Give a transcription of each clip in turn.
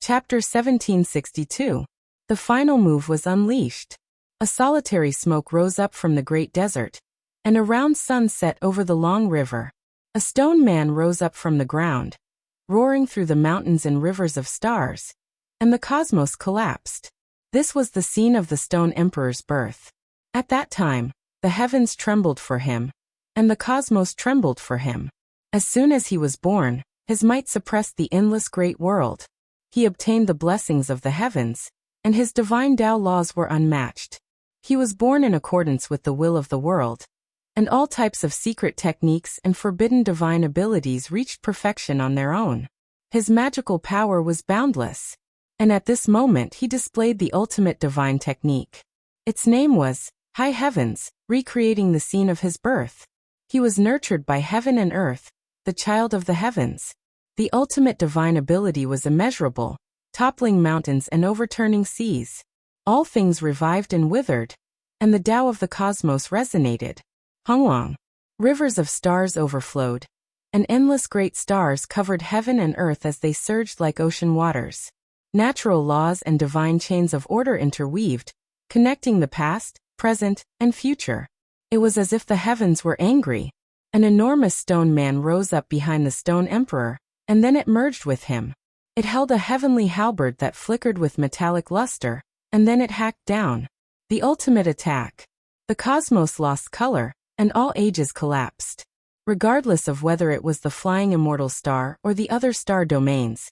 Chapter 1762. The final move was unleashed. A solitary smoke rose up from the great desert, and a round sun set over the long river. A stone man rose up from the ground, roaring through the mountains and rivers of stars, and the cosmos collapsed. This was the scene of the Stone Emperor's birth. At that time, the heavens trembled for him, and the cosmos trembled for him. As soon as he was born, his might suppressed the endless great world. He obtained the blessings of the heavens, and his divine Tao laws were unmatched. He was born in accordance with the will of the world, and all types of secret techniques and forbidden divine abilities reached perfection on their own. His magical power was boundless, and at this moment he displayed the ultimate divine technique. Its name was High Heavens, recreating the scene of his birth. He was nurtured by heaven and earth, the child of the heavens. The ultimate divine ability was immeasurable, toppling mountains and overturning seas. All things revived and withered, and the Tao of the cosmos resonated. Hongwang. Rivers of stars overflowed, and endless great stars covered heaven and earth as they surged like ocean waters. Natural laws and divine chains of order interweaved, connecting the past, present, and future. It was as if the heavens were angry. An enormous stone man rose up behind the Stone Emperor, and then it merged with him. It held a heavenly halberd that flickered with metallic luster, and then it hacked down. The ultimate attack. The cosmos lost color, and all ages collapsed. Regardless of whether it was the flying immortal star or the other star domains,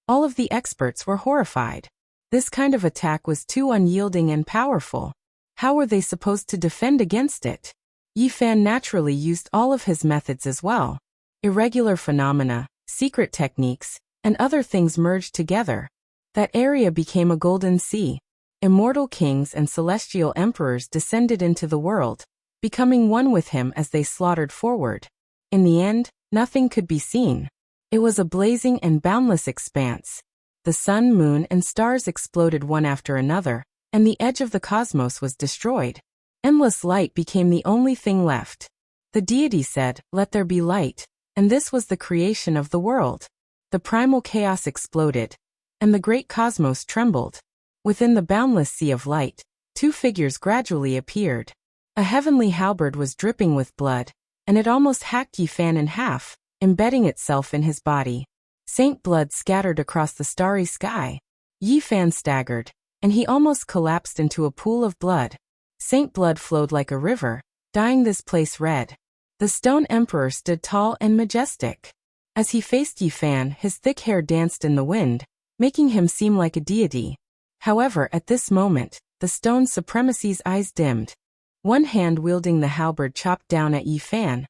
all of the experts were horrified. This kind of attack was too unyielding and powerful. How were they supposed to defend against it? Yi Fan naturally used all of his methods as well. Irregular phenomena, secret techniques, and other things merged together. That area became a golden sea. Immortal kings and celestial emperors descended into the world, becoming one with him as they slaughtered forward. In the end, nothing could be seen. It was a blazing and boundless expanse. The sun, moon, and stars exploded one after another, and the edge of the cosmos was destroyed. Endless light became the only thing left. The deity said, "Let there be light," and this was the creation of the world. The primal chaos exploded, and the great cosmos trembled. Within the boundless sea of light, two figures gradually appeared. A heavenly halberd was dripping with blood, and it almost hacked Yi Fan in half, embedding itself in his body. Saint blood scattered across the starry sky. Yi Fan staggered, and he almost collapsed into a pool of blood. Saint blood flowed like a river, dyeing this place red. The Stone Emperor stood tall and majestic. As he faced Yi Fan, his thick hair danced in the wind, making him seem like a deity. However, at this moment, the Stone Supremacy's eyes dimmed. One hand wielding the halberd chopped down at Yi Fan.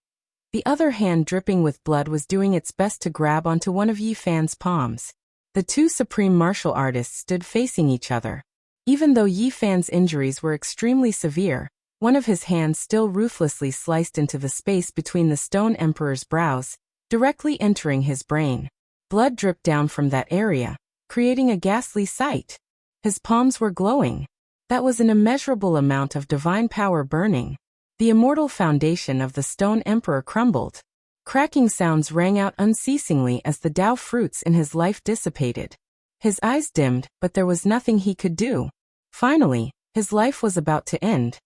The other hand dripping with blood was doing its best to grab onto one of Yi Fan's palms. The two supreme martial artists stood facing each other. Even though Yi Fan's injuries were extremely severe, one of his hands still ruthlessly sliced into the space between the Stone Emperor's brows, directly entering his brain. Blood dripped down from that area, creating a ghastly sight. His palms were glowing. That was an immeasurable amount of divine power burning. The immortal foundation of the Stone Emperor crumbled. Cracking sounds rang out unceasingly as the Tao fruits in his life dissipated. His eyes dimmed, but there was nothing he could do. Finally, his life was about to end.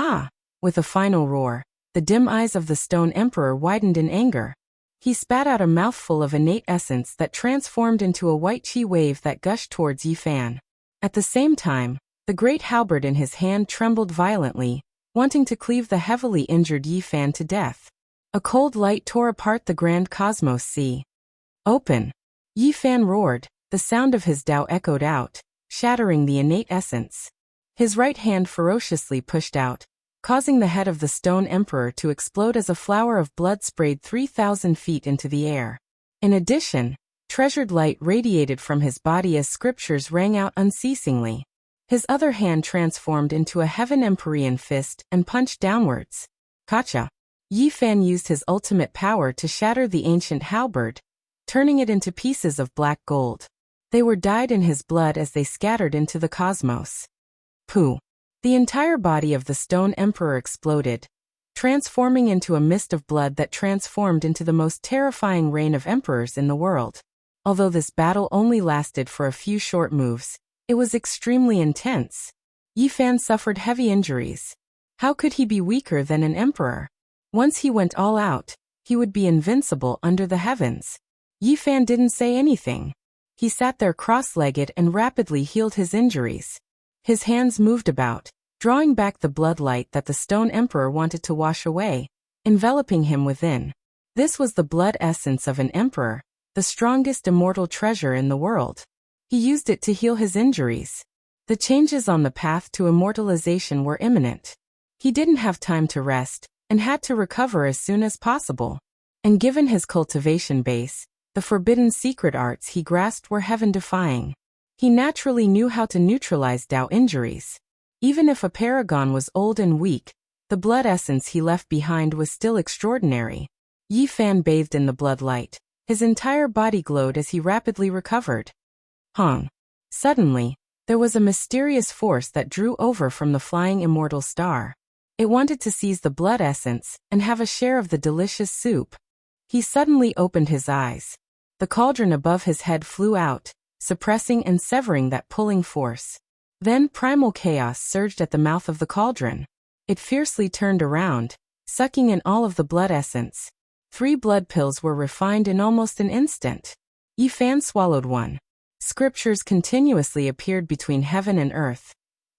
Ah! With a final roar, the dim eyes of the Stone Emperor widened in anger. He spat out a mouthful of innate essence that transformed into a white chi wave that gushed towards Yi Fan. At the same time, the great halberd in his hand trembled violently, wanting to cleave the heavily injured Yi Fan to death. A cold light tore apart the grand cosmos sea. "Open!" Yi Fan roared, the sound of his Tao echoed out, shattering the innate essence. His right hand ferociously pushed out, causing the head of the Stone Emperor to explode as a flower of blood sprayed 3,000 feet into the air. In addition, treasured light radiated from his body as scriptures rang out unceasingly. His other hand transformed into a heaven Empyrean fist and punched downwards. Kacha! Yi Fan used his ultimate power to shatter the ancient halberd, turning it into pieces of black gold. They were dyed in his blood as they scattered into the cosmos. Pooh! The entire body of the Stone Emperor exploded, transforming into a mist of blood that transformed into the most terrifying reign of emperors in the world. Although this battle only lasted for a few short moves, it was extremely intense. Yi Fan suffered heavy injuries. How could he be weaker than an emperor? Once he went all out, he would be invincible under the heavens. Yi Fan didn't say anything. He sat there cross-legged and rapidly healed his injuries. His hands moved about, drawing back the bloodlight that the Stone Emperor wanted to wash away, enveloping him within. This was the blood essence of an emperor, the strongest immortal treasure in the world. He used it to heal his injuries. The changes on the path to immortalization were imminent. He didn't have time to rest, and had to recover as soon as possible. And given his cultivation base, the forbidden secret arts he grasped were heaven-defying. He naturally knew how to neutralize Dao injuries. Even if a paragon was old and weak, the blood essence he left behind was still extraordinary. Yi Fan bathed in the bloodlight. His entire body glowed as he rapidly recovered. Hong. Suddenly, there was a mysterious force that drew over from the flying immortal star. It wanted to seize the blood essence and have a share of the delicious soup. He suddenly opened his eyes. The cauldron above his head flew out, suppressing and severing that pulling force. Then primal chaos surged at the mouth of the cauldron. It fiercely turned around, sucking in all of the blood essence. 3 blood pills were refined in almost an instant. Yi Fan swallowed one. Scriptures continuously appeared between heaven and earth.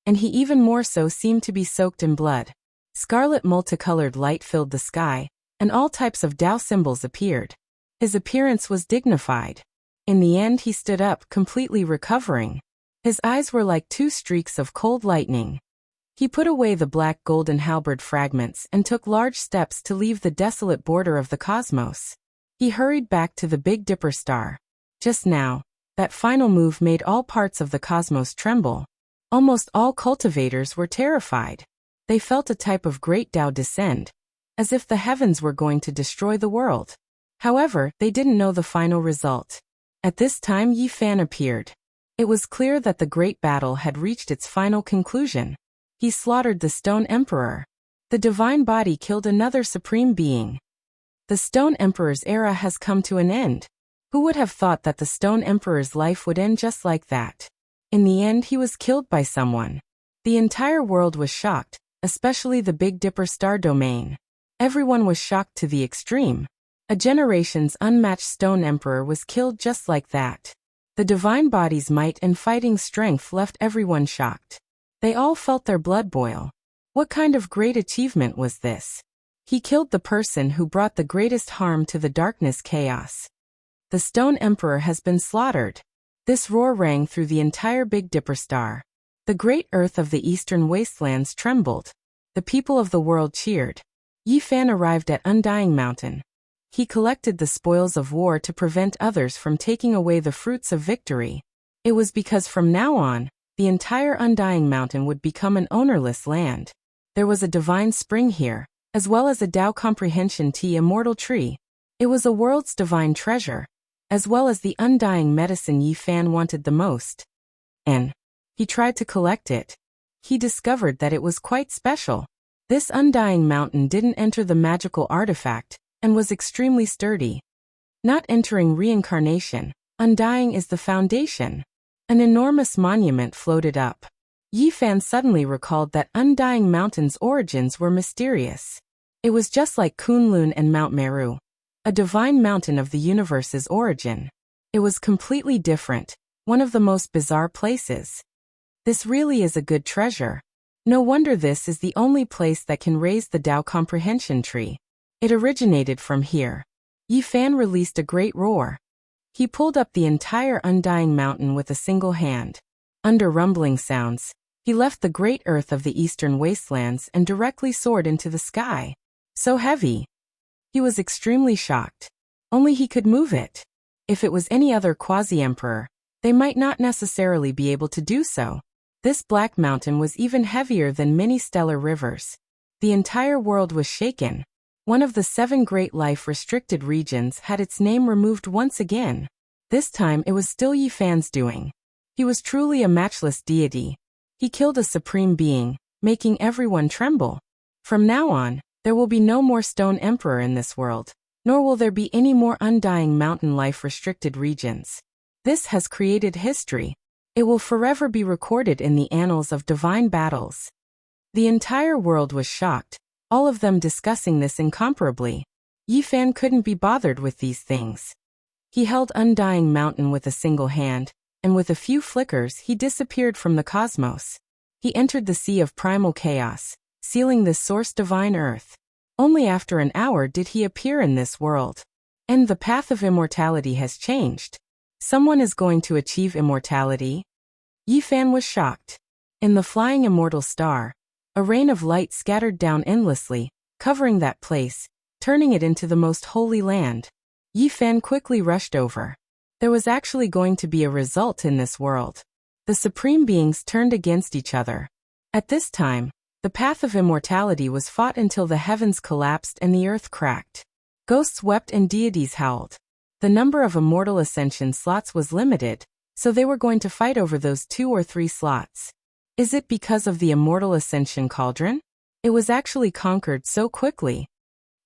And he even more so seemed to be soaked in blood. Scarlet multicolored light filled the sky, and all types of Dao symbols appeared. His appearance was dignified. In the end he stood up, completely recovering. His eyes were like 2 streaks of cold lightning. He put away the black golden halberd fragments and took large steps to leave the desolate border of the cosmos. He hurried back to the Big Dipper star. Just now, that final move made all parts of the cosmos tremble. Almost all cultivators were terrified. They felt a type of great Tao descend, as if the heavens were going to destroy the world. However, they didn't know the final result. At this time Yi Fan appeared. It was clear that the great battle had reached its final conclusion. He slaughtered the Stone Emperor. The divine body killed another supreme being. The Stone Emperor's era has come to an end. Who would have thought that the Stone Emperor's life would end just like that? In the end he was killed by someone. The entire world was shocked, especially the Big Dipper star domain. Everyone was shocked to the extreme. A generation's unmatched Stone Emperor was killed just like that. The divine body's might and fighting strength left everyone shocked. They all felt their blood boil. What kind of great achievement was this? He killed the person who brought the greatest harm to the darkness chaos. The Stone Emperor has been slaughtered. This roar rang through the entire Big Dipper star. The great earth of the eastern wastelands trembled. The people of the world cheered. Yi Fan arrived at Undying Mountain. He collected the spoils of war to prevent others from taking away the fruits of victory. It was because from now on, the entire Undying Mountain would become an ownerless land. There was a divine spring here, as well as a Tao Comprehension Tea immortal tree. It was a world's divine treasure, as well as the undying medicine Yi Fan wanted the most. And he tried to collect it. He discovered that it was quite special. This Undying Mountain didn't enter the magical artifact, and was extremely sturdy. Not entering reincarnation, undying is the foundation. An enormous monument floated up. Yi Fan suddenly recalled that Undying Mountain's origins were mysterious. It was just like Kunlun and Mount Meru, a divine mountain of the universe's origin. It was completely different, one of the most bizarre places. This really is a good treasure. No wonder this is the only place that can raise the Tao Comprehension Tree. It originated from here. Yi Fan released a great roar. He pulled up the entire Undying Mountain with a single hand. Under rumbling sounds, he left the great earth of the eastern wastelands and directly soared into the sky. So heavy. He was extremely shocked. Only he could move it. If it was any other quasi-emperor, they might not necessarily be able to do so. This black mountain was even heavier than many stellar rivers. The entire world was shaken. One of the 7 great life-restricted regions had its name removed once again. This time it was still Yi Fan's doing. He was truly a matchless deity. He killed a supreme being, making everyone tremble. From now on, there will be no more Stone Emperor in this world. nor will there be any more undying mountain life restricted regions. This has created history. It will forever be recorded in the annals of divine battles. The entire world was shocked, all of them discussing this incomparably. Yifan couldn't be bothered with these things. He held Undying Mountain with a single hand, and with a few flickers he disappeared from the cosmos. He entered the sea of primal chaos, sealing this source divine earth. Only after an hour did he appear in this world. And the path of immortality has changed. Someone is going to achieve immortality? Yifan was shocked. In the flying immortal star, a rain of light scattered down endlessly, covering that place, turning it into the most holy land. Yifan quickly rushed over. There was actually going to be a result in this world. The supreme beings turned against each other. At this time, the path of immortality was fought until the heavens collapsed and the earth cracked. Ghosts wept and deities howled. The number of immortal ascension slots was limited, so they were going to fight over those 2 or 3 slots. Is it because of the immortal ascension cauldron? It was actually conquered so quickly.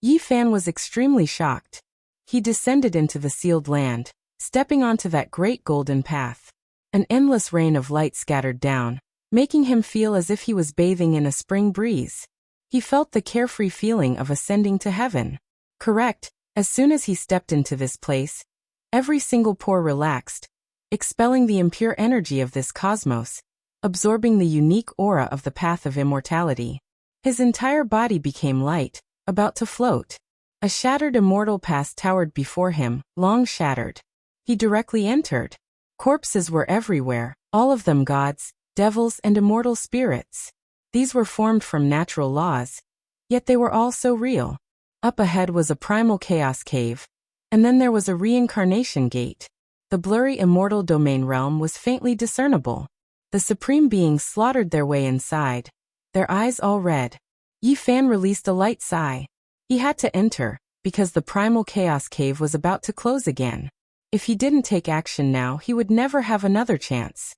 Yifan was extremely shocked. He descended into the sealed land, stepping onto that great golden path. An endless rain of light scattered down, making him feel as if he was bathing in a spring breeze. He felt the carefree feeling of ascending to heaven. Correct, as soon as he stepped into this place, every single pore relaxed, expelling the impure energy of this cosmos, absorbing the unique aura of the path of immortality. His entire body became light, about to float. A shattered immortal past towered before him, long shattered. He directly entered. Corpses were everywhere, all of them gods, devils and immortal spirits. These were formed from natural laws, yet they were all so real. Up ahead was a primal chaos cave, and then there was a reincarnation gate. The blurry immortal domain realm was faintly discernible. The supreme beings slaughtered their way inside, their eyes all red. Yifan released a light sigh. He had to enter, because the primal chaos cave was about to close again. If he didn't take action now, he would never have another chance.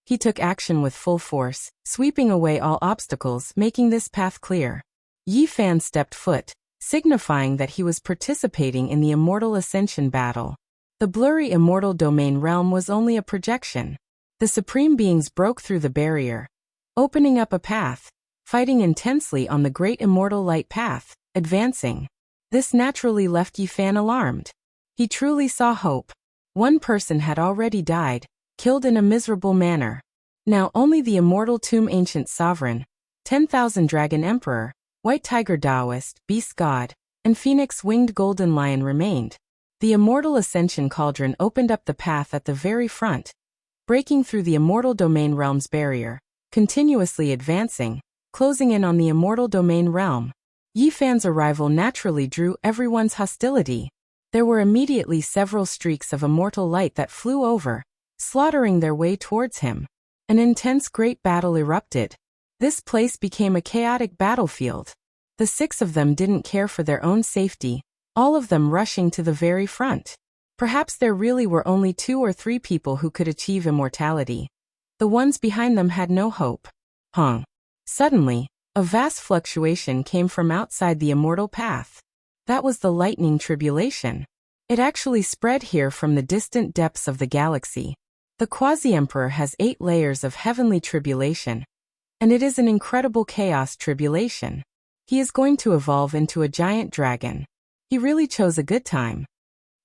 He took action with full force, sweeping away all obstacles, making this path clear. Yifan stepped foot, signifying that he was participating in the immortal ascension battle. The blurry immortal domain realm was only a projection. The supreme beings broke through the barrier, opening up a path, fighting intensely on the great immortal light path, advancing. This naturally left Yifan alarmed. He truly saw hope. One person had already died, killed in a miserable manner. Now only the immortal tomb ancient sovereign, 10,000 dragon emperor, white tiger Taoist, beast god, and phoenix-winged golden lion remained. The immortal ascension cauldron opened up the path at the very front, breaking through the immortal domain realm's barrier, continuously advancing, closing in on the immortal domain realm. Yifan's arrival naturally drew everyone's hostility. There were immediately several streaks of immortal light that flew over, slaughtering their way towards him. An intense great battle erupted. This place became a chaotic battlefield. The 6 of them didn't care for their own safety, all of them rushing to the very front. Perhaps there really were only 2 or 3 people who could achieve immortality. The ones behind them had no hope. Suddenly, a vast fluctuation came from outside the immortal path. That was the lightning tribulation. It actually spread here from the distant depths of the galaxy. The Quasi-Emperor has 8 layers of heavenly tribulation, and it is an incredible chaos tribulation. He is going to evolve into a giant dragon. He really chose a good time.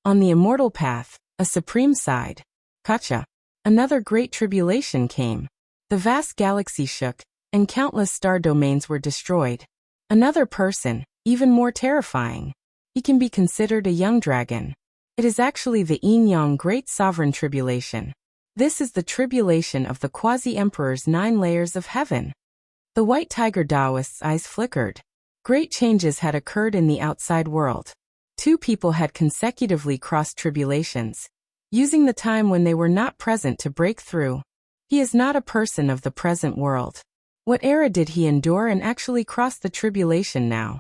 On the immortal path, a supreme side, Kacha, another great tribulation came. The vast galaxy shook, and countless star domains were destroyed. Another person, even more terrifying. He can be considered a young dragon. It is actually the Yin-Yang Great Sovereign Tribulation. This is the tribulation of the Quasi-Emperor's 9 layers of heaven. The white tiger Taoist's eyes flickered. Great changes had occurred in the outside world. 2 people had consecutively crossed tribulations, using the time when they were not present to break through. He is not a person of the present world. What era did he endure and actually cross the tribulation now?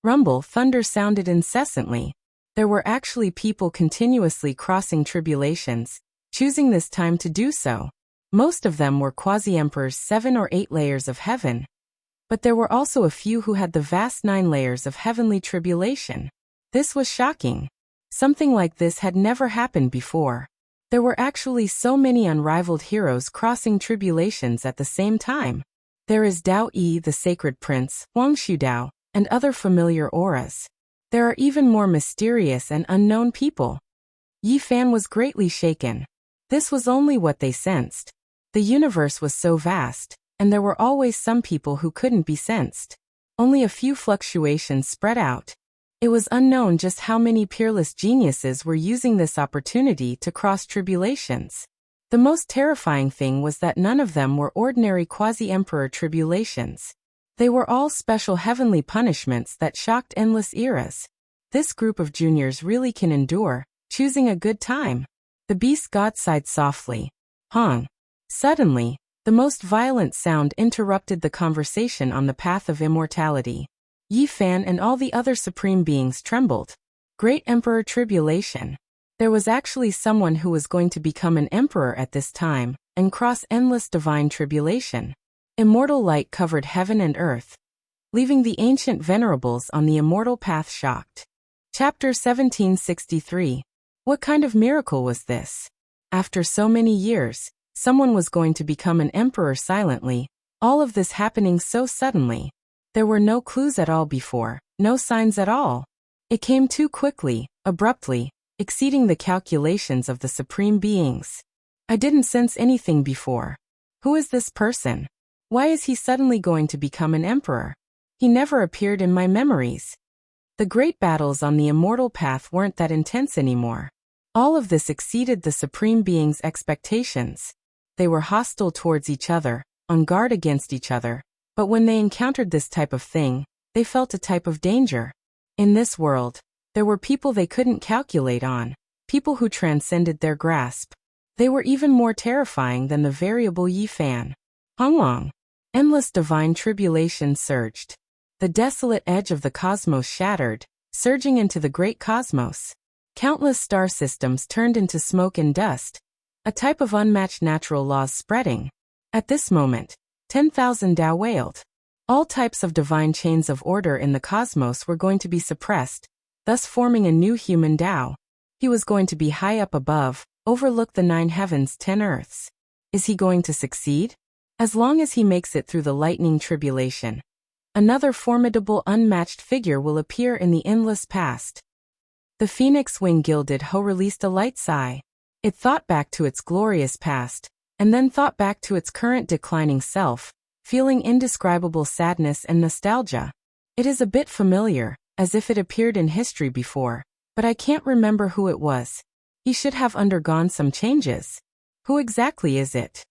Rumble, thunder sounded incessantly. There were actually people continuously crossing tribulations, choosing this time to do so. Most of them were Quasi-Emperor's 7 or 8 layers of heaven. But there were also a few who had the vast 9 layers of heavenly tribulation. This was shocking. Something like this had never happened before. There were actually so many unrivaled heroes crossing tribulations at the same time. There is Dao Yi, the sacred prince, Wangshu Dao, and other familiar auras. There are even more mysterious and unknown people. Yi Fan was greatly shaken. This was only what they sensed. The universe was so vast, and there were always some people who couldn't be sensed. Only a few fluctuations spread out. It was unknown just how many peerless geniuses were using this opportunity to cross tribulations. The most terrifying thing was that none of them were ordinary quasi-emperor tribulations. They were all special heavenly punishments that shocked endless eras. This group of juniors really can endure, choosing a good time. The beast god sighed softly. Hong. Suddenly, the most violent sound interrupted the conversation on the path of immortality. Yi Fan and all the other supreme beings trembled. Great Emperor Tribulation. There was actually someone who was going to become an emperor at this time, and cross endless divine tribulation. Immortal light covered heaven and earth, leaving the ancient venerables on the immortal path shocked. Chapter 1763. What kind of miracle was this? After so many years, someone was going to become an emperor silently, all of this happening so suddenly. There were no clues at all before, no signs at all. It came too quickly, abruptly, exceeding the calculations of the supreme beings. I didn't sense anything before. Who is this person? Why is he suddenly going to become an emperor? He never appeared in my memories. The great battles on the immortal path weren't that intense anymore. All of this exceeded the supreme beings' expectations. They were hostile towards each other, on guard against each other. But when they encountered this type of thing, they felt a type of danger. In this world, there were people they couldn't calculate on, people who transcended their grasp. They were even more terrifying than the variable Yi Fan. Honglong. Endless divine tribulation surged. The desolate edge of the cosmos shattered, surging into the great cosmos. Countless star systems turned into smoke and dust, a type of unmatched natural laws spreading. At this moment, 10,000 Dao wailed. All types of divine chains of order in the cosmos were going to be suppressed, thus forming a new human Dao. He was going to be high up above, overlook the 9 heavens, 10 earths. Is he going to succeed? As long as he makes it through the lightning tribulation, another formidable unmatched figure will appear in the endless past. The phoenix wing gilded Ho released a light sigh. It thought back to its glorious past, and then thought back to its current declining self, feeling indescribable sadness and nostalgia. It is a bit familiar, as if it appeared in history before, but I can't remember who it was. He should have undergone some changes. Who exactly is it?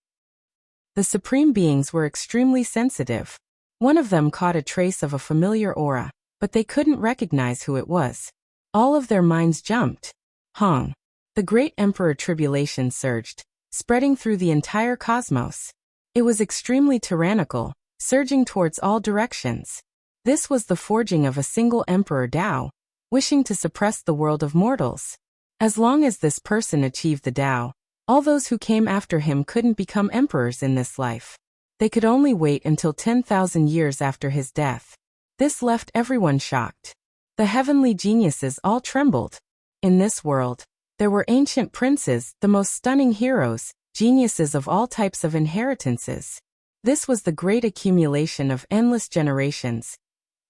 The supreme beings were extremely sensitive. One of them caught a trace of a familiar aura, but they couldn't recognize who it was. All of their minds jumped. Hong. The great emperor tribulation surged, spreading through the entire cosmos. It was extremely tyrannical, surging towards all directions. This was the forging of a single emperor Dao, wishing to suppress the world of mortals. As long as this person achieved the Dao, all those who came after him couldn't become emperors in this life. They could only wait until 10,000 years after his death. This left everyone shocked. The heavenly geniuses all trembled. In this world, there were ancient princes, the most stunning heroes, geniuses of all types of inheritances. This was the great accumulation of endless generations,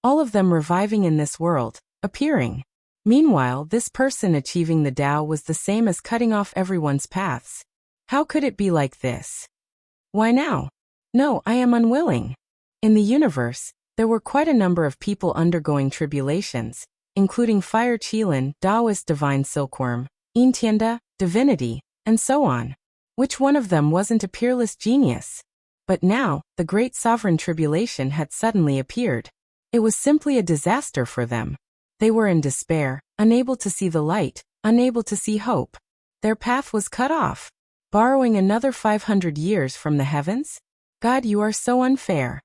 all of them reviving in this world, appearing. Meanwhile, this person achieving the Tao was the same as cutting off everyone's paths. How could it be like this? Why now? No, I am unwilling. In the universe, there were quite a number of people undergoing tribulations, including Fire Qilin, Taoist Divine Silkworm, Intianda, Divinity, and so on. Which one of them wasn't a peerless genius? But now, the Great Sovereign Tribulation had suddenly appeared. It was simply a disaster for them. They were in despair, unable to see the light, unable to see hope. Their path was cut off. Borrowing another 500 years from the heavens? God, you are so unfair.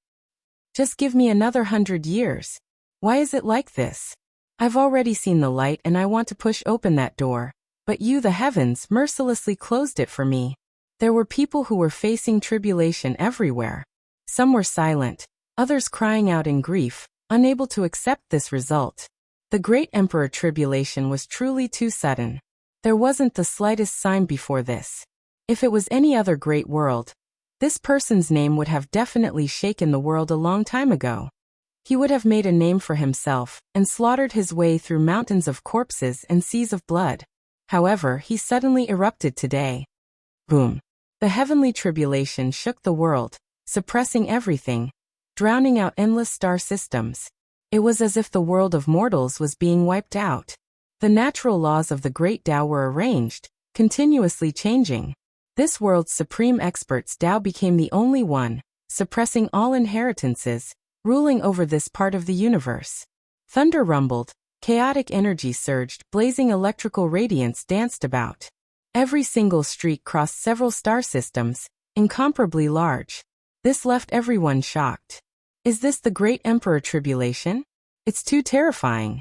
Just give me another 100 years. Why is it like this? I've already seen the light and I want to push open that door, but you, the heavens, mercilessly closed it for me. There were people who were facing tribulation everywhere. Some were silent, others crying out in grief, unable to accept this result. The great emperor tribulation was truly too sudden. There wasn't the slightest sign before this. If it was any other great world, this person's name would have definitely shaken the world a long time ago. He would have made a name for himself and slaughtered his way through mountains of corpses and seas of blood. However, he suddenly erupted today. Boom! The heavenly tribulation shook the world, suppressing everything, drowning out endless star systems. It was as if the world of mortals was being wiped out. The natural laws of the great Tao were arranged, continuously changing. This world's supreme expert's Tao became the only one, suppressing all inheritances, ruling over this part of the universe. Thunder rumbled, chaotic energy surged, blazing electrical radiance danced about. Every single streak crossed several star systems, incomparably large. This left everyone shocked. Is this the great emperor tribulation? It's too terrifying.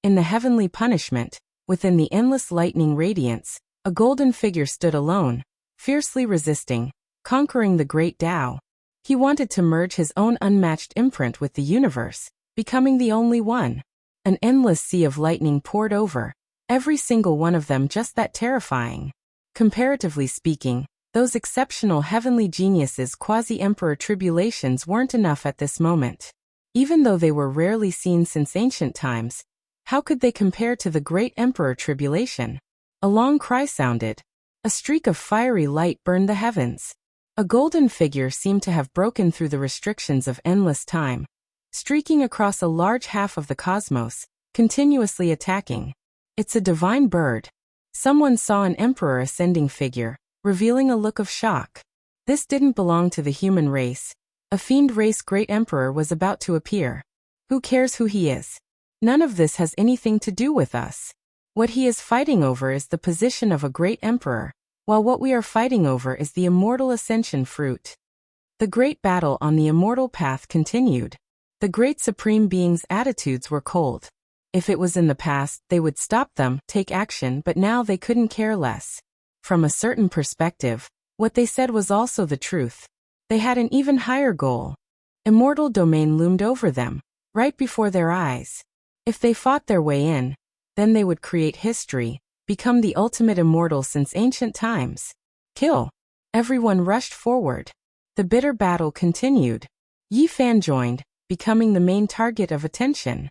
In the heavenly punishment, within the endless lightning radiance, a golden figure stood alone, fiercely resisting, conquering the great Tao. He wanted to merge his own unmatched imprint with the universe, becoming the only one. An endless sea of lightning poured over, every single one of them just that terrifying. Comparatively speaking, those exceptional heavenly geniuses' quasi-emperor tribulations weren't enough at this moment. Even though they were rarely seen since ancient times, how could they compare to the great emperor tribulation? A long cry sounded. A streak of fiery light burned the heavens. A golden figure seemed to have broken through the restrictions of endless time, streaking across a large half of the cosmos, continuously attacking. It's a divine bird. Someone saw an emperor ascending figure, revealing a look of shock. This didn't belong to the human race. A fiend race great emperor was about to appear. Who cares who he is? None of this has anything to do with us. What he is fighting over is the position of a great emperor, while what we are fighting over is the immortal ascension fruit. The great battle on the immortal path continued. The great supreme being's attitudes were cold. If it was in the past, they would stop them, take action, but now they couldn't care less. From a certain perspective, what they said was also the truth. They had an even higher goal. Immortal domain loomed over them, right before their eyes. If they fought their way in, then they would create history, become the ultimate immortal since ancient times. Kill! Everyone rushed forward. The bitter battle continued. Yi Fan joined, becoming the main target of attention.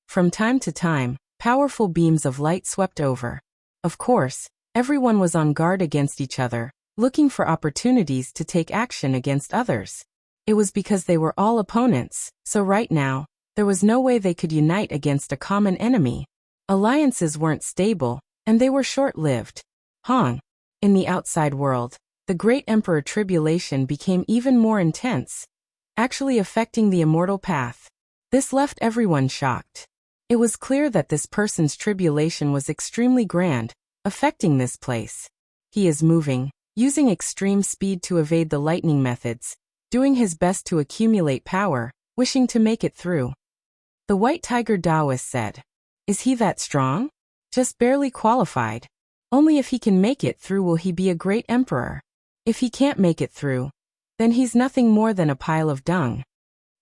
From time to time, powerful beams of light swept over. Of course, everyone was on guard against each other, looking for opportunities to take action against others. It was because they were all opponents, so right now, there was no way they could unite against a common enemy. Alliances weren't stable, and they were short-lived. In the outside world, the great emperor tribulation became even more intense, actually affecting the immortal path. This left everyone shocked. It was clear that this person's tribulation was extremely grand, affecting this place. He is moving, using extreme speed to evade the lightning methods, doing his best to accumulate power, wishing to make it through. The White Tiger Taoist said, "Is he that strong? Just barely qualified. Only if he can make it through will he be a great emperor. If he can't make it through, then he's nothing more than a pile of dung."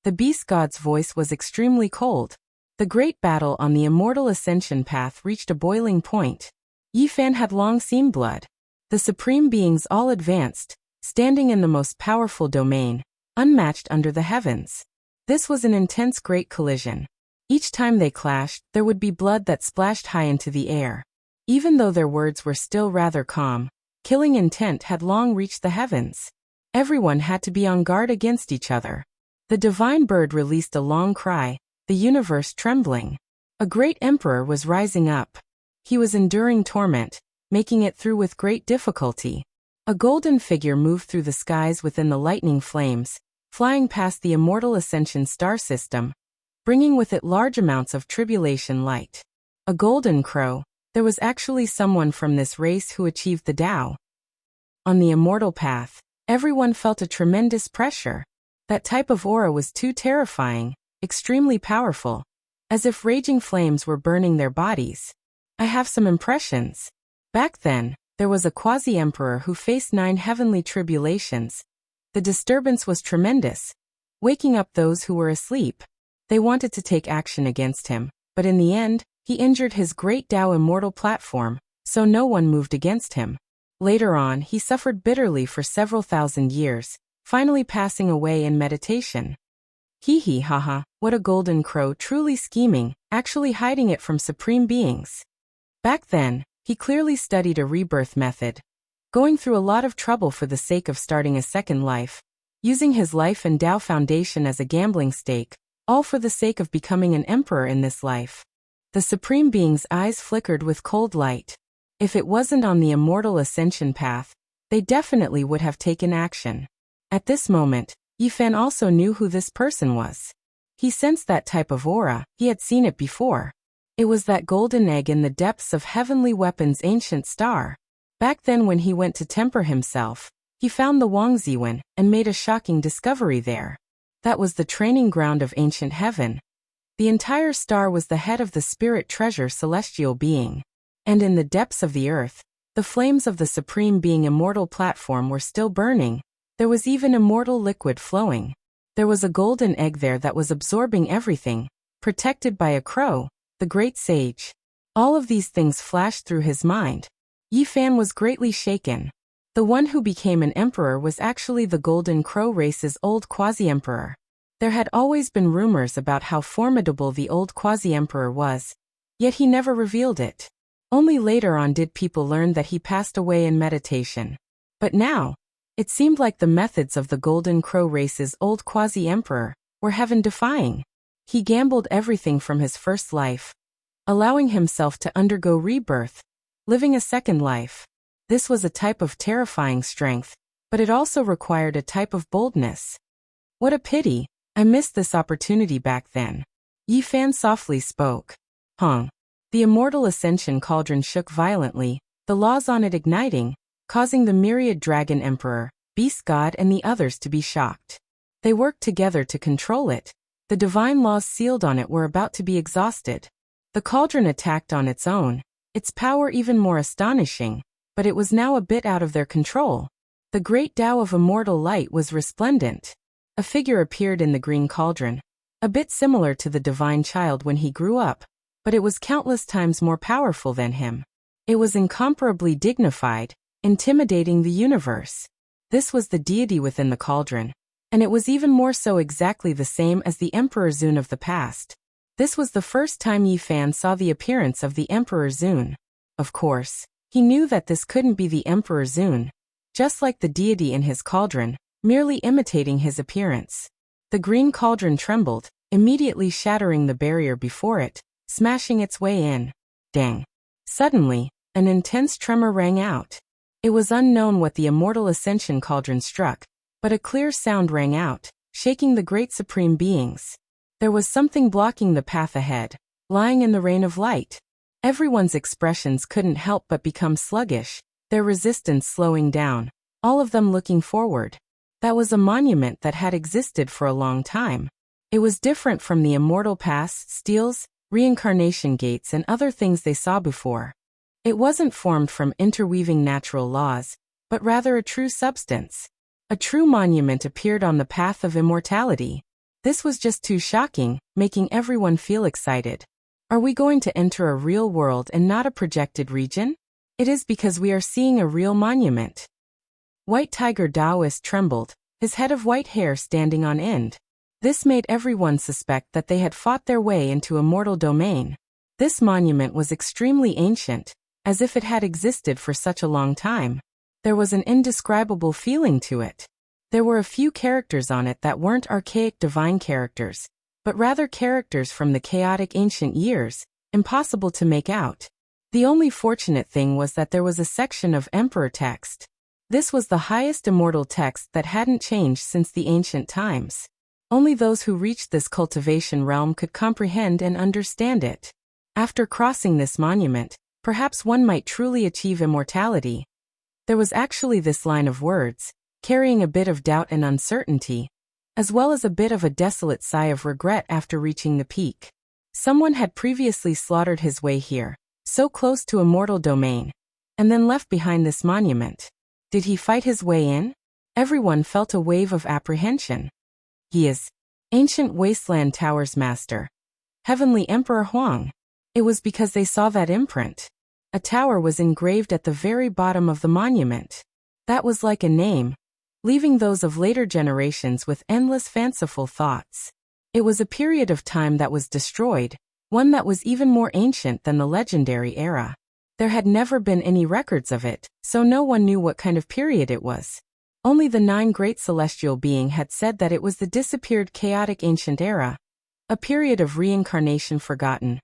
The beast god's voice was extremely cold. The great battle on the immortal ascension path reached a boiling point. Yi Fan had long seen blood. The supreme beings all advanced, standing in the most powerful domain, unmatched under the heavens. This was an intense great collision. Each time they clashed, there would be blood that splashed high into the air. Even though their words were still rather calm, killing intent had long reached the heavens. Everyone had to be on guard against each other. The divine bird released a long cry, the universe trembling. A great emperor was rising up. He was enduring torment, making it through with great difficulty. A golden figure moved through the skies within the lightning flames, flying past the immortal ascension star system, bringing with it large amounts of tribulation light. A golden crow, there was actually someone from this race who achieved the Tao. On the immortal path, everyone felt a tremendous pressure. That type of aura was too terrifying, extremely powerful, as if raging flames were burning their bodies. I have some impressions. Back then, there was a quasi-emperor who faced 9 heavenly tribulations. The disturbance was tremendous, waking up those who were asleep. They wanted to take action against him, but in the end, he injured his great Tao immortal platform, so no one moved against him. Later on, he suffered bitterly for several thousand years, finally passing away in meditation. Hee hee haha, what a golden crow, truly scheming, actually hiding it from supreme beings. Back then, he clearly studied a rebirth method, going through a lot of trouble for the sake of starting a second life, using his life and Tao foundation as a gambling stake, all for the sake of becoming an emperor in this life. The supreme being's eyes flickered with cold light. If it wasn't on the immortal ascension path, they definitely would have taken action. At this moment, Yifan also knew who this person was. He sensed that type of aura, he had seen it before. It was that golden egg in the depths of Heavenly Weapon's ancient star. Back then when he went to temper himself, he found the Wangziwen and made a shocking discovery there. That was the training ground of ancient heaven. The entire star was the head of the spirit treasure celestial being. And in the depths of the earth, the flames of the supreme being immortal platform were still burning. There was even immortal liquid flowing. There was a golden egg there that was absorbing everything, protected by a crow, the great sage. All of these things flashed through his mind. Yifan was greatly shaken. The one who became an emperor was actually the Golden Crow race's old quasi-emperor. There had always been rumors about how formidable the old quasi-emperor was, yet he never revealed it. Only later on did people learn that he passed away in meditation. But now, it seemed like the methods of the Golden Crow race's old quasi-emperor were heaven-defying. He gambled everything from his first life, allowing himself to undergo rebirth, living a second life. This was a type of terrifying strength, but it also required a type of boldness. What a pity, I missed this opportunity back then. Yifan softly spoke. Hong. The immortal ascension cauldron shook violently, the laws on it igniting, causing the myriad dragon emperor, beast god and the others to be shocked. They worked together to control it. The divine laws sealed on it were about to be exhausted. The cauldron attacked on its own, its power even more astonishing, but it was now a bit out of their control. The great Tao of immortal light was resplendent. A figure appeared in the green cauldron, a bit similar to the divine child when he grew up, but it was countless times more powerful than him. It was incomparably dignified, intimidating the universe. This was the deity within the cauldron, and it was even more so exactly the same as the Emperor Zun of the past. This was the first time Yifan saw the appearance of the Emperor Zun. Of course, he knew that this couldn't be the Emperor Zun, just like the deity in his cauldron, merely imitating his appearance. The green cauldron trembled, immediately shattering the barrier before it, smashing its way in. Dang. Suddenly, an intense tremor rang out. It was unknown what the immortal ascension cauldron struck, but a clear sound rang out, shaking the great supreme beings. There was something blocking the path ahead, lying in the rain of light. Everyone's expressions couldn't help but become sluggish, their resistance slowing down, all of them looking forward. That was a monument that had existed for a long time. It was different from the immortal past, steels, reincarnation gates and other things they saw before. It wasn't formed from interweaving natural laws, but rather a true substance. A true monument appeared on the path of immortality. This was just too shocking, making everyone feel excited. Are we going to enter a real world and not a projected region? It is because we are seeing a real monument. White Tiger Taoist trembled, his head of white hair standing on end. This made everyone suspect that they had fought their way into immortal domain. This monument was extremely ancient, as if it had existed for such a long time. There was an indescribable feeling to it. There were a few characters on it that weren't archaic divine characters, but rather characters from the chaotic ancient years, impossible to make out. The only fortunate thing was that there was a section of emperor text. This was the highest immortal text that hadn't changed since the ancient times. Only those who reached this cultivation realm could comprehend and understand it. After crossing this monument, perhaps one might truly achieve immortality. There was actually this line of words, carrying a bit of doubt and uncertainty, as well as a bit of a desolate sigh of regret after reaching the peak. Someone had previously slaughtered his way here, so close to immortal domain, and then left behind this monument. Did he fight his way in? Everyone felt a wave of apprehension. He is Ancient Wasteland Towers Master. Heavenly Emperor Huang. It was because they saw that imprint. A tower was engraved at the very bottom of the monument. That was like a name, leaving those of later generations with endless fanciful thoughts. It was a period of time that was destroyed, one that was even more ancient than the legendary era. There had never been any records of it, so no one knew what kind of period it was. Only the 9 great celestial beings had said that it was the disappeared chaotic ancient era, a period of reincarnation forgotten,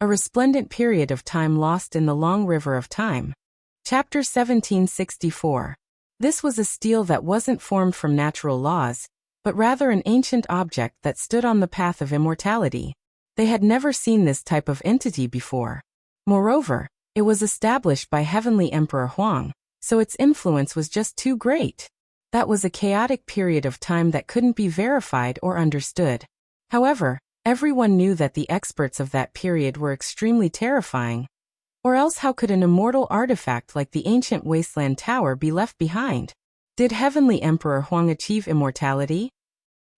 a resplendent period of time lost in the long river of time. Chapter 1764. This was a stele that wasn't formed from natural laws, but rather an ancient object that stood on the path of immortality. They had never seen this type of entity before. Moreover, it was established by Heavenly Emperor Huang, so its influence was just too great. That was a chaotic period of time that couldn't be verified or understood. However, everyone knew that the experts of that period were extremely terrifying. Or else how could an immortal artifact like the ancient wasteland tower be left behind? Did Heavenly Emperor Huang achieve immortality?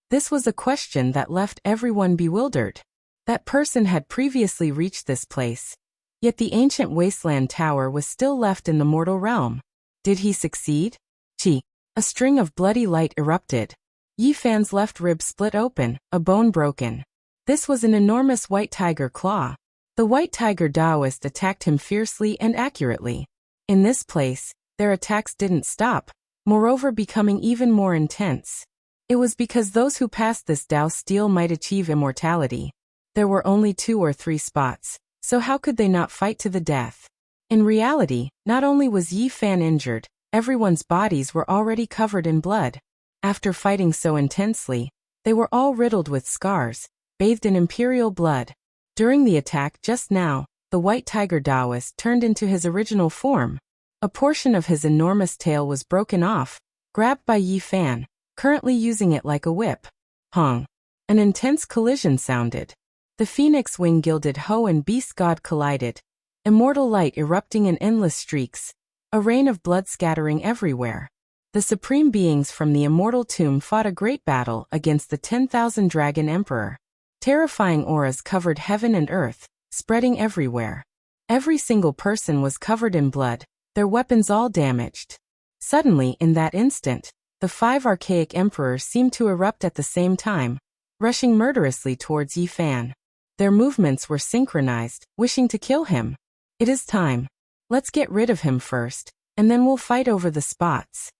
This was a question that left everyone bewildered. That person had previously reached this place, yet the ancient wasteland tower was still left in the mortal realm. Did he succeed? Chi. A string of bloody light erupted. Yi Fan's left rib split open, a bone broken. This was an enormous white tiger claw. The white tiger Taoist attacked him fiercely and accurately. In this place, their attacks didn't stop, moreover becoming even more intense. It was because those who passed this Tao stele might achieve immortality. There were only 2 or 3 spots, so how could they not fight to the death? In reality, not only was Yi Fan injured, everyone's bodies were already covered in blood. After fighting so intensely, they were all riddled with scars, bathed in imperial blood. During the attack just now, the white tiger Taoist turned into his original form. A portion of his enormous tail was broken off, grabbed by Yi Fan, currently using it like a whip. Hong. An intense collision sounded. The phoenix wing gilded Ho and beast god collided, immortal light erupting in endless streaks, a rain of blood scattering everywhere. The supreme beings from the immortal tomb fought a great battle against the 10,000 dragon emperor. Terrifying auras covered heaven and earth, spreading everywhere. Every single person was covered in blood, their weapons all damaged. Suddenly, in that instant, the 5 archaic emperors seemed to erupt at the same time, rushing murderously towards Yi Fan. Their movements were synchronized, wishing to kill him. It is time. Let's get rid of him first, and then we'll fight over the spots.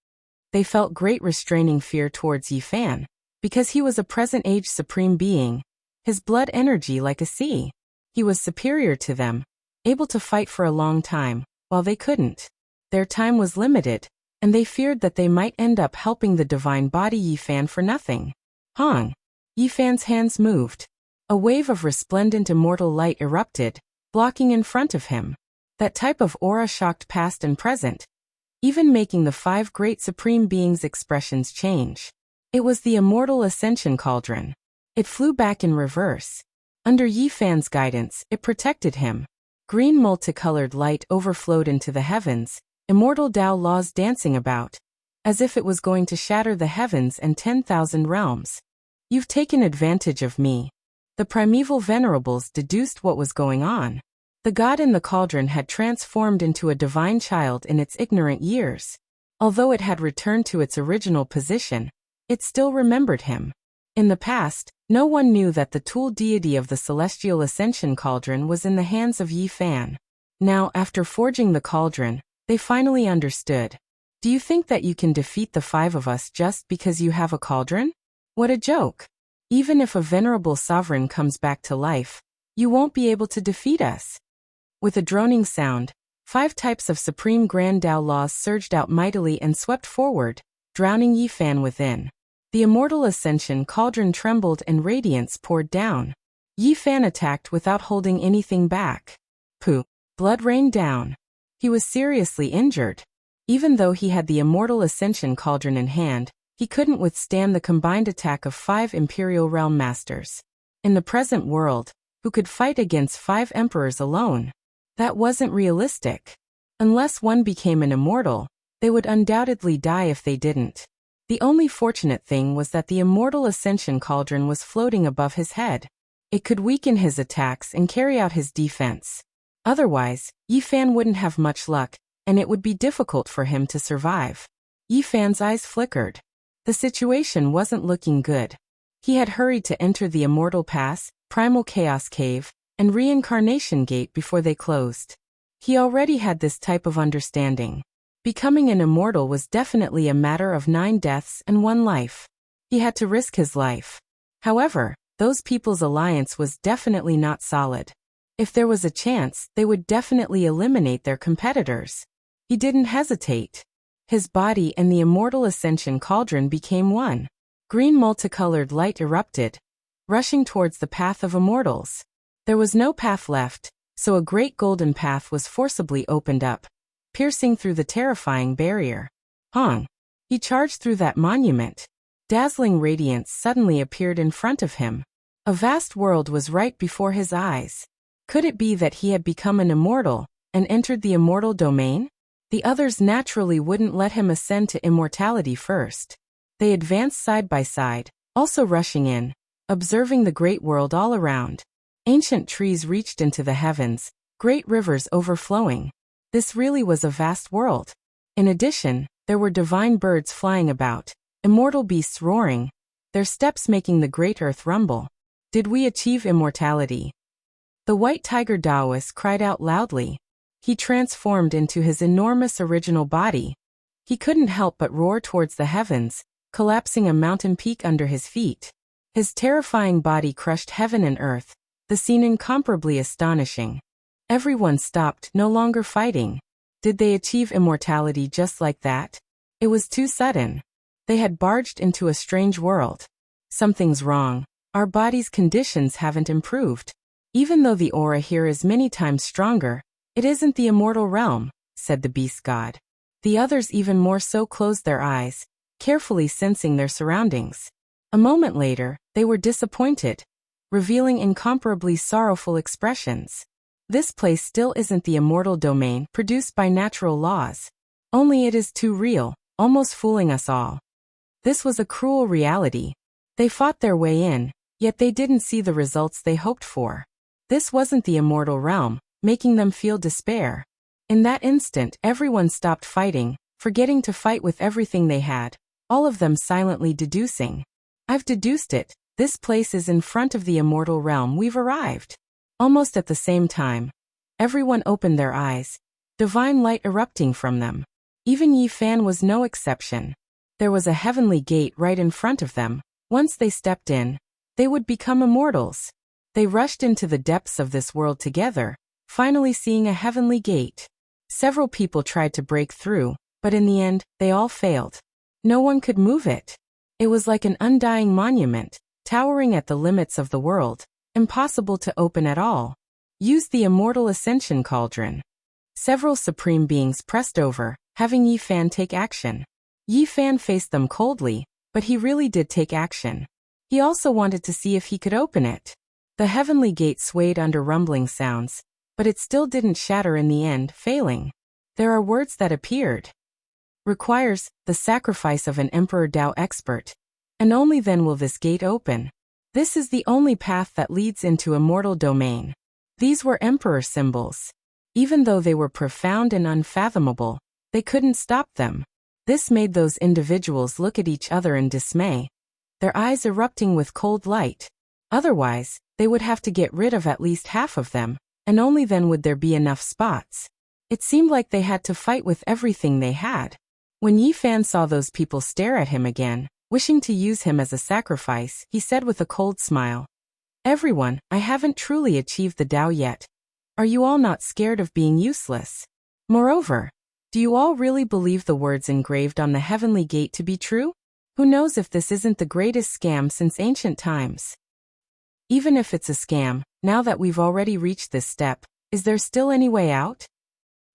They felt great restraining fear towards Yi Fan, because he was a present-age supreme being, his blood energy like a sea. He was superior to them, able to fight for a long time, while they couldn't. Their time was limited, and they feared that they might end up helping the divine body Yi Fan for nothing. Hong. Yi Fan's hands moved. A wave of resplendent immortal light erupted, blocking in front of him. That type of aura shocked past and present, even making the 5 great supreme beings' expressions change. It was the immortal ascension cauldron. It flew back in reverse. Under Yi Fan's guidance, it protected him. Green multicolored light overflowed into the heavens, immortal Tao laws dancing about, as if it was going to shatter the heavens and 10,000 realms. You've taken advantage of me. The primeval venerables deduced what was going on. The god in the cauldron had transformed into a divine child in its ignorant years. Although it had returned to its original position, it still remembered him. In the past, no one knew that the tool deity of the celestial ascension cauldron was in the hands of Yi Fan. Now, after forging the cauldron, they finally understood. Do you think that you can defeat the 5 of us just because you have a cauldron? What a joke! Even if a venerable sovereign comes back to life, you won't be able to defeat us. With a droning sound, 5 types of supreme grand Tao laws surged out mightily and swept forward, drowning Yi Fan within. The immortal ascension cauldron trembled and radiance poured down. Yi Fan attacked without holding anything back. Pooh! Blood rained down. He was seriously injured. Even though he had the immortal ascension cauldron in hand, he couldn't withstand the combined attack of 5 imperial realm masters. In the present world, who could fight against 5 emperors alone? That wasn't realistic. Unless one became an immortal, they would undoubtedly die if they didn't. The only fortunate thing was that the immortal ascension cauldron was floating above his head. It could weaken his attacks and carry out his defense. Otherwise, Yifan wouldn't have much luck, and it would be difficult for him to survive. Yifan's eyes flickered. The situation wasn't looking good. He had hurried to enter the Immortal Pass, Primal Chaos Cave, and Reincarnation Gate before they closed. He already had this type of understanding. Becoming an immortal was definitely a matter of 9 deaths and 1 life. He had to risk his life. However, those people's alliance was definitely not solid. If there was a chance, they would definitely eliminate their competitors. He didn't hesitate. His body and the Immortal Ascension Cauldron became one. Green multicolored light erupted, rushing towards the path of immortals. There was no path left, so a great golden path was forcibly opened up, piercing through the terrifying barrier. Hong! He charged through that monument. Dazzling radiance suddenly appeared in front of him. A vast world was right before his eyes. Could it be that he had become an immortal and entered the immortal domain? The others naturally wouldn't let him ascend to immortality first. They advanced side by side, also rushing in, observing the great world all around. Ancient trees reached into the heavens, great rivers overflowing. This really was a vast world. In addition, there were divine birds flying about, immortal beasts roaring, their steps making the great earth rumble. Did we achieve immortality? The white tiger Taoist cried out loudly. He transformed into his enormous original body. He couldn't help but roar towards the heavens, collapsing a mountain peak under his feet. His terrifying body crushed heaven and earth, the scene incomparably astonishing. Everyone stopped, no longer fighting. Did they achieve immortality just like that? It was too sudden. They had barged into a strange world. Something's wrong. Our body's conditions haven't improved. Even though the aura here is many times stronger, it isn't the immortal realm, said the beast god. The others even more so closed their eyes, carefully sensing their surroundings. A moment later, they were disappointed, revealing incomparably sorrowful expressions. This place still isn't the immortal domain produced by natural laws. Only it is too real, almost fooling us all. This was a cruel reality. They fought their way in, yet they didn't see the results they hoped for. This wasn't the immortal realm, making them feel despair. In that instant, everyone stopped fighting, forgetting to fight with everything they had, all of them silently deducing. I've deduced it. This place is in front of the immortal realm. We've arrived. Almost at the same time, everyone opened their eyes, divine light erupting from them. Even Yifan was no exception. There was a heavenly gate right in front of them. Once they stepped in, they would become immortals. They rushed into the depths of this world together, finally seeing a heavenly gate. Several people tried to break through, but in the end, they all failed. No one could move it. It was like an undying monument, towering at the limits of the world, impossible to open at all. Use the Immortal Ascension Cauldron. Several supreme beings pressed over, having Yifan take action. Yifan faced them coldly, but he really did take action. He also wanted to see if he could open it. The heavenly gate swayed under rumbling sounds, but it still didn't shatter in the end, failing. There are words that appeared. Requires the sacrifice of an Emperor Dao expert, and only then will this gate open. This is the only path that leads into immortal domain. These were emperor symbols. Even though they were profound and unfathomable, they couldn't stop them. This made those individuals look at each other in dismay, their eyes erupting with cold light. Otherwise, they would have to get rid of at least half of them, and only then would there be enough spots. It seemed like they had to fight with everything they had. When Yifan saw those people stare at him again, wishing to use him as a sacrifice, he said with a cold smile, "Everyone, I haven't truly achieved the Tao yet. Are you all not scared of being useless? Moreover, do you all really believe the words engraved on the heavenly gate to be true? Who knows if this isn't the greatest scam since ancient times? Even if it's a scam, now that we've already reached this step, is there still any way out?"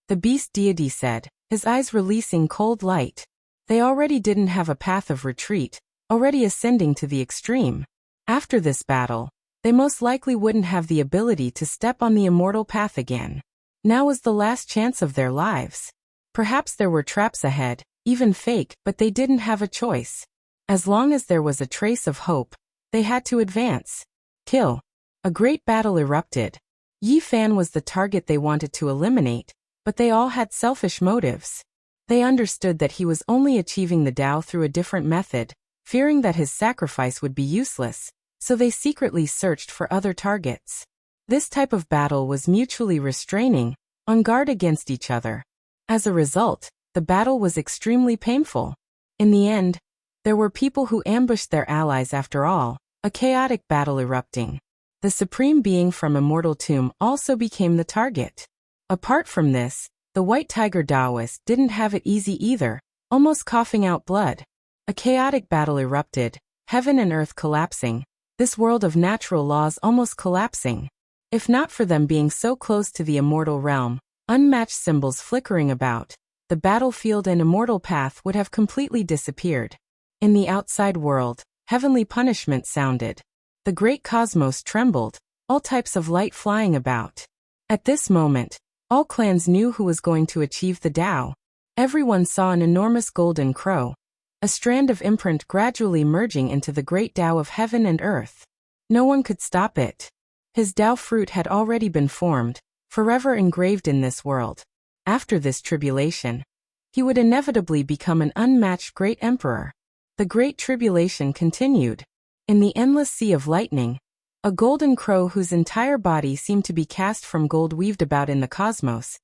The beast deity said, his eyes releasing cold light. They already didn't have a path of retreat, already ascending to the extreme. After this battle, they most likely wouldn't have the ability to step on the immortal path again. Now was the last chance of their lives. Perhaps there were traps ahead, even fake, but they didn't have a choice. As long as there was a trace of hope, they had to advance. Kill. A great battle erupted. Yi Fan was the target they wanted to eliminate, but they all had selfish motives. They understood that he was only achieving the Tao through a different method, fearing that his sacrifice would be useless, so they secretly searched for other targets. This type of battle was mutually restraining, on guard against each other. As a result, the battle was extremely painful. In the end, there were people who ambushed their allies after all, a chaotic battle erupting. The Supreme Being from Immortal Tomb also became the target. Apart from this, the White Tiger Taoist didn't have it easy either, almost coughing out blood. A chaotic battle erupted, heaven and earth collapsing, this world of natural laws almost collapsing. If not for them being so close to the immortal realm, unmatched symbols flickering about, the battlefield and immortal path would have completely disappeared. In the outside world, heavenly punishment sounded. The great cosmos trembled, all types of light flying about. At this moment, all clans knew who was going to achieve the Tao. Everyone saw an enormous golden crow, a strand of imprint gradually merging into the great Tao of heaven and earth. No one could stop it. His Tao fruit had already been formed, forever engraved in this world. After this tribulation, he would inevitably become an unmatched great emperor. The great tribulation continued. In the endless sea of lightning, a golden crow whose entire body seemed to be cast from gold weaved about in the cosmos,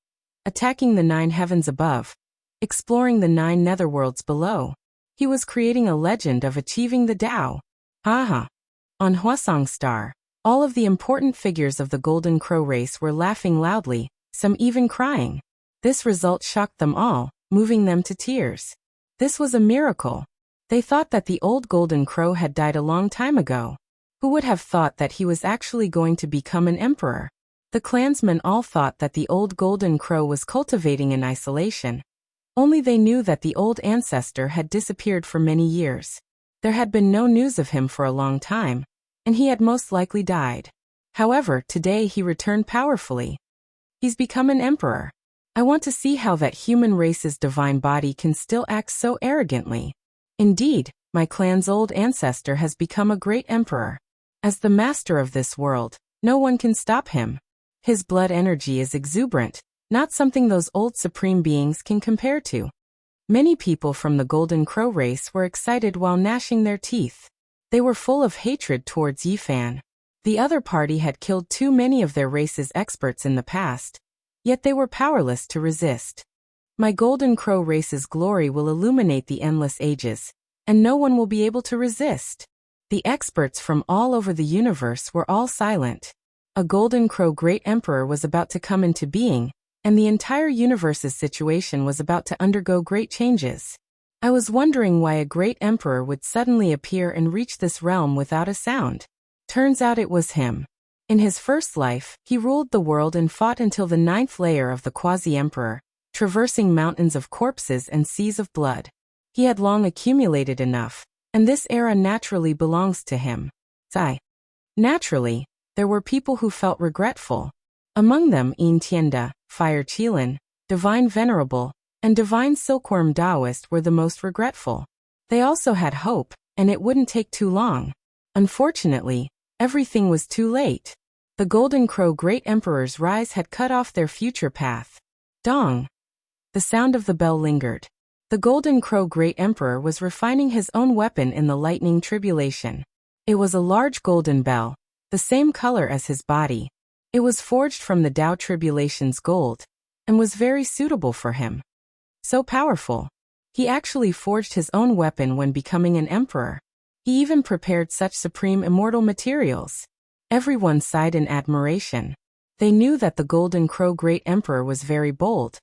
attacking the 9 heavens above, exploring the 9 netherworlds below. He was creating a legend of achieving the Tao. Haha. On Hwasong Star, all of the important figures of the Golden Crow race were laughing loudly, some even crying. This result shocked them all, moving them to tears. This was a miracle. They thought that the old Golden Crow had died a long time ago. Who would have thought that he was actually going to become an emperor? The clansmen all thought that the old Golden Crow was cultivating in isolation. Only they knew that the old ancestor had disappeared for many years. There had been no news of him for a long time, and he had most likely died. However, today he returned powerfully. He's become an emperor. I want to see how that human race's divine body can still act so arrogantly. Indeed, my clan's old ancestor has become a great emperor. As the master of this world, no one can stop him. His blood energy is exuberant, not something those old supreme beings can compare to. Many people from the Golden Crow race were excited while gnashing their teeth. They were full of hatred towards Yi Fan. The other party had killed too many of their race's experts in the past, yet they were powerless to resist. My Golden Crow race's glory will illuminate the endless ages, and no one will be able to resist. The experts from all over the universe were all silent. A Golden Crow great emperor was about to come into being, and the entire universe's situation was about to undergo great changes. I was wondering why a great emperor would suddenly appear and reach this realm without a sound. Turns out it was him. In his first life, he ruled the world and fought until the 9th layer of the quasi-emperor, traversing mountains of corpses and seas of blood. He had long accumulated enough, and this era naturally belongs to him. Naturally, there were people who felt regretful. Among them Yin Tianda, Fire Qilin, Divine Venerable, and Divine Silkworm Taoist were the most regretful. They also had hope, and it wouldn't take too long. Unfortunately, everything was too late. The Golden Crow Great Emperor's rise had cut off their future path. Dong! The sound of the bell lingered. The Golden Crow Great Emperor was refining his own weapon in the lightning tribulation. It was a large golden bell, the same color as his body. It was forged from the Tao Tribulation's gold, and was very suitable for him. So powerful. He actually forged his own weapon when becoming an emperor. He even prepared such supreme immortal materials. Everyone sighed in admiration. They knew that the Golden Crow Great Emperor was very bold.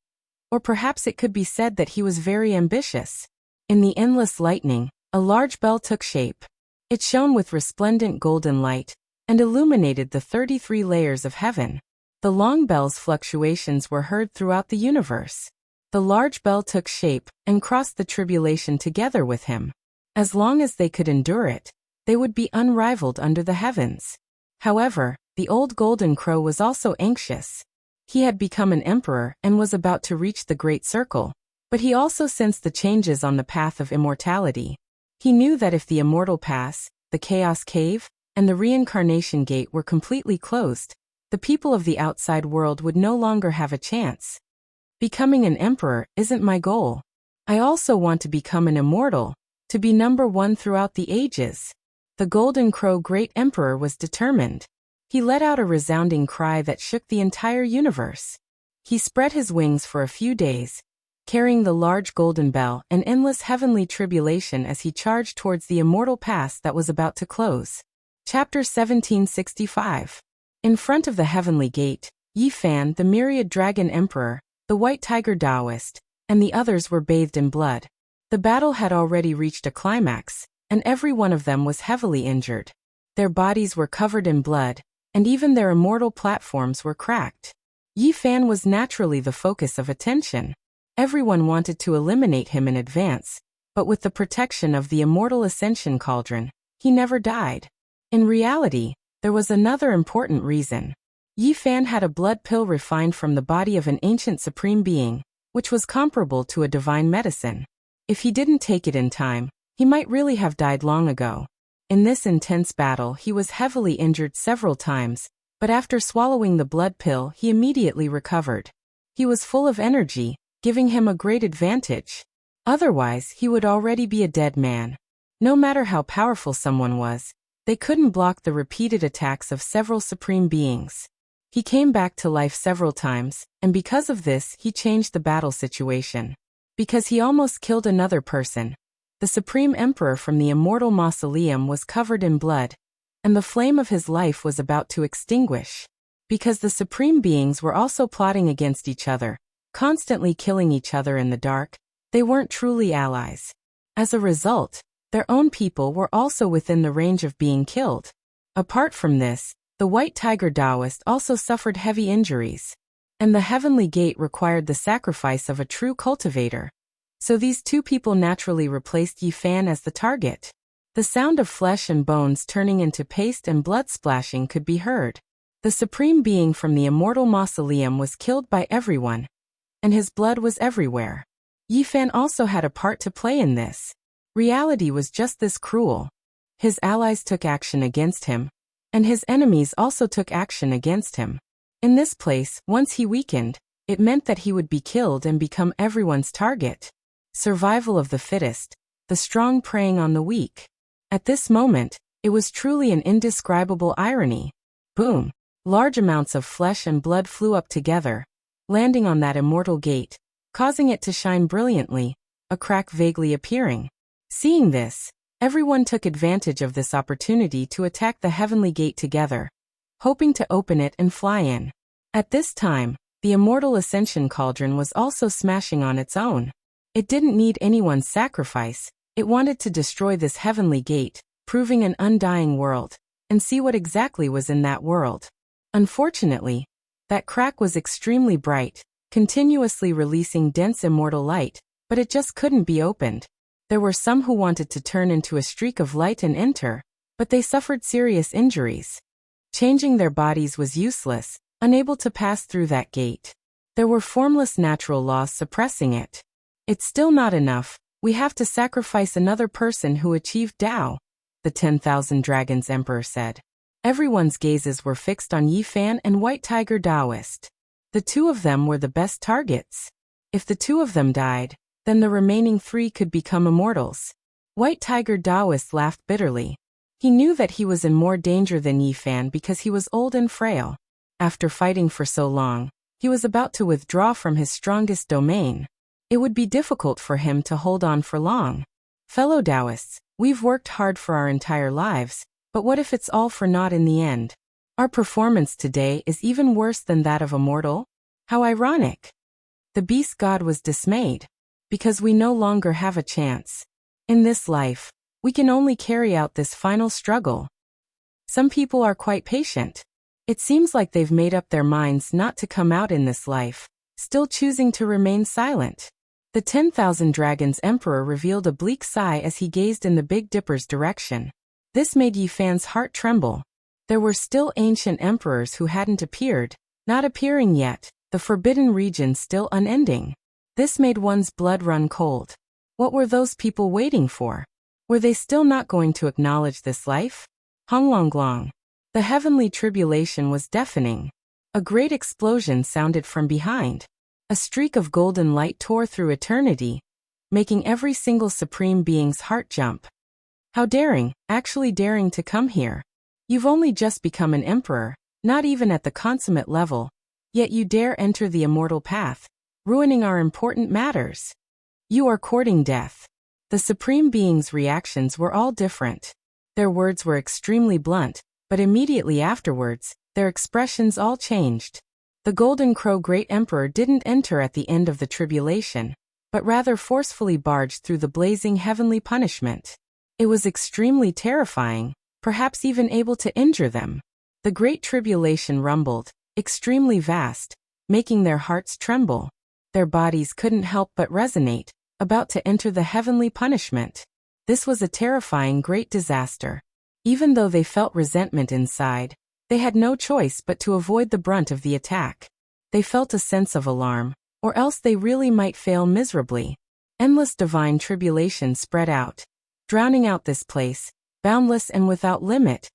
Or perhaps it could be said that he was very ambitious. In the endless lightning, a large bell took shape. It shone with resplendent golden light, and illuminated the 33 layers of heaven. The long bell's fluctuations were heard throughout the universe. The large bell took shape, and crossed the tribulation together with him. As long as they could endure it, they would be unrivaled under the heavens. However, the old Golden Crow was also anxious. He had become an emperor and was about to reach the Great Circle, but he also sensed the changes on the path of immortality. He knew that if the Immortal Pass, the Chaos Cave, and the reincarnation gate were completely closed, the people of the outside world would no longer have a chance. Becoming an emperor isn't my goal. I also want to become an immortal, to be number one throughout the ages. The Golden Crow Great Emperor was determined. He let out a resounding cry that shook the entire universe. He spread his wings for a few days, carrying the large golden bell and endless heavenly tribulation as he charged towards the immortal pass that was about to close. Chapter 1765. In front of the heavenly gate, Yi Fan, the myriad dragon emperor, the white tiger Taoist, and the others were bathed in blood. The battle had already reached a climax, and every one of them was heavily injured. Their bodies were covered in blood, and even their immortal platforms were cracked. Yi Fan was naturally the focus of attention. Everyone wanted to eliminate him in advance, but with the protection of the immortal ascension cauldron, he never died. In reality, there was another important reason. Yi Fan had a blood pill refined from the body of an ancient supreme being, which was comparable to a divine medicine. If he didn't take it in time, he might really have died long ago. In this intense battle, he was heavily injured several times, but after swallowing the blood pill, he immediately recovered. He was full of energy, giving him a great advantage. Otherwise, he would already be a dead man. No matter how powerful someone was, they couldn't block the repeated attacks of several supreme beings. He came back to life several times, and because of this, he changed the battle situation. Because he almost killed another person, the Supreme Emperor from the Immortal Mausoleum was covered in blood, and the flame of his life was about to extinguish. Because the Supreme Beings were also plotting against each other, constantly killing each other in the dark, they weren't truly allies. As a result, their own people were also within the range of being killed. Apart from this, the White Tiger Taoist also suffered heavy injuries, and the Heavenly Gate required the sacrifice of a true cultivator. So these two people naturally replaced Yi Fan as the target. The sound of flesh and bones turning into paste and blood splashing could be heard. The Supreme Being from the Immortal Mausoleum was killed by everyone, and his blood was everywhere. Yi Fan also had a part to play in this. Reality was just this cruel. His allies took action against him, and his enemies also took action against him. In this place, once he weakened, it meant that he would be killed and become everyone's target. Survival of the fittest, the strong preying on the weak. At this moment, it was truly an indescribable irony. Boom! Large amounts of flesh and blood flew up together, landing on that immortal gate, causing it to shine brilliantly, a crack vaguely appearing. Seeing this, everyone took advantage of this opportunity to attack the heavenly gate together, hoping to open it and fly in. At this time, the immortal ascension cauldron was also smashing on its own. It didn't need anyone's sacrifice, it wanted to destroy this heavenly gate, proving an undying world, and see what exactly was in that world. Unfortunately, that crack was extremely bright, continuously releasing dense immortal light, but it just couldn't be opened. There were some who wanted to turn into a streak of light and enter, but they suffered serious injuries. Changing their bodies was useless, unable to pass through that gate. There were formless natural laws suppressing it. It's still not enough, we have to sacrifice another person who achieved Tao, the 10,000 Dragons Emperor said. Everyone's gazes were fixed on Yi Fan and White Tiger Taoist. The two of them were the best targets. If the two of them died, then the remaining three could become immortals. White Tiger Taoist laughed bitterly. He knew that he was in more danger than Yi Fan because he was old and frail. After fighting for so long, he was about to withdraw from his strongest domain. It would be difficult for him to hold on for long. Fellow Taoists, we've worked hard for our entire lives, but what if it's all for naught in the end? Our performance today is even worse than that of a mortal? How ironic! The beast god was dismayed. Because we no longer have a chance. In this life, we can only carry out this final struggle. Some people are quite patient. It seems like they've made up their minds not to come out in this life, still choosing to remain silent. The 10,000 Dragons Emperor revealed a bleak sigh as he gazed in the Big Dipper's direction. This made Yi Fan's heart tremble. There were still ancient emperors who hadn't appeared, not appearing yet, the forbidden region still unending. This made one's blood run cold. What were those people waiting for? Were they still not going to acknowledge this life? Honglonglong. The heavenly tribulation was deafening. A great explosion sounded from behind. A streak of golden light tore through eternity, making every single supreme being's heart jump. How daring, actually daring to come here. You've only just become an emperor, not even at the consummate level, yet you dare enter the immortal path, ruining our important matters. You are courting death. The supreme being's reactions were all different. Their words were extremely blunt, but immediately afterwards, their expressions all changed. The Golden Crow Great Emperor didn't enter at the end of the tribulation, but rather forcefully barged through the blazing heavenly punishment. It was extremely terrifying, perhaps even able to injure them. The Great Tribulation rumbled, extremely vast, making their hearts tremble. Their bodies couldn't help but resonate, about to enter the heavenly punishment. This was a terrifying great disaster. Even though they felt resentment inside, they had no choice but to avoid the brunt of the attack. They felt a sense of alarm, or else they really might fail miserably. Endless divine tribulation spread out, drowning out this place, boundless and without limit.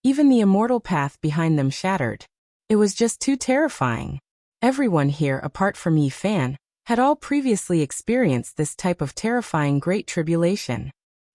Even the immortal path behind them shattered. It was just too terrifying. Everyone here apart from Yi Fan had all previously experienced this type of terrifying great tribulation.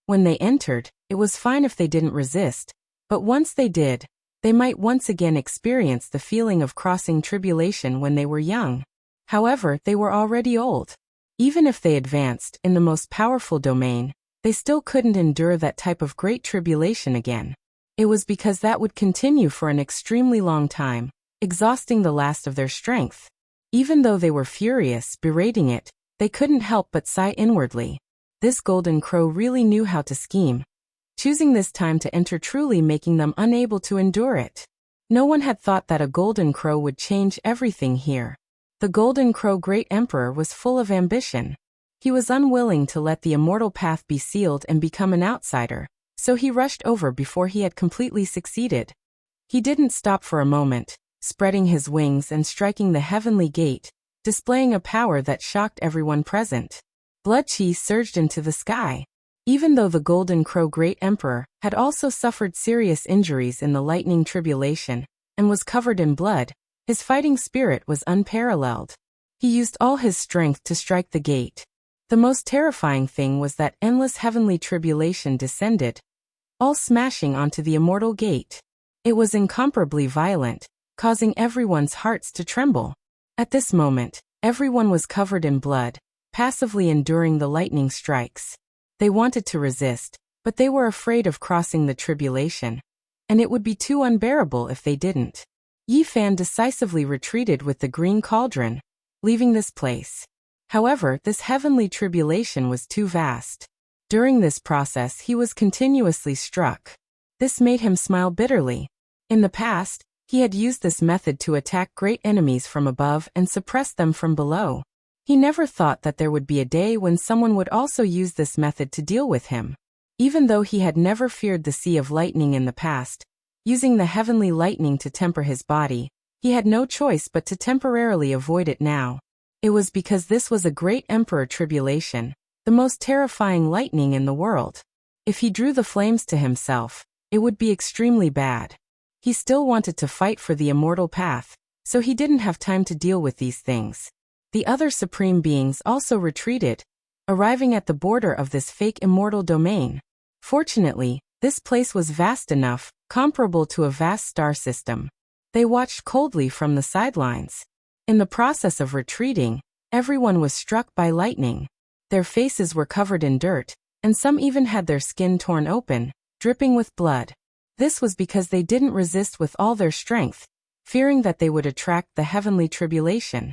When they entered, it was fine if they didn't resist, but once they did, they might once again experience the feeling of crossing tribulation when they were young. However, they were already old. Even if they advanced in the most powerful domain, they still couldn't endure that type of great tribulation again. It was because that would continue for an extremely long time, exhausting the last of their strength. Even though they were furious, berating it, they couldn't help but sigh inwardly. This Golden Crow really knew how to scheme, choosing this time to enter truly making them unable to endure it. No one had thought that a Golden Crow would change everything here. The Golden Crow Great Emperor was full of ambition. He was unwilling to let the immortal path be sealed and become an outsider, so he rushed over before he had completely succeeded. He didn't stop for a moment, spreading his wings and striking the heavenly gate, displaying a power that shocked everyone present. Blood chi surged into the sky. Even though the Golden Crow Great Emperor had also suffered serious injuries in the lightning tribulation and was covered in blood, his fighting spirit was unparalleled. He used all his strength to strike the gate. The most terrifying thing was that endless heavenly tribulation descended, all smashing onto the immortal gate. It was incomparably violent, causing everyone's hearts to tremble. At this moment, everyone was covered in blood, passively enduring the lightning strikes. They wanted to resist, but they were afraid of crossing the tribulation, and it would be too unbearable if they didn't. Yi Fan decisively retreated with the green cauldron, leaving this place. However, this heavenly tribulation was too vast. During this process he was continuously struck. This made him smile bitterly. In the past, he had used this method to attack great enemies from above and suppress them from below. He never thought that there would be a day when someone would also use this method to deal with him. Even though he had never feared the sea of lightning in the past, using the heavenly lightning to temper his body, he had no choice but to temporarily avoid it now. It was because this was a great emperor tribulation, the most terrifying lightning in the world. If he drew the flames to himself, it would be extremely bad. He still wanted to fight for the immortal path, so he didn't have time to deal with these things. The other supreme beings also retreated, arriving at the border of this fake immortal domain. Fortunately, this place was vast enough, comparable to a vast star system. They watched coldly from the sidelines. In the process of retreating, everyone was struck by lightning. Their faces were covered in dirt, and some even had their skin torn open, dripping with blood. This was because they didn't resist with all their strength, fearing that they would attract the heavenly tribulation.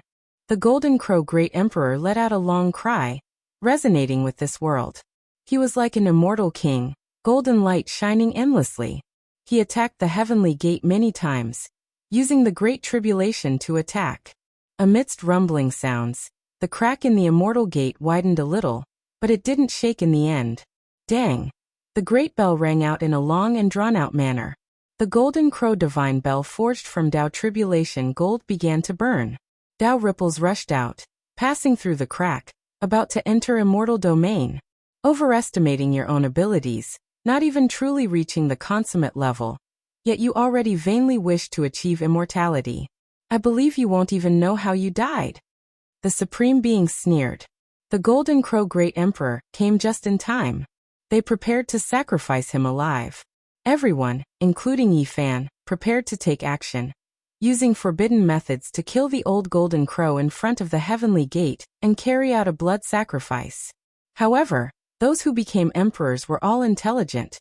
The Golden Crow Great Emperor let out a long cry, resonating with this world. He was like an immortal king, golden light shining endlessly. He attacked the heavenly gate many times, using the great tribulation to attack. Amidst rumbling sounds, the crack in the immortal gate widened a little, but it didn't shake in the end. Dang! The great bell rang out in a long and drawn-out manner. The Golden Crow divine bell forged from Tao tribulation gold began to burn. Tao ripples rushed out, passing through the crack, about to enter immortal domain. Overestimating your own abilities, not even truly reaching the consummate level, yet you already vainly wish to achieve immortality. I believe you won't even know how you died." The Supreme Being sneered. The Golden Crow Great Emperor came just in time. They prepared to sacrifice him alive. Everyone, including Yi Fan, prepared to take action, using forbidden methods to kill the old Golden Crow in front of the Heavenly Gate and carry out a blood sacrifice. However, those who became emperors were all intelligent,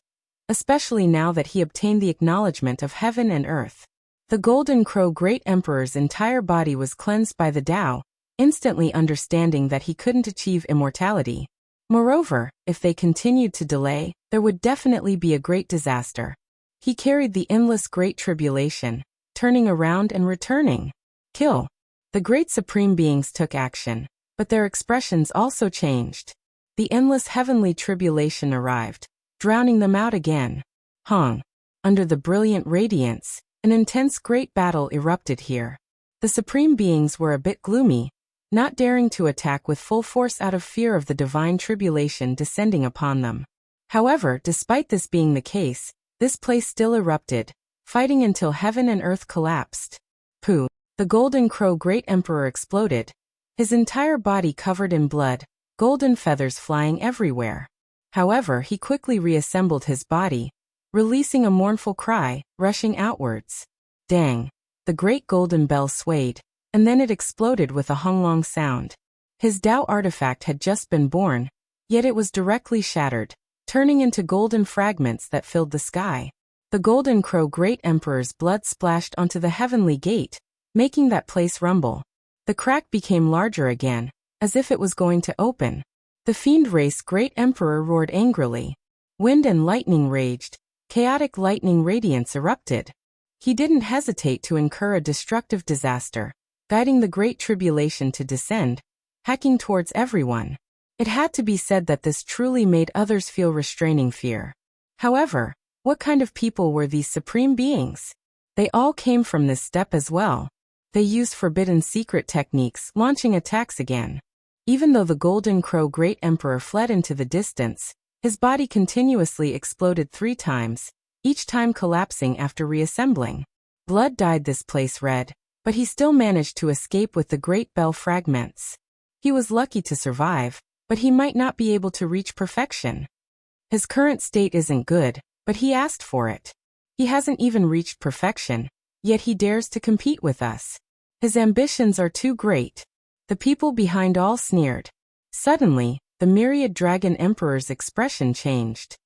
especially now that he obtained the acknowledgement of heaven and earth. The Golden Crow Great Emperor's entire body was cleansed by the Tao, instantly understanding that he couldn't achieve immortality. Moreover, if they continued to delay, there would definitely be a great disaster. He carried the endless Great Tribulation, turning around and returning. Kill. The great Supreme Beings took action, but their expressions also changed. The endless heavenly tribulation arrived, drowning them out again. Hong. Under the brilliant radiance, an intense great battle erupted here. The Supreme Beings were a bit gloomy, not daring to attack with full force out of fear of the divine tribulation descending upon them. However, despite this being the case, this place still erupted, fighting until heaven and earth collapsed. Pooh! The Golden Crow Great Emperor exploded, his entire body covered in blood, golden feathers flying everywhere. However, he quickly reassembled his body, releasing a mournful cry, rushing outwards. Dang! The great golden bell swayed, and then it exploded with a honglong sound. His Tao artifact had just been born, yet it was directly shattered, turning into golden fragments that filled the sky. The Golden Crow Great Emperor's blood splashed onto the Heavenly Gate, making that place rumble. The crack became larger again, as if it was going to open. The Fiend Race Great Emperor roared angrily. Wind and lightning raged, chaotic lightning radiance erupted. He didn't hesitate to incur a destructive disaster, guiding the Great Tribulation to descend, hacking towards everyone. It had to be said that this truly made others feel restraining fear. However, what kind of people were these Supreme Beings? They all came from this step as well. They used forbidden secret techniques, launching attacks again. Even though the Golden Crow Great Emperor fled into the distance, his body continuously exploded 3 times, each time collapsing after reassembling. Blood dyed this place red, but he still managed to escape with the great bell fragments. He was lucky to survive, but he might not be able to reach perfection. His current state isn't good, but he asked for it. He hasn't even reached perfection, yet he dares to compete with us. His ambitions are too great. The people behind all sneered. Suddenly, the myriad dragon emperor's expression changed.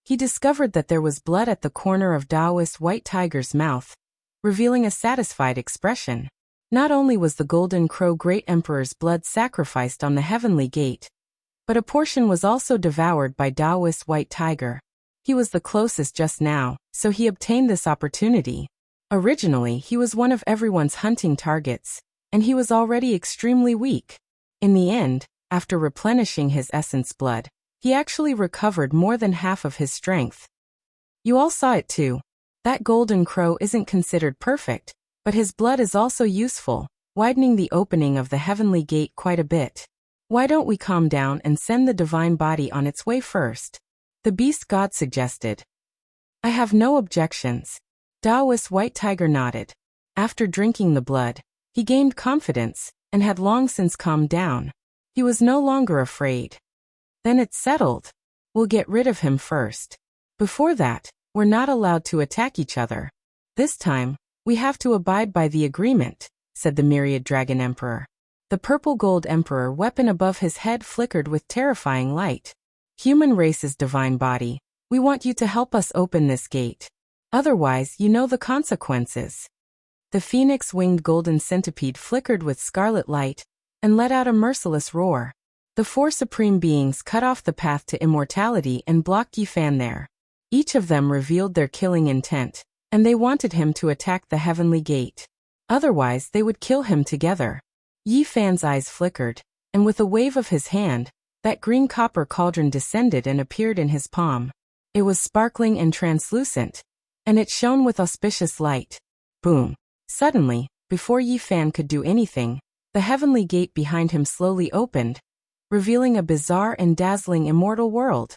He discovered that there was blood at the corner of Taoist White Tiger's mouth, revealing a satisfied expression. Not only was the Golden Crow Great Emperor's blood sacrificed on the Heavenly Gate, but a portion was also devoured by Taoist White Tiger. He was the closest just now, so he obtained this opportunity. Originally, he was one of everyone's hunting targets, and he was already extremely weak. In the end, after replenishing his essence blood, he actually recovered more than half of his strength. You all saw it too. That Golden Crow isn't considered perfect, but his blood is also useful, widening the opening of the Heavenly Gate quite a bit. Why don't we calm down and send the divine body on its way first? The beast god suggested. I have no objections. Taoist White Tiger nodded. After drinking the blood, he gained confidence, and had long since calmed down. He was no longer afraid. Then it's settled. We'll get rid of him first. Before that, we're not allowed to attack each other. This time, we have to abide by the agreement, said the Myriad Dragon Emperor. The purple gold emperor weapon above his head flickered with terrifying light. Human race's divine body, we want you to help us open this gate. Otherwise, you know the consequences. The phoenix-winged golden centipede flickered with scarlet light and let out a merciless roar. The 4 supreme beings cut off the path to immortality and blocked Yi Fan there. Each of them revealed their killing intent, and they wanted him to attack the Heavenly Gate. Otherwise, they would kill him together. Yi Fan's eyes flickered, and with a wave of his hand, that green copper cauldron descended and appeared in his palm. It was sparkling and translucent, and it shone with auspicious light. Boom! Suddenly, before Yi Fan could do anything, the Heavenly Gate behind him slowly opened, revealing a bizarre and dazzling immortal world.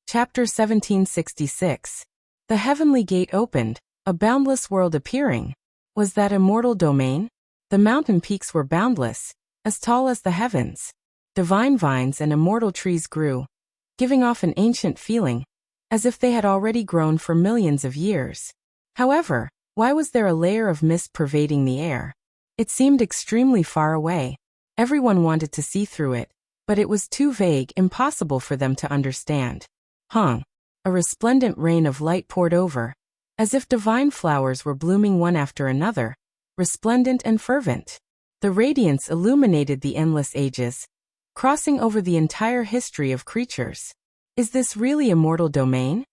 Chapter 1766. The heavenly gate opened, a boundless world appearing. Was that immortal domain? The mountain peaks were boundless, as tall as the heavens. Divine vines and immortal trees grew, giving off an ancient feeling, as if they had already grown for millions of years. However, why was there a layer of mist pervading the air? It seemed extremely far away. Everyone wanted to see through it, but it was too vague, impossible for them to understand. A resplendent rain of light poured over, as if divine flowers were blooming one after another, resplendent and fervent. The radiance illuminated the endless ages, crossing over the entire history of creatures. Is this really immortal domain?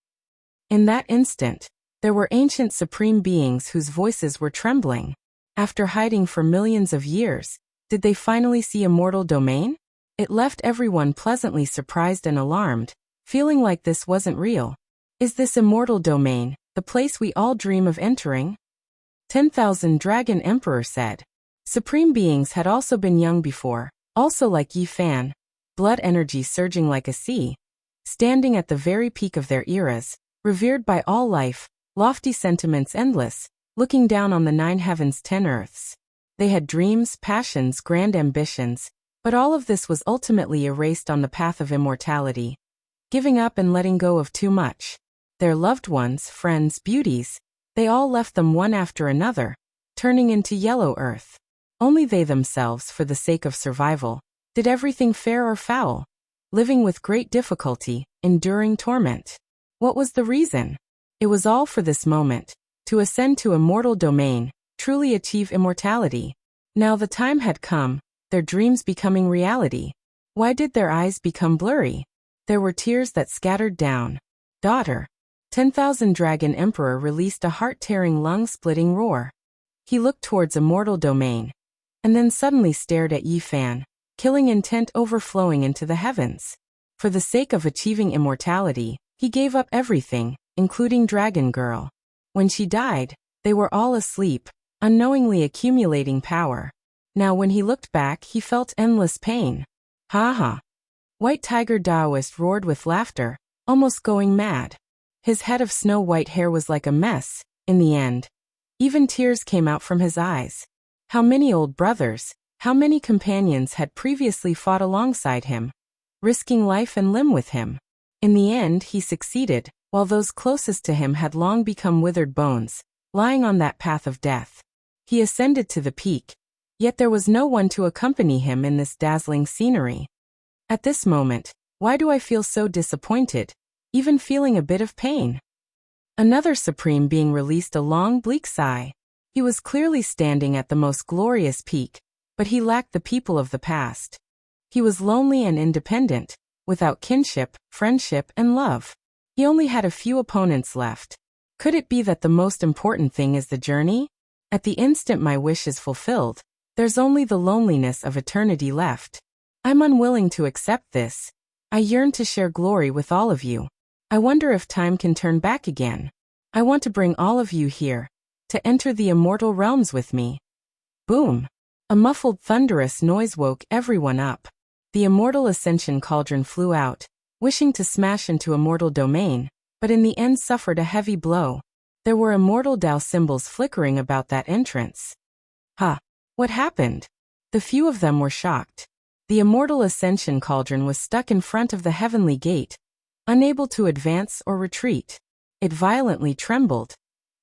In that instant, there were ancient supreme beings whose voices were trembling. After hiding for millions of years, did they finally see immortal domain? It left everyone pleasantly surprised and alarmed, feeling like this wasn't real. Is this immortal domain the place we all dream of entering? 10,000 Dragon Emperor said. Supreme beings had also been young before, also like Yi Fan, blood energy surging like a sea, standing at the very peak of their eras, revered by all life, lofty sentiments endless, looking down on the 9 heavens 10 earths. They had dreams, passions, grand ambitions, but all of this was ultimately erased on the path of immortality, giving up and letting go of too much. Their loved ones, friends, beauties, they all left them one after another, turning into yellow earth. Only they themselves, for the sake of survival, did everything fair or foul, living with great difficulty, enduring torment. What was the reason? It was all for this moment, to ascend to immortal domain, truly achieve immortality. Now the time had come, their dreams becoming reality. Why did their eyes become blurry? There were tears that scattered down. Daughter. 10,000 Dragon Emperor released a heart-tearing, lung-splitting roar. He looked towards immortal domain, and then suddenly stared at Yi Fan, killing intent overflowing into the heavens. For the sake of achieving immortality, he gave up everything, including Dragon Girl. When she died, they were all asleep, unknowingly accumulating power. Now when he looked back, he felt endless pain. Ha ha. White Tiger Daoist roared with laughter, almost going mad. His head of snow-white hair was like a mess, in the end. Even tears came out from his eyes. How many old brothers, how many companions had previously fought alongside him, risking life and limb with him. In the end he succeeded, while those closest to him had long become withered bones, lying on that path of death. He ascended to the peak, yet there was no one to accompany him in this dazzling scenery. At this moment, why do I feel so disappointed, even feeling a bit of pain? Another supreme being released a long, bleak sigh. He was clearly standing at the most glorious peak, but he lacked the people of the past. He was lonely and independent, without kinship, friendship, and love. He only had a few opponents left. Could it be that the most important thing is the journey? At the instant my wish is fulfilled, there's only the loneliness of eternity left. I'm unwilling to accept this. I yearn to share glory with all of you. I wonder if time can turn back again. I want to bring all of you here, to enter the immortal realms with me. Boom! A muffled thunderous noise woke everyone up. The immortal ascension cauldron flew out, wishing to smash into immortal domain, but in the end suffered a heavy blow. There were immortal Tao symbols flickering about that entrance. What happened? The few of them were shocked. The immortal ascension cauldron was stuck in front of the heavenly gate, unable to advance or retreat. It violently trembled.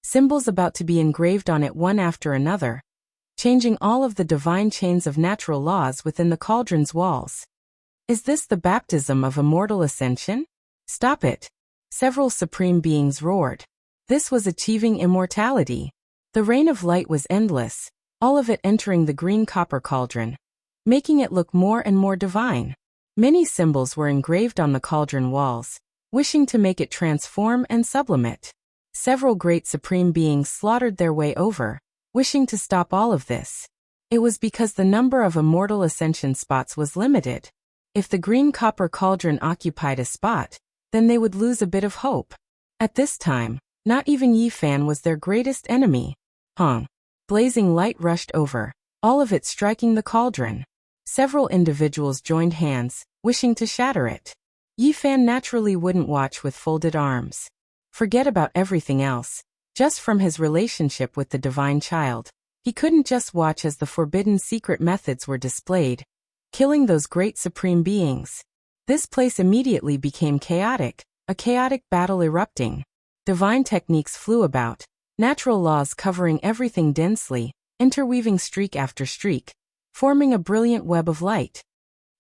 Symbols about to be engraved on it one after another, changing all of the divine chains of natural laws within the cauldron's walls. Is this the baptism of immortal ascension? Stop it! Several supreme beings roared. This was achieving immortality. The rain of light was endless, all of it entering the green copper cauldron, making it look more and more divine. Many symbols were engraved on the cauldron walls, wishing to make it transform and sublimate. Several great supreme beings slaughtered their way over, wishing to stop all of this. It was because the number of immortal ascension spots was limited. If the green copper cauldron occupied a spot, then they would lose a bit of hope. At this time, not even Yi Fan was their greatest enemy. Blazing light rushed over, all of it striking the cauldron. Several individuals joined hands, wishing to shatter it. Yi Fan naturally wouldn't watch with folded arms. Forget about everything else. Just from his relationship with the divine child, he couldn't just watch as the forbidden secret methods were displayed, killing those great supreme beings. This place immediately became chaotic, a chaotic battle erupting. Divine techniques flew about, natural laws covering everything densely, interweaving streak after streak, forming a brilliant web of light.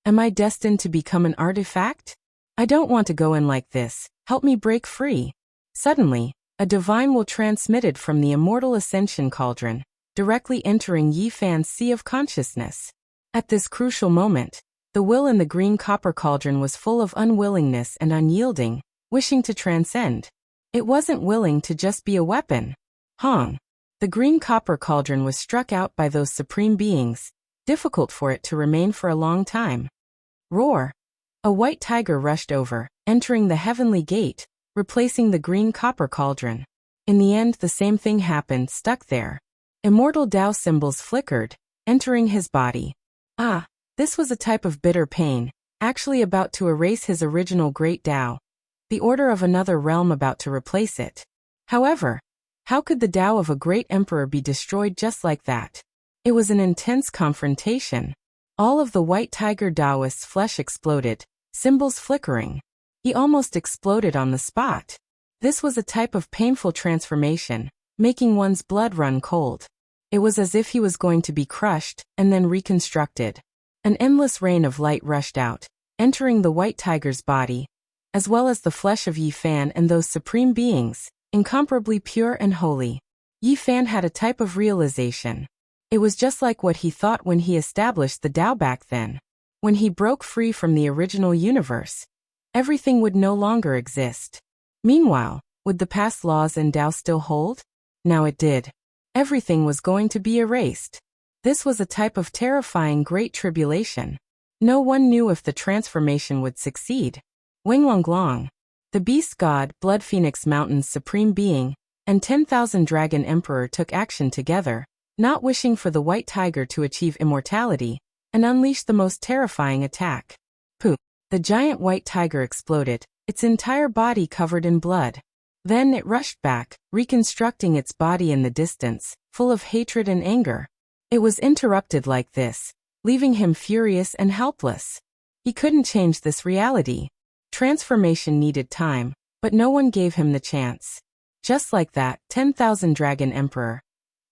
Am I destined to become an artifact? I don't want to go in like this, help me break free. Suddenly, a divine will transmitted from the immortal ascension cauldron, directly entering Yi Fan's sea of consciousness. At this crucial moment, the will in the green copper cauldron was full of unwillingness and unyielding, wishing to transcend. It wasn't willing to just be a weapon. Hong. The green copper cauldron was struck out by those supreme beings, difficult for it to remain for a long time. Roar. A white tiger rushed over, entering the heavenly gate, replacing the green copper cauldron. In the end, the same thing happened, stuck there. Immortal Tao symbols flickered, entering his body. Ah, this was a type of bitter pain, actually about to erase his original great Tao. The order of another realm about to replace it. However, how could the Tao of a great emperor be destroyed just like that? It was an intense confrontation. All of the white tiger Taoist's flesh exploded, symbols flickering. He almost exploded on the spot. This was a type of painful transformation, making one's blood run cold. It was as if he was going to be crushed and then reconstructed. An endless rain of light rushed out, entering the white tiger's body, as well as the flesh of Yi Fan and those supreme beings, incomparably pure and holy. Yi Fan had a type of realization. It was just like what he thought when he established the Tao back then. When he broke free from the original universe, everything would no longer exist. Meanwhile, would the past laws and Tao still hold? Now it did. Everything was going to be erased. This was a type of terrifying great tribulation. No one knew if the transformation would succeed. Wenglonglong, the beast god, Blood Phoenix Mountain's supreme being, and 10,000 Dragon Emperor took action together, not wishing for the white tiger to achieve immortality, and unleash the most terrifying attack. Pooh! The giant white tiger exploded, its entire body covered in blood. Then it rushed back, reconstructing its body in the distance, full of hatred and anger. It was interrupted like this, leaving him furious and helpless. He couldn't change this reality. Transformation needed time, but no one gave him the chance. Just like that, 10,000 Dragon Emperor,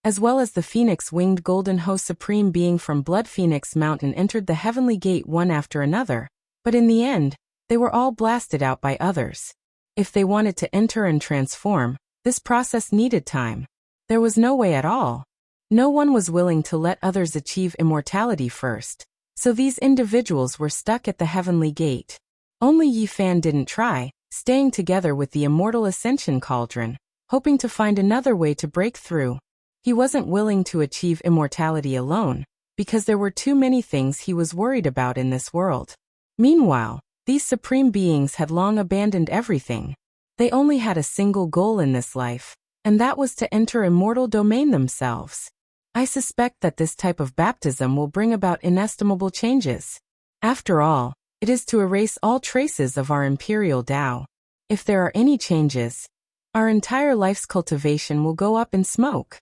as well as the Phoenix-winged Golden Host Supreme Being from Blood Phoenix Mountain entered the heavenly gate one after another, but in the end, they were all blasted out by others. If they wanted to enter and transform, this process needed time. There was no way at all. No one was willing to let others achieve immortality first, so these individuals were stuck at the heavenly gate. Only Yi Fan didn't try, staying together with the immortal ascension cauldron, hoping to find another way to break through. He wasn't willing to achieve immortality alone, because there were too many things he was worried about in this world. Meanwhile, these supreme beings had long abandoned everything. They only had a single goal in this life, and that was to enter immortal domain themselves. I suspect that this type of baptism will bring about inestimable changes. After all, it is to erase all traces of our imperial Tao. If there are any changes, our entire life's cultivation will go up in smoke.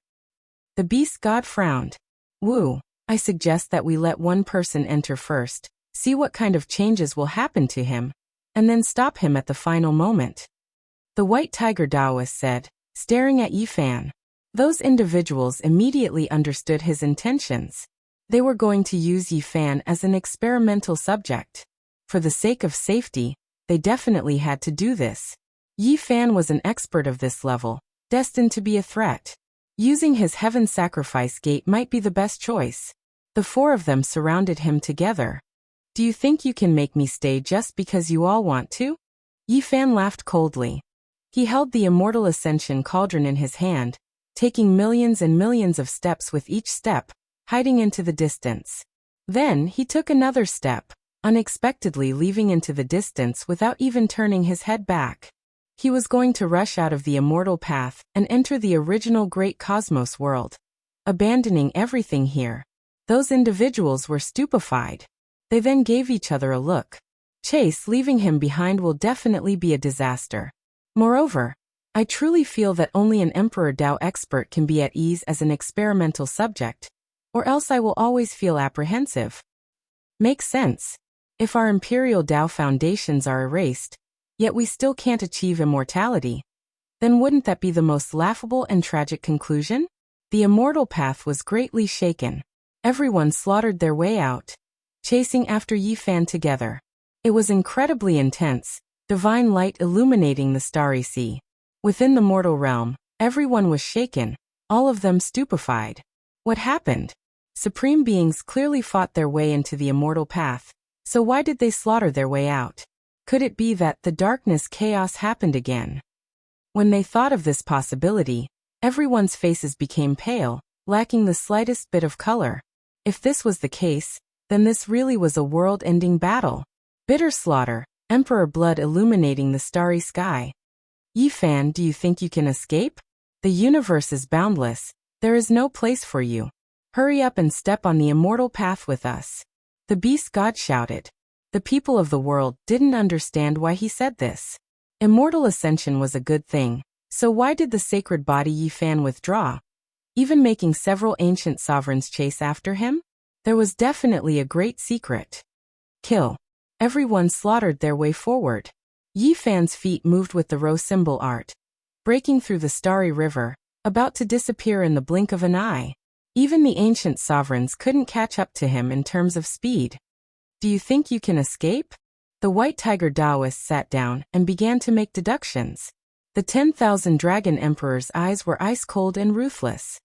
The beast god frowned. Wu, I suggest that we let one person enter first, see what kind of changes will happen to him, and then stop him at the final moment. The white tiger Taoist said, staring at Yi Fan. Those individuals immediately understood his intentions. They were going to use Yi Fan as an experimental subject. For the sake of safety, they definitely had to do this. Yi Fan was an expert of this level, destined to be a threat. Using his heaven sacrifice gate might be the best choice. The four of them surrounded him together. Do you think you can make me stay just because you all want to? Yi Fan laughed coldly. He held the immortal ascension cauldron in his hand, taking millions and millions of steps with each step, hiding into the distance. Then he took another step, unexpectedly leaving into the distance without even turning his head back. He was going to rush out of the immortal path and enter the original great cosmos world, abandoning everything here. Those individuals were stupefied. They then gave each other a look. chase leaving him behind will definitely be a disaster. Moreover, I truly feel that only an Emperor Dao expert can be at ease as an experimental subject, or else I will always feel apprehensive. Makes sense. If our Imperial Dao foundations are erased, yet we still can't achieve immortality, then wouldn't that be the most laughable and tragic conclusion? The immortal path was greatly shaken. Everyone slaughtered their way out, chasing after Yi Fan together. It was incredibly intense, divine light illuminating the starry sea. Within the mortal realm, everyone was shaken, all of them stupefied. What happened? Supreme beings clearly fought their way into the immortal path, so why did they slaughter their way out? Could it be that the darkness chaos happened again? When they thought of this possibility, everyone's faces became pale, lacking the slightest bit of color. If this was the case, then this really was a world-ending battle. Bitter slaughter, emperor blood illuminating the starry sky. Yi Fan, do you think you can escape? The universe is boundless, there is no place for you. Hurry up and step on the immortal path with us. The beast god shouted. The people of the world didn't understand why he said this. Immortal ascension was a good thing, so why did the sacred body Yi Fan withdraw? Even making several ancient sovereigns chase after him? There was definitely a great secret. Kill. Everyone slaughtered their way forward. Yi Fan's feet moved with the rose symbol art, breaking through the starry river, about to disappear in the blink of an eye. Even the ancient sovereigns couldn't catch up to him in terms of speed. Do you think you can escape? The white tiger Taoist sat down and began to make deductions. The 10,000 dragon emperor's eyes were ice-cold and ruthless.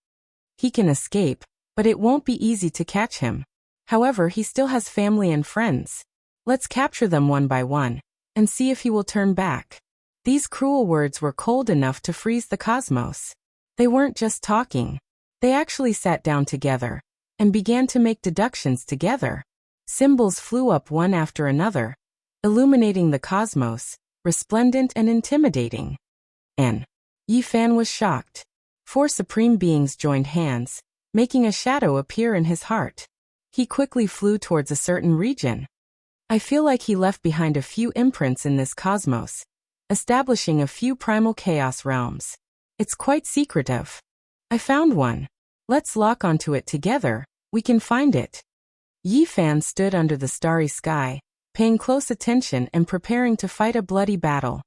He can escape, but it won't be easy to catch him. However, he still has family and friends. Let's capture them one by one, and see if he will turn back. These cruel words were cold enough to freeze the cosmos. They weren't just talking. They actually sat down together, and began to make deductions together. Symbols flew up one after another, illuminating the cosmos, resplendent and intimidating. Yi Fan was shocked. 4 supreme beings joined hands, making a shadow appear in his heart. He quickly flew towards a certain region. I feel like he left behind a few imprints in this cosmos, establishing a few primal chaos realms. It's quite secretive. I found one. Let's lock onto it together, we can find it. Yi Fan stood under the starry sky, paying close attention and preparing to fight a bloody battle.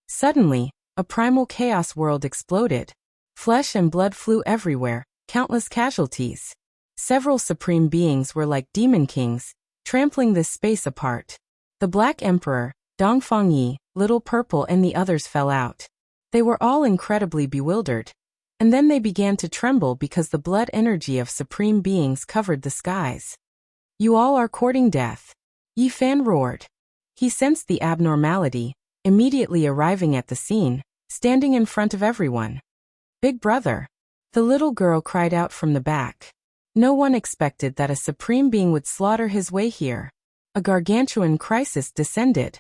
Suddenly, a primal chaos world exploded. Flesh and blood flew everywhere, countless casualties. Several supreme beings were like demon kings, trampling this space apart. The Black Emperor, Dongfang Yi, Little Purple and the others fell out. They were all incredibly bewildered. And then they began to tremble because the blood energy of supreme beings covered the skies. You all are courting death. Yi Fan roared. He sensed the abnormality, immediately arriving at the scene, standing in front of everyone. Big brother. The little girl cried out from the back. No one expected that a supreme being would slaughter his way here. A gargantuan crisis descended.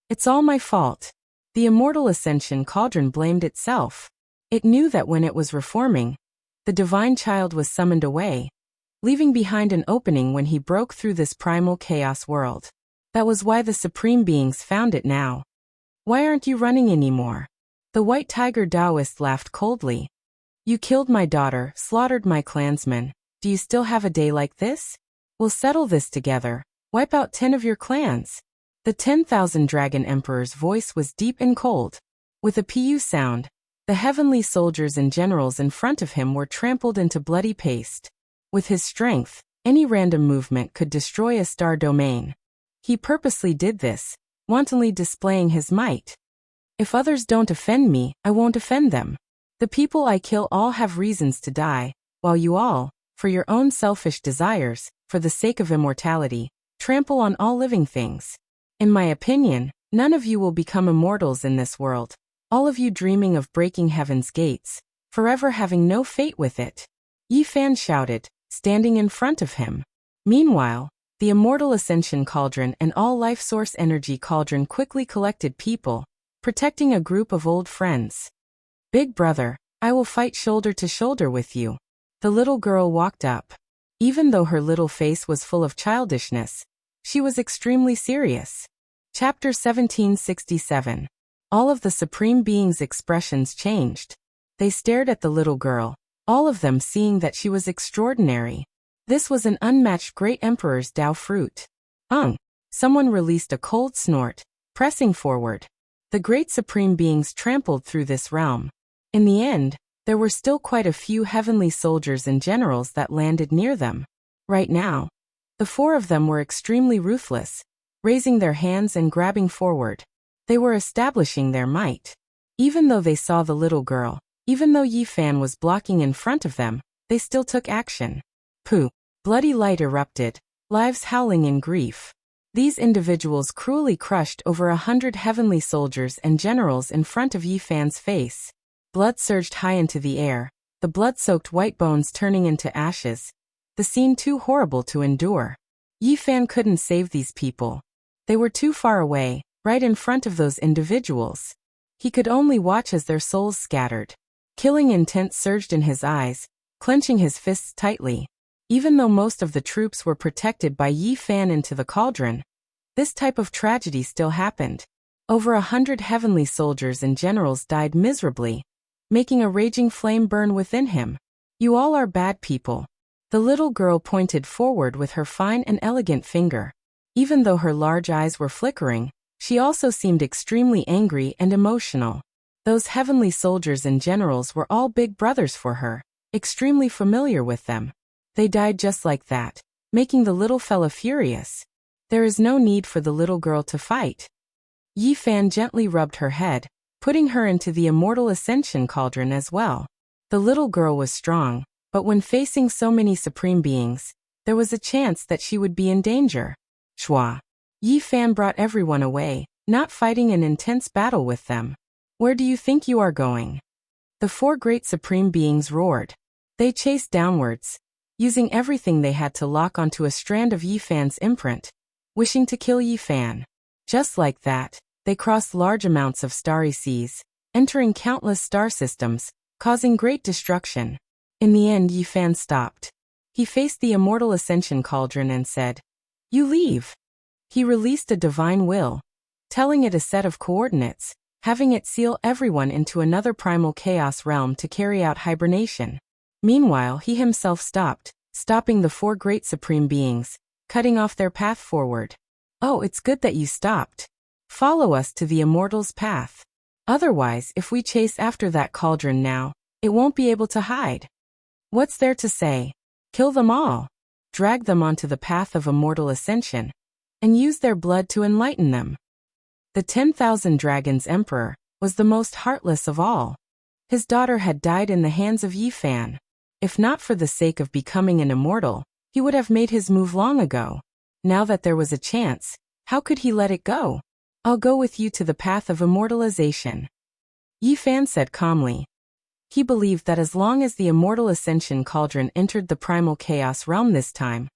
It's all my fault. The immortal ascension cauldron blamed itself. It knew that when it was reforming, the divine child was summoned away, leaving behind an opening when he broke through this primal chaos world. That was why the supreme beings found it now. Why aren't you running anymore? The white tiger Taoist laughed coldly. You killed my daughter, slaughtered my clansmen. Do you still have a day like this? We'll settle this together. Wipe out 10 of your clans. The 10,000 dragon emperor's voice was deep and cold. With a pu sound, the heavenly soldiers and generals in front of him were trampled into bloody paste. With his strength, any random movement could destroy a star domain. He purposely did this, wantonly displaying his might. If others don't offend me, I won't offend them. The people I kill all have reasons to die, while you all, for your own selfish desires, for the sake of immortality, trample on all living things. In my opinion, none of you will become immortals in this world. All of you dreaming of breaking heaven's gates, forever having no fate with it. Yi Fan shouted, standing in front of him. Meanwhile, the immortal ascension cauldron and all life source energy cauldron quickly collected people, protecting a group of old friends. Big brother, I will fight shoulder to shoulder with you. The little girl walked up. Even though her little face was full of childishness, She was extremely serious. Chapter 1767. All of the Supreme Being's expressions changed. They stared at the little girl, all of them seeing that she was extraordinary. This was an unmatched Great Emperor's Tao fruit. Someone released a cold snort, pressing forward. The Great Supreme Beings trampled through this realm. In the end, there were still quite a few heavenly soldiers and generals that landed near them. Right now, the four of them were extremely ruthless, raising their hands and grabbing forward. They were establishing their might. Even though they saw the little girl, even though Yi Fan was blocking in front of them, they still took action. Pooh! Bloody light erupted, lives howling in grief. These individuals cruelly crushed over 100 heavenly soldiers and generals in front of Yi Fan's face. Blood surged high into the air, the blood-soaked white bones turning into ashes. The scene too horrible to endure. Yi Fan couldn't save these people. They were too far away, right in front of those individuals. He could only watch as their souls scattered. Killing intent surged in his eyes, clenching his fists tightly. Even though most of the troops were protected by Yi Fan into the cauldron, this type of tragedy still happened. Over 100 heavenly soldiers and generals died miserably, making a raging flame burn within him. You all are bad people. The little girl pointed forward with her fine and elegant finger. Even though her large eyes were flickering, she also seemed extremely angry and emotional. Those heavenly soldiers and generals were all big brothers for her, extremely familiar with them. They died just like that, making the little fella furious. There is no need for the little girl to fight. Yi Fan gently rubbed her head, putting her into the immortal ascension cauldron as well. The little girl was strong, but when facing so many supreme beings, there was a chance that she would be in danger. Shwa. Yi Fan brought everyone away, not fighting an intense battle with them. Where do you think you are going? The four great supreme beings roared. They chased downwards, using everything they had to lock onto a strand of Yi Fan's imprint, wishing to kill Yi Fan. Just like that, they crossed large amounts of starry seas, entering countless star systems, causing great destruction. In the end, Yi Fan stopped. He faced the immortal ascension cauldron and said, "You leave." He released a divine will, telling it a set of coordinates, having it seal everyone into another primal chaos realm to carry out hibernation. Meanwhile, he himself stopped, stopping the four great supreme beings, cutting off their path forward. "Oh, it's good that you stopped. Follow us to the immortal's path. Otherwise, if we chase after that cauldron now, it won't be able to hide. What's there to say? Kill them all. Drag them onto the path of immortal ascension, and use their blood to enlighten them." The 10,000 Dragons Emperor was the most heartless of all. His daughter had died in the hands of Yi Fan. If not for the sake of becoming an immortal, he would have made his move long ago. Now that there was a chance, how could he let it go? "I'll go with you to the path of immortalization," Yi Fan said calmly. He believed that as long as the immortal ascension cauldron entered the primal chaos realm this time,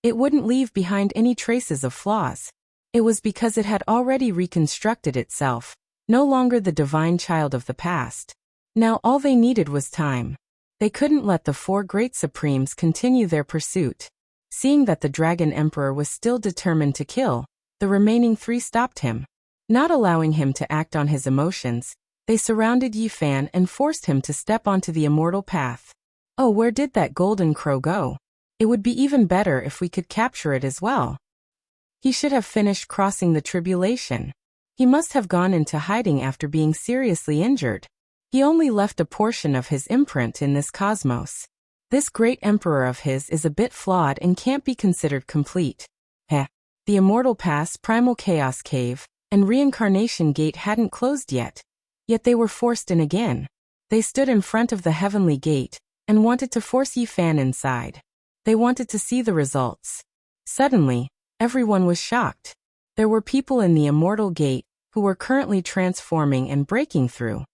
it wouldn't leave behind any traces of flaws. It was because it had already reconstructed itself, no longer the divine child of the past. Now all they needed was time. They couldn't let the four great supremes continue their pursuit. Seeing that the Dragon Emperor was still determined to kill, the remaining three stopped him. Not allowing him to act on his emotions, they surrounded Yi Fan and forced him to step onto the immortal path. "Oh, where did that golden crow go? It would be even better if we could capture it as well." He should have finished crossing the tribulation. He must have gone into hiding after being seriously injured. He only left a portion of his imprint in this cosmos. This great emperor of his is a bit flawed and can't be considered complete. The immortal pass, primal chaos cave, and reincarnation gate hadn't closed yet. Yet they were forced in again. They stood in front of the heavenly gate, and wanted to force Yi Fan inside. They wanted to see the results. Suddenly, everyone was shocked. There were people in the immortal gate, who were currently transforming and breaking through.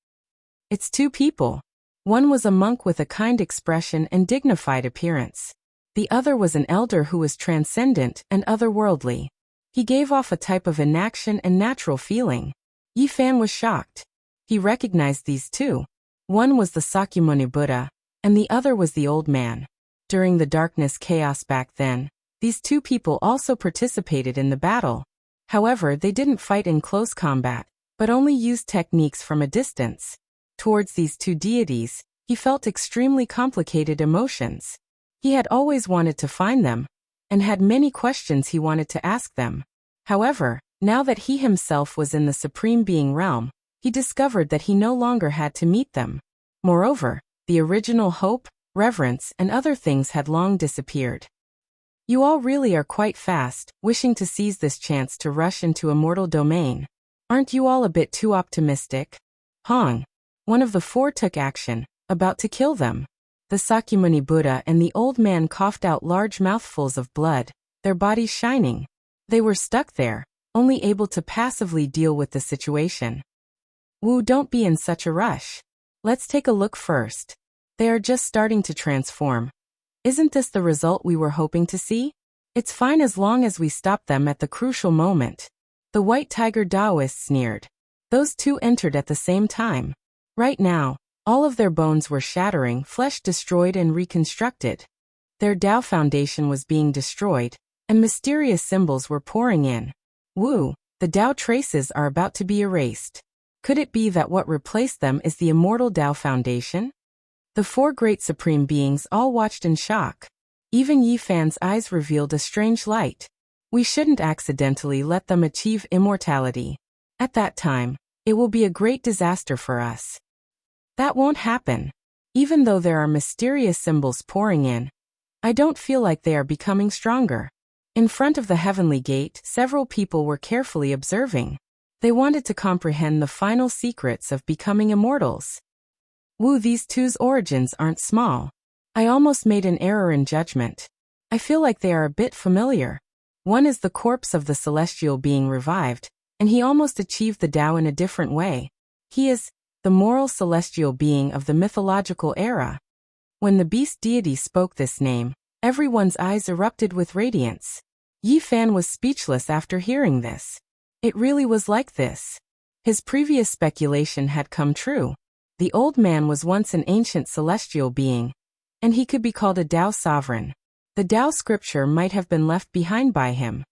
It's two people. One was a monk with a kind expression and dignified appearance. The other was an elder who was transcendent and otherworldly. He gave off a type of inaction and natural feeling. Yi Fan was shocked. He recognized these two. One was the Sakyamuni Buddha, and the other was the old man. During the darkness chaos back then, These two people also participated in the battle. However, they didn't fight in close combat, but only used techniques from a distance. Towards these two deities, he felt extremely complicated emotions. He had always wanted to find them, and had many questions he wanted to ask them. However, now that he himself was in the Supreme Being realm, he discovered that he no longer had to meet them. Moreover, the original hope, reverence, and other things had long disappeared. You all really are quite fast, wishing to seize this chance to rush into immortal domain. Aren't you all a bit too optimistic? Hong. One of the four took action, about to kill them. The Sakyamuni Buddha and the old man coughed out large mouthfuls of blood, their bodies shining. They were stuck there, only able to passively deal with the situation. Wu, don't be in such a rush. Let's take a look first. They are just starting to transform. Isn't this the result we were hoping to see? It's fine as long as we stop them at the crucial moment. The White Tiger Taoist sneered. Those two entered at the same time. Right now, all of their bones were shattering, flesh destroyed and reconstructed. Their Tao foundation was being destroyed, and mysterious symbols were pouring in. Wu, the Tao traces are about to be erased. Could it be that what replaced them is the immortal Tao foundation? The four great supreme beings all watched in shock. Even Yi Fan's eyes revealed a strange light. We shouldn't accidentally let them achieve immortality. At that time, it will be a great disaster for us. That won't happen. Even though there are mysterious symbols pouring in, I don't feel like they are becoming stronger. In front of the heavenly gate, several people were carefully observing. They wanted to comprehend the final secrets of becoming immortals. Wu, these two's origins aren't small. I almost made an error in judgment. I feel like they are a bit familiar. One is the corpse of the celestial being revived, and he almost achieved the Tao in a different way. He is the moral celestial being of the mythological era. When the beast deity spoke this name, everyone's eyes erupted with radiance. Yi Fan was speechless after hearing this. It really was like this. His previous speculation had come true. The old man was once an ancient celestial being, and he could be called a Tao sovereign. The Tao scripture might have been left behind by him.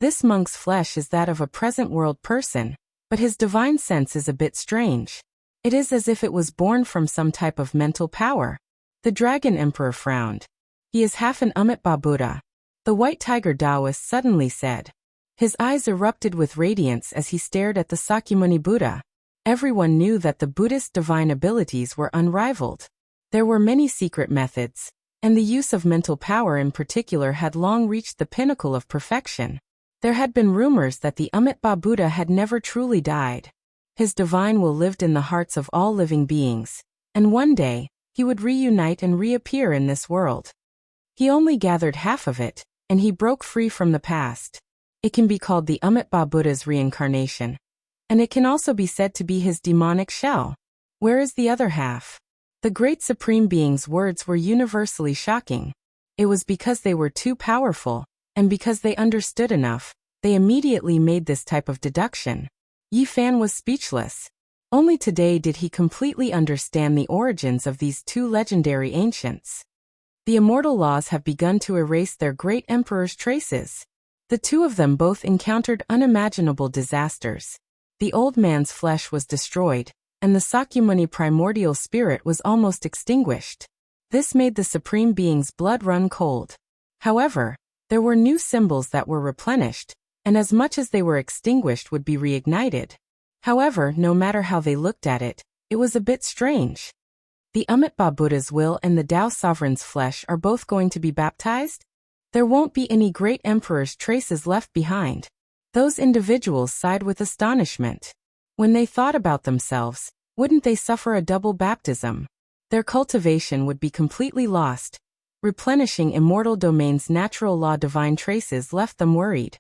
This monk's flesh is that of a present world person, but his divine sense is a bit strange. It is as if it was born from some type of mental power. The Dragon Emperor frowned. He is half an Amitabha Buddha. The White Tiger Taoist suddenly said. His eyes erupted with radiance as he stared at the Sakyamuni Buddha. Everyone knew that the Buddhist divine abilities were unrivaled. There were many secret methods, and the use of mental power in particular had long reached the pinnacle of perfection. There had been rumors that the Amitabha Buddha had never truly died. His divine will lived in the hearts of all living beings, and one day, he would reunite and reappear in this world. He only gathered half of it, and he broke free from the past. It can be called the Amitabha Buddha's reincarnation, and it can also be said to be his demonic shell. Where is the other half? The great supreme being's words were universally shocking. It was because they were too powerful, and because they understood enough, they immediately made this type of deduction. Yi Fan was speechless. Only today did he completely understand the origins of these two legendary ancients. The immortal laws have begun to erase their great emperor's traces. The two of them both encountered unimaginable disasters. The old man's flesh was destroyed, and the Sakyamuni primordial spirit was almost extinguished. This made the supreme being's blood run cold. However, there were new symbols that were replenished, and as much as they were extinguished would be reignited. However, no matter how they looked at it, it was a bit strange. The Amitabha Buddha's will and the Tao sovereign's flesh are both going to be baptized? There won't be any great emperor's traces left behind. Those individuals sighed with astonishment. When they thought about themselves, wouldn't they suffer a double baptism? Their cultivation would be completely lost. Replenishing immortal domain's natural law divine traces left them worried.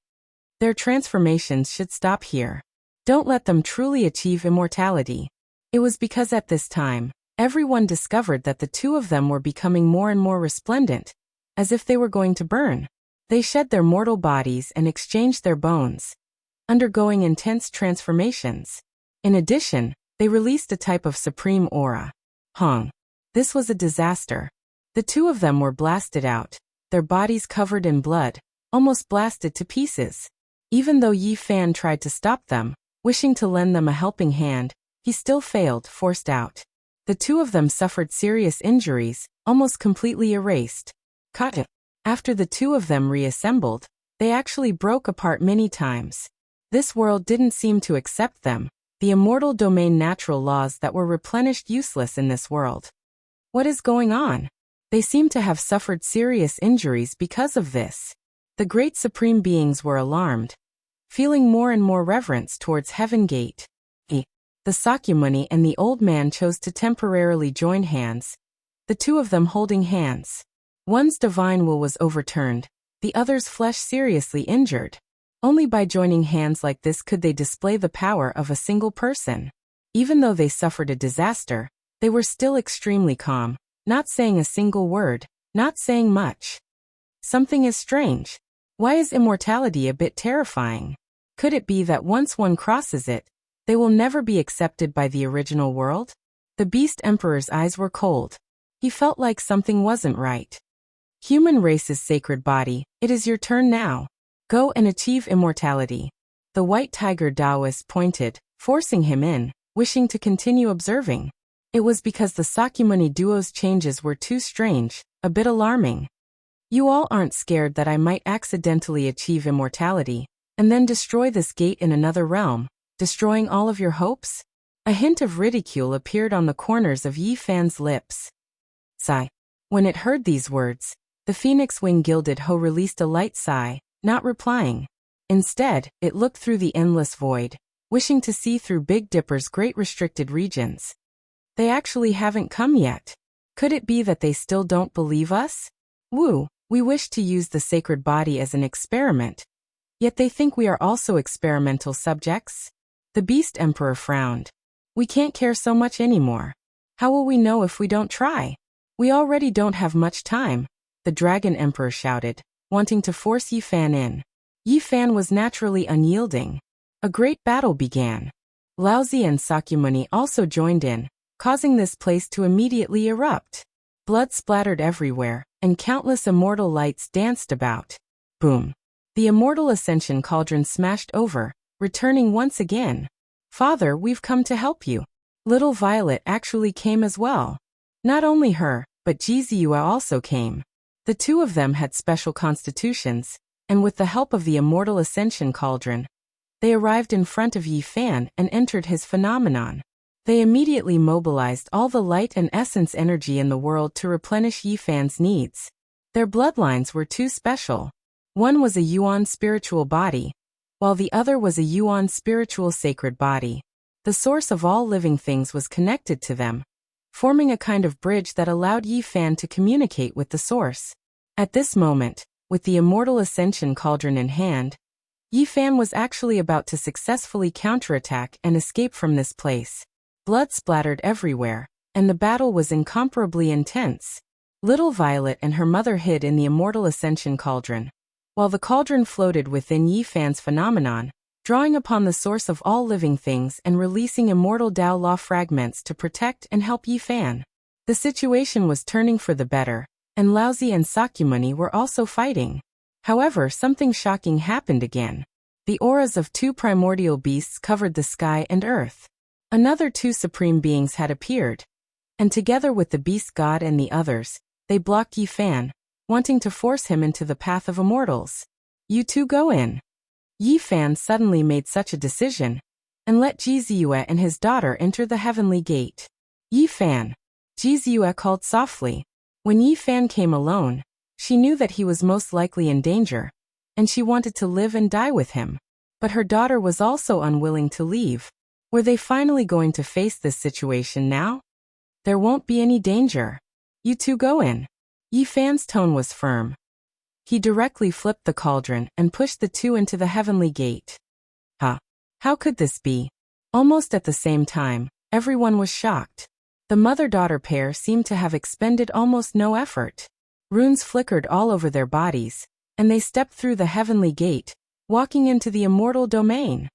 Their transformations should stop here. Don't let them truly achieve immortality. It was because at this time, everyone discovered that the two of them were becoming more and more resplendent, as if they were going to burn. They shed their mortal bodies and exchanged their bones, undergoing intense transformations. In addition, they released a type of supreme aura. Hong. This was a disaster. The two of them were blasted out. their bodies covered in blood, almost blasted to pieces. Even though Yi Fan tried to stop them, wishing to lend them a helping hand, he still failed, forced out. The two of them suffered serious injuries, almost completely erased. Cut. After the two of them reassembled, they actually broke apart many times. This world didn't seem to accept them, the immortal domain natural laws that were replenished useless in this world. What is going on? They seem to have suffered serious injuries because of this. The great supreme beings were alarmed, feeling more and more reverence towards Heaven Gate. The Sakyamuni and the old man chose to temporarily join hands, the two of them holding hands. One's divine will was overturned, the other's flesh seriously injured. Only by joining hands like this could they display the power of a single person. Even though they suffered a disaster, they were still extremely calm, not saying a single word, not saying much. Something is strange. Why is immortality a bit terrifying? Could it be that once one crosses it, they will never be accepted by the original world? The Beast Emperor's eyes were cold. He felt like something wasn't right. Human race's sacred body, it is your turn now. Go and achieve immortality. The White Tiger Taoist pointed, forcing him in, wishing to continue observing. It was because the Sakyamuni duo's changes were too strange, a bit alarming. You all aren't scared that I might accidentally achieve immortality, and then destroy this gate in another realm, destroying all of your hopes? A hint of ridicule appeared on the corners of Yi Fan's lips. Sigh. When it heard these words, the phoenix wing gilded hoe released a light sigh, not replying. Instead, it looked through the endless void, wishing to see through Big Dipper's great restricted regions. They actually haven't come yet. Could it be that they still don't believe us? Woo, we wish to use the sacred body as an experiment. Yet they think we are also experimental subjects? The Beast Emperor frowned. We can't care so much anymore. How will we know if we don't try? We already don't have much time, the Dragon Emperor shouted, wanting to force Yi Fan in. Yi Fan was naturally unyielding. A great battle began. Laozi and Sakyamuni also joined in, causing this place to immediately erupt. Blood splattered everywhere, and countless immortal lights danced about. Boom. The immortal ascension cauldron smashed over, returning once again. Father, we've come to help you. Little Violet actually came as well. Not only her, but Jiziua also came. The two of them had special constitutions, and with the help of the immortal ascension cauldron, they arrived in front of Yi Fan and entered his phenomenon. They immediately mobilized all the light and essence energy in the world to replenish Yi Fan's needs. Their bloodlines were too special. One was a Yuan spiritual body, while the other was a Yuan spiritual sacred body. The source of all living things was connected to them, forming a kind of bridge that allowed Yi Fan to communicate with the source. At this moment, with the immortal ascension cauldron in hand, Yi Fan was actually about to successfully counterattack and escape from this place. Blood splattered everywhere, and the battle was incomparably intense. Little Violet and her mother hid in the immortal ascension cauldron, while the cauldron floated within Yi Fan's phenomenon, drawing upon the source of all living things and releasing immortal Tao law fragments to protect and help Yi Fan. The situation was turning for the better, and Laozi and Sakyamuni were also fighting. However, something shocking happened again. The auras of two primordial beasts covered the sky and earth. Another two supreme beings had appeared, and together with the beast god and the others, they blocked Yi Fan, wanting to force him into the path of immortals. You two go in. Yi Fan suddenly made such a decision, and let Jiziua and his daughter enter the heavenly gate. Yi Fan. Jiziua called softly. When Yi Fan came alone, she knew that he was most likely in danger, and she wanted to live and die with him. But her daughter was also unwilling to leave. Were they finally going to face this situation now? There won't be any danger. You two go in. Yi Fan's tone was firm. He directly flipped the cauldron and pushed the two into the heavenly gate. How could this be? Almost at the same time, everyone was shocked. The mother-daughter pair seemed to have expended almost no effort. Runes flickered all over their bodies, and they stepped through the heavenly gate, walking into the immortal domain.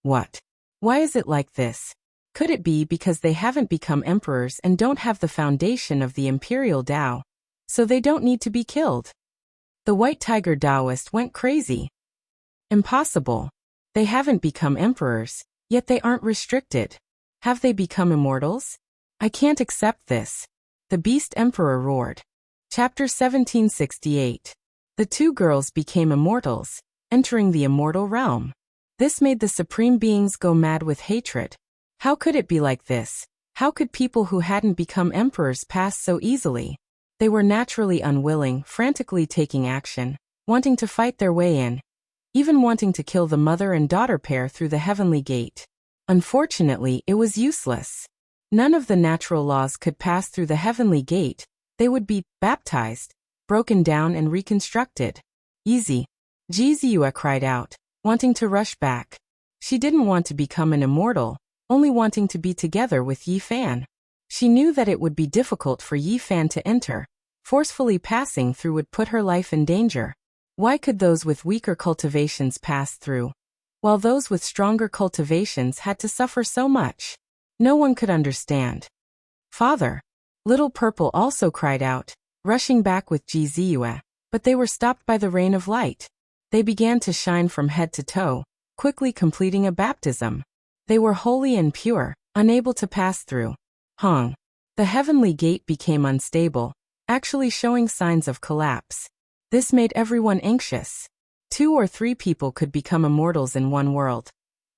What? Why is it like this? Could it be because they haven't become emperors and don't have the foundation of the imperial Tao, so they don't need to be killed? The White Tiger Taoist went crazy. Impossible. They haven't become emperors, yet they aren't restricted. Have they become immortals? I can't accept this. The Beast Emperor roared. Chapter 1768. The two girls became immortals, entering the immortal realm. This made the supreme beings go mad with hatred. How could it be like this? How could people who hadn't become emperors pass so easily? They were naturally unwilling, frantically taking action, wanting to fight their way in, even wanting to kill the mother and daughter pair through the heavenly gate. Unfortunately, it was useless. None of the natural laws could pass through the heavenly gate. They would be baptized, broken down and reconstructed. Easy. Jizue cried out, wanting to rush back. She didn't want to become an immortal, only wanting to be together with Yi Fan. She knew that it would be difficult for Yi Fan to enter. Forcefully passing through would put her life in danger. Why could those with weaker cultivations pass through, while those with stronger cultivations had to suffer so much? No one could understand. Father! Little Purple also cried out, rushing back with Jizue, but they were stopped by the rain of light. They began to shine from head to toe, quickly completing a baptism. They were holy and pure, unable to pass through. Hong. The heavenly gate became unstable, actually showing signs of collapse. This made everyone anxious. 2 or 3 people could become immortals in one world.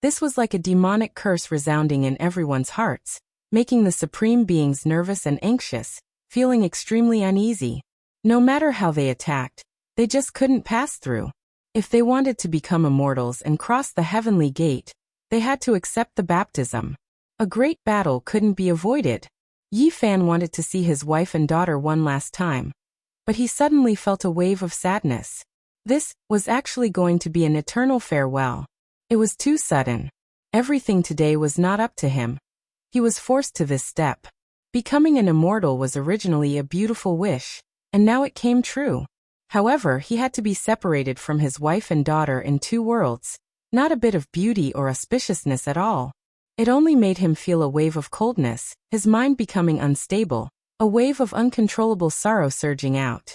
This was like a demonic curse resounding in everyone's hearts, making the supreme beings nervous and anxious, feeling extremely uneasy. No matter how they attacked, they just couldn't pass through. If they wanted to become immortals and cross the heavenly gate, they had to accept the baptism. A great battle couldn't be avoided. Yi Fan wanted to see his wife and daughter one last time, but he suddenly felt a wave of sadness. This was actually going to be an eternal farewell. It was too sudden. Everything today was not up to him. He was forced to this step. Becoming an immortal was originally a beautiful wish, and now it came true. However, he had to be separated from his wife and daughter in 2 worlds. Not a bit of beauty or auspiciousness at all. It only made him feel a wave of coldness, his mind becoming unstable, a wave of uncontrollable sorrow surging out.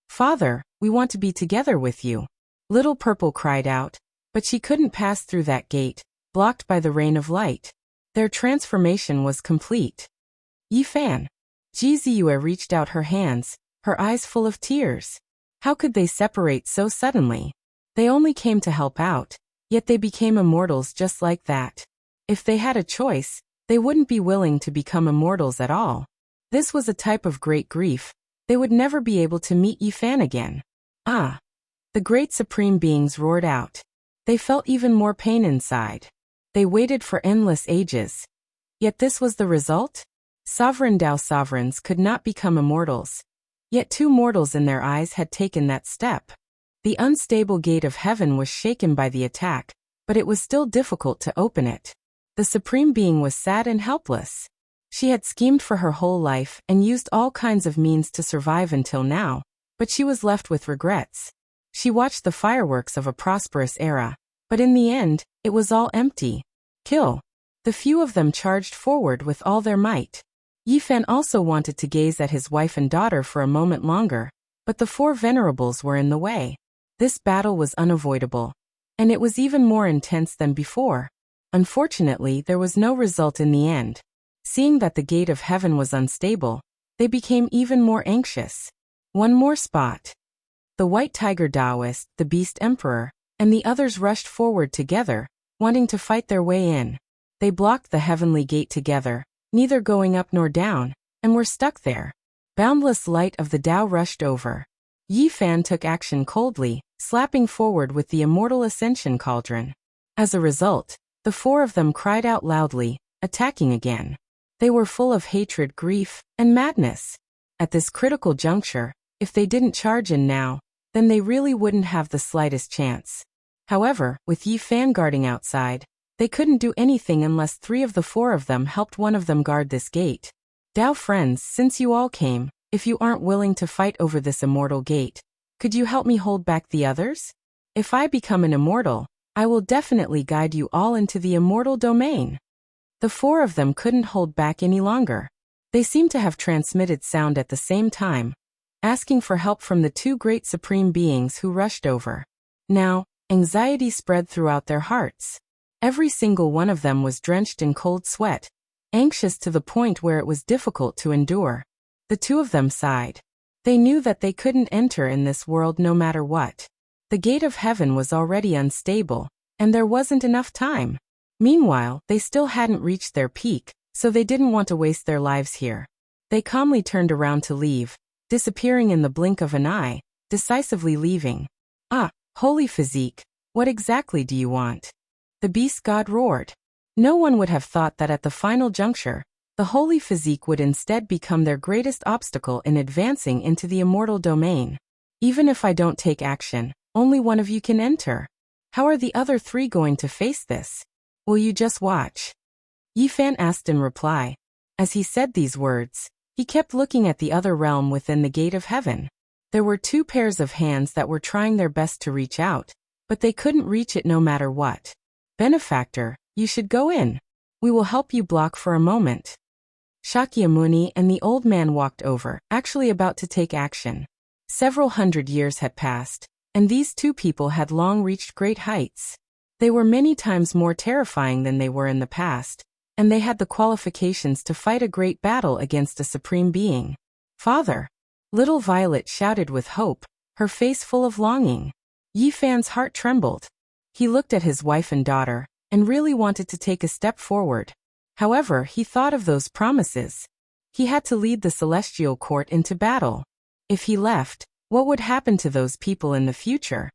Father, we want to be together with you. Little Purple cried out, but she couldn't pass through that gate, blocked by the rain of light. Their transformation was complete. Yi Fan. Jizue reached out her hands, her eyes full of tears. How could they separate so suddenly? They only came to help out, yet they became immortals just like that. If they had a choice, they wouldn't be willing to become immortals at all. This was a type of great grief. They would never be able to meet Yi Fan again. Ah! The great supreme beings roared out. They felt even more pain inside. They waited for endless ages. Yet this was the result? Sovereign Tao sovereigns could not become immortals. Yet 2 mortals in their eyes had taken that step. The unstable gate of heaven was shaken by the attack, but it was still difficult to open it. The supreme being was sad and helpless. She had schemed for her whole life and used all kinds of means to survive until now, but she was left with regrets. She watched the fireworks of a prosperous era, but in the end, it was all empty. Kill. The few of them charged forward with all their might. Yi Fan also wanted to gaze at his wife and daughter for a moment longer, but the 4 venerables were in the way. This battle was unavoidable, and it was even more intense than before. Unfortunately, there was no result in the end. Seeing that the gate of heaven was unstable, they became even more anxious. One more spot. The White Tiger Taoist, the Beast Emperor, and the others rushed forward together, wanting to fight their way in. They blocked the heavenly gate together, neither going up nor down, and were stuck there. Boundless light of the Tao rushed over. Yi Fan took action coldly, slapping forward with the immortal ascension cauldron. As a result, the 4 of them cried out loudly, attacking again. They were full of hatred, grief, and madness. At this critical juncture, if they didn't charge in now, then they really wouldn't have the slightest chance. However, with Yi Fan guarding outside, they couldn't do anything unless 3 of the 4 of them helped one of them guard this gate. Tao friends, since you all came, if you aren't willing to fight over this immortal gate, could you help me hold back the others? If I become an immortal, I will definitely guide you all into the immortal domain. The 4 of them couldn't hold back any longer. They seemed to have transmitted sound at the same time. asking for help from the two great supreme beings who rushed over. Now, anxiety spread throughout their hearts. Every single one of them was drenched in cold sweat, anxious to the point where it was difficult to endure. The two of them sighed. They knew that they couldn't enter in this world no matter what. The gate of heaven was already unstable, and there wasn't enough time. Meanwhile, they still hadn't reached their peak, so they didn't want to waste their lives here. They calmly turned around to leave, disappearing in the blink of an eye, decisively leaving. Ah, holy physique, what exactly do you want? The beast god roared. No one would have thought that at the final juncture, the holy physique would instead become their greatest obstacle in advancing into the immortal domain. Even if I don't take action, only one of you can enter. How are the other three going to face this? Will you just watch? Yifan asked in reply. As he said these words, he kept looking at the other realm within the gate of heaven. There were two pairs of hands that were trying their best to reach out, but they couldn't reach it no matter what. Benefactor, you should go in. We will help you block for a moment. Shakyamuni and the old man walked over, actually about to take action. Several hundred years had passed, and these two people had long reached great heights. They were many times more terrifying than they were in the past, and they had the qualifications to fight a great battle against a supreme being. Father! Little Violet shouted with hope, her face full of longing. Yifan's heart trembled. He looked at his wife and daughter, and really wanted to take a step forward. However, he thought of those promises. He had to lead the celestial court into battle. If he left, what would happen to those people in the future?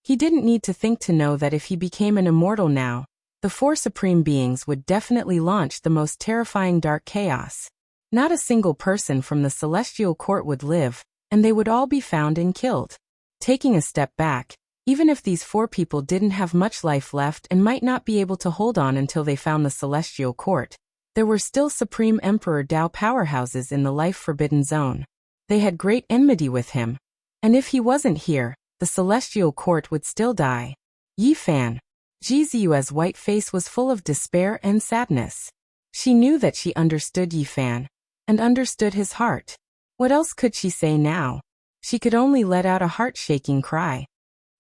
He didn't need to think to know that if he became an immortal now, the four supreme beings would definitely launch the most terrifying dark chaos. Not a single person from the celestial court would live, and they would all be found and killed. Taking a step back, even if these four people didn't have much life left and might not be able to hold on until they found the celestial court, there were still Supreme Emperor Dao powerhouses in the life-forbidden zone. They had great enmity with him, and if he wasn't here, the celestial court would still die. Yifan. Jizu's white face was full of despair and sadness. She knew that she understood Yifan, and understood his heart. What else could she say now? She could only let out a heart-shaking cry.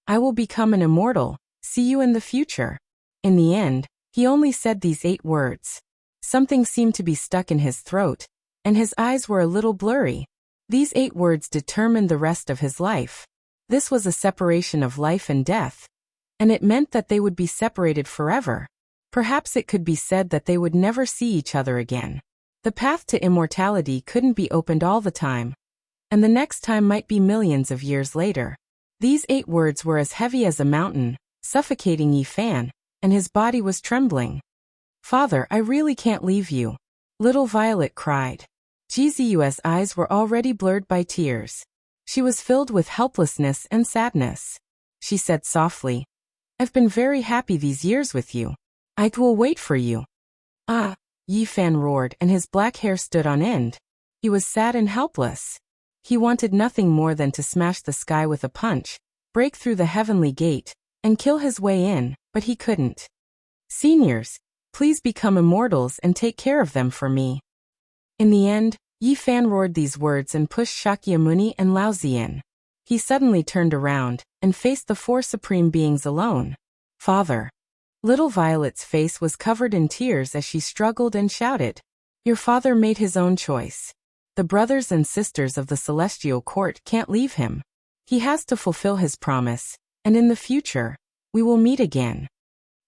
I will become an immortal, see you in the future. In the end, he only said these 8 words. Something seemed to be stuck in his throat, and his eyes were a little blurry. These 8 words determined the rest of his life. This was a separation of life and death, and it meant that they would be separated forever. Perhaps it could be said that they would never see each other again. The path to immortality couldn't be opened all the time, and the next time might be millions of years later. These 8 words were as heavy as a mountain, suffocating Yifan, and his body was trembling. Father, I really can't leave you. Little Violet cried. Jizu's eyes were already blurred by tears. She was filled with helplessness and sadness. She said softly, I've been very happy these years with you. I will wait for you. Ah, Yifan roared, and his black hair stood on end. He was sad and helpless. He wanted nothing more than to smash the sky with a punch, break through the heavenly gate, and kill his way in, but he couldn't. Seniors, please become immortals and take care of them for me. In the end, Yifan roared these words and pushed Shakyamuni and Laozi in. He suddenly turned around, and faced the 4 supreme beings alone. Father. Little Violet's face was covered in tears as she struggled and shouted. Your father made his own choice. The brothers and sisters of the celestial court can't leave him. He has to fulfill his promise, and in the future, we will meet again.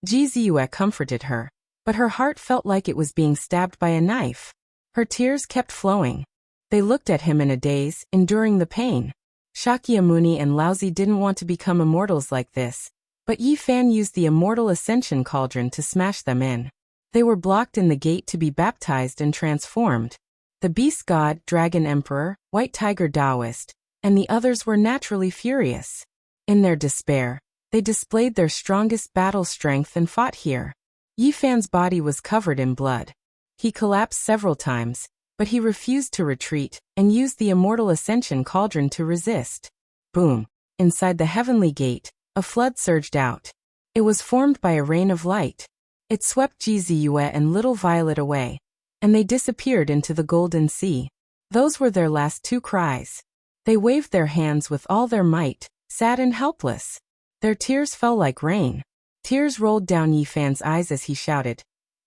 Jizu comforted her, but her heart felt like it was being stabbed by a knife. Her tears kept flowing. They looked at him in a daze, enduring the pain. Shakyamuni and Laozi didn't want to become immortals like this, but Yifan used the immortal ascension cauldron to smash them in. They were blocked in the gate to be baptized and transformed. The beast god, dragon emperor, white tiger Taoist, and the others were naturally furious. In their despair, they displayed their strongest battle strength and fought here. Yifan's body was covered in blood. He collapsed several times, but he refused to retreat, and used the immortal ascension cauldron to resist. Boom! Inside the heavenly gate, a flood surged out. It was formed by a rain of light. It swept Jizu and Little Violet away, and they disappeared into the golden sea. Those were their last 2 cries. They waved their hands with all their might, sad and helpless. Their tears fell like rain. Tears rolled down Yifan's eyes as he shouted,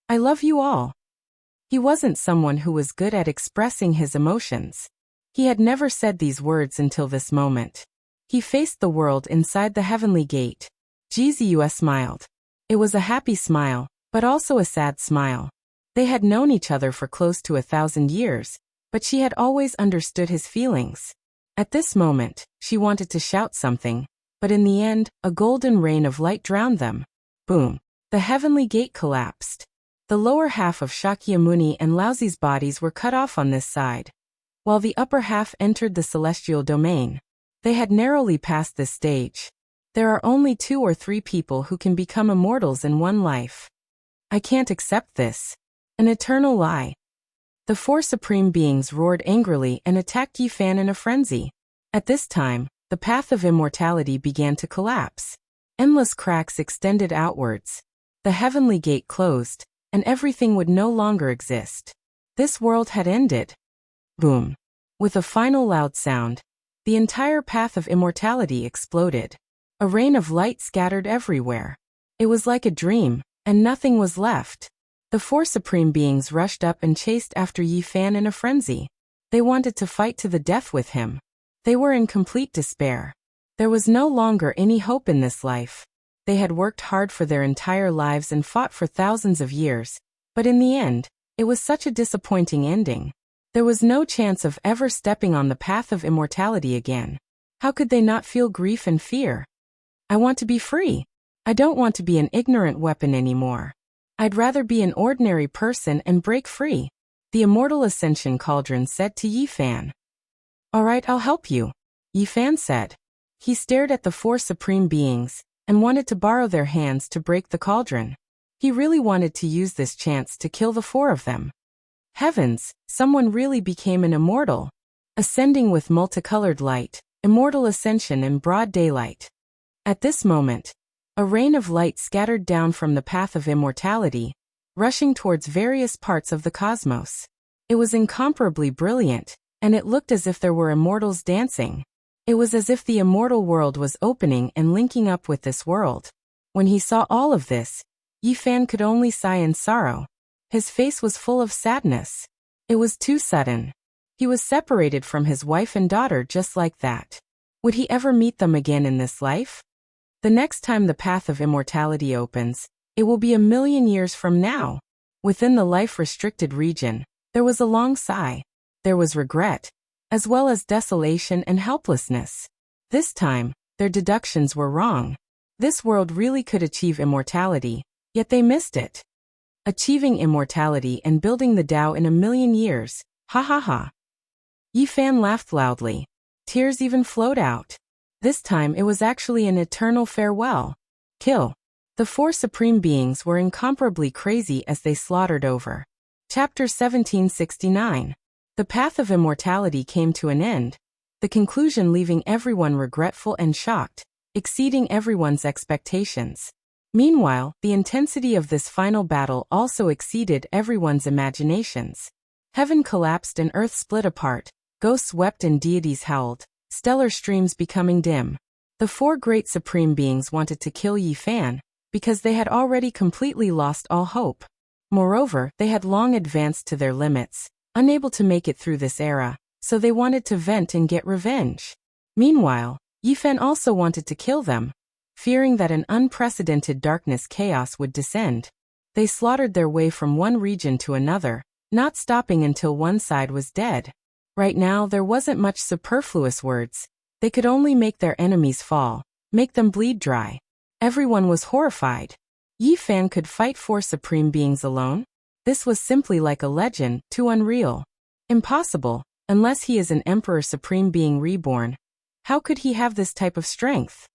"I love you all." He wasn't someone who was good at expressing his emotions. He had never said these words until this moment. He faced the world inside the heavenly gate. Jizue smiled. It was a happy smile, but also a sad smile. They had known each other for close to 1,000 years, but she had always understood his feelings. At this moment, she wanted to shout something, but in the end, a golden rain of light drowned them. Boom! The heavenly gate collapsed. The lower half of Shakyamuni and Laozi's bodies were cut off on this side, while the upper half entered the celestial domain. They had narrowly passed this stage. There are only 2 or 3 people who can become immortals in one life. I can't accept this. An eternal lie. The 4 supreme beings roared angrily and attacked Yifan in a frenzy. At this time, the path of immortality began to collapse. Endless cracks extended outwards. The heavenly gate closed, and everything would no longer exist. This world had ended. Boom! With a final loud sound, the entire path of immortality exploded. A rain of light scattered everywhere. It was like a dream, and nothing was left. The 4 supreme beings rushed up and chased after Yifan in a frenzy. They wanted to fight to the death with him. They were in complete despair. There was no longer any hope in this life. They had worked hard for their entire lives and fought for thousands of years, but in the end, it was such a disappointing ending. There was no chance of ever stepping on the path of immortality again. How could they not feel grief and fear? I want to be free. I don't want to be an ignorant weapon anymore. I'd rather be an ordinary person and break free, the Immortal Ascension Cauldron said to Yifan. All right, I'll help you, Yifan said. He stared at the 4 supreme beings and wanted to borrow their hands to break the cauldron. He really wanted to use this chance to kill the 4 of them. Heavens, someone really became an immortal. Ascending with multicolored light, immortal ascension in broad daylight. At this moment, a rain of light scattered down from the path of immortality, rushing towards various parts of the cosmos. It was incomparably brilliant, and it looked as if there were immortals dancing. It was as if the immortal world was opening and linking up with this world. When he saw all of this, Yifan could only sigh in sorrow. His face was full of sadness. It was too sudden. He was separated from his wife and daughter just like that. Would he ever meet them again in this life? The next time the path of immortality opens, it will be 1,000,000 years from now. Within the life-restricted region, there was a long sigh. There was regret, as well as desolation and helplessness. This time, their deductions were wrong. This world really could achieve immortality, yet they missed it. Achieving immortality and building the Tao in 1,000,000 years, ha ha ha. Yifan laughed loudly. Tears even flowed out. This time it was actually an eternal farewell. Kill. The 4 supreme beings were incomparably crazy as they slaughtered over. Chapter 1769. The path of immortality came to an end, the conclusion leaving everyone regretful and shocked, exceeding everyone's expectations. Meanwhile, the intensity of this final battle also exceeded everyone's imaginations. Heaven collapsed and earth split apart, ghosts wept and deities howled, stellar streams becoming dim. The 4 great supreme beings wanted to kill Yifan, because they had already completely lost all hope. Moreover, they had long advanced to their limits, unable to make it through this era, so they wanted to vent and get revenge. Meanwhile, Yifan also wanted to kill them, fearing that an unprecedented darkness chaos would descend. They slaughtered their way from one region to another, not stopping until one side was dead. Right now there wasn't much superfluous words. They could only make their enemies fall, make them bleed dry. Everyone was horrified. Yifan could fight 4 supreme beings alone? This was simply like a legend, too unreal. Impossible, unless he is an Emperor Supreme Being reborn. How could he have this type of strength?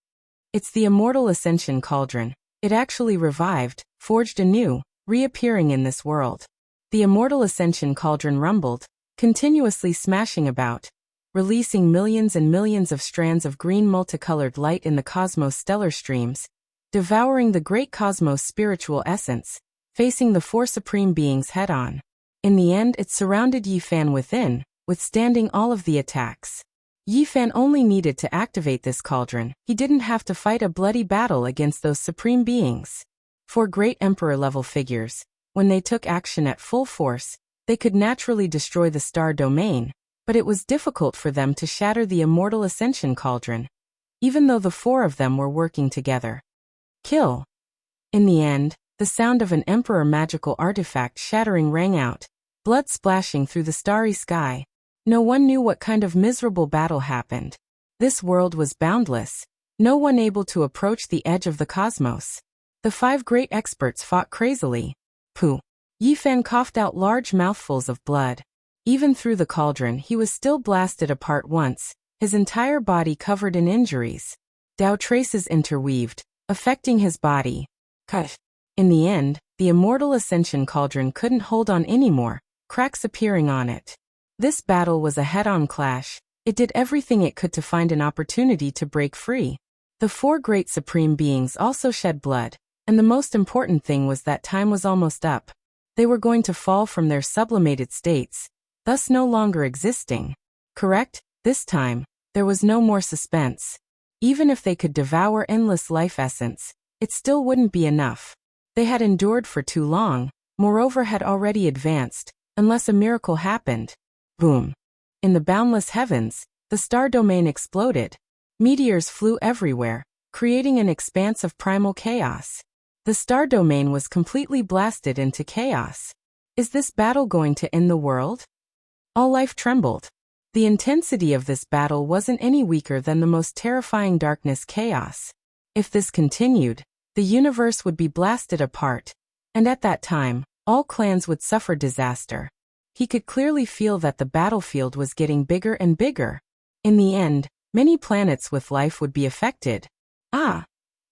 It's the Immortal Ascension Cauldron. It actually revived, forged anew, reappearing in this world. The Immortal Ascension Cauldron rumbled, continuously smashing about, releasing millions and millions of strands of green multicolored light in the cosmos stellar streams, devouring the great cosmos spiritual essence, facing the 4 supreme beings head-on. In the end it surrounded Yifan within, withstanding all of the attacks. Yi Fan only needed to activate this cauldron. He didn't have to fight a bloody battle against those supreme beings. For great emperor-level figures, when they took action at full force, they could naturally destroy the star domain, but it was difficult for them to shatter the immortal ascension cauldron, even though the four of them were working together. Kill. In the end, the sound of an emperor magical artifact shattering rang out, blood splashing through the starry sky. No one knew what kind of miserable battle happened. This world was boundless, no one able to approach the edge of the cosmos. The five great experts fought crazily. Pooh. Yi Fan coughed out large mouthfuls of blood. Even through the cauldron he was still blasted apart once, his entire body covered in injuries. Dao traces interweaved, affecting his body. Cut. In the end, the immortal ascension cauldron couldn't hold on anymore, cracks appearing on it. This battle was a head-on clash. It did everything it could to find an opportunity to break free. The four great supreme beings also shed blood, and the most important thing was that time was almost up. They were going to fall from their sublimated states, thus no longer existing. Correct? This time, there was no more suspense. Even if they could devour endless life essence, it still wouldn't be enough. They had endured for too long, moreover had already advanced, unless a miracle happened. Boom. In the boundless heavens, the star domain exploded. Meteors flew everywhere, creating an expanse of primal chaos. The star domain was completely blasted into chaos. Is this battle going to end the world? All life trembled. The intensity of this battle wasn't any weaker than the most terrifying darkness chaos. If this continued, the universe would be blasted apart, and at that time, all clans would suffer disaster. He could clearly feel that the battlefield was getting bigger and bigger. In the end, many planets with life would be affected. Ah!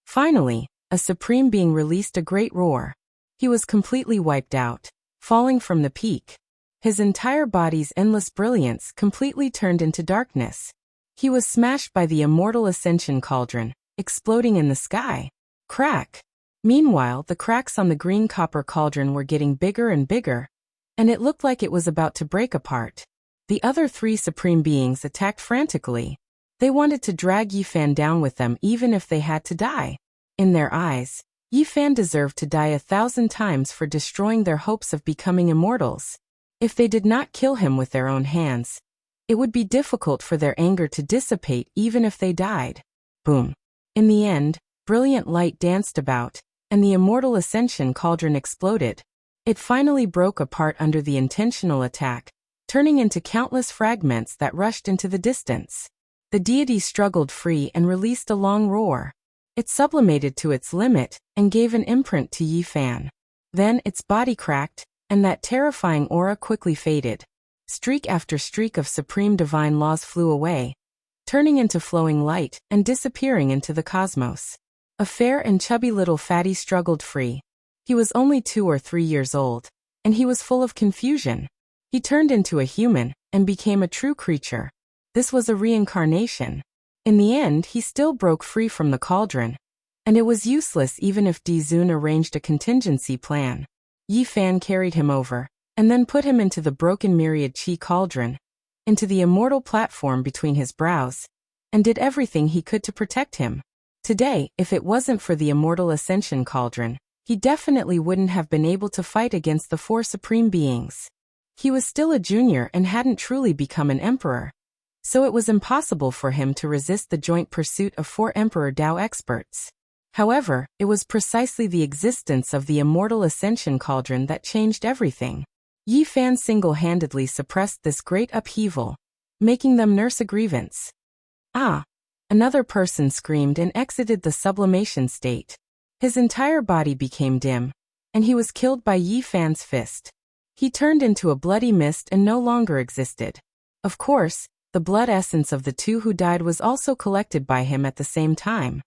Finally, a supreme being released a great roar. He was completely wiped out, falling from the peak. His entire body's endless brilliance completely turned into darkness. He was smashed by the immortal ascension cauldron, exploding in the sky. Crack! Meanwhile, the cracks on the green copper cauldron were getting bigger and bigger, and it looked like it was about to break apart. The other three supreme beings attacked frantically. They wanted to drag Yi Fan down with them even if they had to die. In their eyes, Yi Fan deserved to die 1,000 times for destroying their hopes of becoming immortals. If they did not kill him with their own hands, it would be difficult for their anger to dissipate even if they died. Boom. In the end, brilliant light danced about, and the immortal ascension cauldron exploded. It finally broke apart under the intentional attack, turning into countless fragments that rushed into the distance. The deity struggled free and released a long roar. It sublimated to its limit and gave an imprint to Yi Fan. Then its body cracked, and that terrifying aura quickly faded. Streak after streak of supreme divine laws flew away, turning into flowing light and disappearing into the cosmos. A fair and chubby little fatty struggled free. He was only 2 or 3 years old, and he was full of confusion. He turned into a human and became a true creature. This was a reincarnation. In the end, he still broke free from the cauldron, and it was useless even if Dizun arranged a contingency plan. Yi Fan carried him over, and then put him into the broken myriad chi cauldron, into the immortal platform between his brows, and did everything he could to protect him. Today, if it wasn't for the immortal ascension cauldron, he definitely wouldn't have been able to fight against the 4 supreme beings. He was still a junior and hadn't truly become an emperor, so it was impossible for him to resist the joint pursuit of 4 Emperor Dao experts. However, it was precisely the existence of the immortal ascension cauldron that changed everything. Yi Fan single-handedly suppressed this great upheaval, making them nurse a grievance. Ah! Another person screamed and exited the sublimation state. His entire body became dim, and he was killed by Yi Fan's fist. He turned into a bloody mist and no longer existed. Of course, the blood essence of the 2 who died was also collected by him at the same time.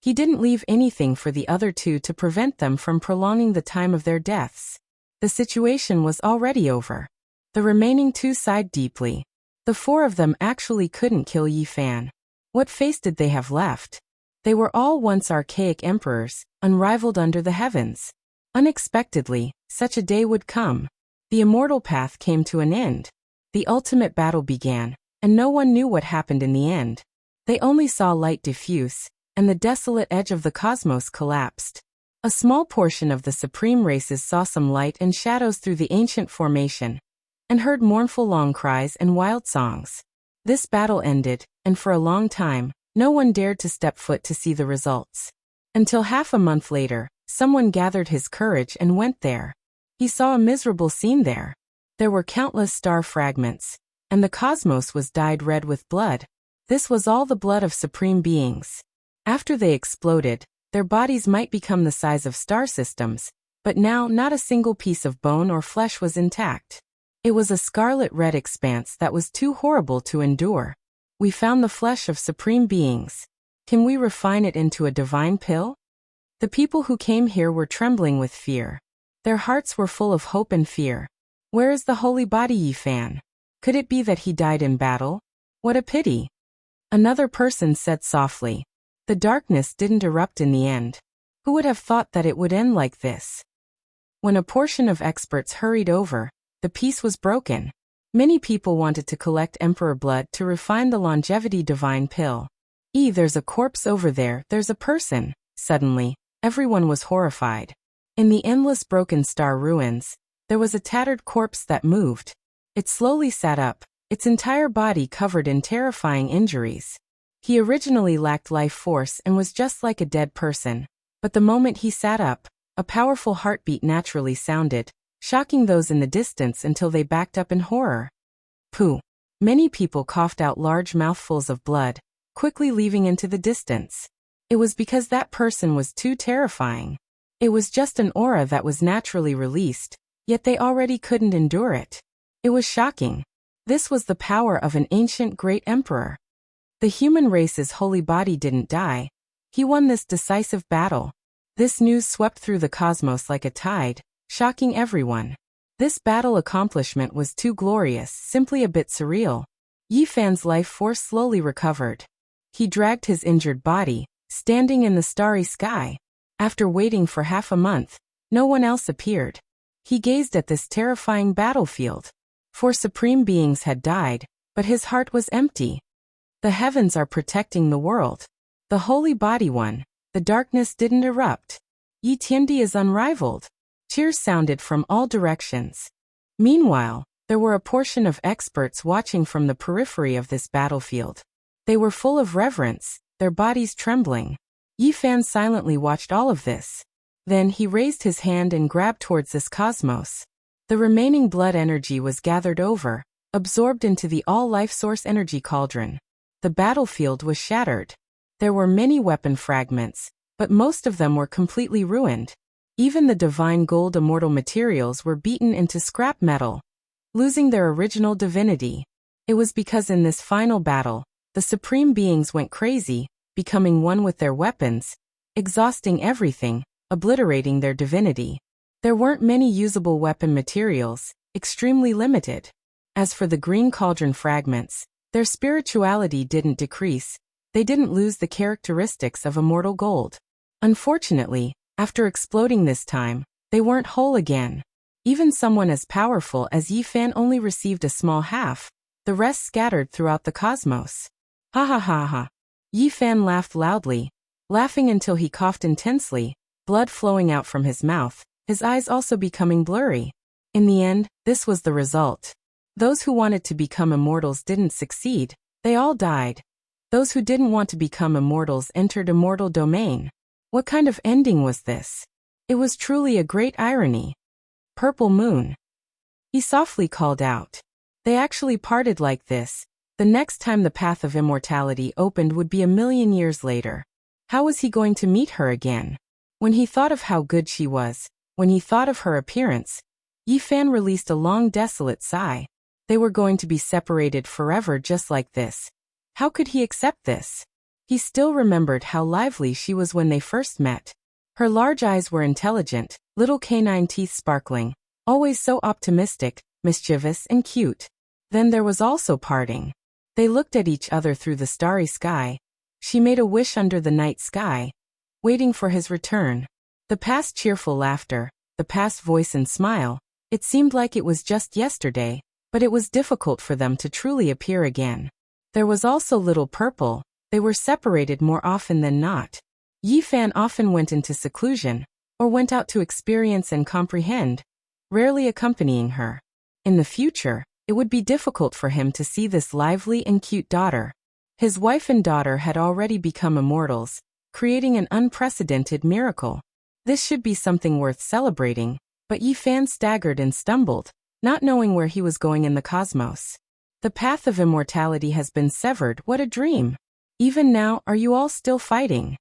He didn't leave anything for the other 2 to prevent them from prolonging the time of their deaths. The situation was already over. The remaining 2 sighed deeply. The 4 of them actually couldn't kill Yi Fan. What face did they have left? They were all once archaic emperors, unrivaled under the heavens. Unexpectedly, such a day would come. The immortal path came to an end. The ultimate battle began, and no one knew what happened in the end. They only saw light diffuse, and the desolate edge of the cosmos collapsed. A small portion of the supreme races saw some light and shadows through the ancient formation, and heard mournful long cries and wild songs. This battle ended, and for a long time, no one dared to step foot to see the results. Until half a month later, someone gathered his courage and went there. He saw a miserable scene there. There were countless star fragments, and the cosmos was dyed red with blood. This was all the blood of supreme beings. After they exploded, their bodies might become the size of star systems, but now not a single piece of bone or flesh was intact. It was a scarlet-red expanse that was too horrible to endure. We found the flesh of supreme beings. Can we refine it into a divine pill? The people who came here were trembling with fear. Their hearts were full of hope and fear. Where is the holy body, Yi Fan? Could it be that he died in battle? What a pity. Another person said softly. The darkness didn't erupt in the end. Who would have thought that it would end like this? When a portion of experts hurried over, the peace was broken. Many people wanted to collect emperor blood to refine the longevity divine pill. There's a corpse over there, there's a person. Suddenly, everyone was horrified. In the endless broken star ruins, there was a tattered corpse that moved. It slowly sat up, its entire body covered in terrifying injuries. He originally lacked life force and was just like a dead person. But the moment he sat up, a powerful heartbeat naturally sounded, shocking those in the distance until they backed up in horror. Pooh! Many people coughed out large mouthfuls of blood, quickly leaving into the distance. It was because that person was too terrifying. It was just an aura that was naturally released, yet they already couldn't endure it. It was shocking. This was the power of an ancient great emperor. The human race's holy body didn't die. He won this decisive battle. This news swept through the cosmos like a tide, shocking everyone. This battle accomplishment was too glorious, simply a bit surreal. Yi Fan's life force slowly recovered. He dragged his injured body, standing in the starry sky. After waiting for half a month, no one else appeared. He gazed at this terrifying battlefield. 4 supreme beings had died, but his heart was empty. The heavens are protecting the world. The holy body won. The darkness didn't erupt. Yi Tiandi is unrivaled. Cheers sounded from all directions. Meanwhile, there were a portion of experts watching from the periphery of this battlefield. They were full of reverence, their bodies trembling. Yi Fan silently watched all of this. Then he raised his hand and grabbed towards this cosmos. The remaining blood energy was gathered over, absorbed into the all-life source energy cauldron. The battlefield was shattered. There were many weapon fragments, but most of them were completely ruined. Even the divine gold immortal materials were beaten into scrap metal, losing their original divinity. It was because in this final battle, the supreme beings went crazy, becoming one with their weapons, exhausting everything, obliterating their divinity. There weren't many usable weapon materials, extremely limited. As for the green cauldron fragments, their spirituality didn't decrease. They didn't lose the characteristics of immortal gold. Unfortunately, after exploding this time, they weren't whole again. Even someone as powerful as Yi Fan only received a small half, the rest scattered throughout the cosmos. Ha ha ha ha. Yi Fan laughed loudly, laughing until he coughed intensely, blood flowing out from his mouth, his eyes also becoming blurry. In the end, this was the result. Those who wanted to become immortals didn't succeed, they all died. Those who didn't want to become immortals entered immortal domain. What kind of ending was this? It was truly a great irony. Purple Moon. He softly called out. They actually parted like this. The next time the path of immortality opened would be 1,000,000 years later. How was he going to meet her again? When he thought of how good she was, when he thought of her appearance, Yi Fan released a long desolate sigh. They were going to be separated forever just like this. How could he accept this? He still remembered how lively she was when they first met. Her large eyes were intelligent, little canine teeth sparkling, always so optimistic, mischievous and cute. Then there was also parting. They looked at each other through the starry sky. She made a wish under the night sky, waiting for his return. The past cheerful laughter, the past voice and smile, it seemed like it was just yesterday, but it was difficult for them to truly appear again. There was also Little Purple. They were separated more often than not. Yi Fan often went into seclusion, or went out to experience and comprehend, rarely accompanying her. In the future, it would be difficult for him to see this lively and cute daughter. His wife and daughter had already become immortals, creating an unprecedented miracle. This should be something worth celebrating, but Yi Fan staggered and stumbled, not knowing where he was going in the cosmos. The path of immortality has been severed. What a dream! Even now, are you all still fighting?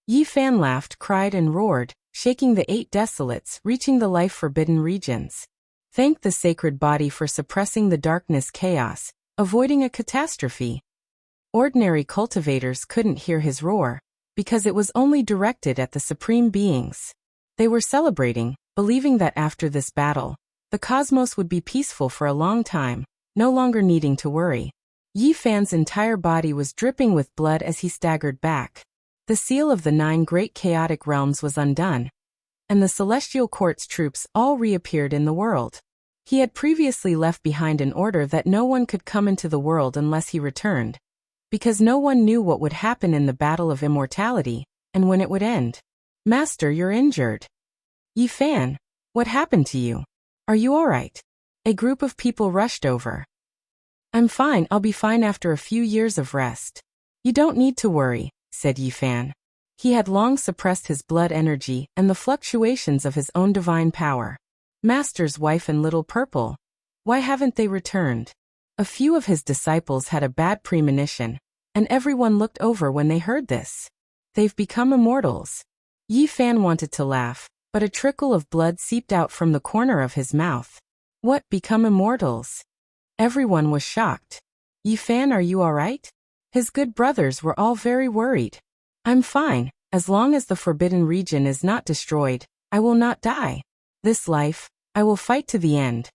Yi Fan laughed, cried and roared, shaking the 8 desolates, reaching the life-forbidden regions. Thank the sacred body for suppressing the darkness chaos, avoiding a catastrophe. Ordinary cultivators couldn't hear his roar, because it was only directed at the supreme beings. They were celebrating, believing that after this battle, the cosmos would be peaceful for a long time, no longer needing to worry. Yi Fan's entire body was dripping with blood as he staggered back. The seal of the 9 great chaotic realms was undone, and the celestial court's troops all reappeared in the world. He had previously left behind an order that no one could come into the world unless he returned, because no one knew what would happen in the battle of immortality, and when it would end. Master, you're injured. Yi Fan, what happened to you? Are you all right? A group of people rushed over. I'm fine, I'll be fine after a few years of rest. You don't need to worry, said Yi Fan. He had long suppressed his blood energy and the fluctuations of his own divine power. Master's wife and Little Purple, why haven't they returned? A few of his disciples had a bad premonition, and everyone looked over when they heard this. They've become immortals. Yi Fan wanted to laugh, but a trickle of blood seeped out from the corner of his mouth. What, become immortals? Everyone was shocked. Yi Fan, are you all right? His good brothers were all very worried. I'm fine, as long as the forbidden region is not destroyed, I will not die. This life, I will fight to the end.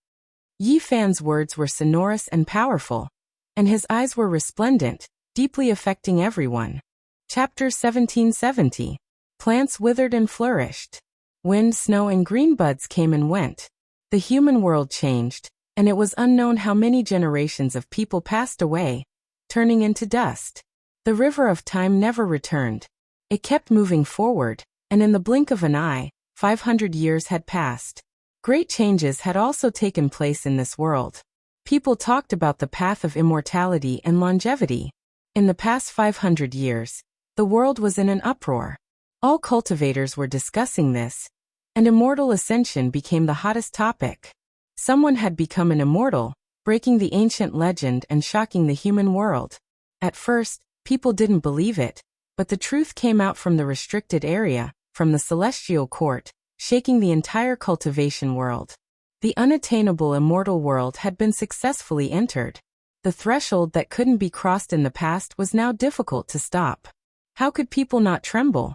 Yi Fan's words were sonorous and powerful, and his eyes were resplendent, deeply affecting everyone. Chapter 1770. Plants withered and flourished. Wind, snow, and green buds came and went. The human world changed, and it was unknown how many generations of people passed away, turning into dust. The river of time never returned. It kept moving forward, and in the blink of an eye, 500 years had passed. Great changes had also taken place in this world. People talked about the path of immortality and longevity. In the past 500 years, the world was in an uproar. All cultivators were discussing this, and immortal ascension became the hottest topic. Someone had become an immortal, breaking the ancient legend and shocking the human world. At first, people didn't believe it, but the truth came out from the restricted area, from the celestial court, shaking the entire cultivation world. The unattainable immortal world had been successfully entered. The threshold that couldn't be crossed in the past was now difficult to stop. How could people not tremble?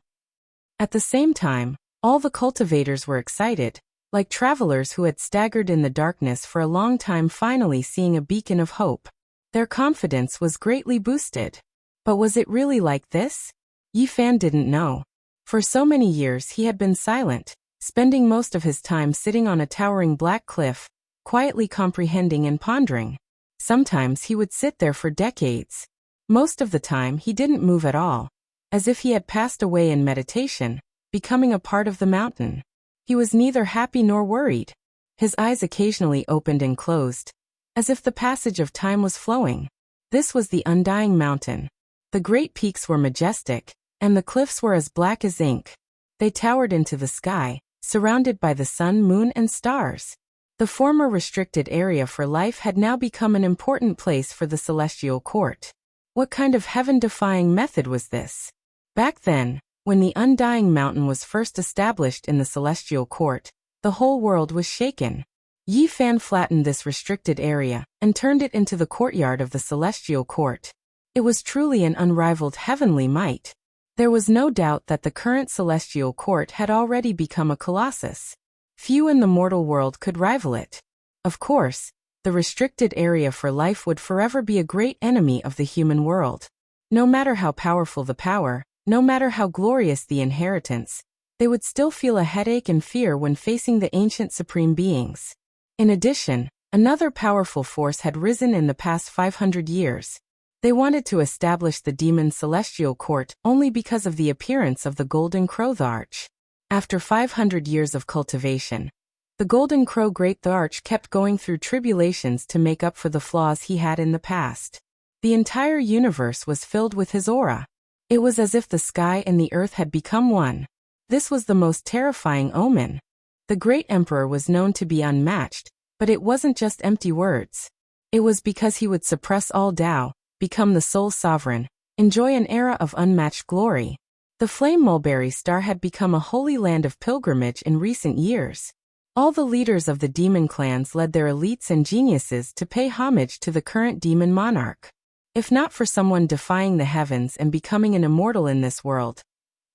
At the same time, all the cultivators were excited, like travelers who had staggered in the darkness for a long time finally seeing a beacon of hope. Their confidence was greatly boosted. But was it really like this? Yi Fan didn't know. For so many years he had been silent, spending most of his time sitting on a towering black cliff, quietly comprehending and pondering. Sometimes he would sit there for decades. Most of the time he didn't move at all, as if he had passed away in meditation, becoming a part of the mountain. He was neither happy nor worried. His eyes occasionally opened and closed, as if the passage of time was flowing. This was the undying mountain. The great peaks were majestic, and the cliffs were as black as ink. They towered into the sky, surrounded by the sun, moon, and stars. The former restricted area for life had now become an important place for the celestial court. What kind of heaven-defying method was this? Back then, when the undying mountain was first established in the celestial court, the whole world was shaken. Yi Fan flattened this restricted area and turned it into the courtyard of the celestial court. It was truly an unrivaled heavenly might. There was no doubt that the current celestial court had already become a colossus. Few in the mortal world could rival it. Of course, the restricted area for life would forever be a great enemy of the human world. No matter how powerful the power, no matter how glorious the inheritance, they would still feel a headache and fear when facing the ancient supreme beings. In addition, Another powerful force had risen in the past 500 years. They wanted to establish the demon celestial court only because of the appearance of the Golden Crow the Arch. After 500 years of cultivation, the Golden Crow Great the Arch kept going through tribulations to make up for the flaws he had in the past. The entire universe was filled with his aura. It was as if the sky and the earth had become one. This was the most terrifying omen. The Great Emperor was known to be unmatched, but it wasn't just empty words. It was because he would suppress all Tao, become the sole sovereign, enjoy an era of unmatched glory. The flame mulberry star had become a holy land of pilgrimage in recent years. All the leaders of the demon clans led their elites and geniuses to pay homage to the current demon monarch. If not for someone defying the heavens and becoming an immortal in this world,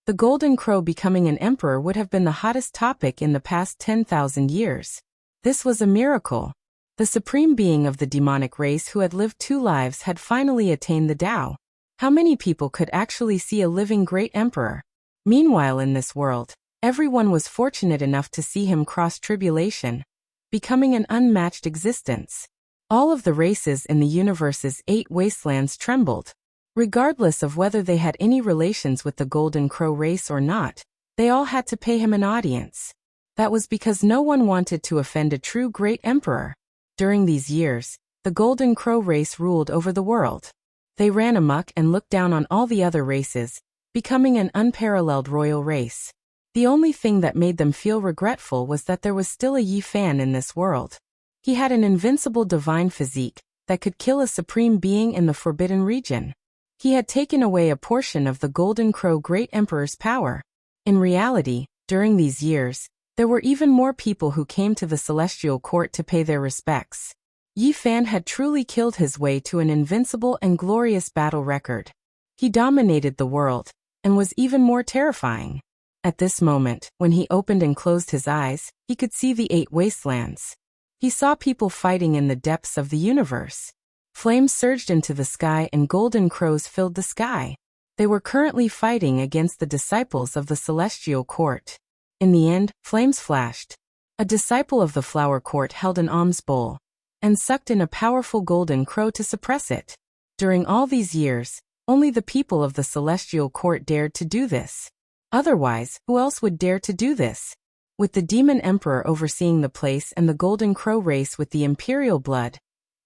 the Golden Crow becoming an emperor would have been the hottest topic in the past 10,000 years. This was a miracle. The supreme being of the demonic race who had lived 2 lives had finally attained the Tao. How many people could actually see a living great emperor? Meanwhile in this world, everyone was fortunate enough to see him cross tribulation, becoming an unmatched existence. All of the races in the universe's 8 wastelands trembled. Regardless of whether they had any relations with the Golden Crow race or not, they all had to pay him an audience. That was because no one wanted to offend a true great emperor. During these years, the Golden Crow race ruled over the world. They ran amok and looked down on all the other races, becoming an unparalleled royal race. The only thing that made them feel regretful was that there was still a Yi Fan in this world. He had an invincible divine physique that could kill a supreme being in the Forbidden Region. He had taken away a portion of the Golden Crow Great Emperor's power. In reality, during these years, there were even more people who came to the Celestial Court to pay their respects. Yi Fan had truly killed his way to an invincible and glorious battle record. He dominated the world, and was even more terrifying. At this moment, when he opened and closed his eyes, he could see the 8 wastelands. He saw people fighting in the depths of the universe. Flames surged into the sky and golden crows filled the sky. They were currently fighting against the disciples of the Celestial Court. In the end, flames flashed. A disciple of the Flower Court held an alms bowl and sucked in a powerful golden crow to suppress it. During all these years, only the people of the Celestial Court dared to do this. Otherwise, who else would dare to do this? With the Demon Emperor overseeing the place and the Golden Crow race with the imperial blood,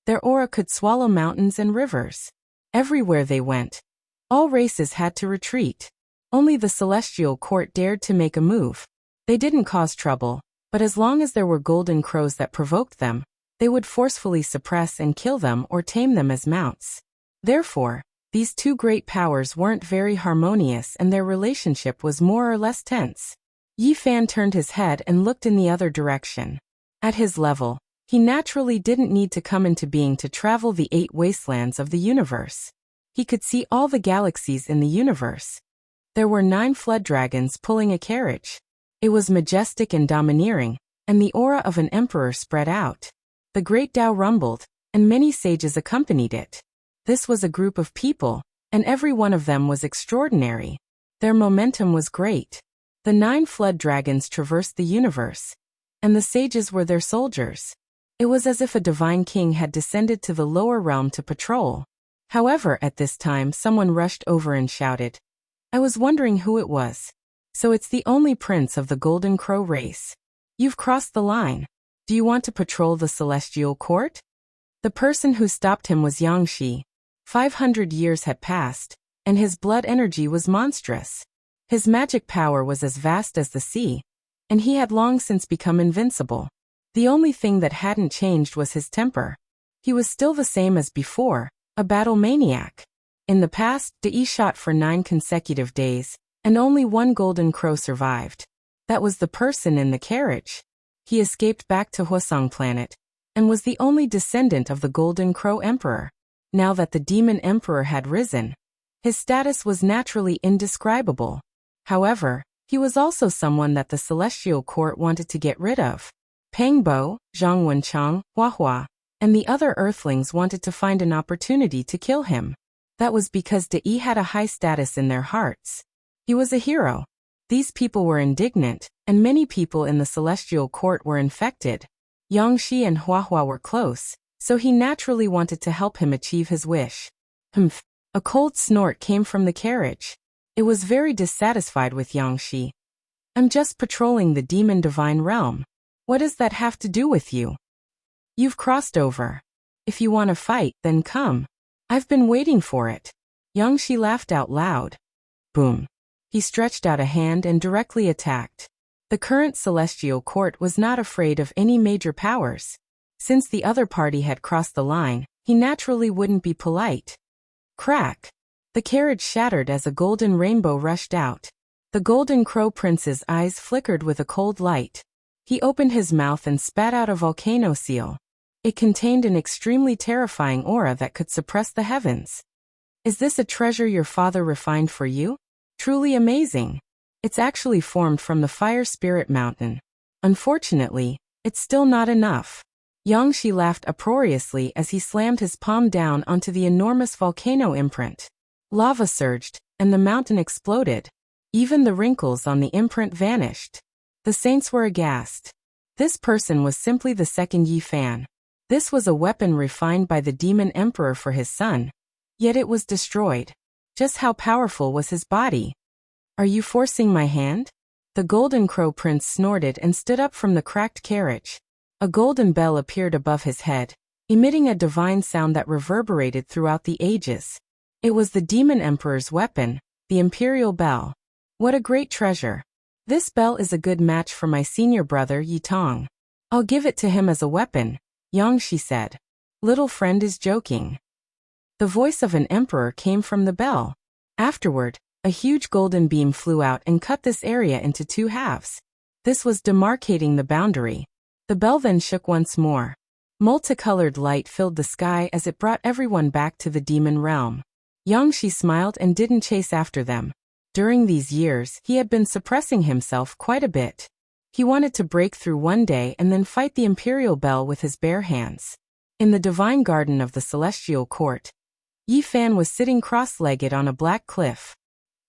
their aura could swallow mountains and rivers. Everywhere they went, all races had to retreat. Only the Celestial Court dared to make a move. They didn't cause trouble, but as long as there were golden crows that provoked them, they would forcefully suppress and kill them or tame them as mounts. Therefore, these 2 great powers weren't very harmonious and their relationship was more or less tense. Yi Fan turned his head and looked in the other direction. At his level, he naturally didn't need to come into being to travel the 8 wastelands of the universe. He could see all the galaxies in the universe. There were 9 flood dragons pulling a carriage. It was majestic and domineering, and the aura of an emperor spread out. The great Tao rumbled, and many sages accompanied it. This was a group of people, and every one of them was extraordinary. Their momentum was great. The 9 flood dragons traversed the universe, and the sages were their soldiers. It was as if a divine king had descended to the lower realm to patrol. However, at this time someone rushed over and shouted, "I was wondering who it was. So it's the only prince of the Golden Crow race. You've crossed the line. Do you want to patrol the Celestial Court?" The person who stopped him was Yangshi. 500 years had passed, and his blood energy was monstrous. His magic power was as vast as the sea, and he had long since become invincible. The only thing that hadn't changed was his temper. He was still the same as before, a battle maniac. In the past, Dai shot for 9 consecutive days, and only 1 golden crow survived. That was the person in the carriage. He escaped back to Hwasong planet, and was the only descendant of the Golden Crow Emperor. Now that the Demon Emperor had risen, his status was naturally indescribable. However, he was also someone that the Celestial Court wanted to get rid of. Peng Bo, Zhang Wenchang, Hua Hua, and the other Earthlings wanted to find an opportunity to kill him. That was because Dai had a high status in their hearts. He was a hero. These people were indignant, and many people in the Celestial Court were infected. Yangshi and Huahua were close, so he naturally wanted to help him achieve his wish. Humph! A cold snort came from the carriage. It was very dissatisfied with Yangshi. I'm just patrolling the demon divine realm. What does that have to do with you? You've crossed over. If you want to fight, then come. I've been waiting for it. Yangshi laughed out loud. Boom. He stretched out a hand and directly attacked. The current celestial court was not afraid of any major powers. Since the other party had crossed the line, he naturally wouldn't be polite. Crack! The carriage shattered as a golden rainbow rushed out. The Golden Crow Prince's eyes flickered with a cold light. He opened his mouth and spat out a volcano seal. It contained an extremely terrifying aura that could suppress the heavens. Is this a treasure your father refined for you? Truly amazing. It's actually formed from the Fire Spirit Mountain. Unfortunately, it's still not enough. Yangshi laughed uproariously as he slammed his palm down onto the enormous volcano imprint. Lava surged, and the mountain exploded. Even the wrinkles on the imprint vanished. The saints were aghast. This person was simply the second Yi Fan. This was a weapon refined by the Demon Emperor for his son. Yet it was destroyed. Just how powerful was his body? Are you forcing my hand? The Golden Crow Prince snorted and stood up from the cracked carriage. A golden bell appeared above his head, emitting a divine sound that reverberated throughout the ages. It was the Demon Emperor's weapon, the Imperial Bell. What a great treasure. This bell is a good match for my senior brother Yi Tong. I'll give it to him as a weapon, Yangshi said. Little friend is joking. The voice of an emperor came from the bell. Afterward, a huge golden beam flew out and cut this area into two halves. This was demarcating the boundary. The bell then shook once more. Multicolored light filled the sky as it brought everyone back to the demon realm. Yangshi smiled and didn't chase after them. During these years, he had been suppressing himself quite a bit. He wanted to break through one day and then fight the Imperial Bell with his bare hands. In the divine garden of the Celestial Court, Yi Fan was sitting cross-legged on a black cliff.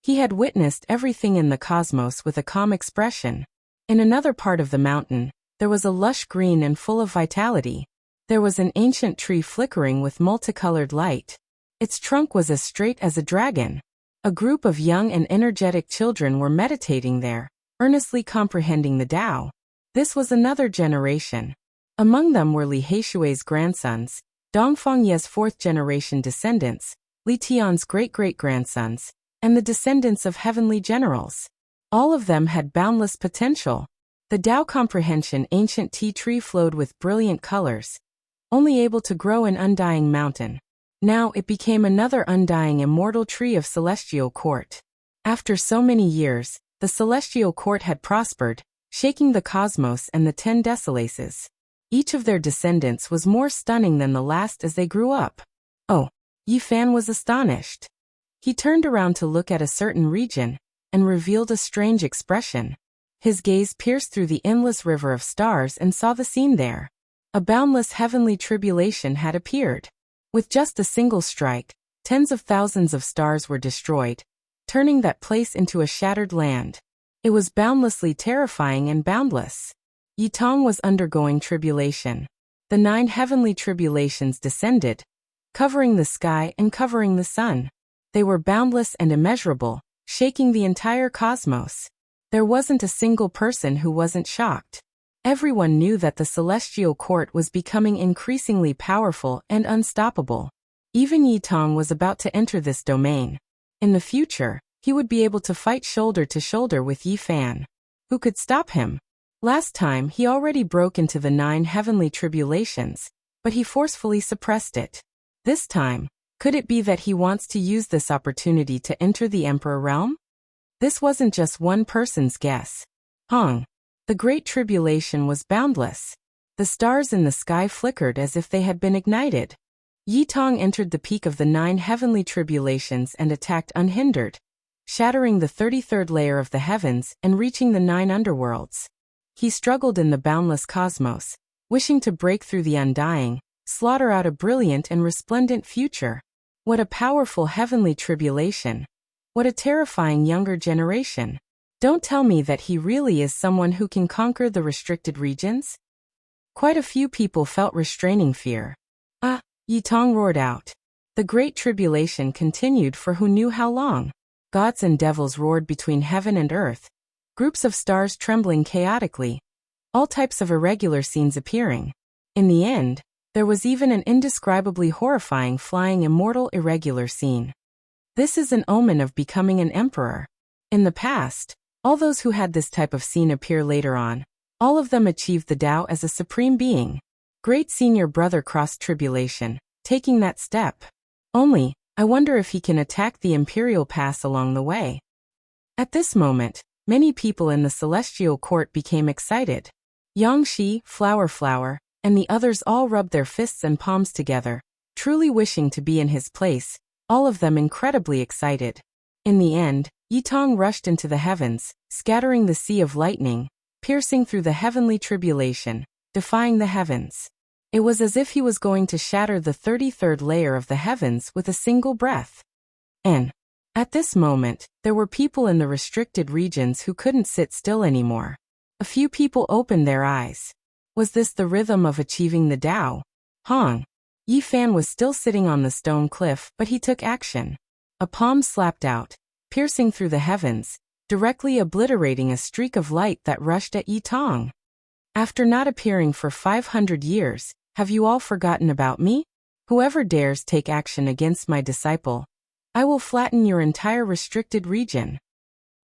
He had witnessed everything in the cosmos with a calm expression. In another part of the mountain, there was a lush green and full of vitality. There was an ancient tree flickering with multicolored light. Its trunk was as straight as a dragon. A group of young and energetic children were meditating there, earnestly comprehending the Tao. This was another generation. Among them were Li Heishui's grandsons, Dongfang Ye's fourth-generation descendants, Li Tian's great-great-grandsons, and the descendants of heavenly generals. All of them had boundless potential. The Tao comprehension ancient tea tree flowed with brilliant colors, only able to grow in undying mountain. Now it became another undying immortal tree of celestial court. After so many years, the celestial court had prospered, shaking the cosmos and the 10 Desolaces. Each of their descendants was more stunning than the last as they grew up. Oh, Yi Fan was astonished. He turned around to look at a certain region, and revealed a strange expression. His gaze pierced through the endless river of stars and saw the scene there. A boundless heavenly tribulation had appeared. With just a single strike, tens of thousands of stars were destroyed, turning that place into a shattered land. It was boundlessly terrifying and boundless. Yi Tong was undergoing tribulation. The 9 heavenly tribulations descended, covering the sky and covering the sun. They were boundless and immeasurable, shaking the entire cosmos. There wasn't a single person who wasn't shocked. Everyone knew that the celestial court was becoming increasingly powerful and unstoppable. Even Yi Tong was about to enter this domain. In the future, he would be able to fight shoulder to shoulder with Yi Fan. Who could stop him? Last time he already broke into the 9 heavenly tribulations, but he forcefully suppressed it. This time, could it be that he wants to use this opportunity to enter the Emperor realm? This wasn't just one person's guess. The Great Tribulation was boundless. The stars in the sky flickered as if they had been ignited. Yi Tong entered the peak of the 9 heavenly tribulations and attacked unhindered, shattering the 33rd layer of the heavens and reaching the 9 underworlds. He struggled in the boundless cosmos, wishing to break through the undying, slaughter out a brilliant and resplendent future. What a powerful heavenly tribulation. What a terrifying younger generation. Don't tell me that he really is someone who can conquer the restricted regions? Quite a few people felt restraining fear. Ah! Yi Tong roared out. The great tribulation continued for who knew how long. Gods and devils roared between heaven and earth, groups of stars trembling chaotically, all types of irregular scenes appearing. In the end, there was even an indescribably horrifying flying immortal irregular scene. This is an omen of becoming an emperor. In the past, all those who had this type of scene appear later on, all of them achieved the Tao as a supreme being. Great senior brother crossed tribulation, taking that step. Only, I wonder if he can attack the imperial pass along the way. At this moment, many people in the celestial court became excited. Yang Shi, Flower, and the others all rubbed their fists and palms together, truly wishing to be in his place, all of them incredibly excited. In the end, Yi Tong rushed into the heavens, scattering the sea of lightning, piercing through the heavenly tribulation, defying the heavens. It was as if he was going to shatter the 33rd layer of the heavens with a single breath. And at this moment, there were people in the restricted regions who couldn't sit still anymore. A few people opened their eyes. Was this the rhythm of achieving the Tao? Hong Yi Fan was still sitting on the stone cliff, but he took action. A palm slapped out, piercing through the heavens, directly obliterating a streak of light that rushed at Yi Tong. After not appearing for 500 years, have you all forgotten about me? Whoever dares take action against my disciple, I will flatten your entire restricted region.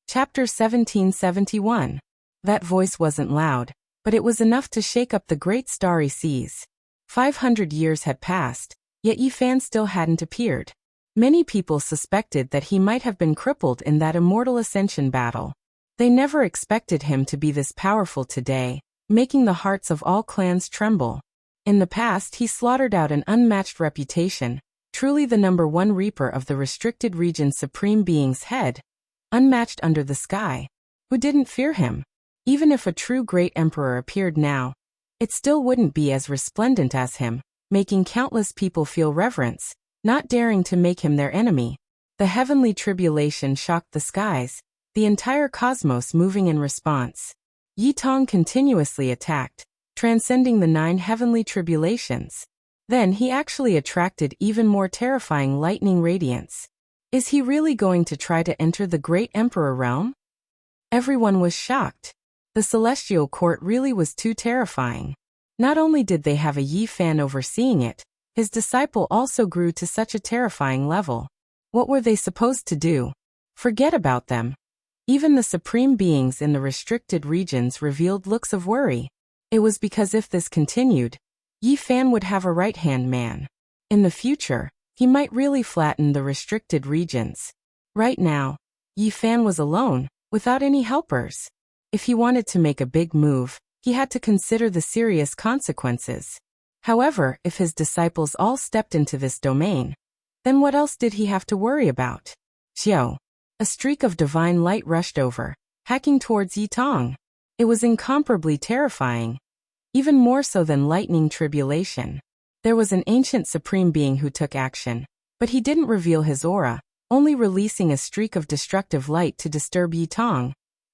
Chapter 1771. That voice wasn't loud, but it was enough to shake up the great starry seas. 500 years had passed, yet Yi Fan still hadn't appeared. Many people suspected that he might have been crippled in that immortal ascension battle. They never expected him to be this powerful today, making the hearts of all clans tremble. In the past, he slaughtered out an unmatched reputation, truly the #1 reaper of the restricted region's supreme being's head, unmatched under the sky. Who didn't fear him? Even if a true great emperor appeared now, it still wouldn't be as resplendent as him, making countless people feel reverence, not daring to make him their enemy. The heavenly tribulation shocked the skies, the entire cosmos moving in response. Yi Tong continuously attacked, transcending the 9 heavenly tribulations. Then he actually attracted even more terrifying lightning radiance. Is he really going to try to enter the great emperor realm? Everyone was shocked. The celestial court really was too terrifying. Not only did they have a Yi Fan overseeing it, his disciple also grew to such a terrifying level. What were they supposed to do? Forget about them. Even the supreme beings in the restricted regions revealed looks of worry. It was because if this continued, Yi Fan would have a right-hand man. In the future, he might really flatten the restricted regions. Right now, Yi Fan was alone, without any helpers. If he wanted to make a big move, he had to consider the serious consequences. However, if his disciples all stepped into this domain, then what else did he have to worry about? Xiao. A streak of divine light rushed over, hacking towards Yi Tong. It was incomparably terrifying, even more so than lightning tribulation. There was an ancient supreme being who took action, but he didn't reveal his aura, only releasing a streak of destructive light to disturb Yi Tong,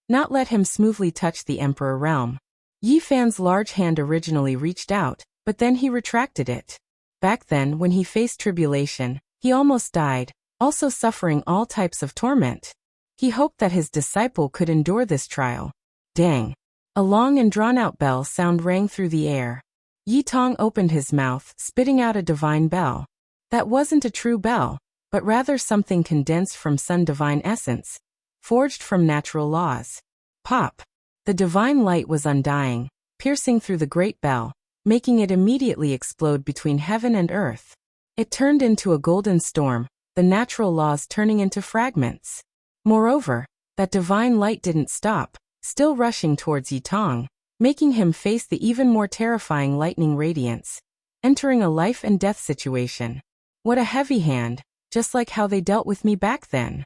not let him smoothly touch the emperor realm. Yi Fan's large hand originally reached out, but then he retracted it. Back then, when he faced tribulation, he almost died, also suffering all types of torment. He hoped that his disciple could endure this trial. Dang! A long and drawn-out bell sound rang through the air. Yi Tong opened his mouth, spitting out a divine bell. That wasn't a true bell, but rather something condensed from Sun divine essence, forged from natural laws. Pop! The divine light was undying, piercing through the great bell, making it immediately explode between heaven and earth. It turned into a golden storm, the natural laws turning into fragments. Moreover, that divine light didn't stop, still rushing towards Yi Tong, making him face the even more terrifying lightning radiance, entering a life and death situation. What a heavy hand, just like how they dealt with me back then.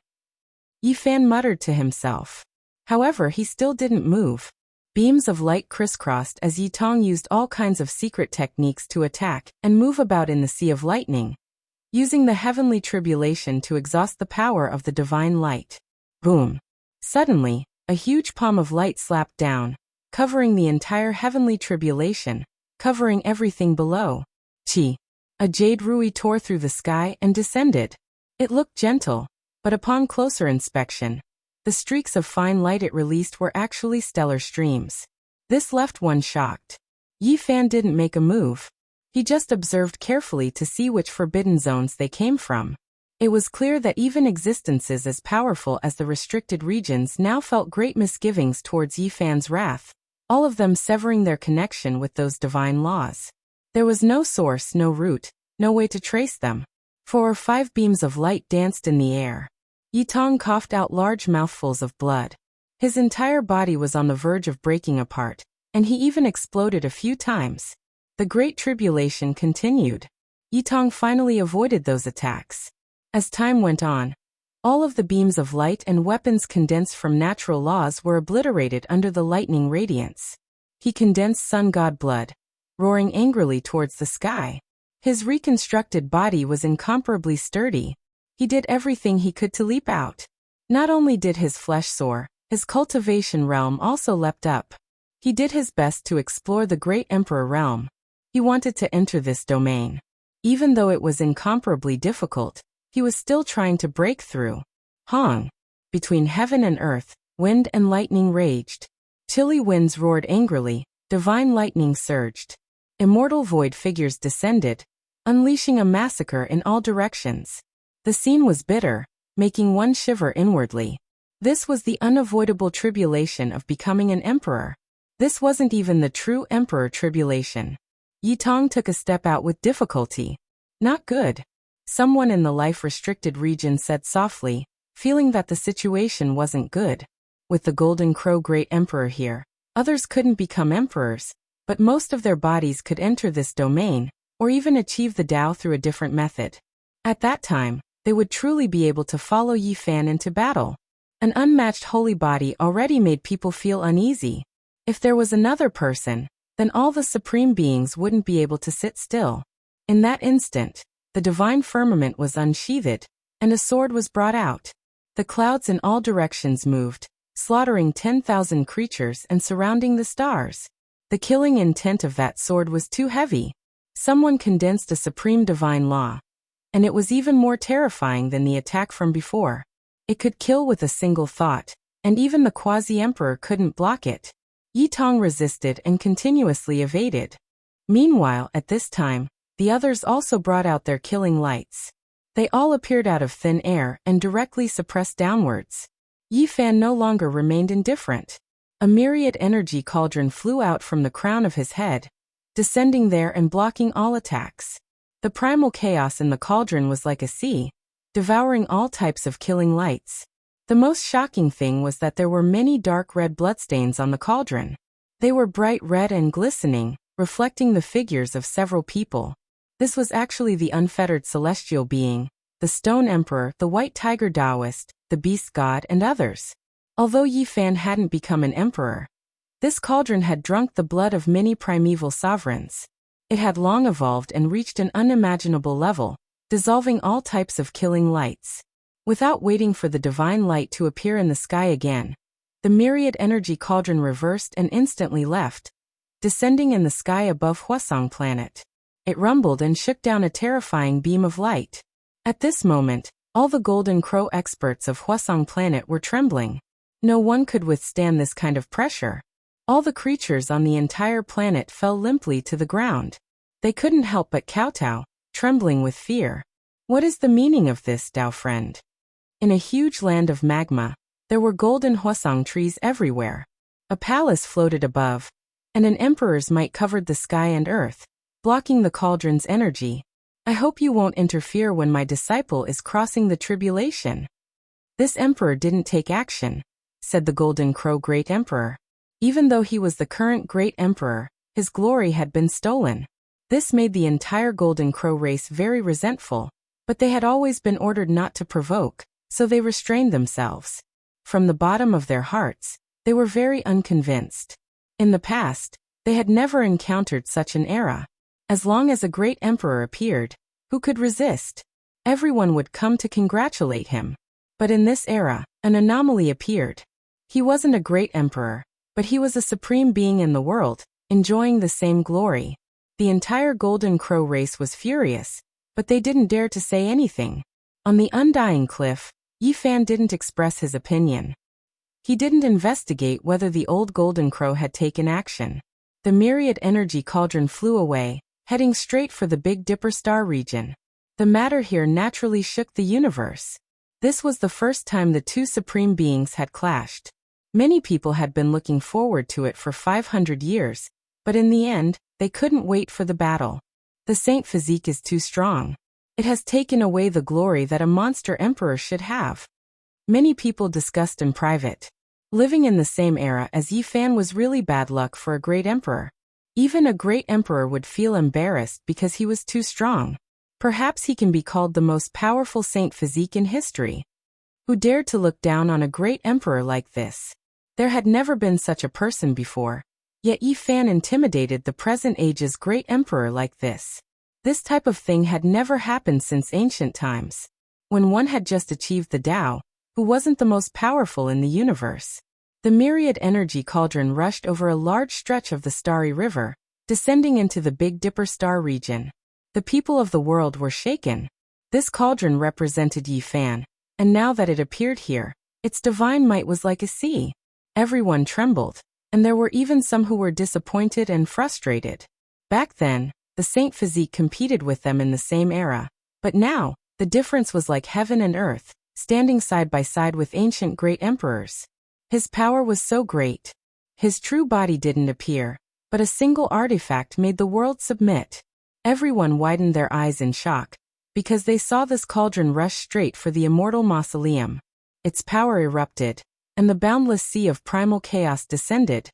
Yi Fan muttered to himself. However, he still didn't move. Beams of light crisscrossed as Yi Tong used all kinds of secret techniques to attack and move about in the sea of lightning, using the heavenly tribulation to exhaust the power of the divine light. Boom! Suddenly, a huge palm of light slapped down, covering the entire heavenly tribulation, covering everything below. Chi. A jade rui tore through the sky and descended. It looked gentle, but upon closer inspection, the streaks of fine light it released were actually stellar streams. This left one shocked. Yi Fan didn't make a move. He just observed carefully to see which forbidden zones they came from. It was clear that even existences as powerful as the restricted regions now felt great misgivings towards Yi Fan's wrath, all of them severing their connection with those divine laws. There was no source, no root, no way to trace them. 4 or 5 beams of light danced in the air. Yi Tong coughed out large mouthfuls of blood. His entire body was on the verge of breaking apart, and he even exploded a few times. The Great Tribulation continued. Yi Tong finally avoided those attacks. As time went on, all of the beams of light and weapons condensed from natural laws were obliterated under the lightning radiance. He condensed sun god blood, roaring angrily towards the sky. His reconstructed body was incomparably sturdy. He did everything he could to leap out. Not only did his flesh soar, his cultivation realm also leapt up. He did his best to explore the Great Emperor realm. He wanted to enter this domain. Even though it was incomparably difficult, he was still trying to break through. Hong. Between heaven and earth, wind and lightning raged. Chilly winds roared angrily, divine lightning surged. Immortal void figures descended, unleashing a massacre in all directions. The scene was bitter, making one shiver inwardly. This was the unavoidable tribulation of becoming an emperor. This wasn't even the true emperor tribulation. Yi Tong took a step out with difficulty. Not good. Someone in the life-restricted region said softly, feeling that the situation wasn't good. With the Golden Crow Great Emperor here, others couldn't become emperors, but most of their bodies could enter this domain, or even achieve the Tao through a different method. At that time, they would truly be able to follow Yi Fan into battle. An unmatched holy body already made people feel uneasy. If there was another person, then all the supreme beings wouldn't be able to sit still. In that instant, the divine firmament was unsheathed, and a sword was brought out. The clouds in all directions moved, slaughtering 10,000 creatures and surrounding the stars. The killing intent of that sword was too heavy. Someone condensed a supreme divine law. And it was even more terrifying than the attack from before. It could kill with a single thought, and even the quasi-emperor couldn't block it. Yi Tong resisted and continuously evaded. Meanwhile, at this time, the others also brought out their killing lights. They all appeared out of thin air and directly suppressed downwards. Yi Fan no longer remained indifferent. A myriad energy cauldron flew out from the crown of his head, descending there and blocking all attacks. The primal chaos in the cauldron was like a sea, devouring all types of killing lights. The most shocking thing was that there were many dark red bloodstains on the cauldron. They were bright red and glistening, reflecting the figures of several people. This was actually the unfettered celestial being, the Stone Emperor, the White Tiger Taoist, the Beast God, and others. Although Yi Fan hadn't become an emperor, this cauldron had drunk the blood of many primeval sovereigns. It had long evolved and reached an unimaginable level, dissolving all types of killing lights. Without waiting for the divine light to appear in the sky again, the myriad energy cauldron reversed and instantly left, descending in the sky above Hwasong planet. It rumbled and shook down a terrifying beam of light. At this moment, all the Golden Crow experts of Hwasong planet were trembling. No one could withstand this kind of pressure. All the creatures on the entire planet fell limply to the ground. They couldn't help but kowtow, trembling with fear. What is the meaning of this, Tao friend? In a huge land of magma, there were golden Hwasong trees everywhere. A palace floated above, and an emperor's might covered the sky and earth, blocking the cauldron's energy. I hope you won't interfere when my disciple is crossing the tribulation. This emperor didn't take action, said the Golden Crow Great Emperor. Even though he was the current Great Emperor, his glory had been stolen. This made the entire Golden Crow race very resentful, but they had always been ordered not to provoke, so they restrained themselves. From the bottom of their hearts, they were very unconvinced. In the past, they had never encountered such an era. As long as a great emperor appeared, who could resist? Everyone would come to congratulate him. But in this era, an anomaly appeared. He wasn't a great emperor, but he was a supreme being in the world, enjoying the same glory. The entire Golden Crow race was furious, but they didn't dare to say anything. On the undying cliff, Yi Fan didn't express his opinion. He didn't investigate whether the old Golden Crow had taken action. The myriad energy cauldron flew away, heading straight for the Big Dipper star region. The matter here naturally shook the universe. This was the first time the two supreme beings had clashed. Many people had been looking forward to it for 500 years, but in the end, they couldn't wait for the battle. The saint physique is too strong. It has taken away the glory that a monster emperor should have. Many people discussed in private. Living in the same era as Yi Fan was really bad luck for a great emperor. Even a great emperor would feel embarrassed because he was too strong. Perhaps he can be called the most powerful saint physique in history. Who dared to look down on a great emperor like this? There had never been such a person before. Yet Yi Fan intimidated the present age's great emperor like this. This type of thing had never happened since ancient times. When one had just achieved the Tao, who wasn't the most powerful in the universe? The myriad energy cauldron rushed over a large stretch of the starry river, descending into the Big Dipper star region. The people of the world were shaken. This cauldron represented Yi Fan, and now that it appeared here, its divine might was like a sea. Everyone trembled, and there were even some who were disappointed and frustrated. Back then, the saint physique competed with them in the same era, but now, the difference was like heaven and earth, standing side by side with ancient great emperors. His power was so great. His true body didn't appear, but a single artifact made the world submit. Everyone widened their eyes in shock, because they saw this cauldron rush straight for the immortal mausoleum. Its power erupted, and the boundless sea of primal chaos descended,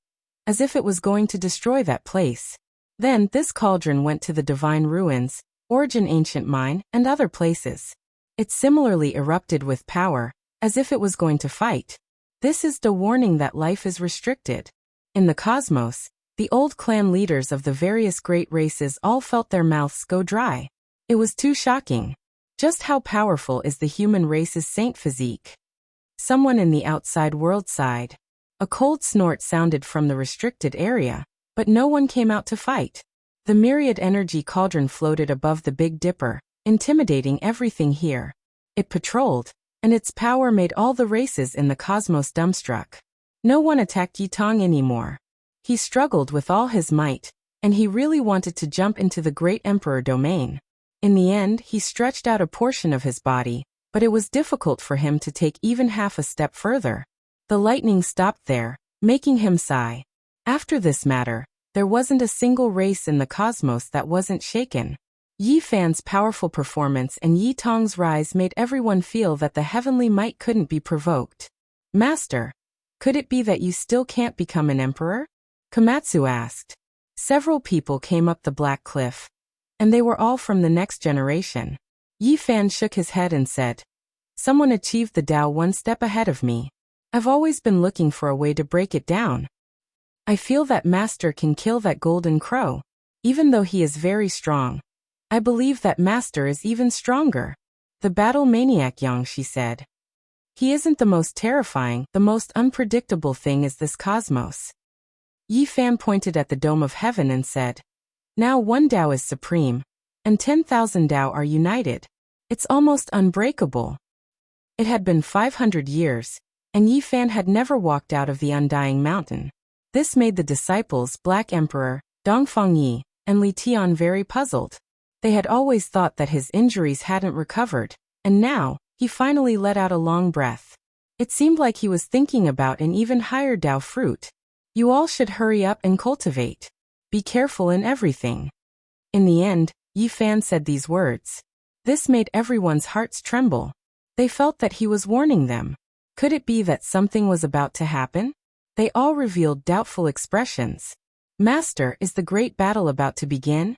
as if it was going to destroy that place. Then this cauldron went to the divine ruins, Origin Ancient Mine, and other places. It similarly erupted with power, as if it was going to fight. This is the warning that life is restricted. In the cosmos, the old clan leaders of the various great races all felt their mouths go dry. It was too shocking. Just how powerful is the human race's saint physique? Someone in the outside world sighed. A cold snort sounded from the restricted area, but no one came out to fight. The myriad energy cauldron floated above the Big Dipper, intimidating everything here. It patrolled, and its power made all the races in the cosmos dumbstruck. No one attacked Yi Tong anymore. He struggled with all his might, and he really wanted to jump into the great emperor domain. In the end, he stretched out a portion of his body, but it was difficult for him to take even half a step further. The lightning stopped there, making him sigh. After this matter, there wasn't a single race in the cosmos that wasn't shaken. Yi Fan's powerful performance and Yi Tong's rise made everyone feel that the heavenly might couldn't be provoked. Master, could it be that you still can't become an emperor? Komatsu asked. Several people came up the black cliff, and they were all from the next generation. Yi Fan shook his head and said, "Someone achieved the Tao one step ahead of me. I've always been looking for a way to break it down. I feel that Master can kill that Golden Crow. Even though he is very strong, I believe that Master is even stronger." The battle maniac Yang, she said. He isn't the most terrifying, the most unpredictable thing is this cosmos. Yi Fan pointed at the dome of heaven and said, "Now one Tao is supreme, and 10,000 Tao are united. It's almost unbreakable." It had been 500 years, and Yi Fan had never walked out of the Undying Mountain. This made the disciples Black Emperor, Dongfang Yi, and Li Tian very puzzled. They had always thought that his injuries hadn't recovered, and now, he finally let out a long breath. It seemed like he was thinking about an even higher Tao fruit. You all should hurry up and cultivate. Be careful in everything. In the end, Yi Fan said these words. This made everyone's hearts tremble. They felt that he was warning them. Could it be that something was about to happen? They all revealed doubtful expressions. Master, is the great battle about to begin?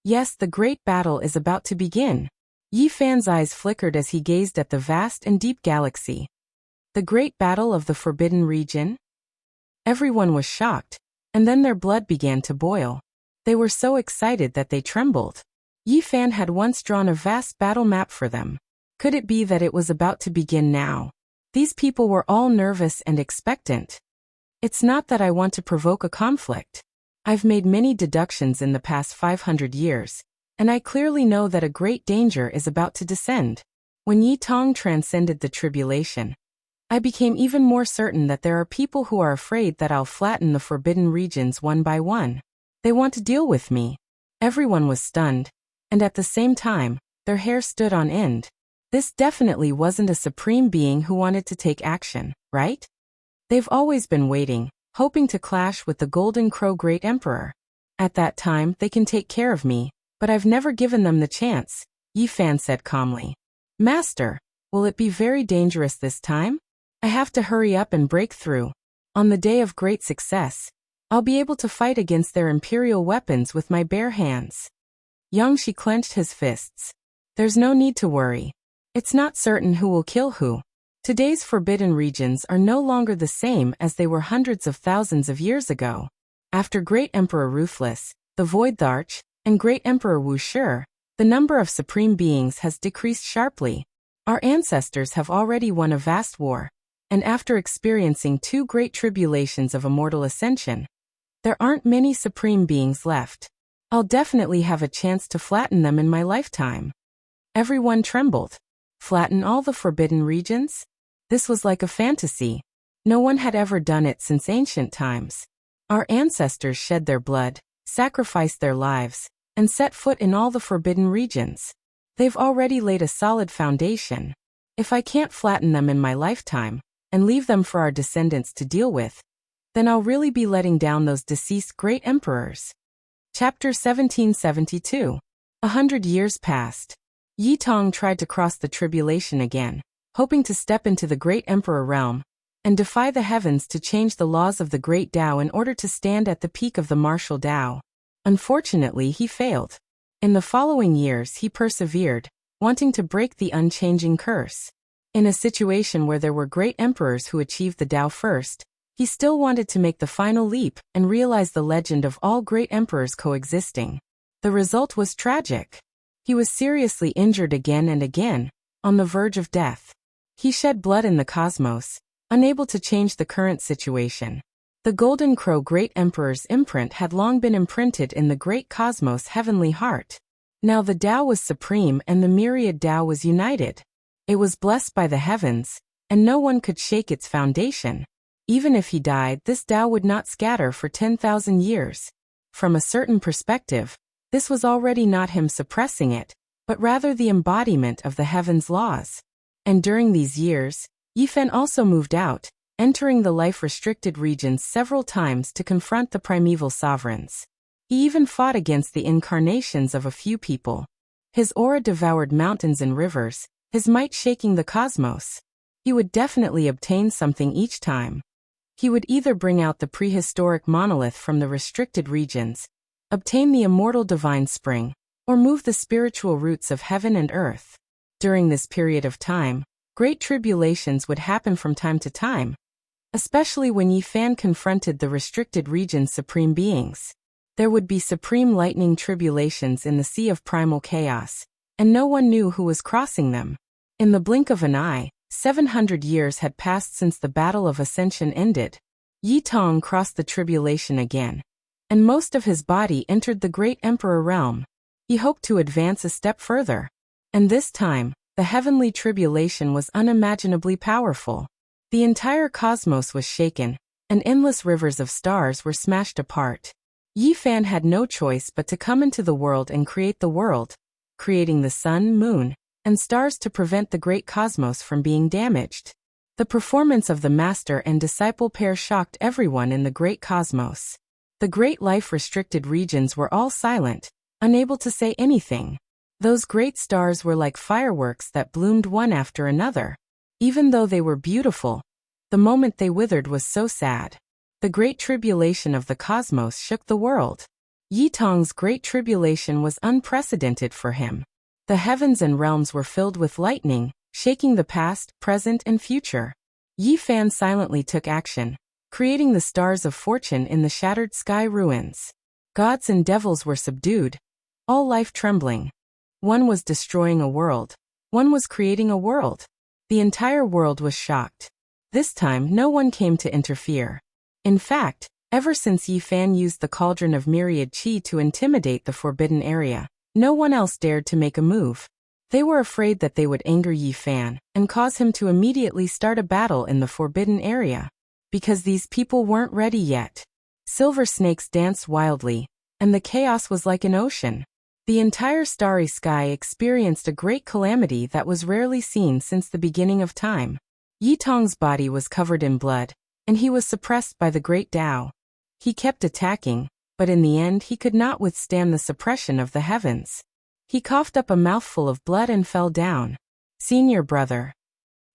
Yes, the great battle is about to begin. Yi Fan's eyes flickered as he gazed at the vast and deep galaxy. The great battle of the Forbidden Region? Everyone was shocked, and then their blood began to boil. They were so excited that they trembled. Yi Fan had once drawn a vast battle map for them. Could it be that it was about to begin now? These people were all nervous and expectant. It's not that I want to provoke a conflict. I've made many deductions in the past 500 years, and I clearly know that a great danger is about to descend. When Yi Tong transcended the tribulation, I became even more certain that there are people who are afraid that I'll flatten the forbidden regions one by one. They want to deal with me. Everyone was stunned, and at the same time, their hair stood on end. This definitely wasn't a supreme being who wanted to take action, right? They've always been waiting, hoping to clash with the Golden Crow Great Emperor. At that time, they can take care of me, but I've never given them the chance, Yi Fan said calmly. Master, will it be very dangerous this time? I have to hurry up and break through. On the day of great success, I'll be able to fight against their imperial weapons with my bare hands. Yang Shi clenched his fists. There's no need to worry. It's not certain who will kill who. Today's forbidden regions are no longer the same as they were hundreds of thousands of years ago. After Great Emperor Ruthless, the Voidtharch, and Great Emperor Wushi, the number of supreme beings has decreased sharply. Our ancestors have already won a vast war, and after experiencing 2 great tribulations of immortal ascension, there aren't many supreme beings left. I'll definitely have a chance to flatten them in my lifetime. Everyone trembled. Flatten all the forbidden regions? This was like a fantasy. No one had ever done it since ancient times. Our ancestors shed their blood, sacrificed their lives, and set foot in all the forbidden regions. They've already laid a solid foundation. If I can't flatten them in my lifetime, and leave them for our descendants to deal with, then I'll really be letting down those deceased great emperors. Chapter 1772. 100 years passed. Yi Tong tried to cross the tribulation again, hoping to step into the great emperor realm, and defy the heavens to change the laws of the great Tao in order to stand at the peak of the martial Tao. Unfortunately, he failed. In the following years he persevered, wanting to break the unchanging curse. In a situation where there were great emperors who achieved the Tao first, he still wanted to make the final leap and realize the legend of all great emperors coexisting. The result was tragic. He was seriously injured again and again, on the verge of death. He shed blood in the cosmos, unable to change the current situation. The Golden Crow Great Emperor's imprint had long been imprinted in the great cosmos' heavenly heart. Now the Tao was supreme and the myriad Tao was united. It was blessed by the heavens, and no one could shake its foundation. Even if he died, this Tao would not scatter for 10,000 years. From a certain perspective, this was already not him suppressing it, but rather the embodiment of the heavens' laws. And during these years, Yi Fan also moved out, entering the life-restricted regions several times to confront the primeval sovereigns. He even fought against the incarnations of a few people. His aura devoured mountains and rivers, his might shaking the cosmos. He would definitely obtain something each time. He would either bring out the prehistoric monolith from the restricted regions, obtain the immortal divine spring, or move the spiritual roots of heaven and earth. During this period of time, great tribulations would happen from time to time, especially when Yi Fan confronted the restricted region's supreme beings. There would be supreme lightning tribulations in the sea of primal chaos, and no one knew who was crossing them. In the blink of an eye, 700 years had passed since the Battle of Ascension ended. Yi Tong crossed the tribulation again, and most of his body entered the great emperor realm. He hoped to advance a step further. And this time, the heavenly tribulation was unimaginably powerful. The entire cosmos was shaken, and endless rivers of stars were smashed apart. Yi Fan had no choice but to come into the world and create the world, creating the sun, moon, and stars to prevent the great cosmos from being damaged. The performance of the master and disciple pair shocked everyone in the great cosmos. The great life-restricted regions were all silent, unable to say anything. Those great stars were like fireworks that bloomed one after another. Even though they were beautiful, the moment they withered was so sad. The great tribulation of the cosmos shook the world. Yi Tong's great tribulation was unprecedented for him. The heavens and realms were filled with lightning, shaking the past, present, and future. Yi Fan silently took action, creating the stars of fortune in the shattered sky ruins. Gods and devils were subdued, all life trembling. One was destroying a world. One was creating a world. The entire world was shocked. This time, no one came to interfere. In fact, Ever since Yi Fan used the cauldron of myriad qi to intimidate the forbidden area, no one else dared to make a move. They were afraid that they would anger Yi Fan and cause him to immediately start a battle in the forbidden area. Because these people weren't ready yet. Silver snakes danced wildly, and the chaos was like an ocean. The entire starry sky experienced a great calamity that was rarely seen since the beginning of time. Yi Tong's body was covered in blood, and he was suppressed by the great Tao. He kept attacking, but in the end he could not withstand the suppression of the heavens. He coughed up a mouthful of blood and fell down. "Senior brother."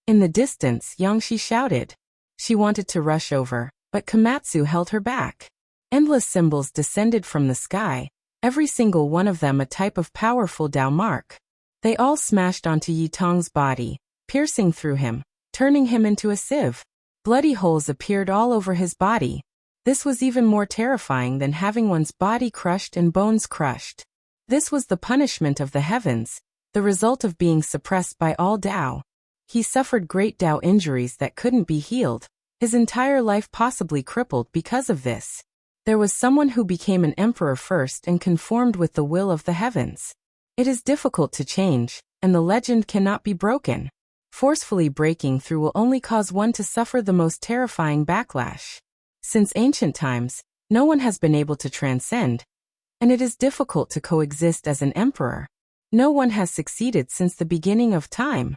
In the distance, Yangshi shouted. She wanted to rush over, but Komatsu held her back. Endless symbols descended from the sky, every single one of them a type of powerful Tao mark. They all smashed onto Yi Tong's body, piercing through him, turning him into a sieve. Bloody holes appeared all over his body. This was even more terrifying than having one's body crushed and bones crushed. This was the punishment of the heavens, the result of being suppressed by all Tao. He suffered great Tao injuries that couldn't be healed, his entire life possibly crippled because of this. There was someone who became an emperor first and conformed with the will of the heavens. It is difficult to change, and the legend cannot be broken. Forcefully breaking through will only cause one to suffer the most terrifying backlash. Since ancient times, no one has been able to transcend, and it is difficult to coexist as an emperor. No one has succeeded since the beginning of time.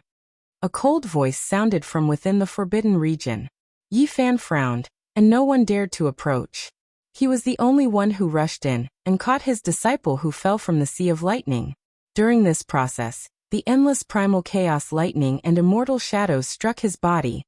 A cold voice sounded from within the forbidden region. Yi Fan frowned, and no one dared to approach. He was the only one who rushed in and caught his disciple who fell from the sea of lightning. During this process, the endless primal chaos lightning and immortal shadows struck his body,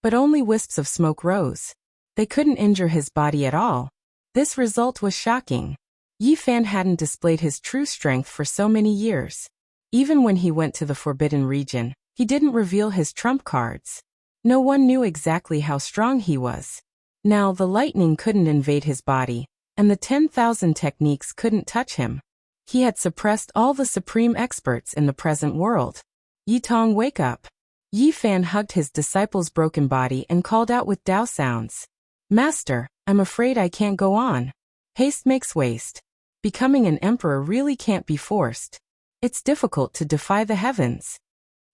but only wisps of smoke rose. They couldn't injure his body at all. This result was shocking. Yi Fan hadn't displayed his true strength for so many years. Even when he went to the forbidden region, he didn't reveal his trump cards. No one knew exactly how strong he was. Now the lightning couldn't invade his body, and the 10,000 techniques couldn't touch him. He had suppressed all the supreme experts in the present world. "Yi Tong, wake up." Yi Fan hugged his disciple's broken body and called out with Tao sounds. "Master, I'm afraid I can't go on. Haste makes waste. Becoming an emperor really can't be forced. It's difficult to defy the heavens."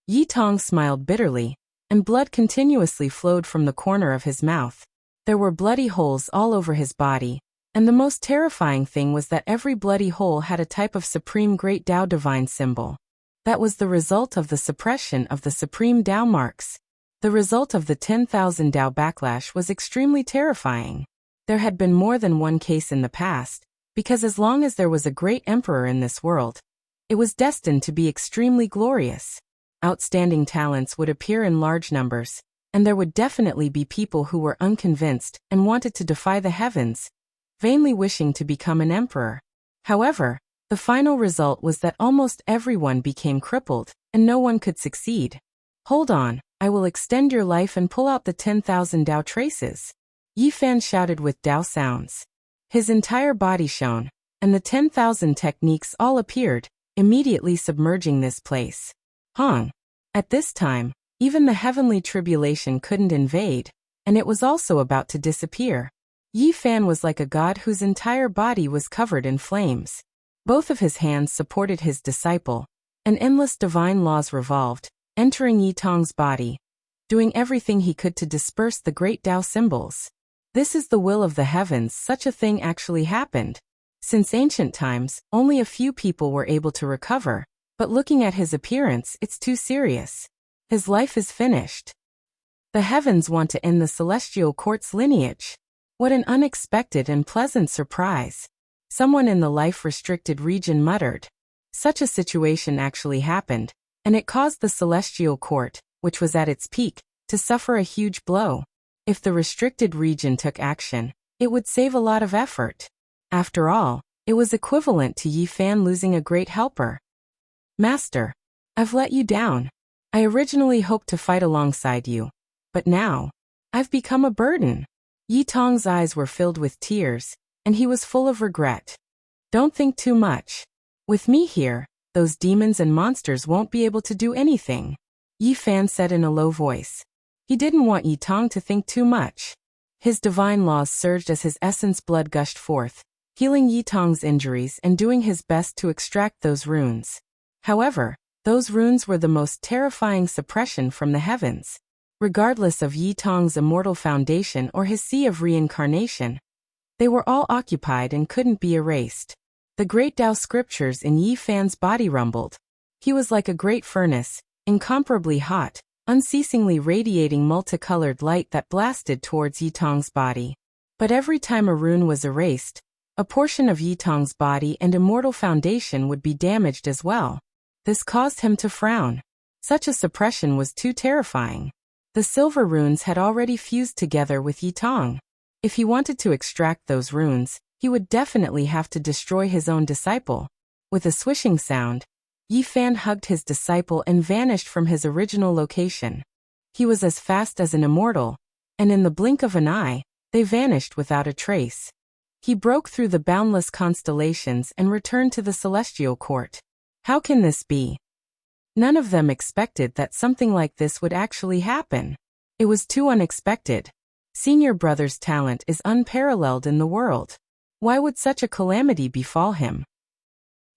Yi Tong smiled bitterly, and blood continuously flowed from the corner of his mouth. There were bloody holes all over his body, and the most terrifying thing was that every bloody hole had a type of supreme great Tao divine symbol. That was the result of the suppression of the supreme Tao marks. The result of the 10,000 Tao backlash was extremely terrifying. There had been more than one case in the past, because as long as there was a great emperor in this world, it was destined to be extremely glorious. Outstanding talents would appear in large numbers, and there would definitely be people who were unconvinced and wanted to defy the heavens, vainly wishing to become an emperor. However, the final result was that almost everyone became crippled, and no one could succeed. "Hold on, I will extend your life and pull out the 10,000 Tao traces." Yi Fan shouted with Tao sounds. His entire body shone, and the 10,000 techniques all appeared, immediately submerging this place. Hong. At this time, even the heavenly tribulation couldn't invade, and it was also about to disappear. Yi Fan was like a god whose entire body was covered in flames. Both of his hands supported his disciple, and endless divine laws revolved, entering Yi Tong's body, doing everything he could to disperse the great Tao symbols. This is the will of the heavens. Such a thing actually happened. Since ancient times, only a few people were able to recover, but looking at his appearance, it's too serious. His life is finished. The heavens want to end the celestial court's lineage. What an unexpected and pleasant surprise. Someone in the life-restricted region muttered. Such a situation actually happened, and it caused the celestial court, which was at its peak, to suffer a huge blow. If the restricted region took action, it would save a lot of effort. After all, it was equivalent to Yi Fan losing a great helper. "Master, I've let you down. I originally hoped to fight alongside you, but now, I've become a burden." Yi Tong's eyes were filled with tears, and he was full of regret. "Don't think too much. With me here, those demons and monsters won't be able to do anything," Yi Fan said in a low voice. He didn't want Yi Tong to think too much. His divine laws surged as his essence blood gushed forth, healing Yi Tong's injuries and doing his best to extract those runes. However, those runes were the most terrifying suppression from the heavens. Regardless of Yi Tong's immortal foundation or his sea of reincarnation, they were all occupied and couldn't be erased. The great Tao scriptures in Yi Fan's body rumbled. He was like a great furnace, incomparably hot, unceasingly radiating multicolored light that blasted towards Yi Tong's body. But every time a rune was erased, a portion of Yi Tong's body and immortal foundation would be damaged as well. This caused him to frown. Such a suppression was too terrifying. The silver runes had already fused together with Yi Tong. If he wanted to extract those runes, he would definitely have to destroy his own disciple. With a swishing sound, Yi Fan hugged his disciple and vanished from his original location. He was as fast as an immortal, and in the blink of an eye, they vanished without a trace. He broke through the boundless constellations and returned to the celestial court. How can this be? None of them expected that something like this would actually happen. It was too unexpected. Senior brother's talent is unparalleled in the world. Why would such a calamity befall him?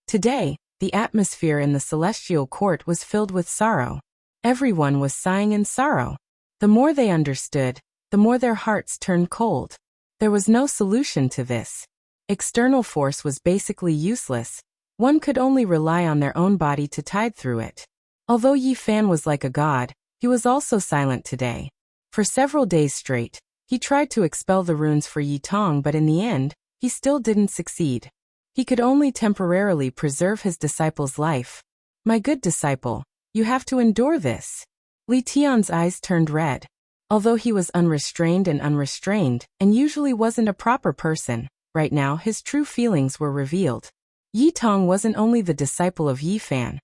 Today, the atmosphere in the celestial court was filled with sorrow. Everyone was sighing in sorrow. The more they understood, the more their hearts turned cold. There was no solution to this. External force was basically useless. One could only rely on their own body to tide through it. Although Yi Fan was like a god, he was also silent today. For several days straight, he tried to expel the runes for Yi Tong, but in the end, he still didn't succeed. He could only temporarily preserve his disciple's life. My good disciple, you have to endure this. Li Tian's eyes turned red. Although he was unrestrained and usually wasn't a proper person, right now his true feelings were revealed. Yi Tong wasn't only the disciple of Yi Fan.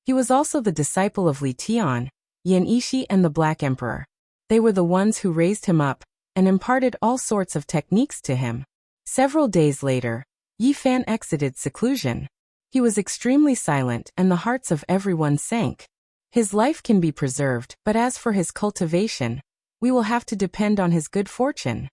He was also the disciple of Li Tian, Yan Yishi and the Black Emperor. They were the ones who raised him up and imparted all sorts of techniques to him. Several days later, Yi Fan exited seclusion. He was extremely silent and the hearts of everyone sank. His life can be preserved, but as for his cultivation, we will have to depend on his good fortune.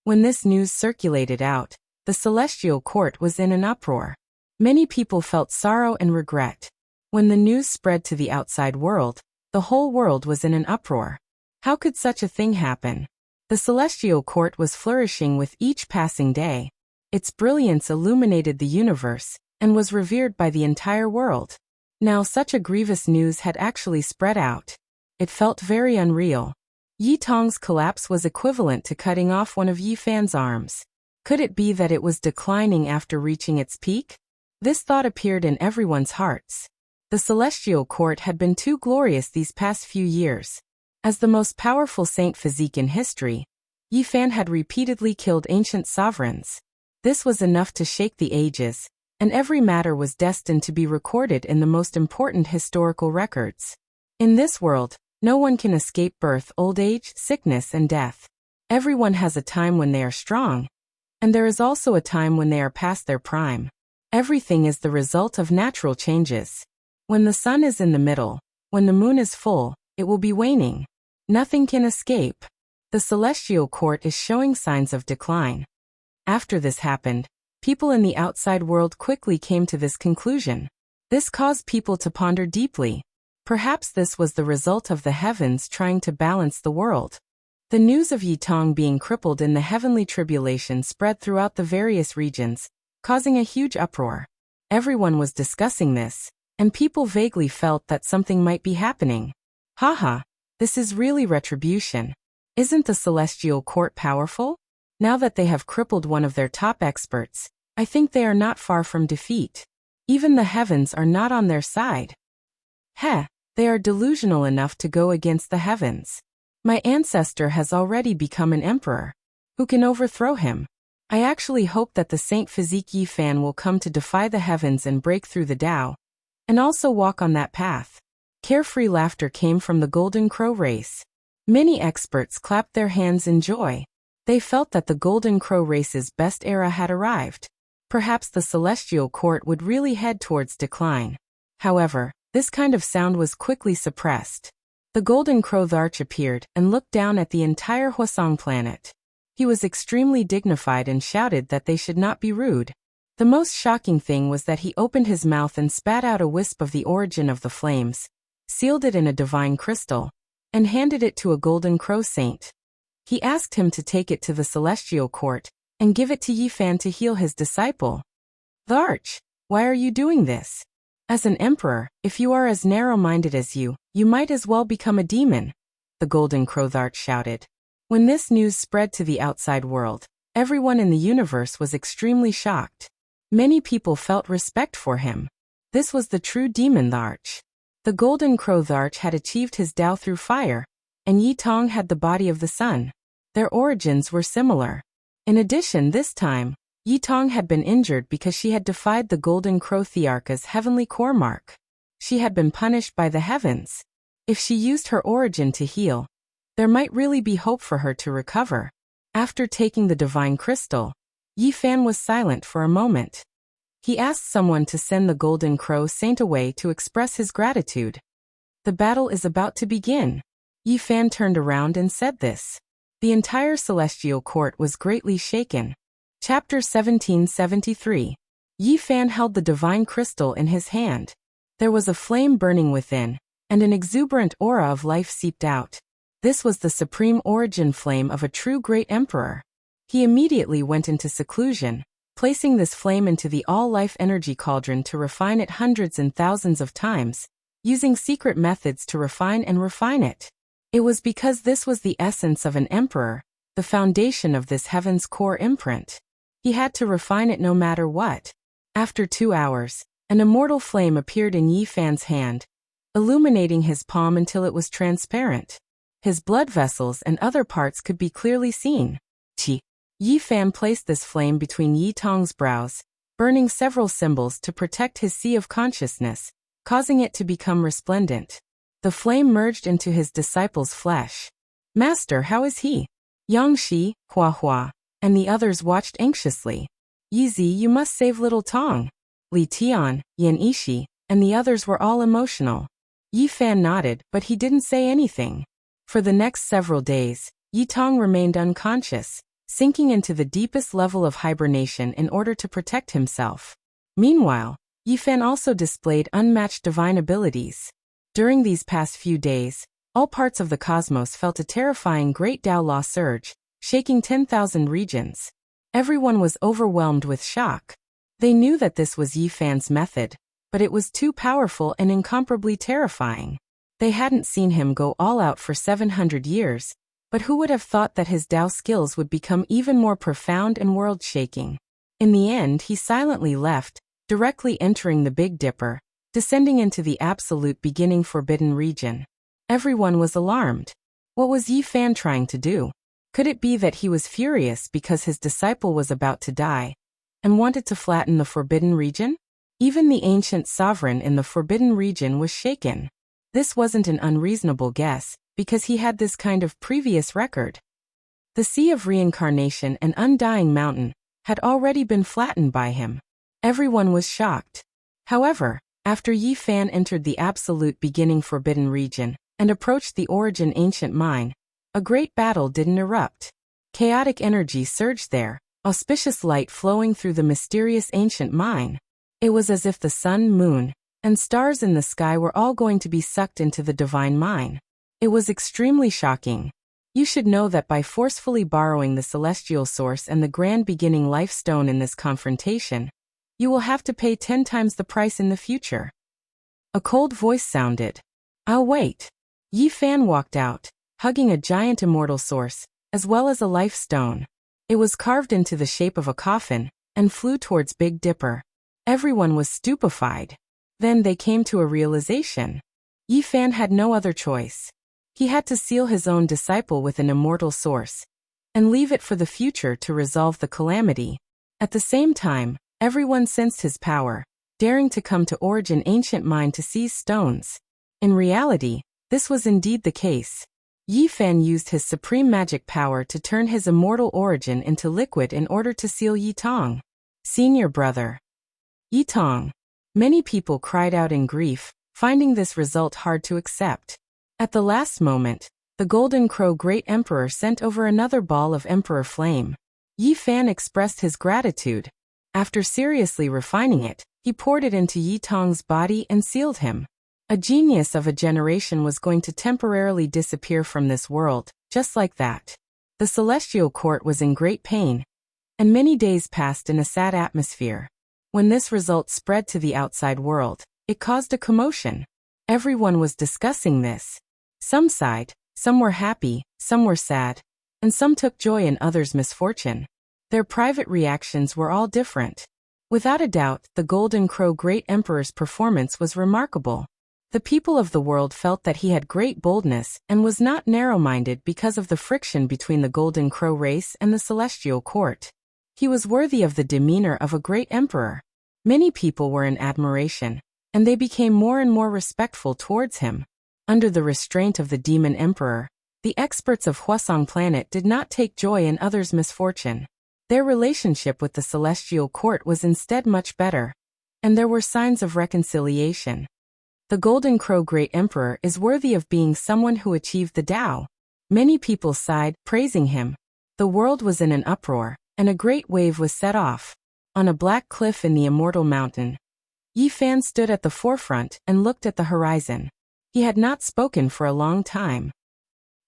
When this news circulated out, the celestial court was in an uproar. Many people felt sorrow and regret. When the news spread to the outside world, the whole world was in an uproar. How could such a thing happen? The celestial court was flourishing with each passing day. Its brilliance illuminated the universe and was revered by the entire world. Now such a grievous news had actually spread out. It felt very unreal. Yi Tong's collapse was equivalent to cutting off one of Yi Fan's arms. Could it be that it was declining after reaching its peak? This thought appeared in everyone's hearts. The celestial court had been too glorious these past few years. As the most powerful saint physique in history, Yi Fan had repeatedly killed ancient sovereigns. This was enough to shake the ages, and every matter was destined to be recorded in the most important historical records. In this world, no one can escape birth, old age, sickness, and death. Everyone has a time when they are strong, and there is also a time when they are past their prime. Everything is the result of natural changes. When the sun is in the middle, when the moon is full, it will be waning. Nothing can escape. The celestial court is showing signs of decline. After this happened, people in the outside world quickly came to this conclusion. This caused people to ponder deeply. Perhaps this was the result of the heavens trying to balance the world. The news of Yi Tong being crippled in the heavenly tribulation spread throughout the various regions, causing a huge uproar. Everyone was discussing this, and people vaguely felt that something might be happening. Haha, this is really retribution. Isn't the celestial court powerful? Now that they have crippled one of their top experts, I think they are not far from defeat. Even the heavens are not on their side. Heh, they are delusional enough to go against the heavens. My ancestor has already become an emperor. Who can overthrow him? I actually hope that the Saint Physique Yi Fan will come to defy the heavens and break through the Tao, and also walk on that path. Carefree laughter came from the Golden Crow race. Many experts clapped their hands in joy. They felt that the Golden Crow race's best era had arrived. Perhaps the celestial court would really head towards decline. However, this kind of sound was quickly suppressed. The Golden Crow Tharch appeared and looked down at the entire Hwasong planet. He was extremely dignified and shouted that they should not be rude. The most shocking thing was that he opened his mouth and spat out a wisp of the origin of the flames, sealed it in a divine crystal, and handed it to a golden crow saint. He asked him to take it to the celestial court and give it to Yi Fan to heal his disciple. The Arch, why are you doing this? As an emperor, if you are as narrow-minded as you might as well become a demon, the golden crow Arch shouted. When this news spread to the outside world, everyone in the universe was extremely shocked. Many people felt respect for him. This was the true demon the Arch. The golden crow Arch had achieved his Tao through fire, and Yi Tong had the body of the sun. Their origins were similar. In addition, this time, Yi Tong had been injured because she had defied the golden crow Thearka's heavenly core mark. She had been punished by the heavens. If she used her origin to heal, there might really be hope for her to recover. After taking the divine crystal, Yi Fan was silent for a moment. He asked someone to send the golden crow saint away to express his gratitude. The battle is about to begin. Yi Fan turned around and said this. The entire celestial court was greatly shaken. Chapter 1773. Yi Fan held the divine crystal in his hand. There was a flame burning within, and an exuberant aura of life seeped out. This was the supreme origin flame of a true great emperor. He immediately went into seclusion, placing this flame into the all-life energy cauldron to refine it hundreds and thousands of times, using secret methods to refine it. It was because this was the essence of an emperor, the foundation of this heaven's core imprint. He had to refine it no matter what. After 2 hours, an immortal flame appeared in Yi Fan's hand, illuminating his palm until it was transparent. His blood vessels and other parts could be clearly seen. Yi Fan placed this flame between Yi Tong's brows, burning several symbols to protect his sea of consciousness, causing it to become resplendent. The flame merged into his disciple's flesh. Master, how is he? Yang Shi, Hua Hua, and the others watched anxiously. Yi Zi, you must save little Tong. Li Tian, Yan Ishi, and the others were all emotional. Yi Fan nodded, but he didn't say anything. For the next several days, Yi Tong remained unconscious, sinking into the deepest level of hibernation in order to protect himself. Meanwhile, Yi Fan also displayed unmatched divine abilities. During these past few days, all parts of the cosmos felt a terrifying Great Tao Law surge, shaking 10,000 regions. Everyone was overwhelmed with shock. They knew that this was Yi Fan's method, but it was too powerful and incomparably terrifying. They hadn't seen him go all out for 700 years, but who would have thought that his Tao skills would become even more profound and world-shaking? In the end, he silently left, directly entering the Big Dipper, descending into the absolute beginning forbidden region. Everyone was alarmed. What was Yi Fan trying to do? Could it be that he was furious because his disciple was about to die, and wanted to flatten the forbidden region? Even the ancient sovereign in the forbidden region was shaken. This wasn't an unreasonable guess, because he had this kind of previous record. The Sea of Reincarnation and Undying Mountain had already been flattened by him. Everyone was shocked. However, after Yi Fan entered the absolute beginning forbidden region and approached the origin ancient mine, a great battle didn't erupt. Chaotic energy surged there, auspicious light flowing through the mysterious ancient mine. It was as if the sun, moon, and stars in the sky were all going to be sucked into the divine mine. It was extremely shocking. You should know that by forcefully borrowing the celestial source and the grand beginning life stone in this confrontation, you will have to pay 10 times the price in the future. A cold voice sounded. I'll wait. Yi Fan walked out, hugging a giant immortal source, as well as a life stone. It was carved into the shape of a coffin, and flew towards Big Dipper. Everyone was stupefied. Then they came to a realization. Yi Fan had no other choice. He had to seal his own disciple with an immortal source, and leave it for the future to resolve the calamity. At the same time, everyone sensed his power, daring to come to Origin Ancient Mine to seize stones. In reality, this was indeed the case. Yi Fan used his supreme magic power to turn his immortal origin into liquid in order to seal Yi Tong. Senior brother. Yi Tong. Many people cried out in grief, finding this result hard to accept. At the last moment, The Golden Crow Great Emperor sent over another ball of Emperor Flame. Yi Fan expressed his gratitude. After seriously refining it, he poured it into Yi Tong's body and sealed him. A genius of a generation was going to temporarily disappear from this world, just like that. The celestial court was in great pain, and many days passed in a sad atmosphere. When this result spread to the outside world, it caused a commotion. Everyone was discussing this. Some sighed, some were happy, some were sad, and some took joy in others' misfortune. Their private reactions were all different. Without a doubt, the Golden Crow Great Emperor's performance was remarkable. The people of the world felt that he had great boldness and was not narrow-minded because of the friction between the Golden Crow race and the Celestial Court. He was worthy of the demeanor of a great emperor. Many people were in admiration, and they became more and more respectful towards him. Under the restraint of the Demon Emperor, the experts of Hwasong Planet did not take joy in others' misfortune. Their relationship with the Celestial Court was instead much better, and there were signs of reconciliation. The Golden Crow Great Emperor is worthy of being someone who achieved the Tao. Many people sighed, praising him. The world was in an uproar, and a great wave was set off. On a black cliff in the Immortal Mountain, Yi Fan stood at the forefront and looked at the horizon. He had not spoken for a long time.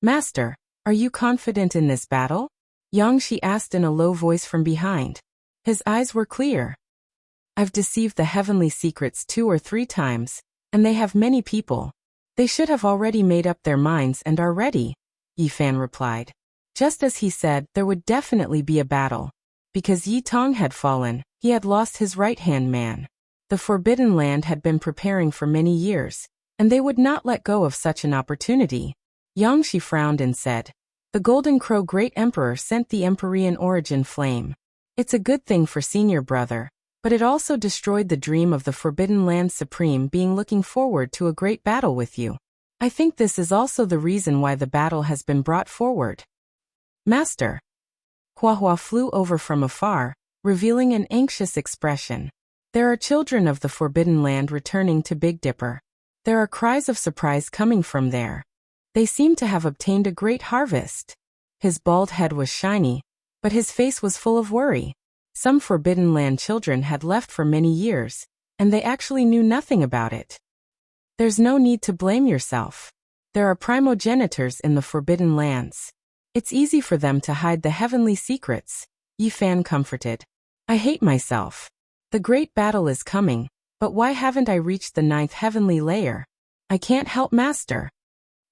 "Master, are you confident in this battle?" Yang Shi asked in a low voice from behind. His eyes were clear. "I've deceived the heavenly secrets 2 or 3 times, and they have many people. They should have already made up their minds and are ready," Yi Fan replied. Just as he said, there would definitely be a battle. Because Yi Tong had fallen, he had lost his right-hand man. The Forbidden Land had been preparing for many years, and they would not let go of such an opportunity. Yang Shi frowned and said, "The Golden Crow Great Emperor sent the Empyrean Origin Flame. It's a good thing for senior brother, but it also destroyed the dream of the Forbidden Land Supreme being looking forward to a great battle with you. I think this is also the reason why the battle has been brought forward." "Master." Hua flew over from afar, revealing an anxious expression. "There are children of the Forbidden Land returning to Big Dipper. There are cries of surprise coming from there. They seem to have obtained a great harvest." His bald head was shiny, but his face was full of worry. Some Forbidden Land children had left for many years, and they actually knew nothing about it. "There's no need to blame yourself. There are primogenitors in the Forbidden Lands. It's easy for them to hide the heavenly secrets," Yi Fan comforted. "I hate myself. The great battle is coming, but why haven't I reached the 9th heavenly layer? I can't help Master."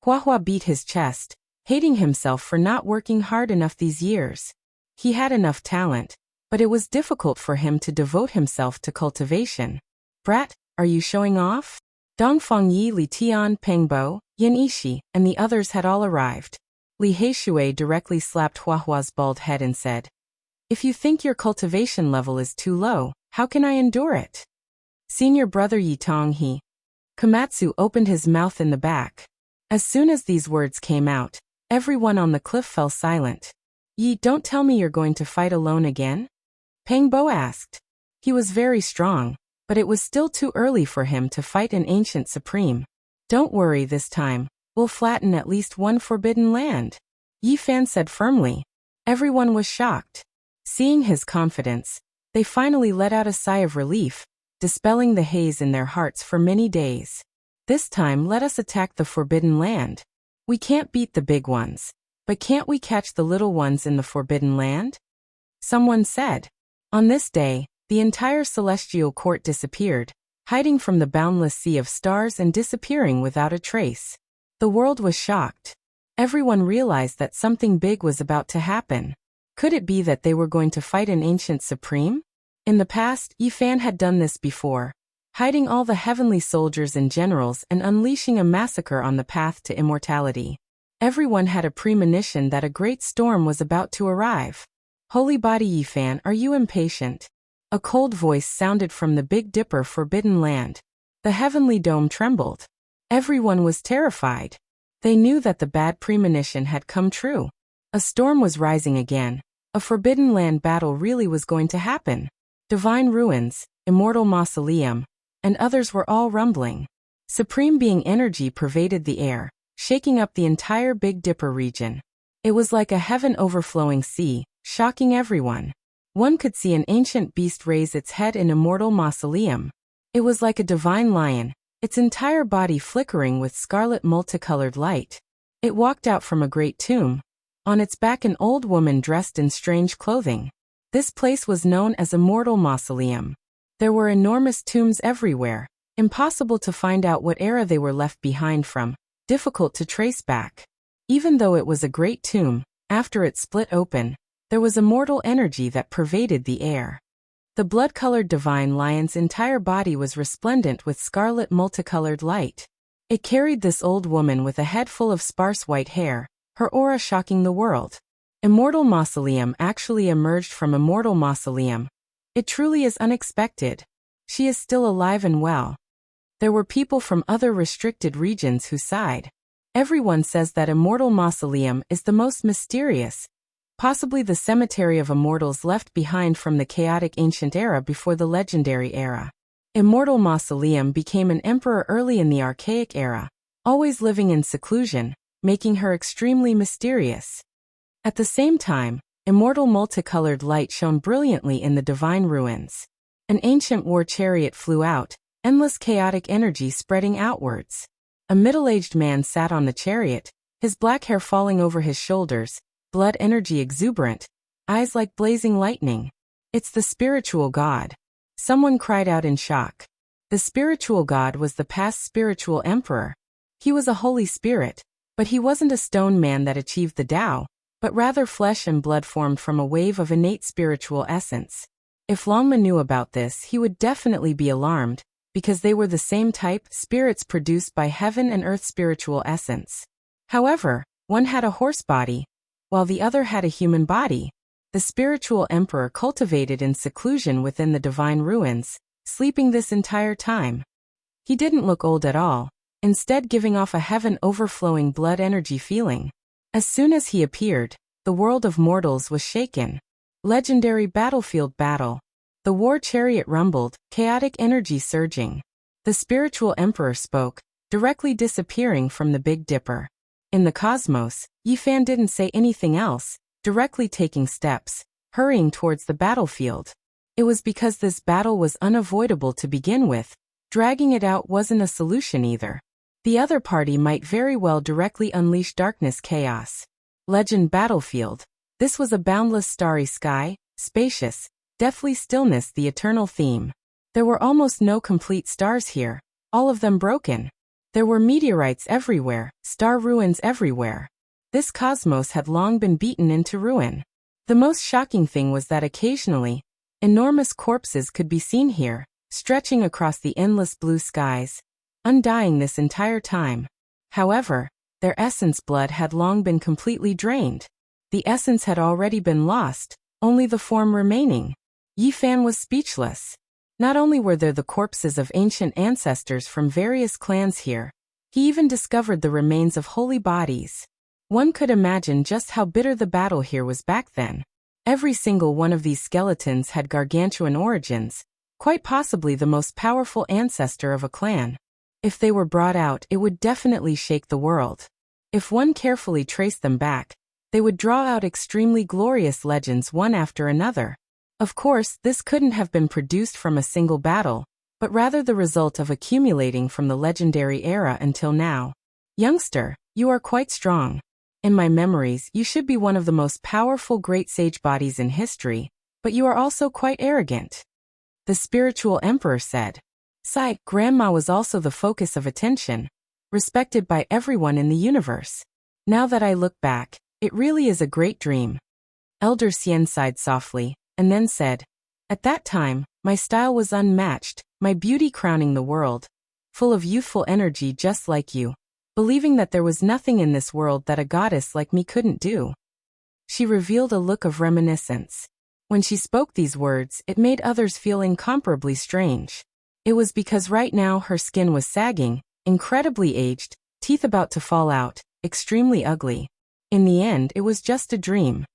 Hua beat his chest, hating himself for not working hard enough these years. He had enough talent, but it was difficult for him to devote himself to cultivation. "Brat, are you showing off?" Dongfang Yi, Li Tian, Pengbo, Yin Ishi, and the others had all arrived. Li Heishui directly slapped Hua's bald head and said, "If you think your cultivation level is too low, how can I endure it?" "Senior brother Yi Tong he." Komatsu opened his mouth in the back. As soon as these words came out, everyone on the cliff fell silent. "Yi, don't tell me you're going to fight alone again?" Pengbo asked. He was very strong, but it was still too early for him to fight an ancient supreme. "Don't worry this time, we'll flatten at least one Forbidden Land," Yi Fan said firmly. Everyone was shocked. Seeing his confidence, they finally let out a sigh of relief, dispelling the haze in their hearts for many days. "This time let us attack the Forbidden Land. We can't beat the big ones, but can't we catch the little ones in the Forbidden Land?" Someone said. On this day, the entire celestial court disappeared, hiding from the boundless sea of stars and disappearing without a trace. The world was shocked. Everyone realized that something big was about to happen. Could it be that they were going to fight an ancient supreme? In the past, Yi Fan had done this before, hiding all the heavenly soldiers and generals and unleashing a massacre on the path to immortality. Everyone had a premonition that a great storm was about to arrive. "Holy Body Yi Fan, are you impatient?" A cold voice sounded from the Big Dipper Forbidden Land. The heavenly dome trembled. Everyone was terrified. They knew that the bad premonition had come true. A storm was rising again. A Forbidden Land battle really was going to happen. Divine Ruins, Immortal Mausoleum, and others were all rumbling. Supreme Being energy pervaded the air, shaking up the entire Big Dipper region. It was like a heaven-overflowing sea, shocking everyone. One could see an ancient beast raise its head in immortal mausoleum. It was like a divine lion, its entire body flickering with scarlet multicolored light. It walked out from a great tomb. On its back an old woman dressed in strange clothing. This place was known as Immortal Mausoleum. There were enormous tombs everywhere, impossible to find out what era they were left behind from, difficult to trace back. Even though it was a great tomb, after it split open, there was immortal energy that pervaded the air. The blood-colored divine lion's entire body was resplendent with scarlet multicolored light. It carried this old woman with a head full of sparse white hair, her aura shocking the world. Immortal Mausoleum actually emerged from Immortal Mausoleum. It truly is unexpected. She is still alive and well. There were people from other restricted regions who sighed. Everyone says that Immortal Mausoleum is the most mysterious, possibly the cemetery of immortals left behind from the chaotic ancient era before the legendary era. Immortal Mausoleum became an emperor early in the archaic era, always living in seclusion, making her extremely mysterious. At the same time, immortal multicolored light shone brilliantly in the divine ruins. An ancient war chariot flew out, endless chaotic energy spreading outwards. A middle-aged man sat on the chariot, his black hair falling over his shoulders, blood energy exuberant, eyes like blazing lightning. It's the spiritual god. Someone cried out in shock. The spiritual god was the past spiritual emperor. He was a holy spirit, but he wasn't a stone man that achieved the Tao, but rather flesh and blood formed from a wave of innate spiritual essence. If Longma knew about this, he would definitely be alarmed, because they were the same type, spirits produced by heaven and earth spiritual essence. However, one had a horse body, while the other had a human body. The spiritual emperor cultivated in seclusion within the divine ruins, sleeping this entire time. He didn't look old at all, instead giving off a heaven-overflowing blood energy feeling. As soon as he appeared, the world of mortals was shaken. Legendary battlefield battle. The war chariot rumbled, chaotic energy surging. The spiritual emperor spoke, directly disappearing from the Big Dipper. In the cosmos, Yifan didn't say anything else, directly taking steps, hurrying towards the battlefield. It was because this battle was unavoidable to begin with. Dragging it out wasn't a solution either. The other party might very well directly unleash darkness chaos. Legend battlefield. This was a boundless starry sky, spacious, deathly stillness, the eternal theme. There were almost no complete stars here, all of them broken. There were meteorites everywhere, star ruins everywhere. This cosmos had long been beaten into ruin. The most shocking thing was that occasionally, enormous corpses could be seen here, stretching across the endless blue skies, undying this entire time. However, their essence blood had long been completely drained. The essence had already been lost, only the form remaining. Yifan was speechless. Not only were there the corpses of ancient ancestors from various clans here, he even discovered the remains of holy bodies. One could imagine just how bitter the battle here was back then. Every single one of these skeletons had gargantuan origins, quite possibly the most powerful ancestor of a clan. If they were brought out, it would definitely shake the world. If one carefully traced them back, they would draw out extremely glorious legends one after another. Of course, this couldn't have been produced from a single battle, but rather the result of accumulating from the legendary era until now. Youngster, you are quite strong. In my memories, you should be one of the most powerful great sage bodies in history, but you are also quite arrogant. The spiritual emperor said. Sai, Grandma was also the focus of attention, respected by everyone in the universe. Now that I look back, it really is a great dream. Elder Xian sighed softly, and then said, At that time, my style was unmatched, my beauty crowning the world, full of youthful energy just like you, believing that there was nothing in this world that a goddess like me couldn't do. She revealed a look of reminiscence. When she spoke these words, it made others feel incomparably strange. It was because right now her skin was sagging, incredibly aged, teeth about to fall out, extremely ugly. In the end, it was just a dream.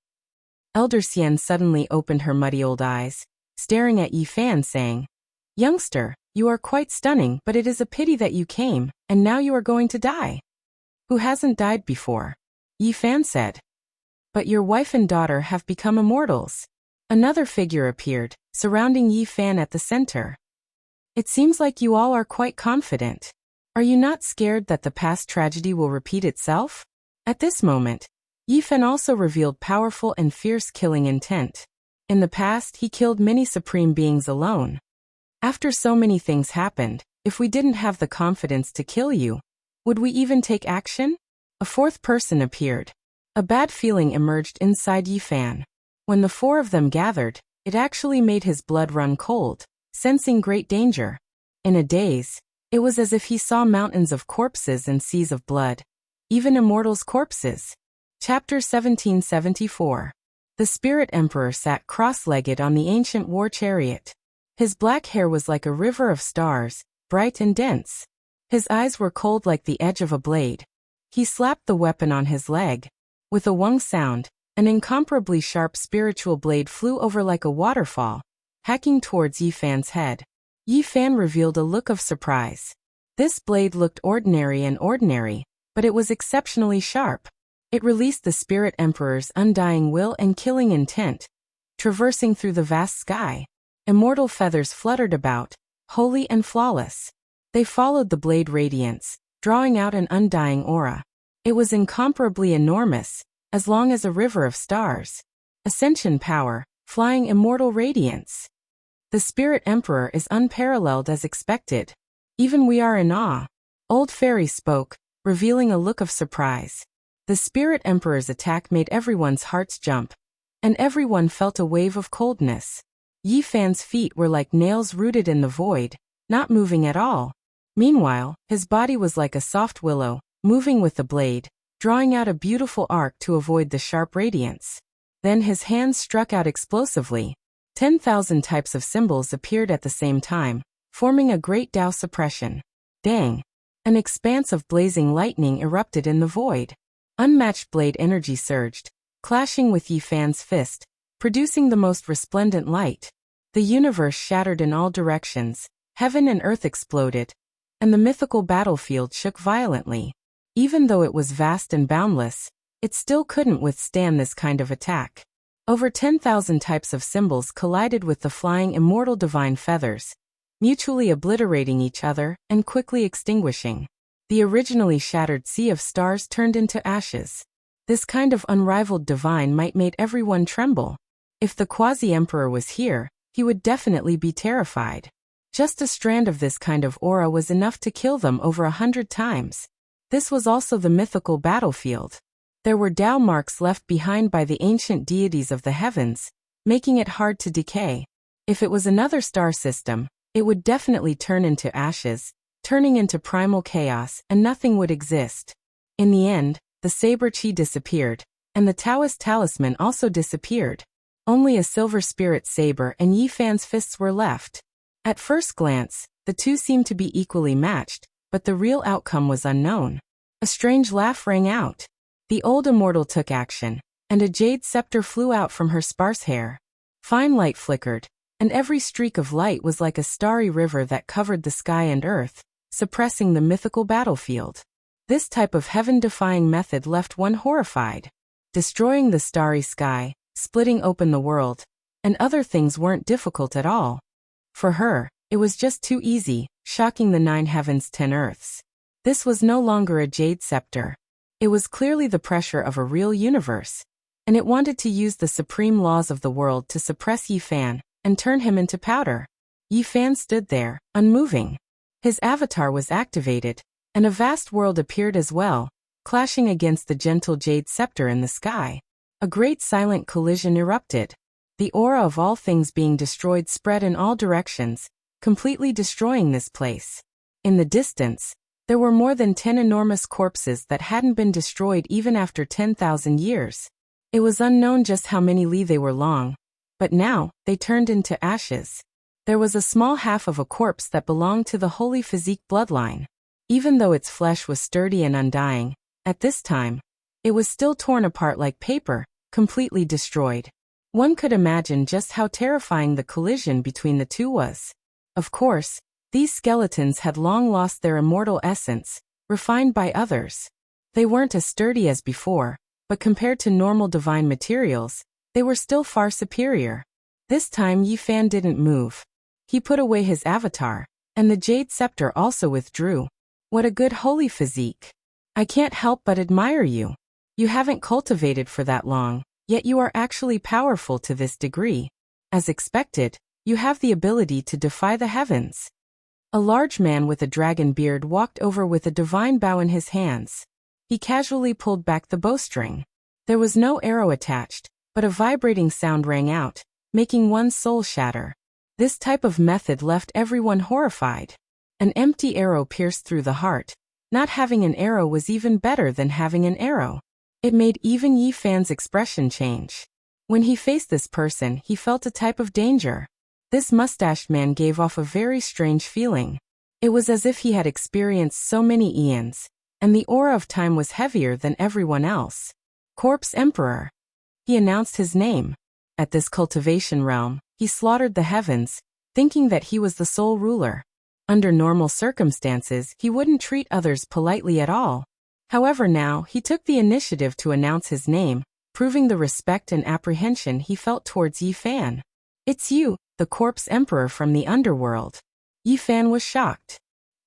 Elder Xian suddenly opened her muddy old eyes, staring at Yifan saying, Youngster, you are quite stunning, but it is a pity that you came, and now you are going to die. Who hasn't died before? Yi Fan said. But your wife and daughter have become immortals. Another figure appeared, surrounding Yi Fan at the center. It seems like you all are quite confident. Are you not scared that the past tragedy will repeat itself? At this moment, Yi Fan also revealed powerful and fierce killing intent. In the past, he killed many supreme beings alone. After so many things happened, if we didn't have the confidence to kill you, would we even take action? A fourth person appeared. A bad feeling emerged inside Yi Fan. When the four of them gathered, it actually made his blood run cold, sensing great danger. In a daze, it was as if he saw mountains of corpses and seas of blood. Even immortals' corpses. Chapter 1774. The Spirit Emperor sat cross-legged on the ancient war chariot. His black hair was like a river of stars, bright and dense. His eyes were cold like the edge of a blade. He slapped the weapon on his leg. With a wong sound, an incomparably sharp spiritual blade flew over like a waterfall, hacking towards Yi Fan's head. Yi Fan revealed a look of surprise. This blade looked ordinary, but it was exceptionally sharp. It released the Spirit Emperor's undying will and killing intent, traversing through the vast sky. Immortal feathers fluttered about, holy and flawless. They followed the blade radiance, drawing out an undying aura. It was incomparably enormous, as long as a river of stars. Ascension power, flying immortal radiance. The Spirit Emperor is unparalleled as expected. Even we are in awe. Old Fairy spoke, revealing a look of surprise. The Spirit Emperor's attack made everyone's hearts jump, and everyone felt a wave of coldness. Yi Fan's feet were like nails rooted in the void, not moving at all. Meanwhile, his body was like a soft willow, moving with the blade, drawing out a beautiful arc to avoid the sharp radiance. Then his hands struck out explosively. 10,000 types of symbols appeared at the same time, forming a great Tao suppression. Dang! An expanse of blazing lightning erupted in the void. Unmatched blade energy surged, clashing with Yi Fan's fist, producing the most resplendent light. The universe shattered in all directions, heaven and earth exploded, and the mythical battlefield shook violently. Even though it was vast and boundless, it still couldn't withstand this kind of attack. Over 10,000 types of symbols collided with the flying immortal divine feathers, mutually obliterating each other and quickly extinguishing. The originally shattered sea of stars turned into ashes. This kind of unrivaled divine might made everyone tremble. If the Quasi-Emperor was here, he would definitely be terrified. Just a strand of this kind of aura was enough to kill them over 100 times. This was also the mythical battlefield. There were Tao marks left behind by the ancient deities of the heavens, making it hard to decay. If it was another star system, it would definitely turn into ashes, turning into primal chaos, and nothing would exist. In the end, the saber chi disappeared, and the Taoist talisman also disappeared. Only a silver spirit saber and Yi Fan's fists were left. At first glance, the two seemed to be equally matched, but the real outcome was unknown. A strange laugh rang out. The old immortal took action, and a jade scepter flew out from her sparse hair. Fine light flickered, and every streak of light was like a starry river that covered the sky and earth, suppressing the mythical battlefield. This type of heaven-defying method left one horrified. Destroying the starry sky, splitting open the world, and other things weren't difficult at all. For her, it was just too easy, shocking the 9 heavens 10 earths. This was no longer a jade scepter. It was clearly the pressure of a real universe, and it wanted to use the supreme laws of the world to suppress Yi Fan and turn him into powder. Yi Fan stood there, unmoving. His avatar was activated, and a vast world appeared as well, clashing against the gentle jade scepter in the sky. A great silent collision erupted. The aura of all things being destroyed spread in all directions, completely destroying this place. In the distance, there were more than 10 enormous corpses that hadn't been destroyed even after 10,000 years. It was unknown just how many li they were long, but now, they turned into ashes. There was a small half of a corpse that belonged to the holy physique bloodline. Even though its flesh was sturdy and undying, at this time, it was still torn apart like paper, completely destroyed. One could imagine just how terrifying the collision between the two was. Of course, these skeletons had long lost their immortal essence, refined by others. They weren't as sturdy as before, but compared to normal divine materials, they were still far superior. This time Yi Fan didn't move. He put away his avatar, and the jade scepter also withdrew. What a good holy physique. I can't help but admire you. You haven't cultivated for that long, yet you are actually powerful to this degree. As expected, you have the ability to defy the heavens. A large man with a dragon beard walked over with a divine bow in his hands. He casually pulled back the bowstring. There was no arrow attached, but a vibrating sound rang out, making one's soul shatter. This type of method left everyone horrified. An empty arrow pierced through the heart. Not having an arrow was even better than having an arrow. It made even Yi Fan's expression change. When he faced this person, he felt a type of danger. This mustached man gave off a very strange feeling. It was as if he had experienced so many eons, and the aura of time was heavier than everyone else. Corpse Emperor. He announced his name. At this cultivation realm, he slaughtered the heavens, thinking that he was the sole ruler. Under normal circumstances, he wouldn't treat others politely at all. However, now he took the initiative to announce his name, proving the respect and apprehension he felt towards Yi Fan. It's you, the Corpse Emperor from the underworld. Yi Fan was shocked.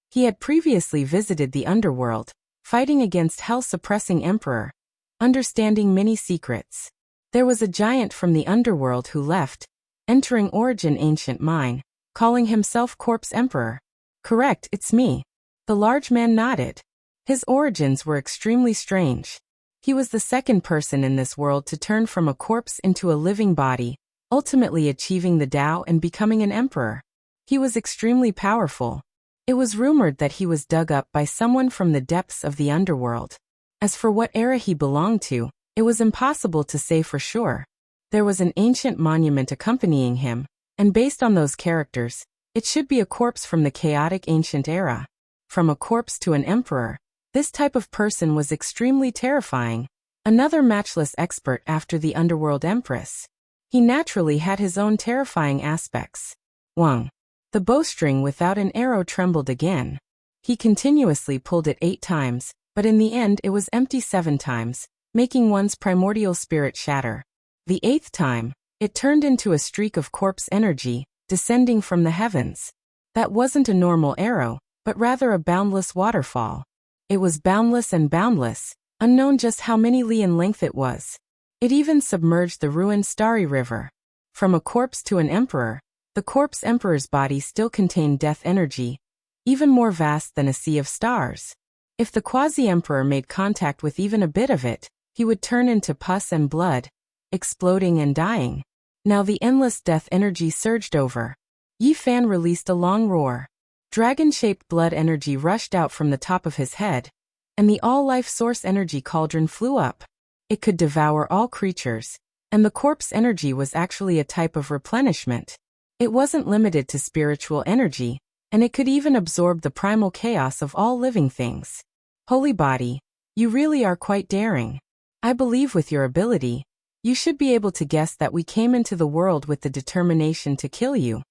He had previously visited the underworld, fighting against hell-suppressing emperor, understanding many secrets. There was a giant from the underworld who left, entering Origin Ancient Mine, calling himself Corpse Emperor. Correct, it's me. The large man nodded. His origins were extremely strange. He was the second person in this world to turn from a corpse into a living body, ultimately achieving the Tao and becoming an emperor. He was extremely powerful. It was rumored that he was dug up by someone from the depths of the underworld. As for what era he belonged to, it was impossible to say for sure. There was an ancient monument accompanying him, and based on those characters, it should be a corpse from the chaotic ancient era. From a corpse to an emperor, this type of person was extremely terrifying. Another matchless expert after the underworld empress. He naturally had his own terrifying aspects. Wang. The bowstring without an arrow trembled again. He continuously pulled it 8 times, but in the end it was empty 7 times, making one's primordial spirit shatter. The 8th time, it turned into a streak of corpse energy, descending from the heavens. That wasn't a normal arrow, but rather a boundless waterfall. It was boundless and boundless, unknown just how many li in length it was. It even submerged the ruined starry river. From a corpse to an emperor, the Corpse Emperor's body still contained death energy, even more vast than a sea of stars. If the quasi-emperor made contact with even a bit of it, he would turn into pus and blood, exploding and dying. Now the endless death energy surged over. Yi Fan released a long roar. Dragon-shaped blood energy rushed out from the top of his head, and the all-life source energy cauldron flew up. It could devour all creatures, and the corpse energy was actually a type of replenishment. It wasn't limited to spiritual energy, and it could even absorb the primal chaos of all living things. Holy body, you really are quite daring. I believe with your ability, you should be able to guess that we came into the world with the determination to kill you.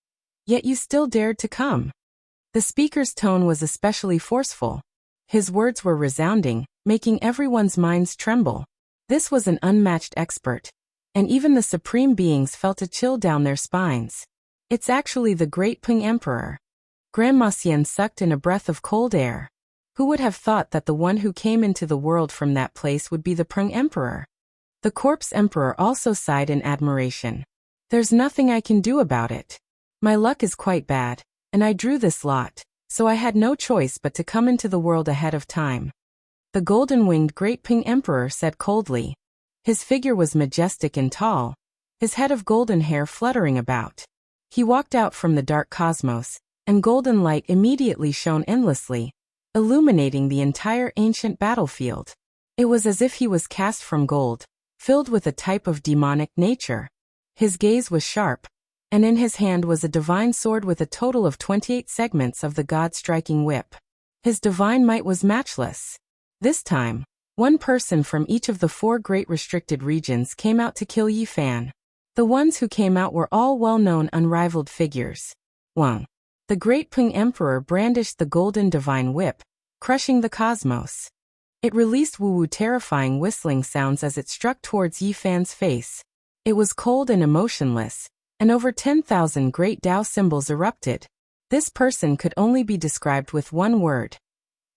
Yet you still dared to come. The speaker's tone was especially forceful. His words were resounding, making everyone's minds tremble. This was an unmatched expert, and even the supreme beings felt a chill down their spines. It's actually the great Peng Emperor. Grandma Xian sucked in a breath of cold air. Who would have thought that the one who came into the world from that place would be the Peng Emperor? The Corpse Emperor also sighed in admiration. There's nothing I can do about it. My luck is quite bad, and I drew this lot, so I had no choice but to come into the world ahead of time. The golden-winged great Peng Emperor said coldly. His figure was majestic and tall, his head of golden hair fluttering about. He walked out from the dark cosmos, and golden light immediately shone endlessly, illuminating the entire ancient battlefield. It was as if he was cast from gold, filled with a type of demonic nature. His gaze was sharp, and in his hand was a divine sword with a total of 28 segments of the god-striking whip. His divine might was matchless. This time, one person from each of the 4 great restricted regions came out to kill Yi Fan. The ones who came out were all well-known unrivaled figures. Wang. The great Peng Emperor brandished the golden divine whip, crushing the cosmos. It released woo-woo terrifying whistling sounds as it struck towards Yi Fan's face. It was cold and emotionless, and over 10,000 great Tao symbols erupted. This person could only be described with one word.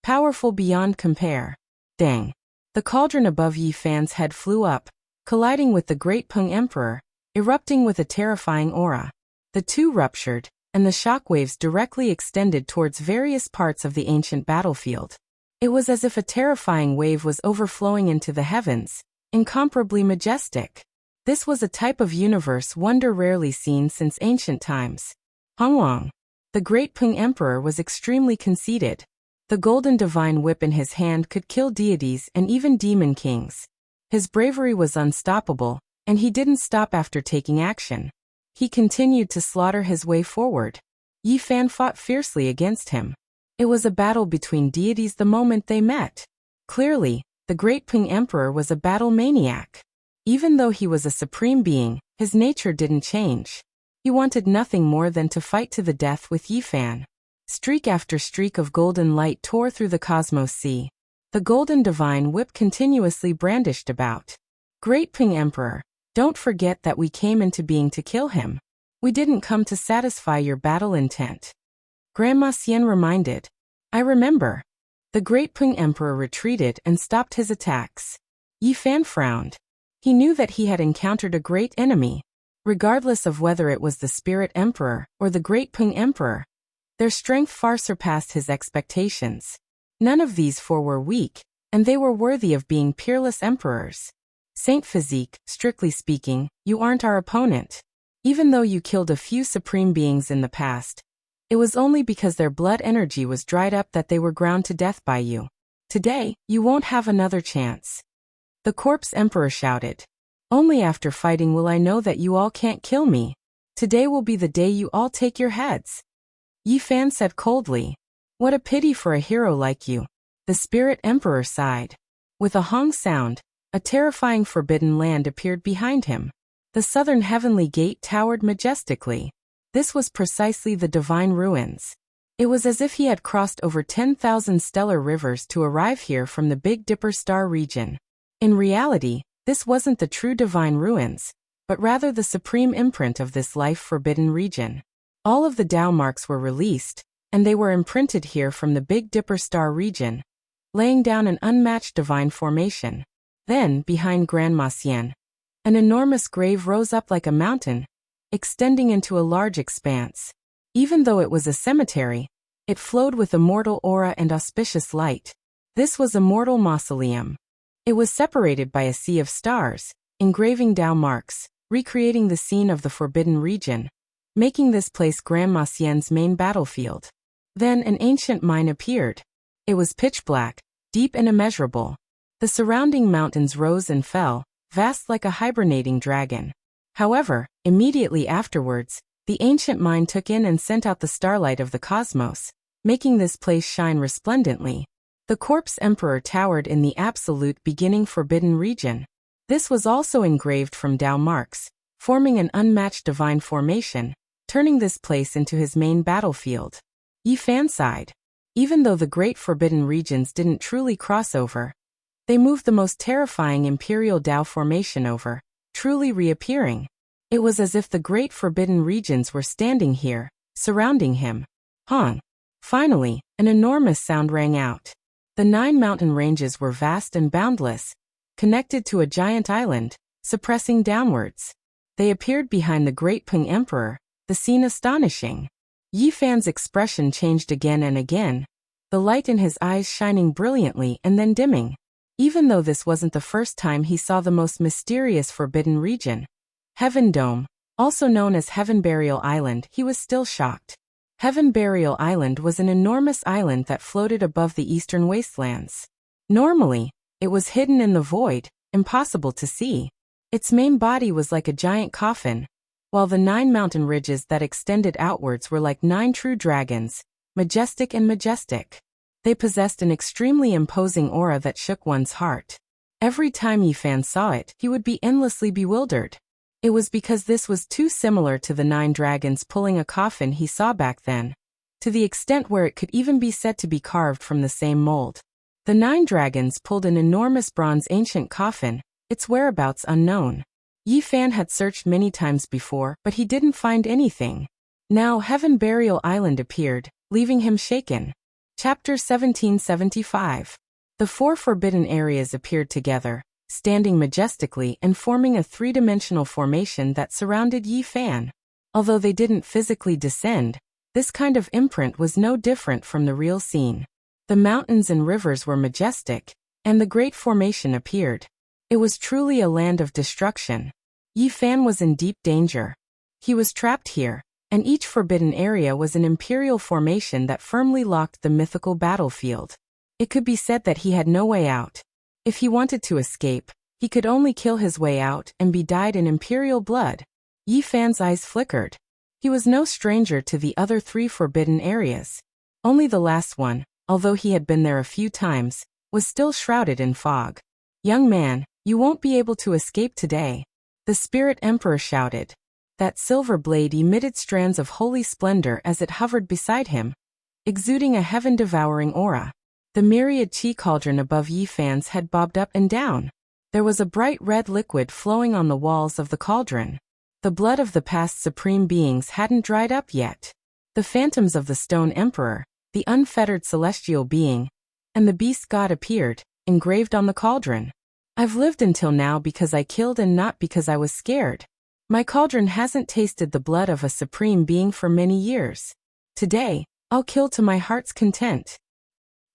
Powerful beyond compare. Dang. The cauldron above Yi Fan's head flew up, colliding with the Great Peng Emperor, erupting with a terrifying aura. The two ruptured, and the shockwaves directly extended towards various parts of the ancient battlefield. It was as if a terrifying wave was overflowing into the heavens, incomparably majestic. This was a type of universe wonder rarely seen since ancient times. Hongwang. The Great Peng Emperor was extremely conceited. The golden divine whip in his hand could kill deities and even demon kings. His bravery was unstoppable, and he didn't stop after taking action. He continued to slaughter his way forward. Yi Fan fought fiercely against him. It was a battle between deities the moment they met. Clearly, the Great Peng Emperor was a battle maniac. Even though he was a supreme being, his nature didn't change. He wanted nothing more than to fight to the death with Yi Fan. Streak after streak of golden light tore through the cosmos sea. The golden divine whip continuously brandished about. Great Peng Emperor, don't forget that we came into being to kill him. We didn't come to satisfy your battle intent. Grandma Xian reminded. I remember. The Great Peng Emperor retreated and stopped his attacks. Yi Fan frowned. He knew that he had encountered a great enemy. Regardless of whether it was the Spirit Emperor or the Great Peng Emperor, their strength far surpassed his expectations. None of these four were weak, and they were worthy of being peerless emperors. Saint Physique, strictly speaking, you aren't our opponent. Even though you killed a few supreme beings in the past, it was only because their blood energy was dried up that they were ground to death by you. Today, you won't have another chance. The Corpse Emperor shouted. Only after fighting will I know that you all can't kill me. Today will be the day you all take your heads. Yi Fan said coldly. What a pity for a hero like you. The Spirit Emperor sighed. With a hong sound, a terrifying forbidden land appeared behind him. The southern heavenly gate towered majestically. This was precisely the divine ruins. It was as if he had crossed over 10,000 stellar rivers to arrive here from the Big Dipper star region. In reality, this wasn't the true divine ruins, but rather the supreme imprint of this life-forbidden region. All of the Tao marks were released, and they were imprinted here from the Big Dipper star region, laying down an unmatched divine formation. Then, behind Grandma Xian, an enormous grave rose up like a mountain, extending into a large expanse. Even though it was a cemetery, it flowed with immortal aura and auspicious light. This was a mortal mausoleum. It was separated by a sea of stars, engraving Tao marks, recreating the scene of the forbidden region, making this place Grandma Xian's main battlefield. Then an ancient mine appeared. It was pitch black, deep and immeasurable. The surrounding mountains rose and fell, vast like a hibernating dragon. However, immediately afterwards, the ancient mine took in and sent out the starlight of the cosmos, making this place shine resplendently. The Corpse Emperor towered in the absolute beginning forbidden region. This was also engraved from Tao marks, forming an unmatched divine formation, turning this place into his main battlefield. Yi Fan sighed. Even though the great forbidden regions didn't truly cross over, they moved the most terrifying imperial Tao formation over, truly reappearing. It was as if the great forbidden regions were standing here, surrounding him. Hong. Finally, an enormous sound rang out. The 9 mountain ranges were vast and boundless, connected to a giant island, suppressing downwards. They appeared behind the Great Peng Emperor, the scene astonishing. Yi Fan's expression changed again and again, the light in his eyes shining brilliantly and then dimming. Even though this wasn't the first time he saw the most mysterious forbidden region, Heaven Dome, also known as Heaven Burial Island, he was still shocked. Heaven Burial Island was an enormous island that floated above the eastern wastelands. Normally, it was hidden in the void, impossible to see. Its main body was like a giant coffin, while the 9 mountain ridges that extended outwards were like 9 true dragons, majestic and majestic. They possessed an extremely imposing aura that shook one's heart. Every time Yi Fan saw it, he would be endlessly bewildered. It was because this was too similar to the 9 dragons pulling a coffin he saw back then, to the extent where it could even be said to be carved from the same mold. The The 9 dragons pulled an enormous bronze ancient coffin, its whereabouts unknown. Yi Fan had searched many times before, but he didn't find anything. Now Heaven Burial Island appeared, leaving him shaken. Chapter 1775. The 4 forbidden areas appeared together, standing majestically and forming a 3-dimensional formation that surrounded Yi Fan. Although they didn't physically descend, this kind of imprint was no different from the real scene. The mountains and rivers were majestic, and the great formation appeared. It was truly a land of destruction. Yi Fan was in deep danger. He was trapped here, and each forbidden area was an imperial formation that firmly locked the mythical battlefield. It could be said that he had no way out. If he wanted to escape, he could only kill his way out and be dyed in imperial blood. Yi Fan's eyes flickered. He was no stranger to the other 3 forbidden areas. Only the last one, although he had been there a few times, was still shrouded in fog. "Young man, you won't be able to escape today," the Spirit Emperor shouted. That silver blade emitted strands of holy splendor as it hovered beside him, exuding a heaven-devouring aura. The myriad chi cauldron above Yi Fan's head bobbed up and down. There was a bright red liquid flowing on the walls of the cauldron. The blood of the past supreme beings hadn't dried up yet. The phantoms of the Stone Emperor, the unfettered celestial being, and the beast god appeared, engraved on the cauldron. "I've lived until now because I killed and not because I was scared. My cauldron hasn't tasted the blood of a supreme being for many years. Today, I'll kill to my heart's content."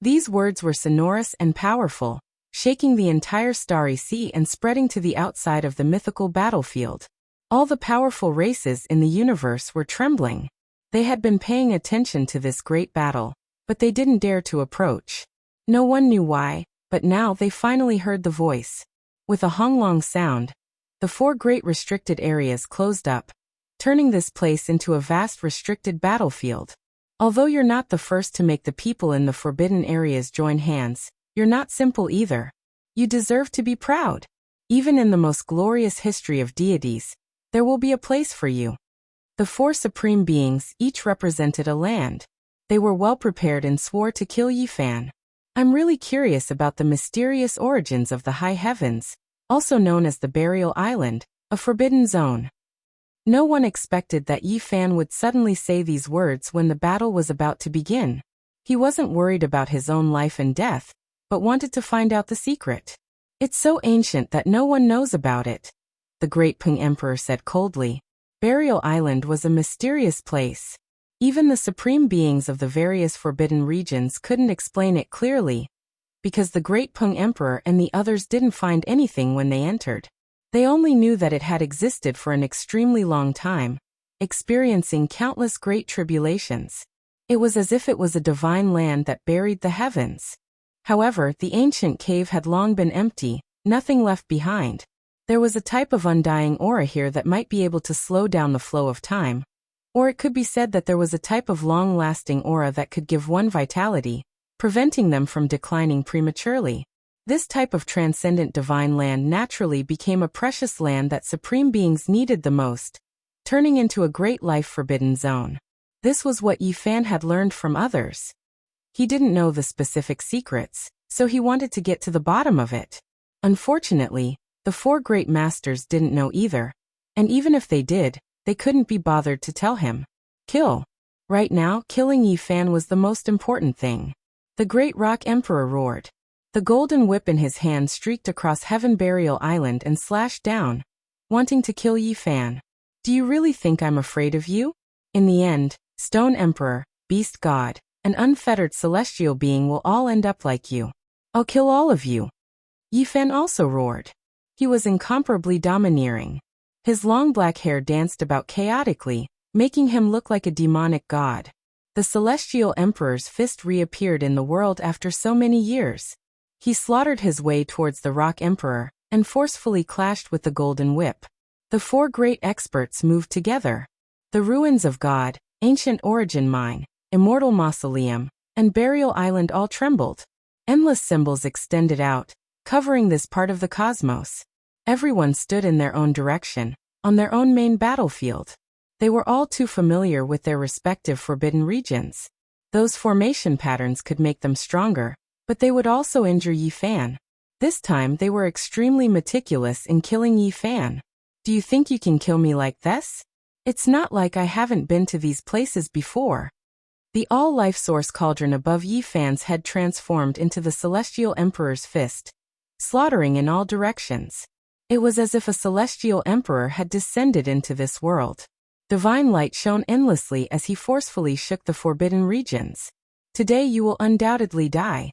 These words were sonorous and powerful, shaking the entire starry sea and spreading to the outside of the mythical battlefield. All the powerful races in the universe were trembling. They had been paying attention to this great battle, but they didn't dare to approach. No one knew why, but now they finally heard the voice. With a honglong sound, the 4 great restricted areas closed up, turning this place into a vast restricted battlefield. Although you're not the first to make the people in the forbidden areas join hands, you're not simple either. You deserve to be proud. Even in the most glorious history of deities, there will be a place for you. The 4 supreme beings each represented a land. They were well prepared and swore to kill Yi Fan. "I'm really curious about the mysterious origins of the high heavens, also known as the Burial Island, a forbidden zone." No one expected that Yi Fan would suddenly say these words when the battle was about to begin. He wasn't worried about his own life and death, but wanted to find out the secret. "It's so ancient that no one knows about it," the great Peng Emperor said coldly. Burial Island was a mysterious place. Even the supreme beings of the various forbidden regions couldn't explain it clearly, because the great Peng Emperor and the others didn't find anything when they entered. They only knew that it had existed for an extremely long time, experiencing countless great tribulations. It was as if it was a divine land that buried the heavens. However, the ancient cave had long been empty, nothing left behind. There was a type of undying aura here that might be able to slow down the flow of time. Or it could be said that there was a type of long-lasting aura that could give one vitality, preventing them from declining prematurely. This type of transcendent divine land naturally became a precious land that supreme beings needed the most, turning into a great life-forbidden zone. This was what Yi Fan had learned from others. He didn't know the specific secrets, so he wanted to get to the bottom of it. Unfortunately, the 4 great masters didn't know either, and even if they did, they couldn't be bothered to tell him. Kill. Right now, killing Yi Fan was the most important thing. The great Rock Emperor roared. The golden whip in his hand streaked across Heaven Burial Island and slashed down, wanting to kill Yi Fan. "Do you really think I'm afraid of you? In the end, Stone Emperor, Beast God, and unfettered celestial being will all end up like you. I'll kill all of you." Yi Fan also roared. He was incomparably domineering. His long black hair danced about chaotically, making him look like a demonic god. The celestial emperor's fist reappeared in the world after so many years. He slaughtered his way towards the Rock Emperor, and forcefully clashed with the golden whip. The 4 great experts moved together. The ruins of God, ancient origin mine, immortal mausoleum, and burial island all trembled. Endless symbols extended out, covering this part of the cosmos. Everyone stood in their own direction, on their own main battlefield. They were all too familiar with their respective forbidden regions. Those formation patterns could make them stronger, But they would also injure Yi Fan. This time they were extremely meticulous in killing Yi Fan. Do you think you can kill me like this? It's not like I haven't been to these places before. The all-life source cauldron above Yi Fan's head transformed into the Celestial Emperor's fist, slaughtering in all directions. It was as if a Celestial Emperor had descended into this world. Divine light shone endlessly as he forcefully shook the forbidden regions. Today you will undoubtedly die.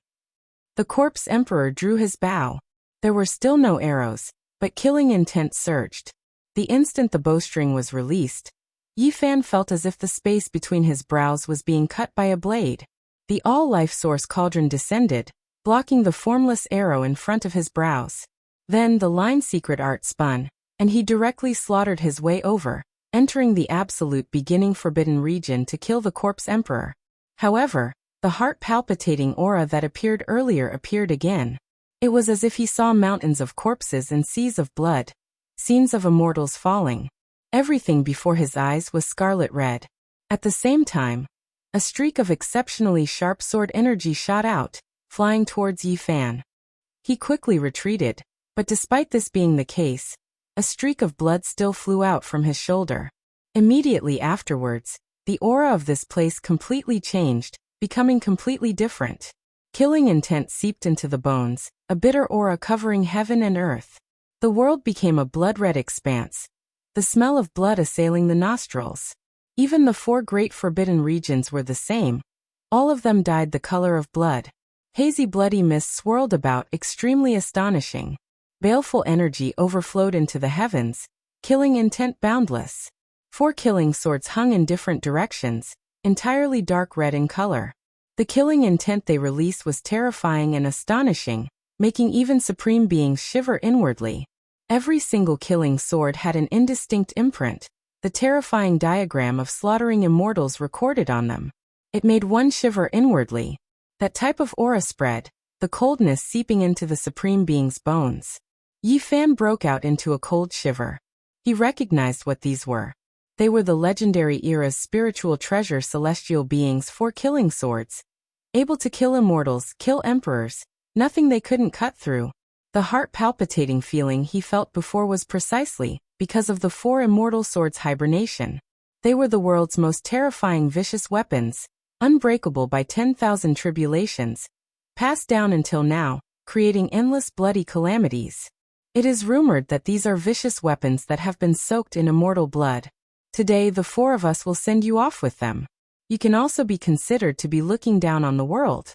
The corpse emperor drew his bow. There were still no arrows, but killing intent surged. The instant the bowstring was released, Yi Fan felt as if the space between his brows was being cut by a blade. The all-life source cauldron descended, blocking the formless arrow in front of his brows. Then the line secret art spun, and he directly slaughtered his way over, entering the absolute beginning forbidden region to kill the corpse emperor. However, the heart-palpitating aura that appeared earlier appeared again. It was as if he saw mountains of corpses and seas of blood, scenes of immortals falling. Everything before his eyes was scarlet red. At the same time, a streak of exceptionally sharp sword energy shot out, flying towards Yi Fan. He quickly retreated, but despite this being the case, a streak of blood still flew out from his shoulder. Immediately afterwards, the aura of this place completely changed, becoming completely different. Killing intent seeped into the bones, a bitter aura covering heaven and earth. The world became a blood-red expanse, the smell of blood assailing the nostrils. Even the 4 great forbidden regions were the same. All of them dyed the color of blood. Hazy bloody mist swirled about, extremely astonishing. Baleful energy overflowed into the heavens, killing intent boundless. 4 killing swords hung in different directions, entirely dark red in color. The killing intent they released was terrifying and astonishing, making even supreme beings shiver inwardly. Every single killing sword had an indistinct imprint, the terrifying diagram of slaughtering immortals recorded on them. It made one shiver inwardly. That type of aura spread, the coldness seeping into the supreme being's bones. Yi Fan broke out into a cold shiver. He recognized what these were. They were the legendary era's spiritual treasure celestial beings, 4 killing swords. Able to kill immortals, kill emperors, nothing they couldn't cut through. The heart-palpitating feeling he felt before was precisely because of the 4 immortal swords' hibernation. They were the world's most terrifying vicious weapons, unbreakable by 10,000 tribulations, passed down until now, creating endless bloody calamities. It is rumored that these are vicious weapons that have been soaked in immortal blood. Today the 4 of us will send you off with them. You can also be considered to be looking down on the world.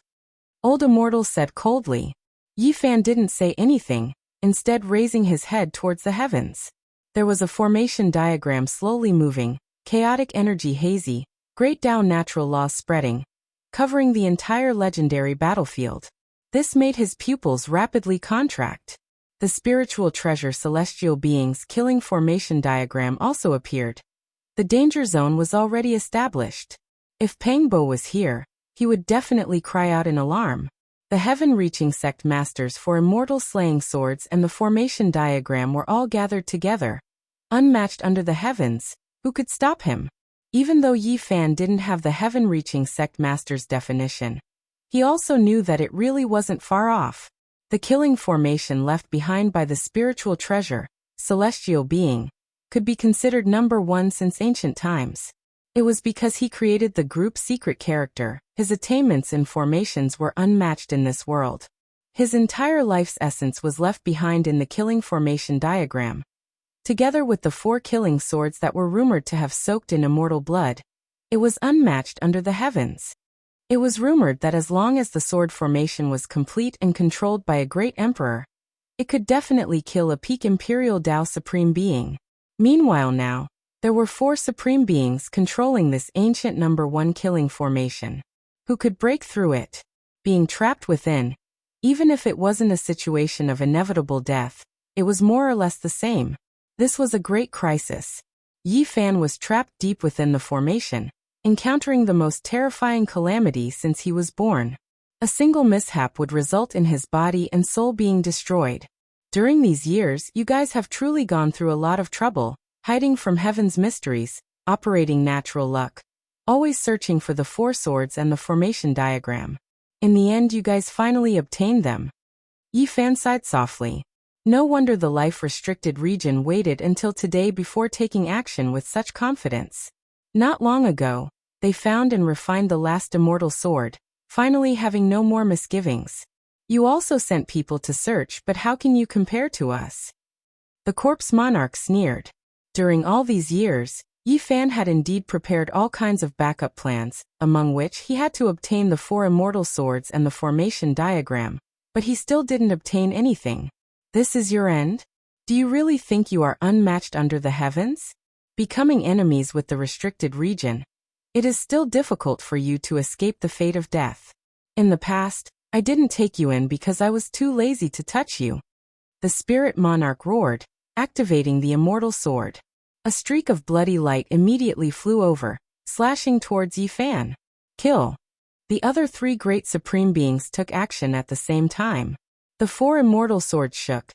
Old Immortal said coldly. Yi Fan didn't say anything, instead raising his head towards the heavens. There was a formation diagram slowly moving, chaotic energy hazy, great Tao natural laws spreading, covering the entire legendary battlefield. This made his pupils rapidly contract. The spiritual treasure celestial beings killing formation diagram also appeared. The danger zone was already established. If Pangbo was here, he would definitely cry out in alarm. The heaven-reaching sect masters for immortal slaying swords and the formation diagram were all gathered together. Unmatched under the heavens, who could stop him? Even though Yi Fan didn't have the heaven-reaching sect master's definition, he also knew that it really wasn't far off. The killing formation left behind by the spiritual treasure, celestial being, could be considered number 1 since ancient times. It was because he created the group secret character. His attainments and formations were unmatched in this world. His entire life's essence was left behind in the killing formation diagram. Together with the 4 killing swords that were rumored to have soaked in immortal blood, it was unmatched under the heavens. It was rumored that as long as the sword formation was complete and controlled by a great emperor, it could definitely kill a peak imperial Tao supreme being. Meanwhile now, there were 4 supreme beings controlling this ancient number 1 killing formation. Who could break through it? Being trapped within, even if it wasn't a situation of inevitable death, it was more or less the same. This was a great crisis. Yi Fan was trapped deep within the formation, encountering the most terrifying calamity since he was born. A single mishap would result in his body and soul being destroyed. During these years, you guys have truly gone through a lot of trouble, hiding from heaven's mysteries, operating natural luck, always searching for the 4 swords and the formation diagram. In the end you guys finally obtained them. Yi Fan sighed softly. No wonder the life-restricted region waited until today before taking action with such confidence. Not long ago, they found and refined the last immortal sword, finally having no more misgivings. You also sent people to search, but how can you compare to us? The corpse monarch sneered. During all these years, Yi Fan had indeed prepared all kinds of backup plans, among which he had to obtain the 4 immortal swords and the formation diagram, but he still didn't obtain anything. This is your end? Do you really think you are unmatched under the heavens? Becoming enemies with the restricted region, it is still difficult for you to escape the fate of death. In the past, I didn't take you in because I was too lazy to touch you. The spirit monarch roared, activating the immortal sword. A streak of bloody light immediately flew over, slashing towards Yi Fan. Kill. The other 3 great supreme beings took action at the same time. The 4 immortal swords shook.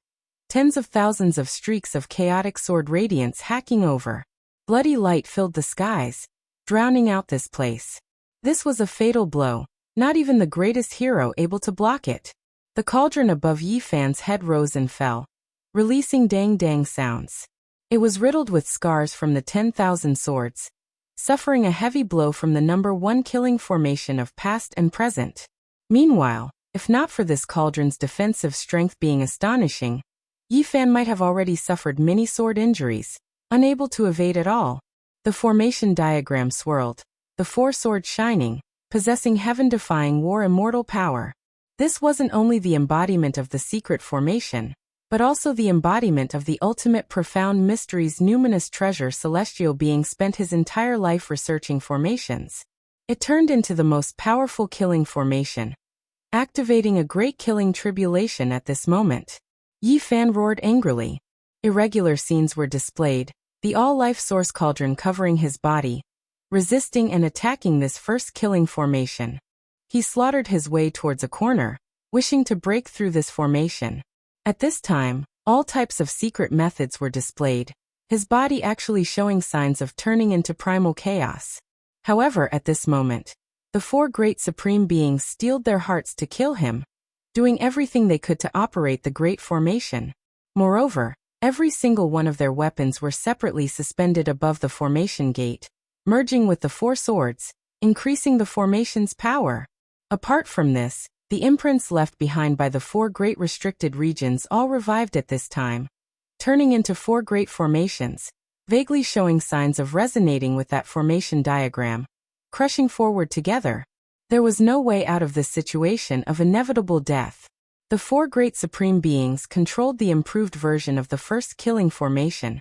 Tens of thousands of streaks of chaotic sword radiance hacking over. Bloody light filled the skies, drowning out this place. This was a fatal blow, not even the greatest hero able to block it. The cauldron above Yi Fan's head rose and fell, releasing dang-dang sounds. It was riddled with scars from the 10,000 swords, suffering a heavy blow from the number 1 killing formation of past and present. Meanwhile, if not for this cauldron's defensive strength being astonishing, Yi Fan might have already suffered many sword injuries, unable to evade at all. The formation diagram swirled, the 4 swords shining, possessing heaven-defying war immortal power. This wasn't only the embodiment of the secret formation, but also the embodiment of the ultimate profound mystery's numinous treasure. Celestial being spent his entire life researching formations. It turned into the most powerful killing formation, activating a great killing tribulation at this moment. Yi Fan roared angrily. Irregular scenes were displayed, the all-life source cauldron covering his body, resisting and attacking this first killing formation. He slaughtered his way towards a corner, wishing to break through this formation. At this time, all types of secret methods were displayed, his body actually showing signs of turning into primal chaos. However, at this moment, the 4 great supreme beings steeled their hearts to kill him, doing everything they could to operate the great formation. Moreover, every single one of their weapons were separately suspended above the formation gate, merging with the 4 swords, increasing the formation's power. Apart from this, the imprints left behind by the 4 great restricted regions all revived at this time, turning into 4 great formations, vaguely showing signs of resonating with that formation diagram, crushing forward together. There was no way out of this situation of inevitable death. The 4 great supreme beings controlled the improved version of the first killing formation,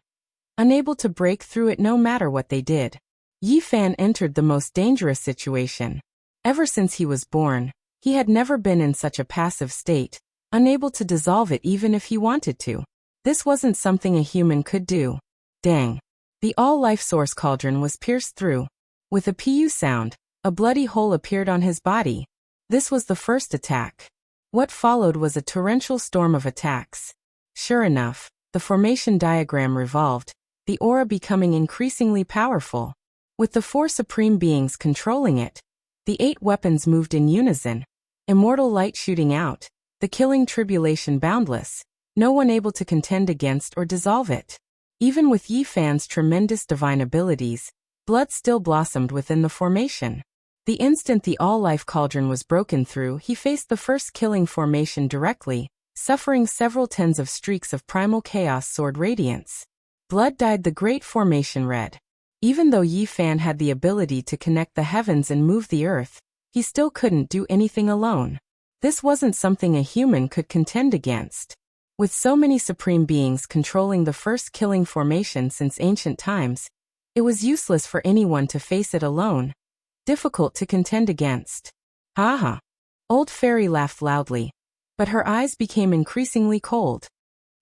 unable to break through it no matter what they did. Yi Fan entered the most dangerous situation. Ever since he was born, he had never been in such a passive state, unable to dissolve it even if he wanted to. This wasn't something a human could do. Dang. The all-life source cauldron was pierced through. With a pu sound, a bloody hole appeared on his body. This was the first attack. What followed was a torrential storm of attacks. Sure enough, the formation diagram revolved, the aura becoming increasingly powerful. With the 4 supreme beings controlling it, the 8 weapons moved in unison, immortal light shooting out, the killing tribulation boundless, no one able to contend against or dissolve it. Even with Yi Fan's tremendous divine abilities, blood still blossomed within the formation. The instant the all-life cauldron was broken through, he faced the first killing formation directly, suffering several tens of streaks of primal chaos sword radiance. Blood dyed the great formation red. Even though Yi Fan had the ability to connect the heavens and move the earth, he still couldn't do anything alone. This wasn't something a human could contend against. With so many supreme beings controlling the first killing formation since ancient times, it was useless for anyone to face it alone. Difficult to contend against. Ha ha. Old Fairy laughed loudly, but her eyes became increasingly cold.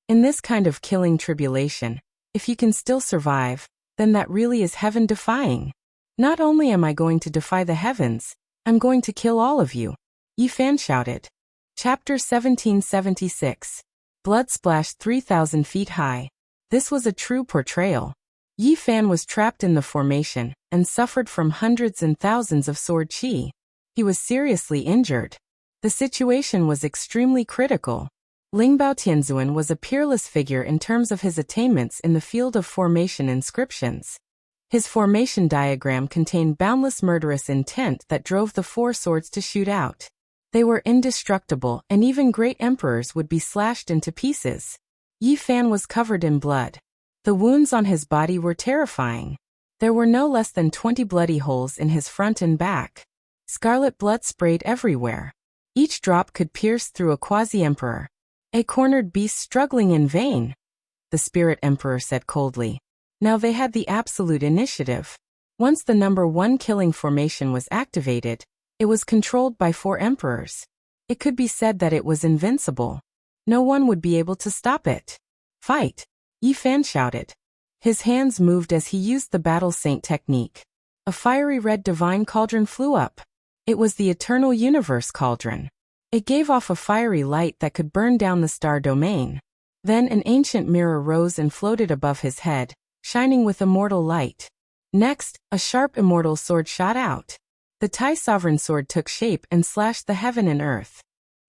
In this kind of killing tribulation, if you can still survive, then that really is heaven-defying. Not only am I going to defy the heavens, I'm going to kill all of you, Yi Fan shouted. Chapter 1776. Blood splashed 3,000 feet high. This was a true portrayal. Yi Fan was trapped in the formation and suffered from hundreds and thousands of sword chi. He was seriously injured. The situation was extremely critical. Lingbao Tianzuan was a peerless figure in terms of his attainments in the field of formation inscriptions. His formation diagram contained boundless murderous intent that drove the four swords to shoot out. They were indestructible, and even great emperors would be slashed into pieces. Yi Fan was covered in blood. The wounds on his body were terrifying. There were no less than 20 bloody holes in his front and back. Scarlet blood sprayed everywhere. Each drop could pierce through a quasi-emperor. A cornered beast struggling in vain, the Spirit Emperor said coldly. Now they had the absolute initiative. Once the number 1 killing formation was activated, it was controlled by 4 emperors. It could be said that it was invincible. No one would be able to stop it. Fight! Yi Fan shouted. His hands moved as he used the Battle Saint technique. A fiery red divine cauldron flew up. It was the Eternal Universe Cauldron. It gave off a fiery light that could burn down the star domain. Then an ancient mirror rose and floated above his head, shining with immortal light. Next, a sharp immortal sword shot out. The Tai Sovereign Sword took shape and slashed the heaven and earth.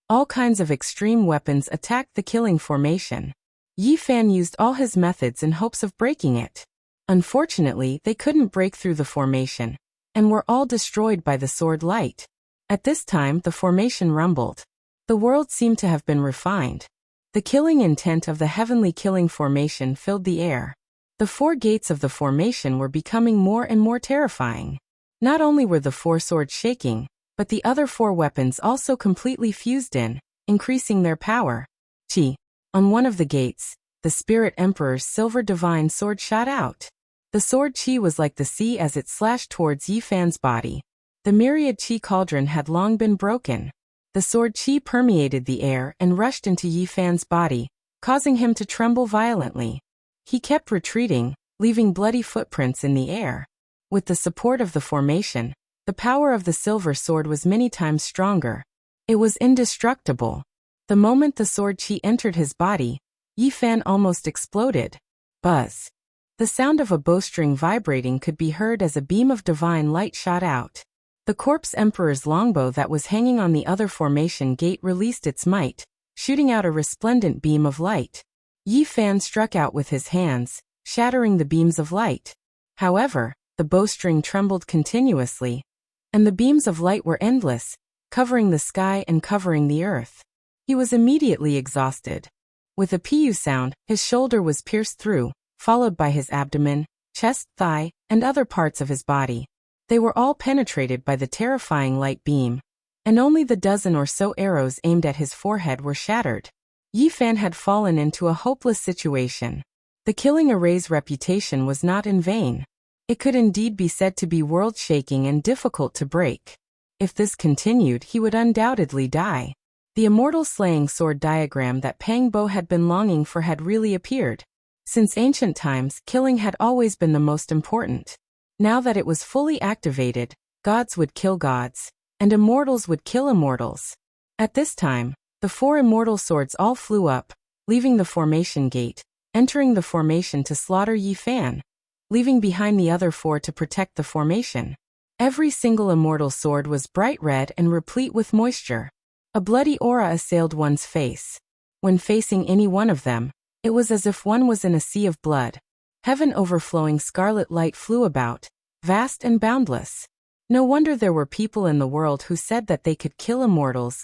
All kinds of extreme weapons attacked the killing formation. Yi Fan used all his methods in hopes of breaking it. Unfortunately, they couldn't break through the formation, and were all destroyed by the sword light. At this time, the formation rumbled. The world seemed to have been refined. The killing intent of the heavenly killing formation filled the air. The 4 gates of the formation were becoming more and more terrifying. Not only were the 4 swords shaking, but the other 4 weapons also completely fused in, increasing their power. Qi. On one of the gates, the Spirit Emperor's silver divine sword shot out. The sword Qi was like the sea as it slashed towards Yi Fan's body. The myriad Qi cauldron had long been broken. The sword Qi permeated the air and rushed into Yi Fan's body, causing him to tremble violently. He kept retreating, leaving bloody footprints in the air. With the support of the formation, the power of the silver sword was many times stronger. It was indestructible. The moment the sword Qi entered his body, Yi Fan almost exploded. Buzz. The sound of a bowstring vibrating could be heard as a beam of divine light shot out. The Corpse Emperor's longbow that was hanging on the other formation gate released its might, shooting out a resplendent beam of light. Yi Fan struck out with his hands, shattering the beams of light. However, the bowstring trembled continuously, and the beams of light were endless, covering the sky and covering the earth. He was immediately exhausted. With a pu sound, his shoulder was pierced through, followed by his abdomen, chest, thigh, and other parts of his body. They were all penetrated by the terrifying light beam, and only the dozen or so arrows aimed at his forehead were shattered. Yi Fan had fallen into a hopeless situation. The killing array's reputation was not in vain. It could indeed be said to be world-shaking and difficult to break. If this continued, he would undoubtedly die. The immortal slaying sword diagram that Pang Bo had been longing for had really appeared. Since ancient times, killing had always been the most important. Now that it was fully activated, gods would kill gods, and immortals would kill immortals. At this time, the 4 immortal swords all flew up, leaving the formation gate, entering the formation to slaughter Yi Fan, leaving behind the other 4 to protect the formation. Every single immortal sword was bright red and replete with moisture. A bloody aura assailed one's face. When facing any one of them, it was as if one was in a sea of blood. Heaven overflowing scarlet light flew about, vast and boundless. No wonder there were people in the world who said that they could kill immortals.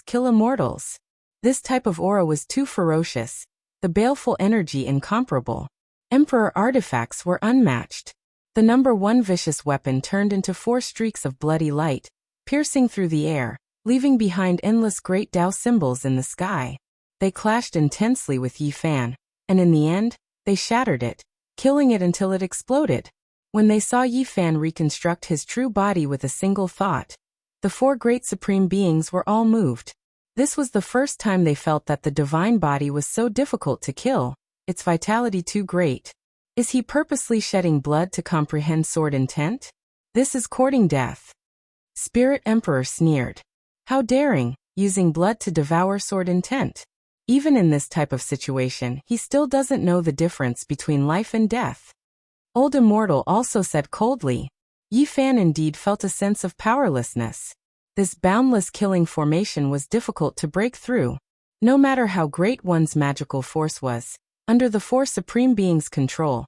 This type of aura was too ferocious, the baleful energy incomparable. Emperor artifacts were unmatched. The number 1 vicious weapon turned into 4 streaks of bloody light, piercing through the air, leaving behind endless great Tao symbols in the sky. They clashed intensely with Yi Fan, and in the end, they shattered it, killing it until it exploded. When they saw Yi Fan reconstruct his true body with a single thought, the 4 great supreme beings were all moved. This was the first time they felt that the divine body was so difficult to kill, its vitality too great. Is he purposely shedding blood to comprehend sword intent? This is courting death. Spirit Emperor sneered. How daring, using blood to devour sword intent. Even in this type of situation, he still doesn't know the difference between life and death. Old Immortal also said coldly. Yi Fan indeed felt a sense of powerlessness. This boundless killing formation was difficult to break through. No matter how great one's magical force was, under the four Supreme Beings' control,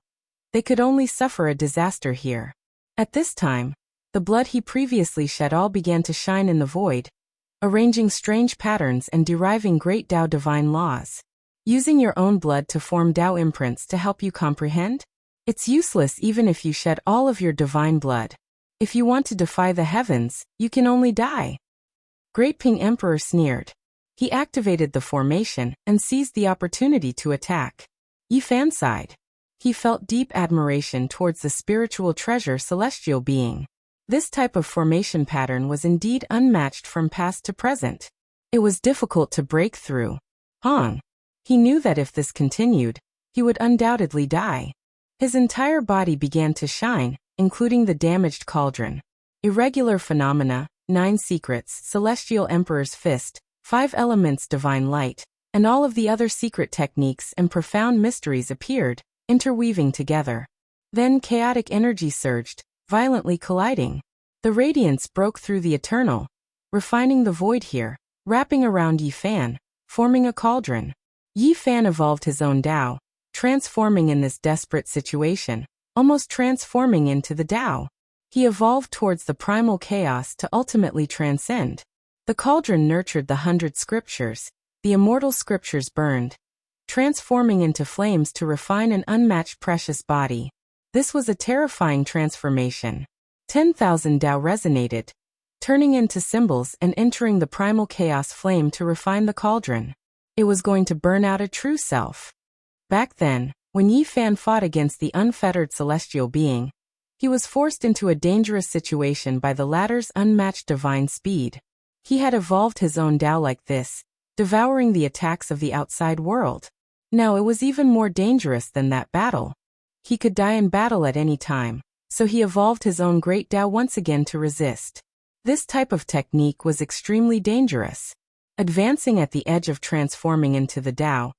they could only suffer a disaster here. At this time, the blood he previously shed all began to shine in the void, arranging strange patterns and deriving great Tao divine laws. Using your own blood to form Tao imprints to help you comprehend? It's useless even if you shed all of your divine blood. If you want to defy the heavens, you can only die. Great Ping Emperor sneered. He activated the formation and seized the opportunity to attack. Yi Fan sighed. He felt deep admiration towards the spiritual treasure celestial being. This type of formation pattern was indeed unmatched from past to present. It was difficult to break through. Hong. He knew that if this continued, he would undoubtedly die. His entire body began to shine, including the damaged cauldron. Irregular phenomena, 9 secrets, Celestial Emperor's Fist, 5 elements divine light, and all of the other secret techniques and profound mysteries appeared, interweaving together. Then chaotic energy surged, violently colliding. The radiance broke through the eternal, refining the void here, wrapping around Yi Fan, forming a cauldron. Yi Fan evolved his own Tao, transforming in this desperate situation, almost transforming into the Tao. He evolved towards the primal chaos to ultimately transcend. The cauldron nurtured the 100 scriptures, the immortal scriptures burned, transforming into flames to refine an unmatched precious body. This was a terrifying transformation. 10,000 Tao resonated, turning into symbols and entering the primal chaos flame to refine the cauldron. It was going to burn out a true self. Back then, when Yi Fan fought against the unfettered celestial being, he was forced into a dangerous situation by the latter's unmatched divine speed. He had evolved his own Tao like this, devouring the attacks of the outside world. Now it was even more dangerous than that battle. He could die in battle at any time, so he evolved his own great Tao once again to resist. This type of technique was extremely dangerous. Advancing at the edge of transforming into the Tao,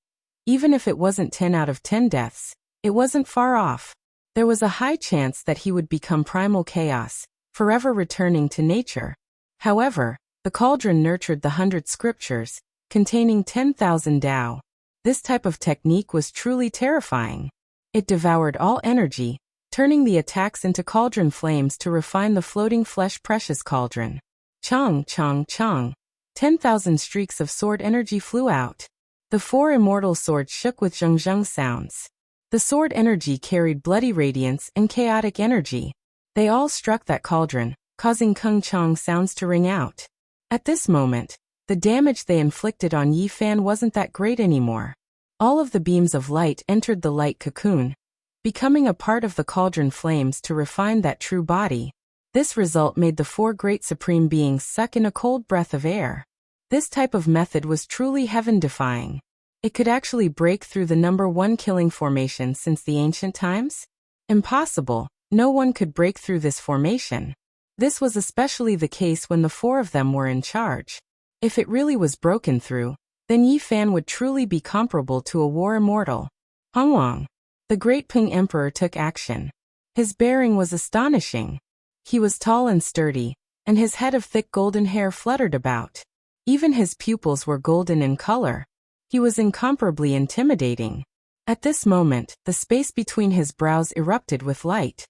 even if it wasn't 10 out of 10 deaths, it wasn't far off. There was a high chance that he would become primal chaos, forever returning to nature. However, the cauldron nurtured the 100 scriptures, containing 10,000 Tao. This type of technique was truly terrifying. It devoured all energy, turning the attacks into cauldron flames to refine the floating flesh precious cauldron. Chong, chong, chong. 10,000 streaks of sword energy flew out. The 4 immortal swords shook with zheng sounds. The sword energy carried bloody radiance and chaotic energy. They all struck that cauldron, causing kung chong sounds to ring out. At this moment, the damage they inflicted on Yi Fan wasn't that great anymore. All of the beams of light entered the light cocoon, becoming a part of the cauldron flames to refine that true body. This result made the 4 great supreme beings suck in a cold breath of air. This type of method was truly heaven-defying. It could actually break through the number 1 killing formation since the ancient times? Impossible, no one could break through this formation. This was especially the case when the 4 of them were in charge. If it really was broken through, then Yi Fan would truly be comparable to a war immortal. Hongwang. The great Ping Emperor took action. His bearing was astonishing. He was tall and sturdy, and his head of thick golden hair fluttered about. Even his pupils were golden in color. He was incomparably intimidating. At this moment, the space between his brows erupted with light.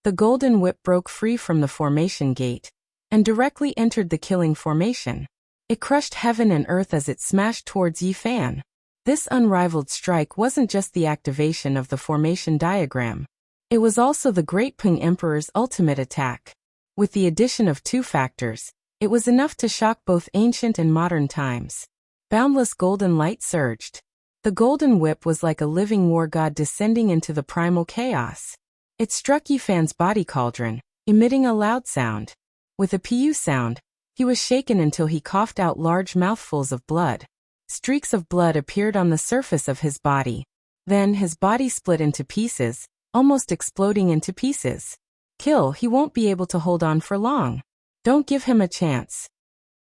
The golden whip broke free from the formation gate, and directly entered the killing formation. It crushed heaven and earth as it smashed towards Yi Fan. This unrivaled strike wasn't just the activation of the formation diagram. It was also the great Ping Emperor's ultimate attack. With the addition of 2 factors, it was enough to shock both ancient and modern times. Boundless golden light surged. The golden whip was like a living war god descending into the primal chaos. It struck Yi Fan's body cauldron, emitting a loud sound. With a pu sound, he was shaken until he coughed out large mouthfuls of blood. Streaks of blood appeared on the surface of his body. Then his body split into pieces, almost exploding into pieces. Kill, he won't be able to hold on for long. Don't give him a chance.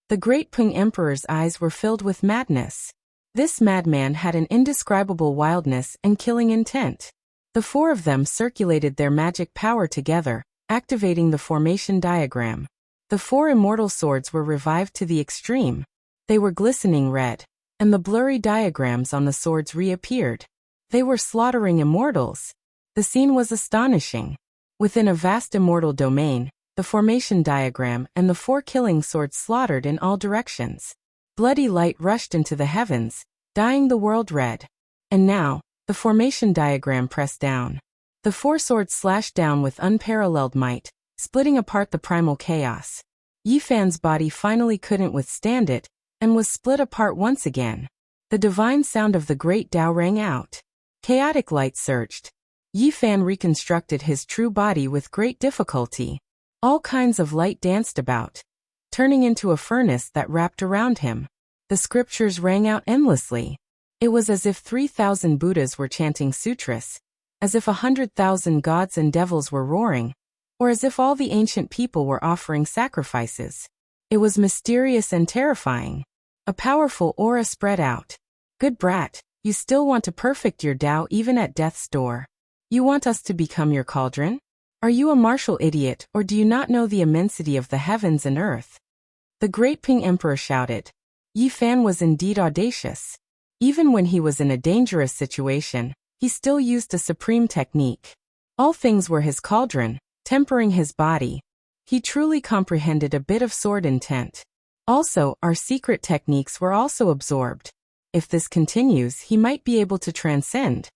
The great Ping Emperor's eyes were filled with madness. This madman had an indescribable wildness and killing intent. The 4 of them circulated their magic power together, activating the formation diagram. The 4 immortal swords were revived to the extreme. They were glistening red, and the blurry diagrams on the swords reappeared. They were slaughtering immortals. The scene was astonishing. Within a vast immortal domain, the formation diagram and the 4 killing swords slaughtered in all directions. Bloody light rushed into the heavens, dyeing the world red. And now, the formation diagram pressed down. The 4 swords slashed down with unparalleled might, splitting apart the primal chaos. Yi Fan's body finally couldn't withstand it, and was split apart once again. The divine sound of the great Tao rang out. Chaotic light surged. Yi Fan reconstructed his true body with great difficulty. All kinds of light danced about, turning into a furnace that wrapped around him. The scriptures rang out endlessly. It was as if 3,000 Buddhas were chanting sutras, as if 100,000 gods and devils were roaring, or as if all the ancient people were offering sacrifices. It was mysterious and terrifying. A powerful aura spread out. Good brat, you still want to perfect your Tao even at death's door. You want us to become your cauldron? Are you a martial idiot, or do you not know the immensity of the heavens and earth? The great Ping Emperor shouted. Yi Fan was indeed audacious. Even when he was in a dangerous situation, he still used a supreme technique. All things were his cauldron, tempering his body. He truly comprehended a bit of sword intent. Also, our secret techniques were also absorbed. If this continues, he might be able to transcend.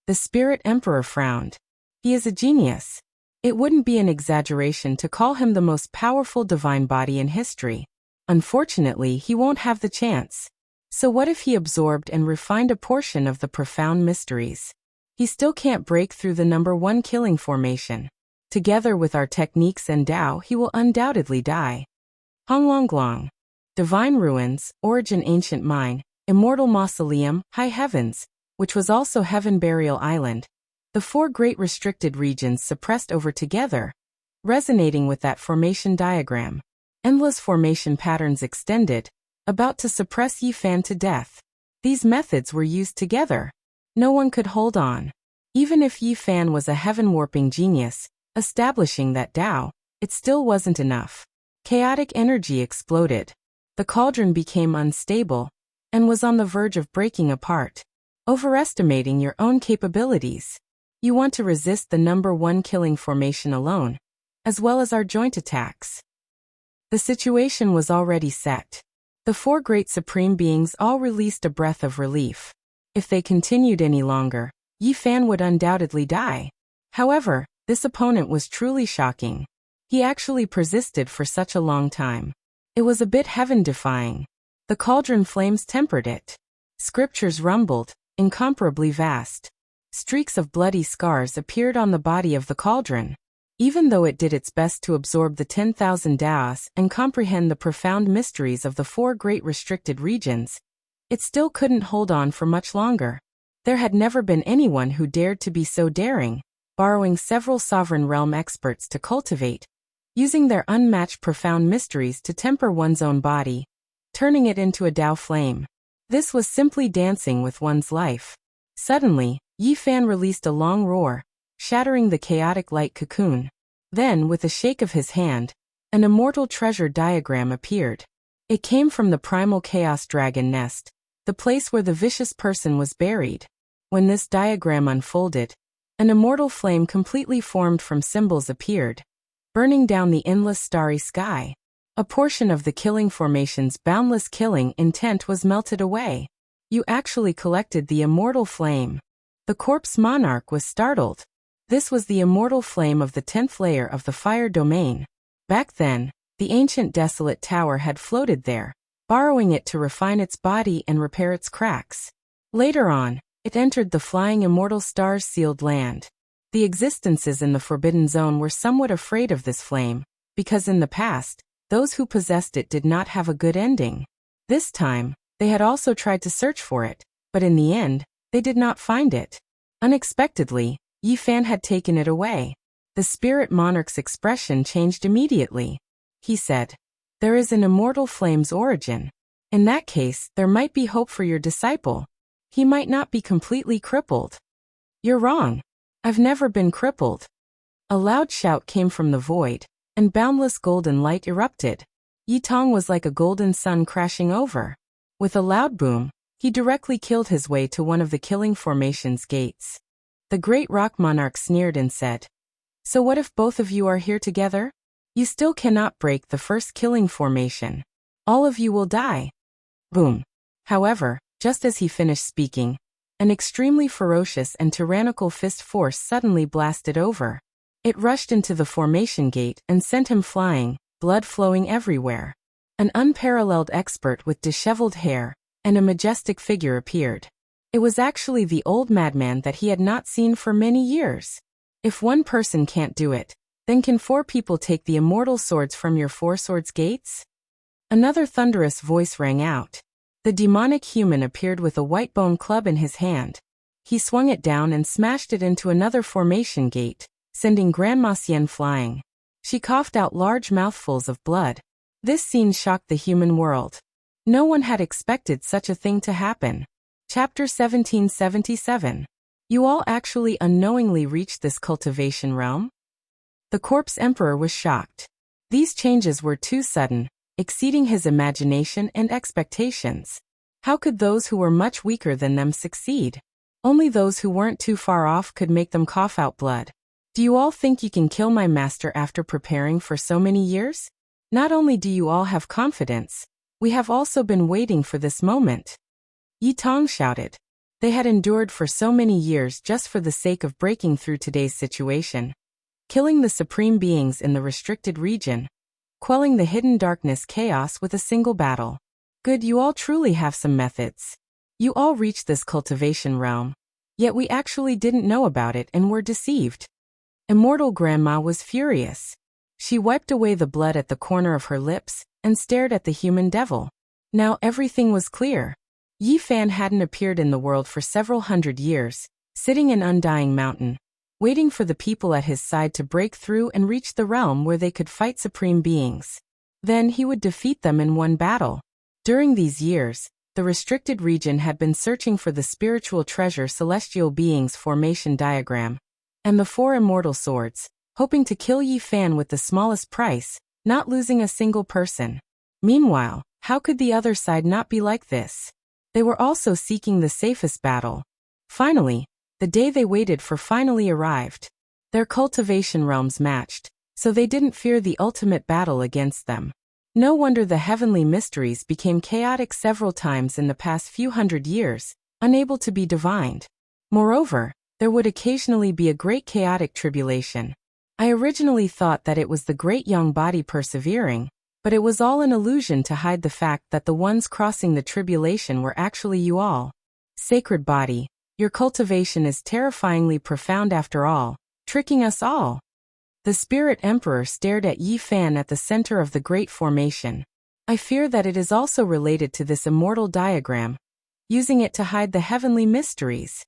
The Spirit Emperor frowned. He is a genius. It wouldn't be an exaggeration to call him the most powerful divine body in history. Unfortunately, he won't have the chance. So what if he absorbed and refined a portion of the profound mysteries? He still can't break through the number 1 killing formation. Together with our techniques and Tao, he will undoubtedly die. Honglonglong. Divine Ruins, Origin Ancient Mine, Immortal Mausoleum, High Heavens, which was also Heaven Burial Island. The 4 great restricted regions suppressed over together, resonating with that formation diagram. Endless formation patterns extended, about to suppress Yi Fan to death. These methods were used together. No one could hold on. Even if Yi Fan was a heaven-warping genius, establishing that Tao, it still wasn't enough. Chaotic energy exploded. The cauldron became unstable, and was on the verge of breaking apart. Overestimating your own capabilities. You want to resist the number 1 killing formation alone, as well as our joint attacks. The situation was already set. The 4 great supreme beings all released a breath of relief. If they continued any longer, Yi Fan would undoubtedly die. However, this opponent was truly shocking. He actually persisted for such a long time. It was a bit heaven-defying. The cauldron flames tempered it. Scriptures rumbled, incomparably vast. Streaks of bloody scars appeared on the body of the cauldron. Even though it did its best to absorb the 10,000 Taos and comprehend the profound mysteries of the 4 great restricted regions, it still couldn't hold on for much longer. There had never been anyone who dared to be so daring, borrowing several sovereign realm experts to cultivate, using their unmatched profound mysteries to temper one's own body, turning it into a Tao flame. This was simply dancing with one's life. Suddenly, Yi Fan released a long roar, shattering the chaotic light cocoon. Then, with a shake of his hand, an immortal treasure diagram appeared. It came from the primal chaos dragon nest, the place where the vicious person was buried. When this diagram unfolded, an immortal flame completely formed from symbols appeared, burning down the endless starry sky. A portion of the killing formation's boundless killing intent was melted away. You actually collected the immortal flame. The corpse monarch was startled. This was the immortal flame of the 10th layer of the fire domain. Back then, the ancient desolate tower had floated there, borrowing it to refine its body and repair its cracks. Later on, it entered the flying immortal stars-sealed land. The existences in the Forbidden Zone were somewhat afraid of this flame, because in the past, those who possessed it did not have a good ending. This time, they had also tried to search for it, but in the end, they did not find it. Unexpectedly, Yi Fan had taken it away. The spirit monarch's expression changed immediately. He said, "There is an immortal flame's origin. In that case, there might be hope for your disciple. He might not be completely crippled." "You're wrong. I've never been crippled." A loud shout came from the void, and boundless golden light erupted. Yi Tong was like a golden sun crashing over. With a loud boom, he directly killed his way to one of the killing formation's gates. The great rock monarch sneered and said, "So what if both of you are here together? You still cannot break the first killing formation. All of you will die." Boom. However, just as he finished speaking, an extremely ferocious and tyrannical fist force suddenly blasted over. It rushed into the formation gate and sent him flying, blood flowing everywhere. An unparalleled expert with disheveled hair and a majestic figure appeared. It was actually the old madman that he had not seen for many years. If one person can't do it, then can 4 people take the immortal swords from your 4 swords gates? Another thunderous voice rang out. The demonic human appeared with a white bone club in his hand. He swung it down and smashed it into another formation gate, sending Grandma Xian flying. She coughed out large mouthfuls of blood. This scene shocked the human world. No one had expected such a thing to happen. Chapter 1777. You all actually unknowingly reached this cultivation realm? The corpse emperor was shocked. These changes were too sudden, exceeding his imagination and expectations. How could those who were much weaker than them succeed? Only those who weren't too far off could make them cough out blood. Do you all think you can kill my master after preparing for so many years? Not only do you all have confidence, we have also been waiting for this moment. Yi Tong shouted. They had endured for so many years just for the sake of breaking through today's situation. Killing the supreme beings in the restricted region. Quelling the hidden darkness chaos with a single battle. Good, you all truly have some methods. You all reached this cultivation realm. Yet we actually didn't know about it and were deceived. Immortal Grandma was furious. She wiped away the blood at the corner of her lips and stared at the human devil. Now everything was clear. Yi Fan hadn't appeared in the world for several hundred years, sitting in Undying Mountain, waiting for the people at his side to break through and reach the realm where they could fight supreme beings. Then he would defeat them in one battle. During these years, the restricted region had been searching for the spiritual treasure Celestial Beings formation diagram, and the 4 immortal swords, hoping to kill Yi Fan with the smallest price, not losing a single person. Meanwhile, how could the other side not be like this? They were also seeking the safest battle. Finally, the day they waited for finally arrived. Their cultivation realms matched, so they didn't fear the ultimate battle against them. No wonder the heavenly mysteries became chaotic several times in the past few hundred years, unable to be divined. Moreover, there would occasionally be a great chaotic tribulation. I originally thought that it was the great young body persevering, but it was all an illusion to hide the fact that the ones crossing the tribulation were actually you all. Sacred body, your cultivation is terrifyingly profound after all, tricking us all. The Spirit Emperor stared at Yi Fan at the center of the great formation. I fear that it is also related to this immortal diagram, using it to hide the heavenly mysteries.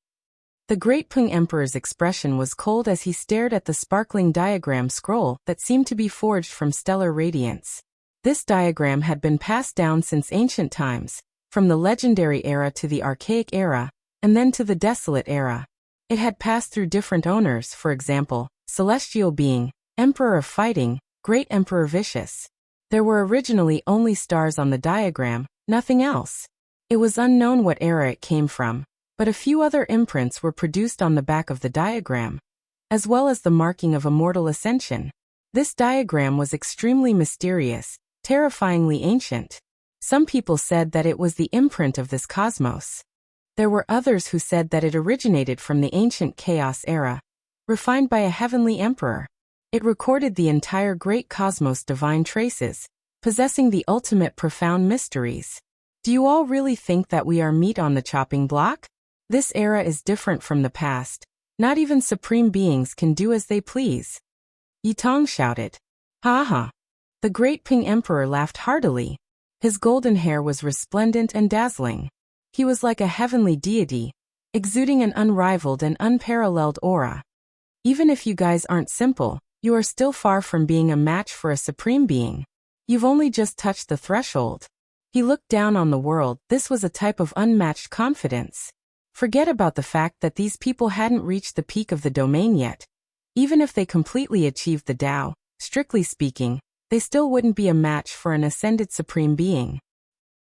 The Great Peng Emperor's expression was cold as he stared at the sparkling diagram scroll that seemed to be forged from stellar radiance. This diagram had been passed down since ancient times, from the legendary era to the archaic era, and then to the desolate era. It had passed through different owners, for example, Celestial Being, Emperor of Fighting, Great Emperor Vicious. There were originally only stars on the diagram, nothing else. It was unknown what era it came from, but a few other imprints were produced on the back of the diagram, as well as the marking of immortal ascension. This diagram was extremely mysterious, terrifyingly ancient. Some people said that it was the imprint of this cosmos. There were others who said that it originated from the ancient chaos era, refined by a heavenly emperor. It recorded the entire great cosmos' divine traces, possessing the ultimate profound mysteries. Do you all really think that we are meat on the chopping block? This era is different from the past. Not even supreme beings can do as they please. Yi Tong shouted. Ha ha. The Great Peng Emperor laughed heartily. His golden hair was resplendent and dazzling. He was like a heavenly deity, exuding an unrivaled and unparalleled aura. Even if you guys aren't simple, you are still far from being a match for a supreme being. You've only just touched the threshold. He looked down on the world. This was a type of unmatched confidence. Forget about the fact that these people hadn't reached the peak of the domain yet. Even if they completely achieved the Tao, strictly speaking, they still wouldn't be a match for an ascended supreme being.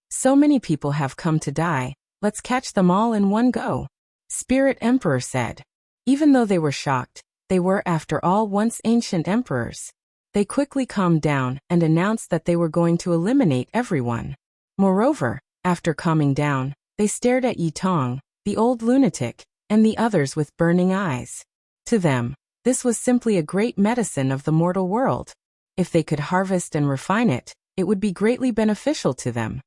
So many people have come to die, let's catch them all in one go, Spirit Emperor said. Even though they were shocked, they were, after all, once ancient emperors. They quickly calmed down and announced that they were going to eliminate everyone. Moreover, after calming down, they stared at Yi Tong, the old lunatic, and the others with burning eyes. To them, this was simply a great medicine of the mortal world. If they could harvest and refine it, it would be greatly beneficial to them.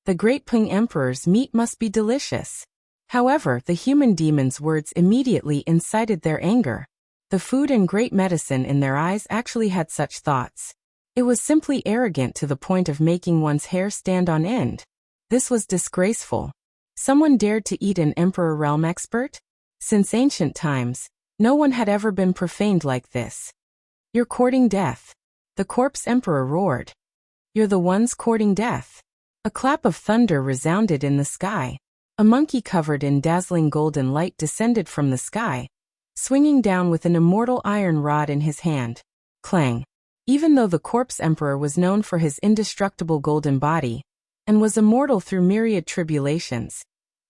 The great Ping Emperor's meat must be delicious. However, the human demon's words immediately incited their anger. The food and great medicine in their eyes actually had such thoughts. It was simply arrogant to the point of making one's hair stand on end. This was disgraceful. Someone dared to eat an Emperor realm expert? Since ancient times, no one had ever been profaned like this. You're courting death. The corpse emperor roared. You're the ones courting death. A clap of thunder resounded in the sky. A monkey covered in dazzling golden light descended from the sky, swinging down with an immortal iron rod in his hand. Clang. Even though the corpse emperor was known for his indestructible golden body, and was immortal through myriad tribulations,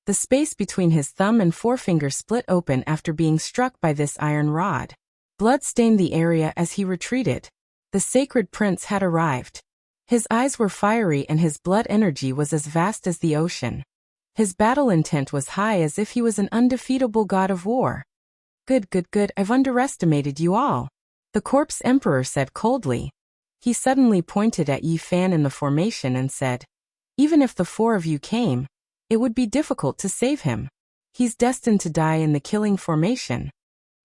the space between his thumb and forefinger split open after being struck by this iron rod. Blood stained the area as he retreated. The sacred prince had arrived. His eyes were fiery and his blood energy was as vast as the ocean. His battle intent was high, as if he was an undefeatable god of war. Good, I've underestimated you all, the corpse emperor said coldly. He suddenly pointed at Yi Fan in the formation and said, even if the 4 of you came, it would be difficult to save him. He's destined to die in the killing formation.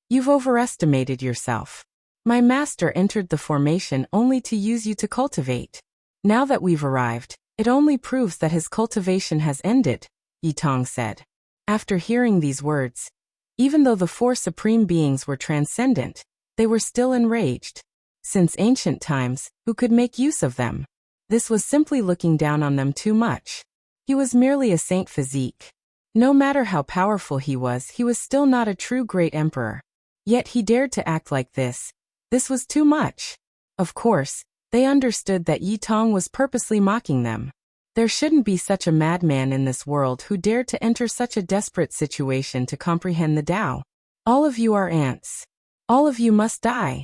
You've overestimated yourself. My master entered the formation only to use you to cultivate. Now that we've arrived, it only proves that his cultivation has ended, Yi Tong said. After hearing these words, even though the 4 supreme beings were transcendent, they were still enraged. Since ancient times, who could make use of them? This was simply looking down on them too much. He was merely a saint physique. No matter how powerful he was still not a true great emperor. Yet he dared to act like this. This was too much. Of course, they understood that Yi Tong was purposely mocking them. There shouldn't be such a madman in this world who dared to enter such a desperate situation to comprehend the Tao. All of you are ants. All of you must die.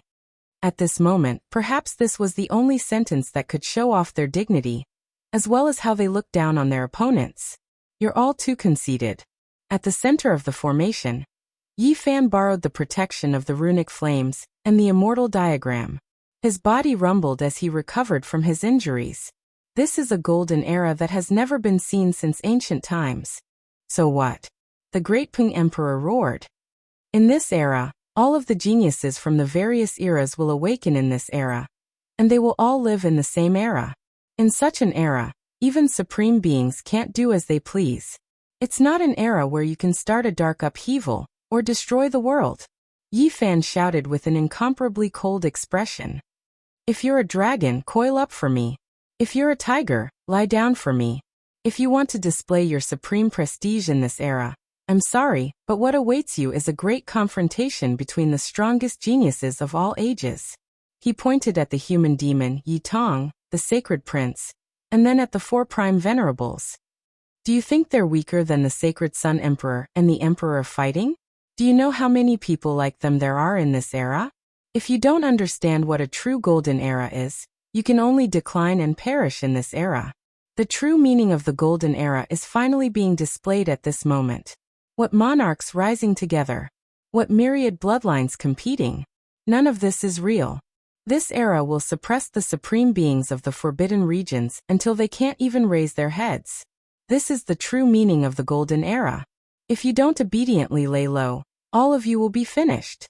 At this moment, perhaps this was the only sentence that could show off their dignity, as well as how they looked down on their opponents. You're all too conceited. At the center of the formation, Yi Fan borrowed the protection of the runic flames and the immortal diagram. His body rumbled as he recovered from his injuries. This is a golden era that has never been seen since ancient times. So what? The great Ping Emperor roared. In this era, all of the geniuses from the various eras will awaken in this era, and they will all live in the same era. In such an era, even supreme beings can't do as they please. It's not an era where you can start a dark upheaval or destroy the world. Yi Fan shouted with an incomparably cold expression. If you're a dragon, coil up for me. If you're a tiger, lie down for me. If you want to display your supreme prestige in this era, I'm sorry, but what awaits you is a great confrontation between the strongest geniuses of all ages. He pointed at the human demon, Yi Tong, the sacred prince, and then at the 4 prime venerables. Do you think they're weaker than the sacred Sun Emperor and the Emperor of Fighting? Do you know how many people like them there are in this era? If you don't understand what a true golden era is, you can only decline and perish in this era. The true meaning of the golden era is finally being displayed at this moment. What monarchs rising together? What myriad bloodlines competing? None of this is real. This era will suppress the supreme beings of the forbidden regions until they can't even raise their heads. This is the true meaning of the golden era. If you don't obediently lay low, all of you will be finished.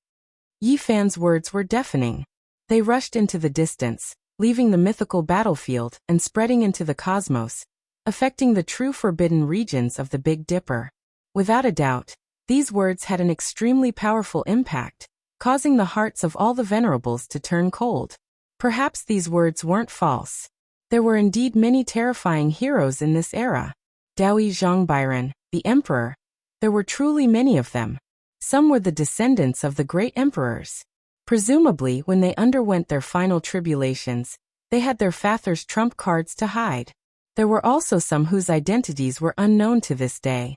Yi Fan's words were deafening. They rushed into the distance, leaving the mythical battlefield and spreading into the cosmos, affecting the true forbidden regions of the Big Dipper. Without a doubt, these words had an extremely powerful impact, causing the hearts of all the venerables to turn cold. Perhaps these words weren't false. There were indeed many terrifying heroes in this era. Daoi Zhongbiren, the emperor. There were truly many of them. Some were the descendants of the great emperors. Presumably, when they underwent their final tribulations, they had their father's trump cards to hide. There were also some whose identities were unknown to this day.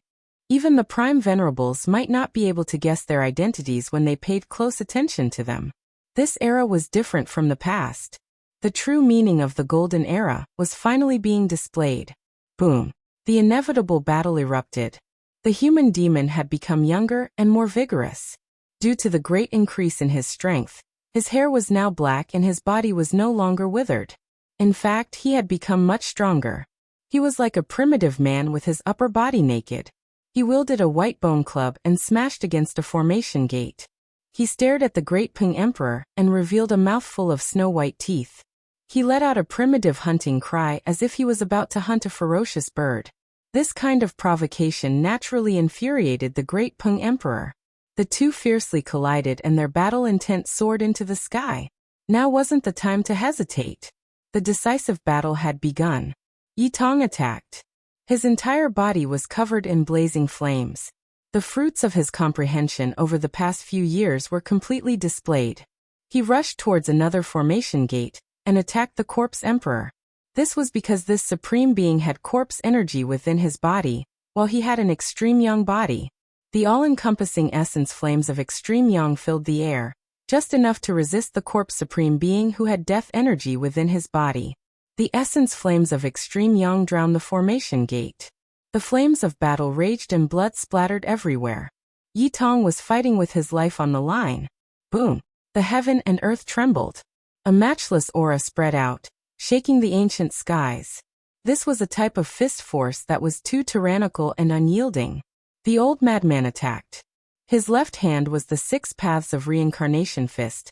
Even the prime venerables might not be able to guess their identities when they paid close attention to them. This era was different from the past. The true meaning of the Golden Era was finally being displayed. Boom! The inevitable battle erupted. The human demon had become younger and more vigorous. Due to the great increase in his strength, his hair was now black and his body was no longer withered. In fact, he had become much stronger. He was like a primitive man with his upper body naked. He wielded a white bone club and smashed against a formation gate. He stared at the great Pung Emperor and revealed a mouthful of snow-white teeth. He let out a primitive hunting cry as if he was about to hunt a ferocious bird. This kind of provocation naturally infuriated the great Pung Emperor. The two fiercely collided and their battle intent soared into the sky. Now wasn't the time to hesitate. The decisive battle had begun. Yi Tong attacked. His entire body was covered in blazing flames. The fruits of his comprehension over the past few years were completely displayed. He rushed towards another formation gate and attacked the corpse emperor. This was because this supreme being had corpse energy within his body, while he had an extreme yang body. The all-encompassing essence flames of extreme yang filled the air, just enough to resist the corpse supreme being who had death energy within his body. The essence flames of extreme yang drowned the formation gate. The flames of battle raged and blood splattered everywhere. Yi Tong was fighting with his life on the line. Boom! The heaven and earth trembled. A matchless aura spread out, shaking the ancient skies. This was a type of fist force that was too tyrannical and unyielding. The old madman attacked. His left hand was the 6 paths of reincarnation fist,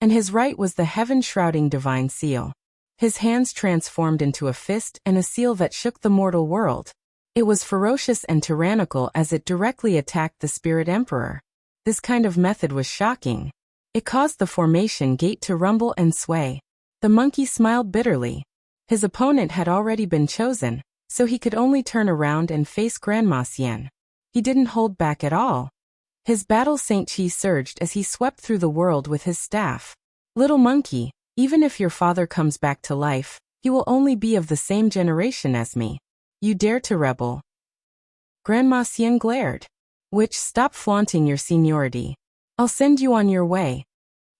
and his right was the heaven-shrouding divine seal. His hands transformed into a fist and a seal that shook the mortal world. It was ferocious and tyrannical as it directly attacked the spirit emperor. This kind of method was shocking. It caused the formation gate to rumble and sway. The monkey smiled bitterly. His opponent had already been chosen, so he could only turn around and face Grandma Xian. He didn't hold back at all. His battle Saint Qi surged as he swept through the world with his staff. Little monkey, even if your father comes back to life, he will only be of the same generation as me. You dare to rebel? Grandma Xian glared. Witch, stop flaunting your seniority. I'll send you on your way.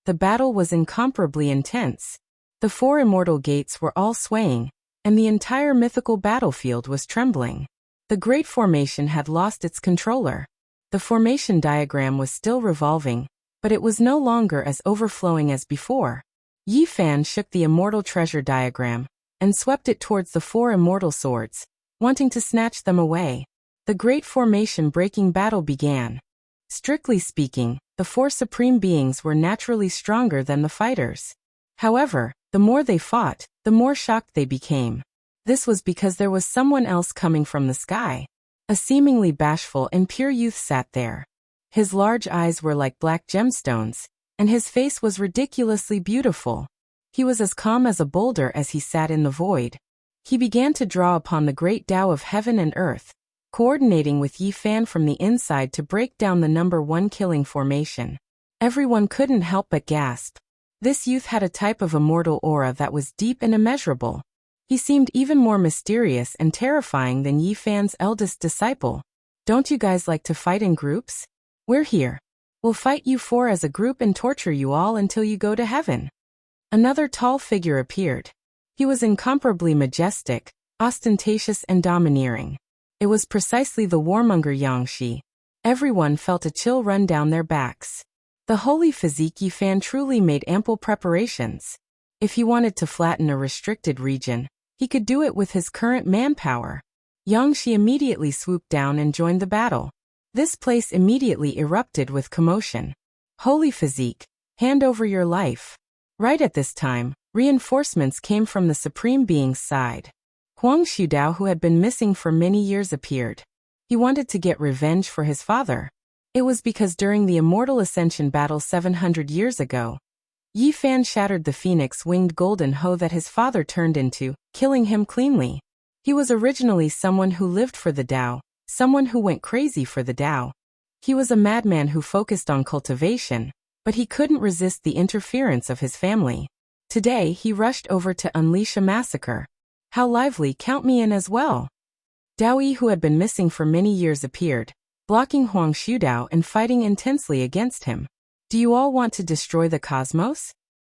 The battle was incomparably intense. The 4 immortal gates were all swaying, and the entire mythical battlefield was trembling. The great formation had lost its controller. The formation diagram was still revolving, but it was no longer as overflowing as before. Yi Fan shook the immortal treasure diagram and swept it towards the 4 immortal swords, wanting to snatch them away. The great formation breaking battle began. Strictly speaking, the 4 supreme beings were naturally stronger than the fighters. However, the more they fought, the more shocked they became. This was because there was someone else coming from the sky. A seemingly bashful and pure youth sat there. His large eyes were like black gemstones, and his face was ridiculously beautiful. He was as calm as a boulder as he sat in the void. He began to draw upon the great Tao of heaven and earth, coordinating with Yi Fan from the inside to break down the number 1 killing formation. Everyone couldn't help but gasp. This youth had a type of immortal aura that was deep and immeasurable. He seemed even more mysterious and terrifying than Yi Fan's eldest disciple. Don't you guys like to fight in groups? We're here. We'll fight you 4 as a group and torture you all until you go to heaven. Another tall figure appeared. He was incomparably majestic, ostentatious and domineering. It was precisely the warmonger Yangshi. Everyone felt a chill run down their backs. The holy physique Yi Fan truly made ample preparations. If he wanted to flatten a restricted region, he could do it with his current manpower. Yangshi immediately swooped down and joined the battle. This place immediately erupted with commotion. Holy physique, hand over your life. Right at this time, reinforcements came from the Supreme Being's side. Huang Shudao, who had been missing for many years, appeared. He wanted to get revenge for his father. It was because during the Immortal Ascension battle 700 years ago, Yi Fan shattered the phoenix-winged golden hoe that his father turned into, killing him cleanly. He was originally someone who lived for the Tao, someone who went crazy for the Tao. He was a madman who focused on cultivation, but he couldn't resist the interference of his family. Today he rushed over to unleash a massacre. How lively, count me in as well. Dao, who had been missing for many years, appeared, blocking Huang Shudao and fighting intensely against him. Do you all want to destroy the cosmos?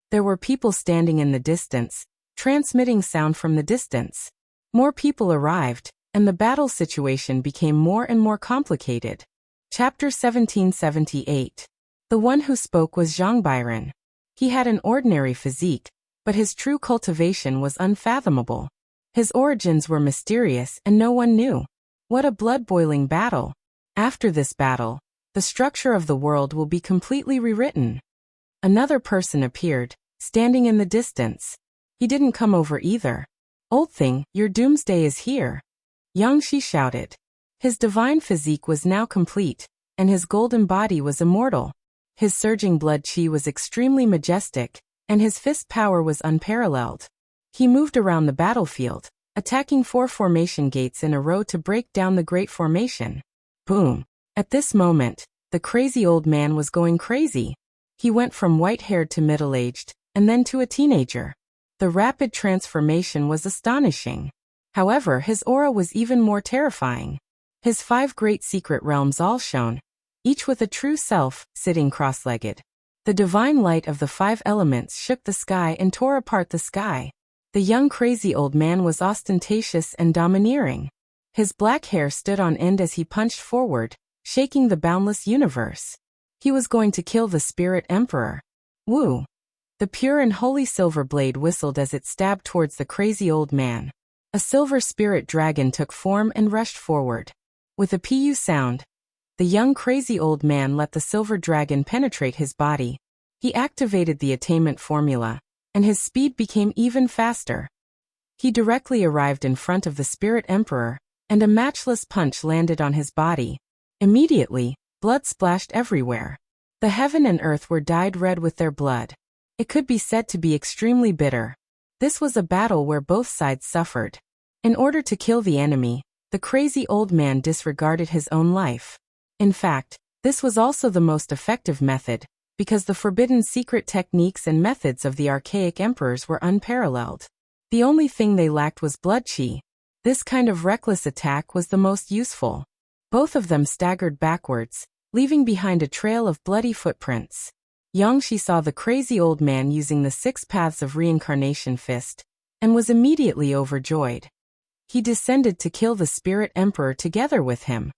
There were people standing in the distance, transmitting sound from the distance. More people arrived, and the battle situation became more and more complicated. Chapter 1778. The one who spoke was Zhang Bairen. He had an ordinary physique, but his true cultivation was unfathomable. His origins were mysterious and no one knew. What a blood-boiling battle. After this battle, the structure of the world will be completely rewritten. Another person appeared, standing in the distance. He didn't come over either. Old thing, your doomsday is here. Yang Shi shouted. His divine physique was now complete, and his golden body was immortal. His surging blood qi was extremely majestic, and his fist power was unparalleled. He moved around the battlefield, attacking 4 formation gates in a row to break down the Great Formation. Boom! At this moment, the crazy old man was going crazy. He went from white-haired to middle-aged, and then to a teenager. The rapid transformation was astonishing. However, his aura was even more terrifying. His 5 great secret realms all shone, each with a true self, sitting cross-legged. The divine light of the 5 elements shook the sky and tore apart the sky. The young crazy old man was ostentatious and domineering. His black hair stood on end as he punched forward, shaking the boundless universe. He was going to kill the Spirit Emperor. Woo! The pure and holy silver blade whistled as it stabbed towards the crazy old man. A silver spirit dragon took form and rushed forward. With a pu sound, the young crazy old man let the silver dragon penetrate his body. He activated the attainment formula, and his speed became even faster. He directly arrived in front of the Spirit Emperor, and a matchless punch landed on his body. Immediately, blood splashed everywhere. The heaven and earth were dyed red with their blood. It could be said to be extremely bitter. This was a battle where both sides suffered. In order to kill the enemy, the crazy old man disregarded his own life. In fact, this was also the most effective method, because the forbidden secret techniques and methods of the archaic emperors were unparalleled. The only thing they lacked was blood qi. This kind of reckless attack was the most useful. Both of them staggered backwards, leaving behind a trail of bloody footprints. Yang Shi saw the crazy old man using the 6 paths of reincarnation fist, and was immediately overjoyed. He descended to kill the Spirit Emperor together with him.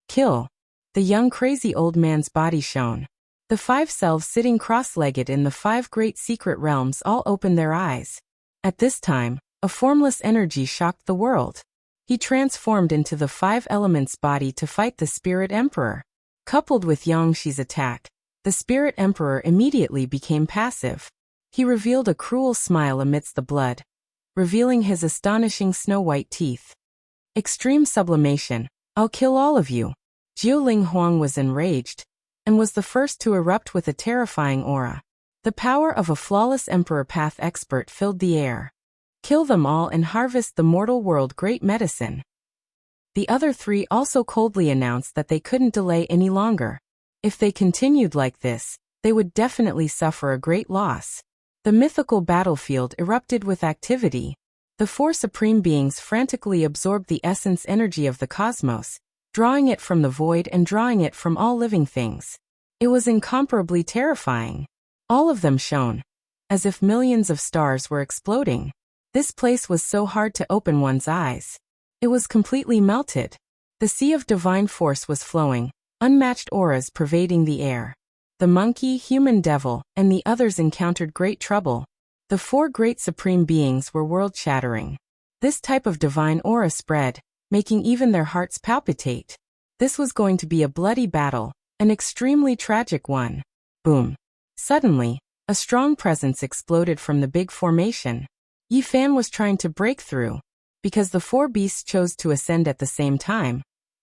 Kill! The young crazy old man's body shone. The 5 selves sitting cross-legged in the 5 great secret realms all opened their eyes. At this time, a formless energy shocked the world. He transformed into the 5 elements body to fight the Spirit Emperor. Coupled with Yang Shi's attack, the Spirit Emperor immediately became passive. He revealed a cruel smile amidst the blood, revealing his astonishing snow-white teeth. Extreme sublimation. I'll kill all of you. Jiuling Huang was enraged, and was the first to erupt with a terrifying aura. The power of a flawless Emperor Path expert filled the air. Kill them all and harvest the mortal world great medicine. The other 3 also coldly announced that they couldn't delay any longer. If they continued like this, they would definitely suffer a great loss. The mythical battlefield erupted with activity. The 4 supreme beings frantically absorbed the essence energy of the cosmos, drawing it from the void and drawing it from all living things. It was incomparably terrifying. All of them shone, as if millions of stars were exploding. This place was so hard to open one's eyes. It was completely melted. The sea of divine force was flowing, unmatched auras pervading the air. The monkey, human devil, and the others encountered great trouble. The 4 great supreme beings were world-shattering. This type of divine aura spread, making even their hearts palpitate. This was going to be a bloody battle, an extremely tragic one. Boom. Suddenly, a strong presence exploded from the big formation. Yi Fan was trying to break through. Because the 4 beasts chose to ascend at the same time,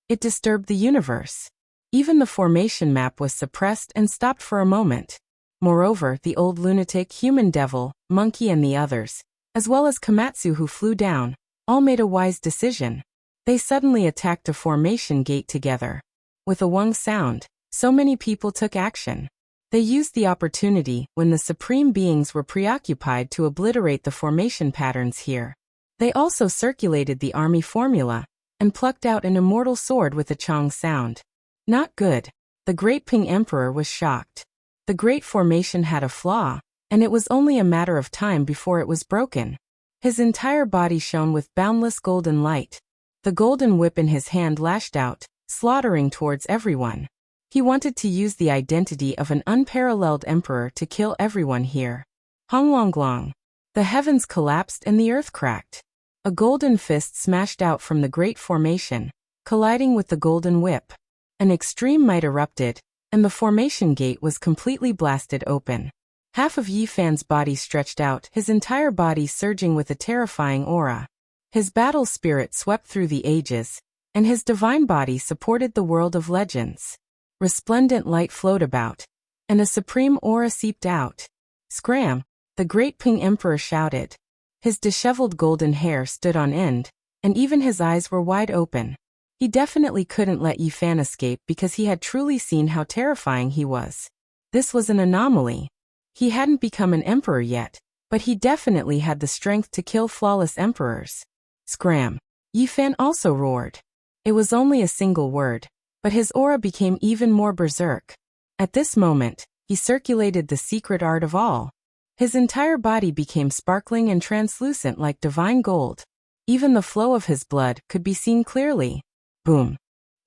it disturbed the universe. Even the formation map was suppressed and stopped for a moment. Moreover, the old lunatic, human devil, monkey and the others, as well as Komatsu who flew down, all made a wise decision. They suddenly attacked a formation gate together. With a wong sound, so many people took action. They used the opportunity when the supreme beings were preoccupied to obliterate the formation patterns here. They also circulated the army formula and plucked out an immortal sword with a chong sound. Not good. The great Ping Emperor was shocked. The great formation had a flaw, and it was only a matter of time before it was broken. His entire body shone with boundless golden light. The golden whip in his hand lashed out, slaughtering towards everyone. He wanted to use the identity of an unparalleled emperor to kill everyone here. Honglonglong. The heavens collapsed and the earth cracked. A golden fist smashed out from the great formation, colliding with the golden whip. An extreme might erupted, and the formation gate was completely blasted open. Half of Yi Fan's body stretched out, his entire body surging with a terrifying aura. His battle spirit swept through the ages, and his divine body supported the world of legends. Resplendent light flowed about, and a supreme aura seeped out. Scram! The great Ping Emperor shouted. His disheveled golden hair stood on end, and even his eyes were wide open. He definitely couldn't let Yi Fan escape because he had truly seen how terrifying he was. This was an anomaly. He hadn't become an emperor yet, but he definitely had the strength to kill flawless emperors. Scram! Yi Fan also roared. It was only a single word, but his aura became even more berserk. At this moment, he circulated the secret art of all. His entire body became sparkling and translucent like divine gold. Even the flow of his blood could be seen clearly. Boom!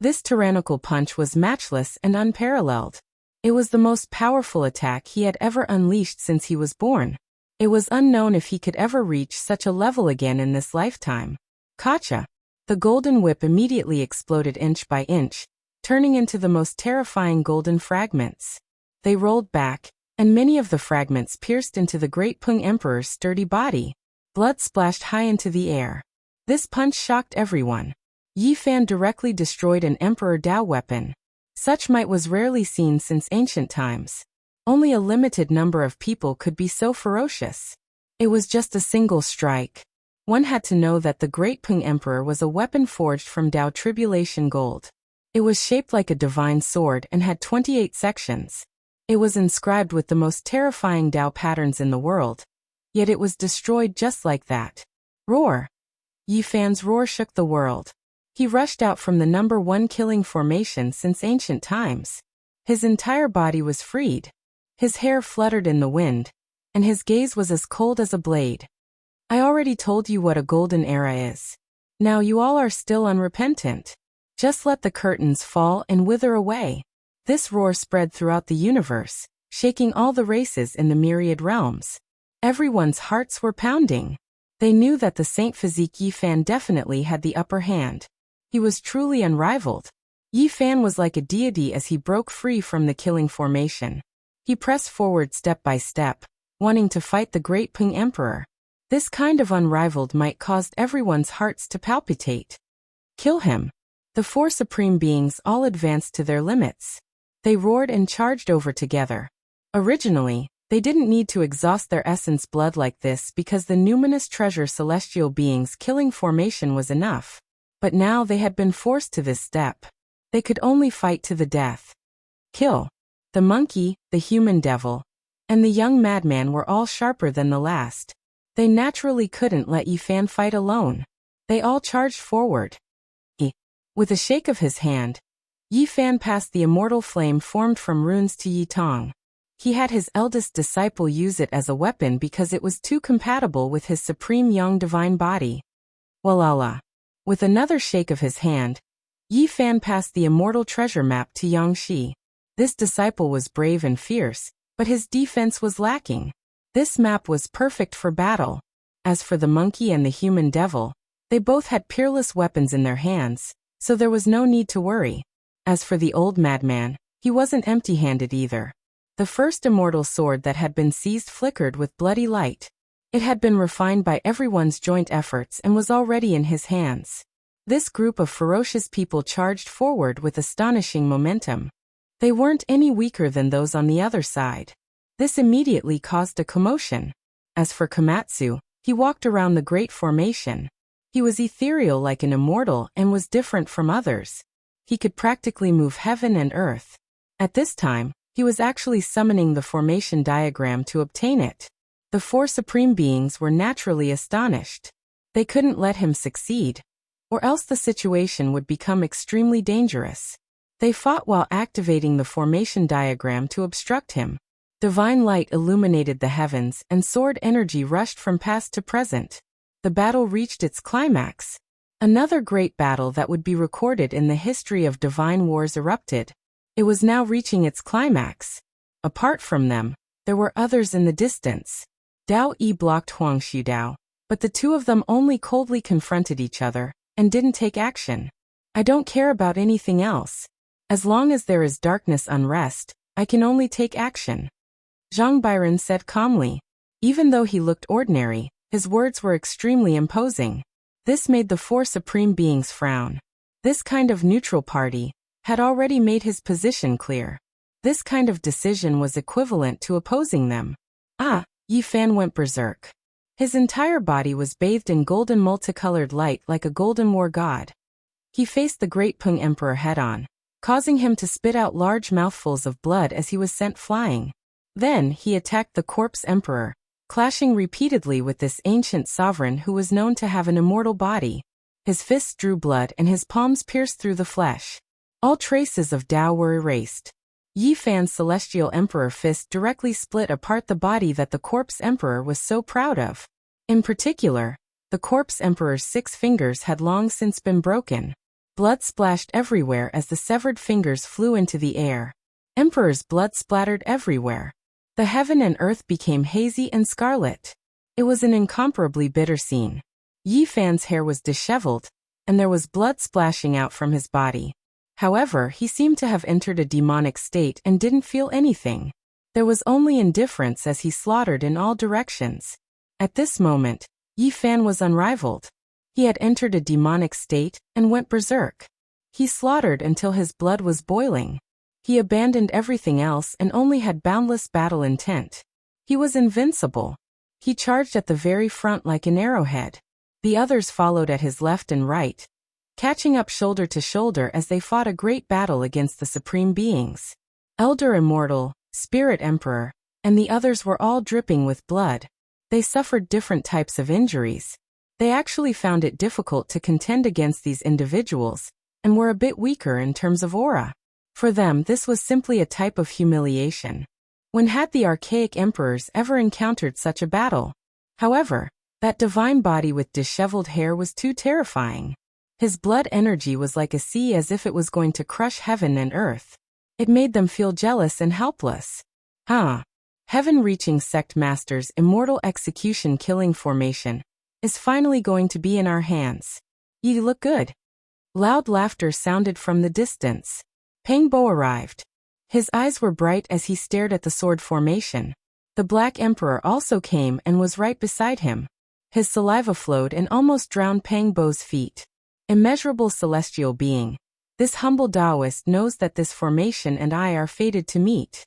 This tyrannical punch was matchless and unparalleled. It was the most powerful attack he had ever unleashed since he was born. It was unknown if he could ever reach such a level again in this lifetime. Gotcha! The golden whip immediately exploded inch by inch, turning into the most terrifying golden fragments. They rolled back, and many of the fragments pierced into the great Ping Emperor's sturdy body. Blood splashed high into the air. This punch shocked everyone. Yi Fan directly destroyed an Emperor Dao weapon. Such might was rarely seen since ancient times. Only a limited number of people could be so ferocious. It was just a single strike. One had to know that the great Ping Emperor was a weapon forged from Dao Tribulation gold. It was shaped like a divine sword and had 28 sections. It was inscribed with the most terrifying Dao patterns in the world. Yet it was destroyed just like that. Roar! Yi Fan's roar shook the world. He rushed out from the number one killing formation since ancient times. His entire body was freed. His hair fluttered in the wind, and his gaze was as cold as a blade. I already told you what a golden era is. Now you all are still unrepentant. Just let the curtains fall and wither away. This roar spread throughout the universe, shaking all the races in the myriad realms. Everyone's hearts were pounding. They knew that the Saint Physique Yi Fan definitely had the upper hand. He was truly unrivaled. Yi Fan was like a deity as he broke free from the killing formation. He pressed forward step by step, wanting to fight the great Ping Emperor. This kind of unrivaled might caused everyone's hearts to palpitate. Kill him! The four supreme beings all advanced to their limits. They roared and charged over together. Originally, they didn't need to exhaust their essence blood like this because the numinous treasure celestial beings killing formation was enough. But now they had been forced to this step. They could only fight to the death. Kill! The monkey, the human devil, and the young madman were all sharper than the last. They naturally couldn't let Yi Fan fight alone. They all charged forward. With a shake of his hand, Yi Fan passed the immortal flame formed from runes to Yi Tong. He had his eldest disciple use it as a weapon because it was too compatible with his supreme young divine body. Walala. With another shake of his hand, Yi Fan passed the immortal treasure map to Yang Shi. This disciple was brave and fierce, but his defense was lacking. This map was perfect for battle. As for the monkey and the human devil, they both had peerless weapons in their hands, so there was no need to worry. As for the old madman, he wasn't empty-handed either. The first immortal sword that had been seized flickered with bloody light. It had been refined by everyone's joint efforts and was already in his hands. This group of ferocious people charged forward with astonishing momentum. They weren't any weaker than those on the other side. This immediately caused a commotion. As for Komatsu, he walked around the great formation. He was ethereal like an immortal and was different from others. He could practically move heaven and earth. At this time, He was actually summoning the formation diagram to obtain it. The four supreme beings were naturally astonished. They couldn't let him succeed, or else the situation would become extremely dangerous. They fought while activating the formation diagram to obstruct him. Divine light illuminated the heavens, and sword energy rushed from past to present. The battle reached its climax. Another great battle that would be recorded in the history of divine wars erupted. It was now reaching its climax. Apart from them, there were others in the distance. Dao Yi blocked Huang Shudao, but the two of them only coldly confronted each other, and didn't take action. I don't care about anything else. As long as there is darkness unrest, I can only take action. Zhang Biren said calmly. Even though he looked ordinary, his words were extremely imposing. This made the four supreme beings frown. This kind of neutral party had already made his position clear. This kind of decision was equivalent to opposing them. Yi Fan went berserk. His entire body was bathed in golden multicolored light like a golden war god. He faced the great Peng Emperor head-on, causing him to spit out large mouthfuls of blood as he was sent flying. Then he attacked the corpse emperor, clashing repeatedly with this ancient sovereign who was known to have an immortal body. His fists drew blood and his palms pierced through the flesh. All traces of Tao were erased. Yi Fan's celestial emperor fist directly split apart the body that the corpse emperor was so proud of. In particular, the corpse emperor's 6 fingers had long since been broken. Blood splashed everywhere as the severed fingers flew into the air. Emperor's blood splattered everywhere. The heaven and earth became hazy and scarlet. It was an incomparably bitter scene. Yi Fan's hair was disheveled, and there was blood splashing out from his body. However, he seemed to have entered a demonic state and didn't feel anything. There was only indifference as he slaughtered in all directions. At this moment, Yi Fan was unrivaled. He had entered a demonic state and went berserk. He slaughtered until his blood was boiling. He abandoned everything else and only had boundless battle intent. He was invincible. He charged at the very front like an arrowhead. The others followed at his left and right, catching up shoulder to shoulder as they fought a great battle against the supreme beings. Elder Immortal, Spirit Emperor, and the others were all dripping with blood. They suffered different types of injuries. They actually found it difficult to contend against these individuals, and were a bit weaker in terms of aura. For them, this was simply a type of humiliation. When had the archaic emperors ever encountered such a battle? However, that divine body with disheveled hair was too terrifying. His blood energy was like a sea, as if it was going to crush heaven and earth. It made them feel jealous and helpless. Heaven-reaching sect master's immortal execution killing formation is finally going to be in our hands. You look good. Loud laughter sounded from the distance. Peng Bo arrived. His eyes were bright as he stared at the sword formation. The Black Emperor also came and was right beside him. His saliva flowed and almost drowned Peng Bo's feet. Immeasurable celestial being, this humble Taoist knows that this formation and I are fated to meet.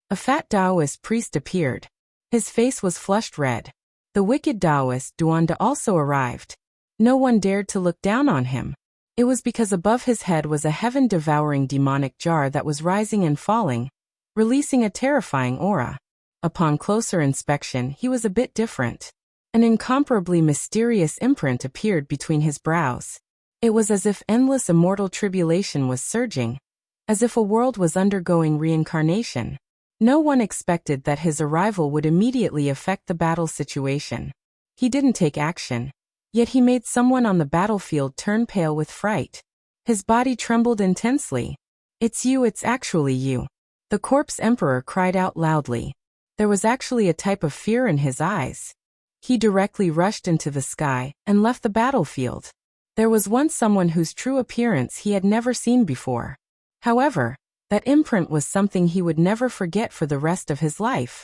A fat Taoist priest appeared. His face was flushed red. The wicked Taoist Duanda also arrived. No one dared to look down on him. It was because above his head was a heaven-devouring demonic jar that was rising and falling, releasing a terrifying aura. Upon closer inspection, he was a bit different. An incomparably mysterious imprint appeared between his brows. It was as if endless immortal tribulation was surging, as if a world was undergoing reincarnation. No one expected that his arrival would immediately affect the battle situation. He didn't take action. Yet he made someone on the battlefield turn pale with fright. His body trembled intensely. "It's you, it's actually you." The corpse emperor cried out loudly. There was actually a type of fear in his eyes. He directly rushed into the sky and left the battlefield. There was once someone whose true appearance he had never seen before. However, that imprint was something he would never forget for the rest of his life.